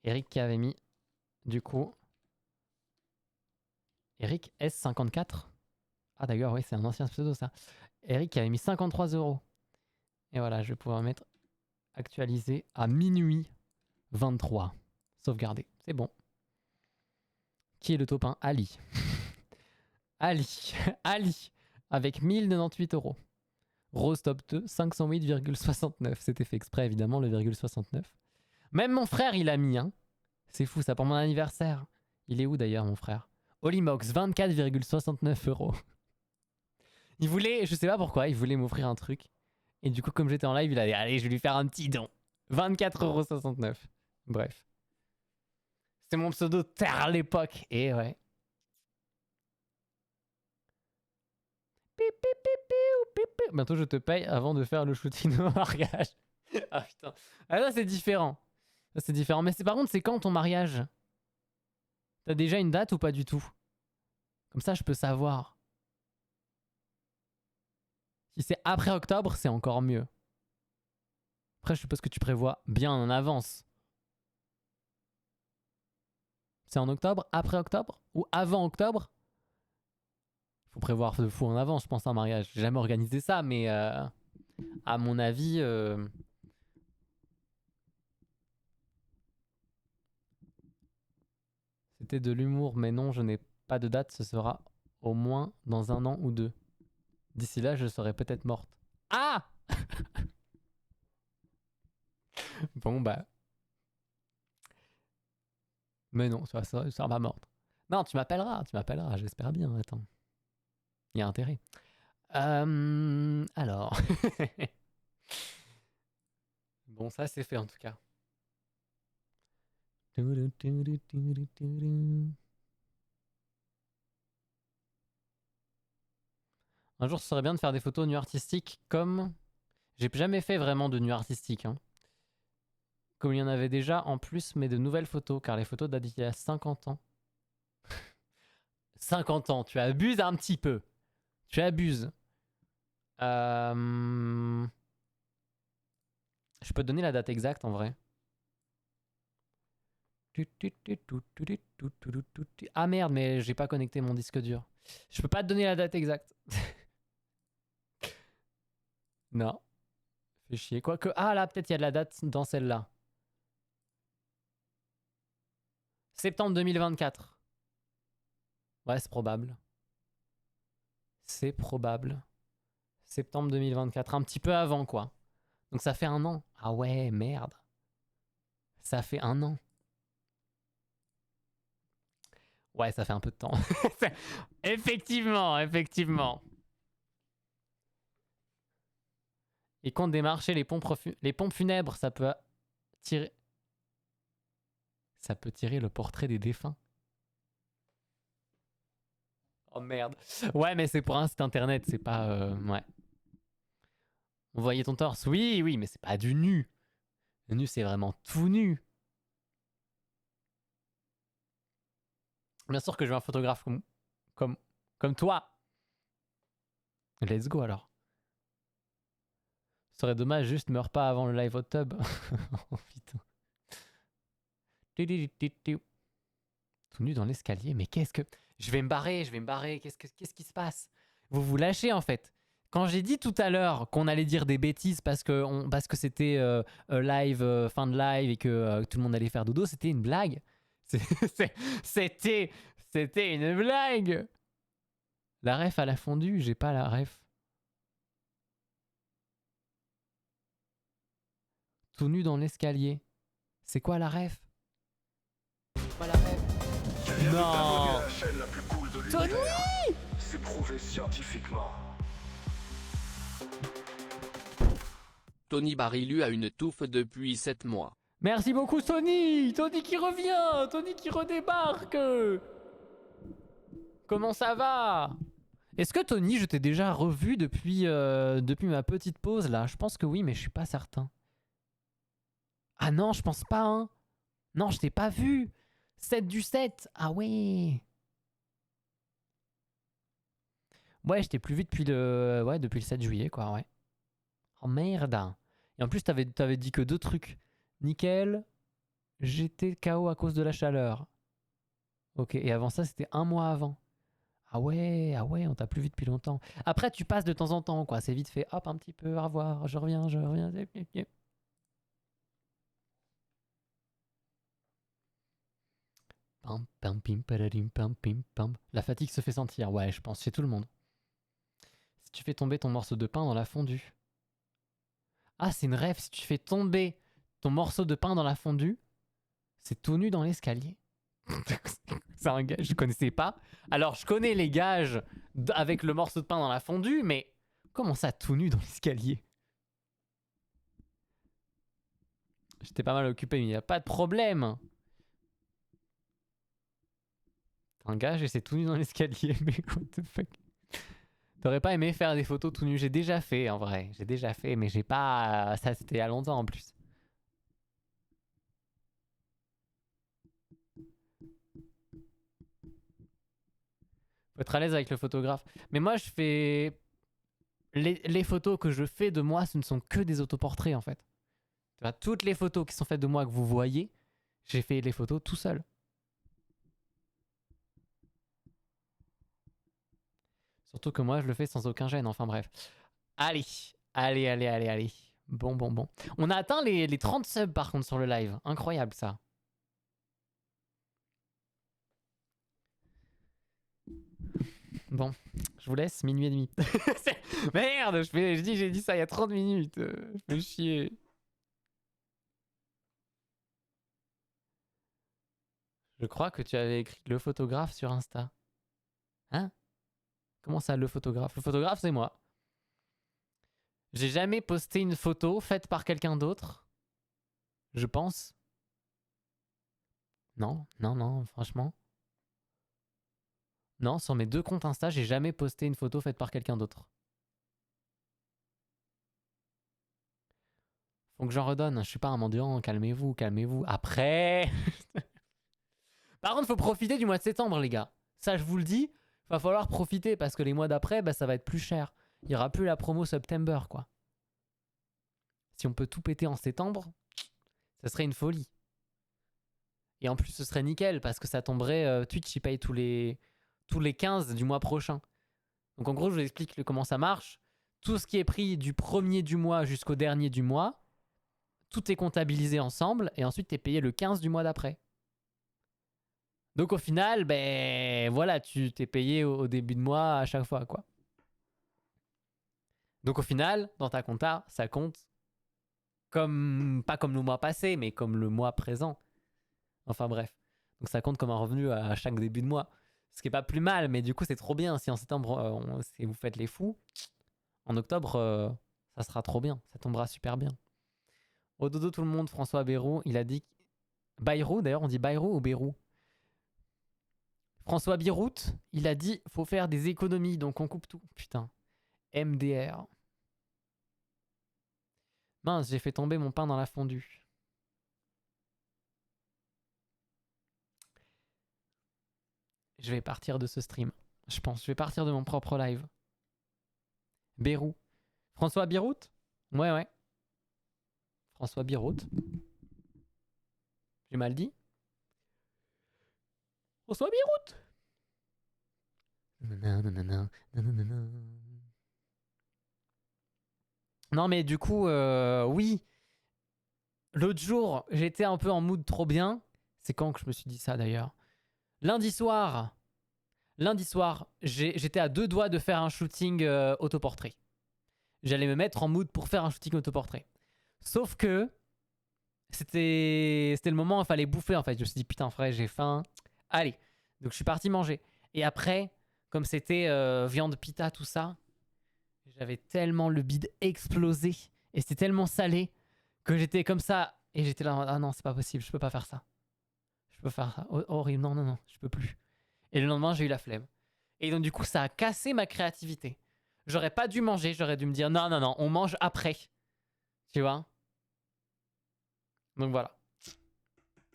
Eric qui avait mis, du coup... Eric S54. Ah d'ailleurs, oui, c'est un ancien pseudo, ça. Eric qui avait mis 53 €. Et voilà, je vais pouvoir mettre actualisé à minuit 23. Sauvegarder, c'est bon. Qui est le top 1? Ali. Ali. Avec 1098 €. Rose top 2, 508,69. C'était fait exprès, évidemment, le virgule 69. Même mon frère, il a mis, hein. C'est fou, ça, pour mon anniversaire. Il est où, d'ailleurs, mon frère? Olimox, 24,69 €. Il voulait, je sais pas pourquoi, il voulait m'offrir un truc. Et du coup, comme j'étais en live, il a dit, allez, je vais lui faire un petit don. 24,69 €. Bref. C'est mon pseudo terre à l'époque. Et ouais. Bientôt je te paye avant de faire le shooting au mariage. Ah putain. Ah là c'est différent. Ça c'est différent. Mais par contre c'est quand ton mariage? T'as déjà une date ou pas du tout? Comme ça je peux savoir. Si c'est après octobre c'est encore mieux. Après, je suppose que tu prévois bien en avance. C'est en octobre, après octobre ou avant octobre? Faut prévoir de fou en avance, je pense, un mariage. J'ai jamais organisé ça, mais à mon avis... C'était de l'humour, mais non, je n'ai pas de date. Ce sera au moins dans 1 an ou 2. D'ici là, je serai peut-être morte. Ah! Bon, bah... Mais non, ça sera pas morte. Non, tu m'appelleras, j'espère bien, attends. Il y a intérêt. Alors... Bon, ça c'est fait en tout cas. Un jour, ce serait bien de faire des photos nu artistiques comme... J'ai jamais fait vraiment de nu artistique. Hein. Comme il y en avait déjà en plus, mais de nouvelles photos, car les photos datent d'il y a 50 ans. 50 ans, tu abuses un petit peu. Tu abuses. Je peux te donner la date exacte en vrai. Ah merde, mais j'ai pas connecté mon disque dur. Je peux pas te donner la date exacte. Non. Fais chier. Quoique. Ah là, peut-être il y a de la date dans celle-là. Septembre 2024. Ouais, c'est probable. C'est probable. Septembre 2024. Un petit peu avant, quoi. Donc ça fait 1 an. Ah ouais, merde. Ça fait 1 an. Ouais, ça fait un peu de temps. Effectivement, effectivement. Et quand démarcher les pompes funèbres, ça peut tirer... Ça peut tirer le portrait des défunts. Oh merde. Ouais, mais c'est pour un site internet, c'est pas... Ouais. On voyait ton torse. Oui, oui, mais c'est pas du nu. Le nu, c'est vraiment tout nu. Bien sûr que je veux un photographe comme toi. Let's go alors. Ce serait dommage, juste meurs pas avant le live hot tub. Oh putain. Tout nu dans l'escalier, mais qu'est-ce que... Je vais me barrer. Qu'est-ce qui se passe? Vous vous lâchez en fait. Quand j'ai dit tout à l'heure qu'on allait dire des bêtises parce que c'était live, fin de live et que tout le monde allait faire dodo, c'était une blague. C'était une blague. La ref à la fondue, j'ai pas la ref. Tout nu dans l'escalier. C'est quoi la ref? Pas la ref. Non. La chaîne la plus cool de Tony! l'univers. C'est prouvé scientifiquement. Tony Barillu a une touffe depuis 7 mois. Merci beaucoup Tony. Tony qui revient. Tony qui redébarque. Comment ça va? Est-ce que Tony, je t'ai déjà revu depuis ma petite pause là? Je pense que oui, mais je suis pas certain. Ah non, je pense pas, hein. Non, je t'ai pas vu. 7 du 7. Ah ouais. Ouais, je t'ai plus vu depuis le 7 juillet, quoi, ouais. Oh merde. Et en plus, t'avais dit que 2 trucs. Nickel. J'étais KO à cause de la chaleur. Ok, et avant ça, c'était 1 mois avant. Ah ouais, on t'a plus vu depuis longtemps. Après, tu passes de temps en temps, quoi. C'est vite fait. Hop, un petit peu, au revoir, je reviens. Pam, pam, pim, paradim, pam, pim, pam. La fatigue se fait sentir, ouais, je pense, chez tout le monde. Si tu fais tomber ton morceau de pain dans la fondue. Ah, c'est une rêve, si tu fais tomber ton morceau de pain dans la fondue, c'est tout nu dans l'escalier. C'est un gage, je connaissais pas. Alors, je connais les gages avec le morceau de pain dans la fondue, mais comment ça, tout nu dans l'escalier? J'étais pas mal occupé, mais il n'y a pas de problème. Un gage et c'est tout nu dans l'escalier, mais what the fuck? T'aurais pas aimé faire des photos tout nu? J'ai déjà fait en vrai, mais j'ai pas... Ça c'était il y a longtemps en plus. Faut être à l'aise avec le photographe. Mais moi je fais... Les photos que je fais de moi, ce ne sont que des autoportraits en fait. Tu vois, toutes les photos qui sont faites de moi que vous voyez, j'ai fait les photos tout seul. Surtout que moi, je le fais sans aucun gêne. Enfin bref. Allez. Allez. Bon. On a atteint les 30 subs par contre sur le live. Incroyable ça. Bon, je vous laisse, minuit et demi. Merde, j'ai dit ça il y a 30 minutes. Je fais chier. Je crois que tu avais écrit le photographe sur Insta. Hein? Comment ça, le photographe? Le photographe, c'est moi. J'ai jamais posté une photo faite par quelqu'un d'autre. Je pense. Non, franchement. Non, sur mes 2 comptes Insta, j'ai jamais posté une photo faite par quelqu'un d'autre. Faut que j'en redonne. Je suis pas un mendiant. Calmez-vous. Après. Par contre, faut profiter du mois de septembre, les gars. Ça, je vous le dis. Va falloir profiter parce que les mois d'après, bah, ça va être plus cher. Il n'y aura plus la promo September, quoi. Si on peut tout péter en septembre, ça serait une folie. Et en plus, ce serait nickel parce que ça tomberait. Twitch, il paye tous les 15 du mois prochain. Donc en gros, je vous explique comment ça marche. Tout ce qui est pris du premier du mois jusqu'au dernier du mois, tout est comptabilisé ensemble et ensuite tu es payé le 15 du mois d'après. Donc au final, ben voilà, tu t'es payé au début de mois à chaque fois, quoi. Donc au final, dans ta compta, ça compte comme pas comme le mois passé, mais comme le mois présent. Enfin bref. Donc ça compte comme un revenu à chaque début de mois. Ce qui est pas plus mal, mais du coup c'est trop bien. Si en septembre, si vous faites les fous, en octobre, ça sera trop bien. Ça tombera super bien. Au dodo tout le monde, François Bayrou, il a dit... Bayrou, d'ailleurs on dit Bayrou ou Bayrou? François Birout, il a dit faut faire des économies, donc on coupe tout. Putain. MDR. Mince, j'ai fait tomber mon pain dans la fondue. Je vais partir de ce stream. Je pense. Je vais partir de mon propre live. Bérou. François Birout? Ouais. François Birout. J'ai mal dit? François Birout. Non mais du coup, oui. L'autre jour, j'étais un peu en mood trop bien. C'est quand que je me suis dit ça d'ailleurs? Lundi soir, j'étais à 2 doigts de faire un shooting autoportrait. J'allais me mettre en mood pour faire un shooting autoportrait. Sauf que c'était le moment où il fallait bouffer en fait. Je me suis dit putain frère, j'ai faim. Allez, donc je suis parti manger. Et après, comme c'était viande pita, tout ça, j'avais tellement le bide explosé et c'était tellement salé que j'étais comme ça et j'étais là, ah non, c'est pas possible, je peux pas faire ça. Je peux faire ça. Horrible, non, je peux plus. Et le lendemain, j'ai eu la flemme. Et donc du coup, ça a cassé ma créativité. J'aurais pas dû manger, j'aurais dû me dire non, on mange après. Tu vois? Donc voilà.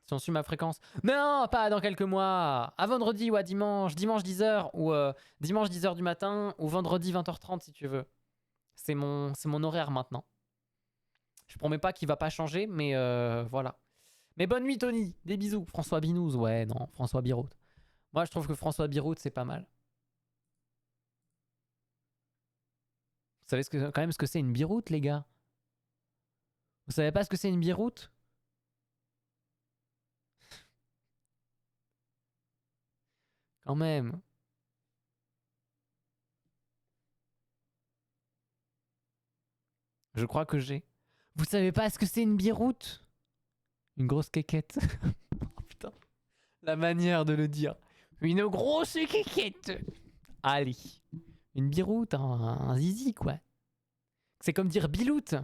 Si on suit ma fréquence. Non, pas dans quelques mois. À vendredi ou à dimanche. Dimanche 10h ou dimanche 10h du matin ou vendredi 20h30 si tu veux. C'est mon horaire maintenant. Je promets pas qu'il va pas changer, mais voilà. Mais bonne nuit Tony. Des bisous. François Binous. Ouais, non, François Birout. Moi, je trouve que François Birout, c'est pas mal. Vous savez quand même ce que c'est une biroute, les gars? Vous savez pas ce que c'est une biroute? Quand même. Je crois que j'ai. Vous savez pas ce que c'est une biroute? Une grosse quéquette. Oh, putain. La manière de le dire. Une grosse quéquette. Allez. Une biroute, un zizi, quoi. C'est comme dire biloute.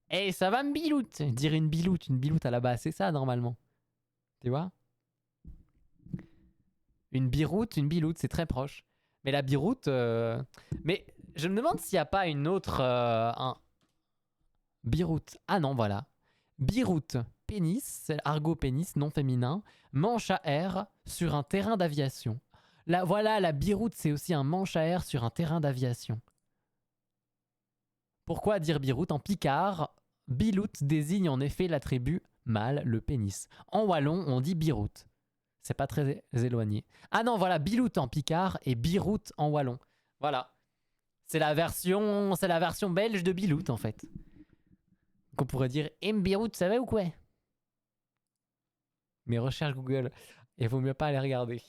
Eh, ça va me biloute. Dire une biloute à la base, c'est ça, normalement. Tu vois? Une biroute, une biloute, c'est très proche. Mais la biroute... Mais je me demande s'il n'y a pas une autre... Biroute. Ah non, voilà. Biroute. Pénis, c'est argot pénis, non féminin. Manche à air sur un terrain d'aviation. Là, voilà, la biroute, c'est aussi un manche à air sur un terrain d'aviation. Pourquoi dire biroute? En picard, Bilout désigne en effet l'attribut mâle, le pénis. En wallon, on dit birout. C'est pas très éloigné. Ah non, voilà, bilout en picard et birout en wallon. Voilà. C'est la version belge de bilout en fait. Qu'on pourrait dire Birout, ça va ou quoi? Mes recherches Google, il vaut mieux pas aller regarder.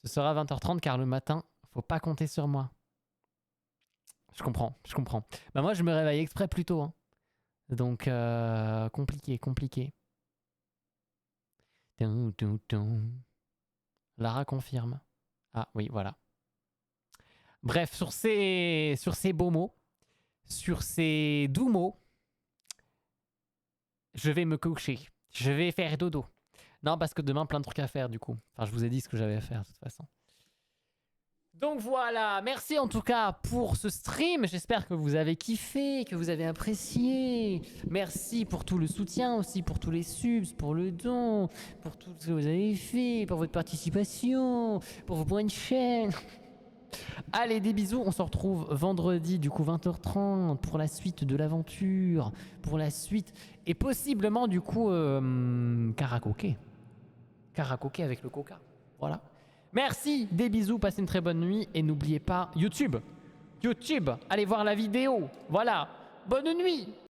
Ce sera 20h30 car le matin, faut pas compter sur moi. Je comprends. Bah moi je me réveille exprès plus tôt. Hein. Donc compliqué. Lara confirme. Ah oui, voilà. Bref, sur ces beaux mots, sur ces doux mots, je vais me coucher. Je vais faire dodo. Non, parce que demain, plein de trucs à faire, du coup. Enfin, je vous ai dit ce que j'avais à faire, de toute façon. Donc voilà, merci en tout cas pour ce stream. J'espère que vous avez kiffé, que vous avez apprécié. Merci pour tout le soutien aussi, pour tous les subs, pour le don, pour tout ce que vous avez fait, pour votre participation, pour vos points de chaîne. Allez, des bisous, on se retrouve vendredi du coup 20h30 pour la suite de l'aventure, pour la suite et possiblement du coup karaoké avec le coca, voilà. Merci, des bisous, passez une très bonne nuit et n'oubliez pas YouTube, allez voir la vidéo, voilà, bonne nuit.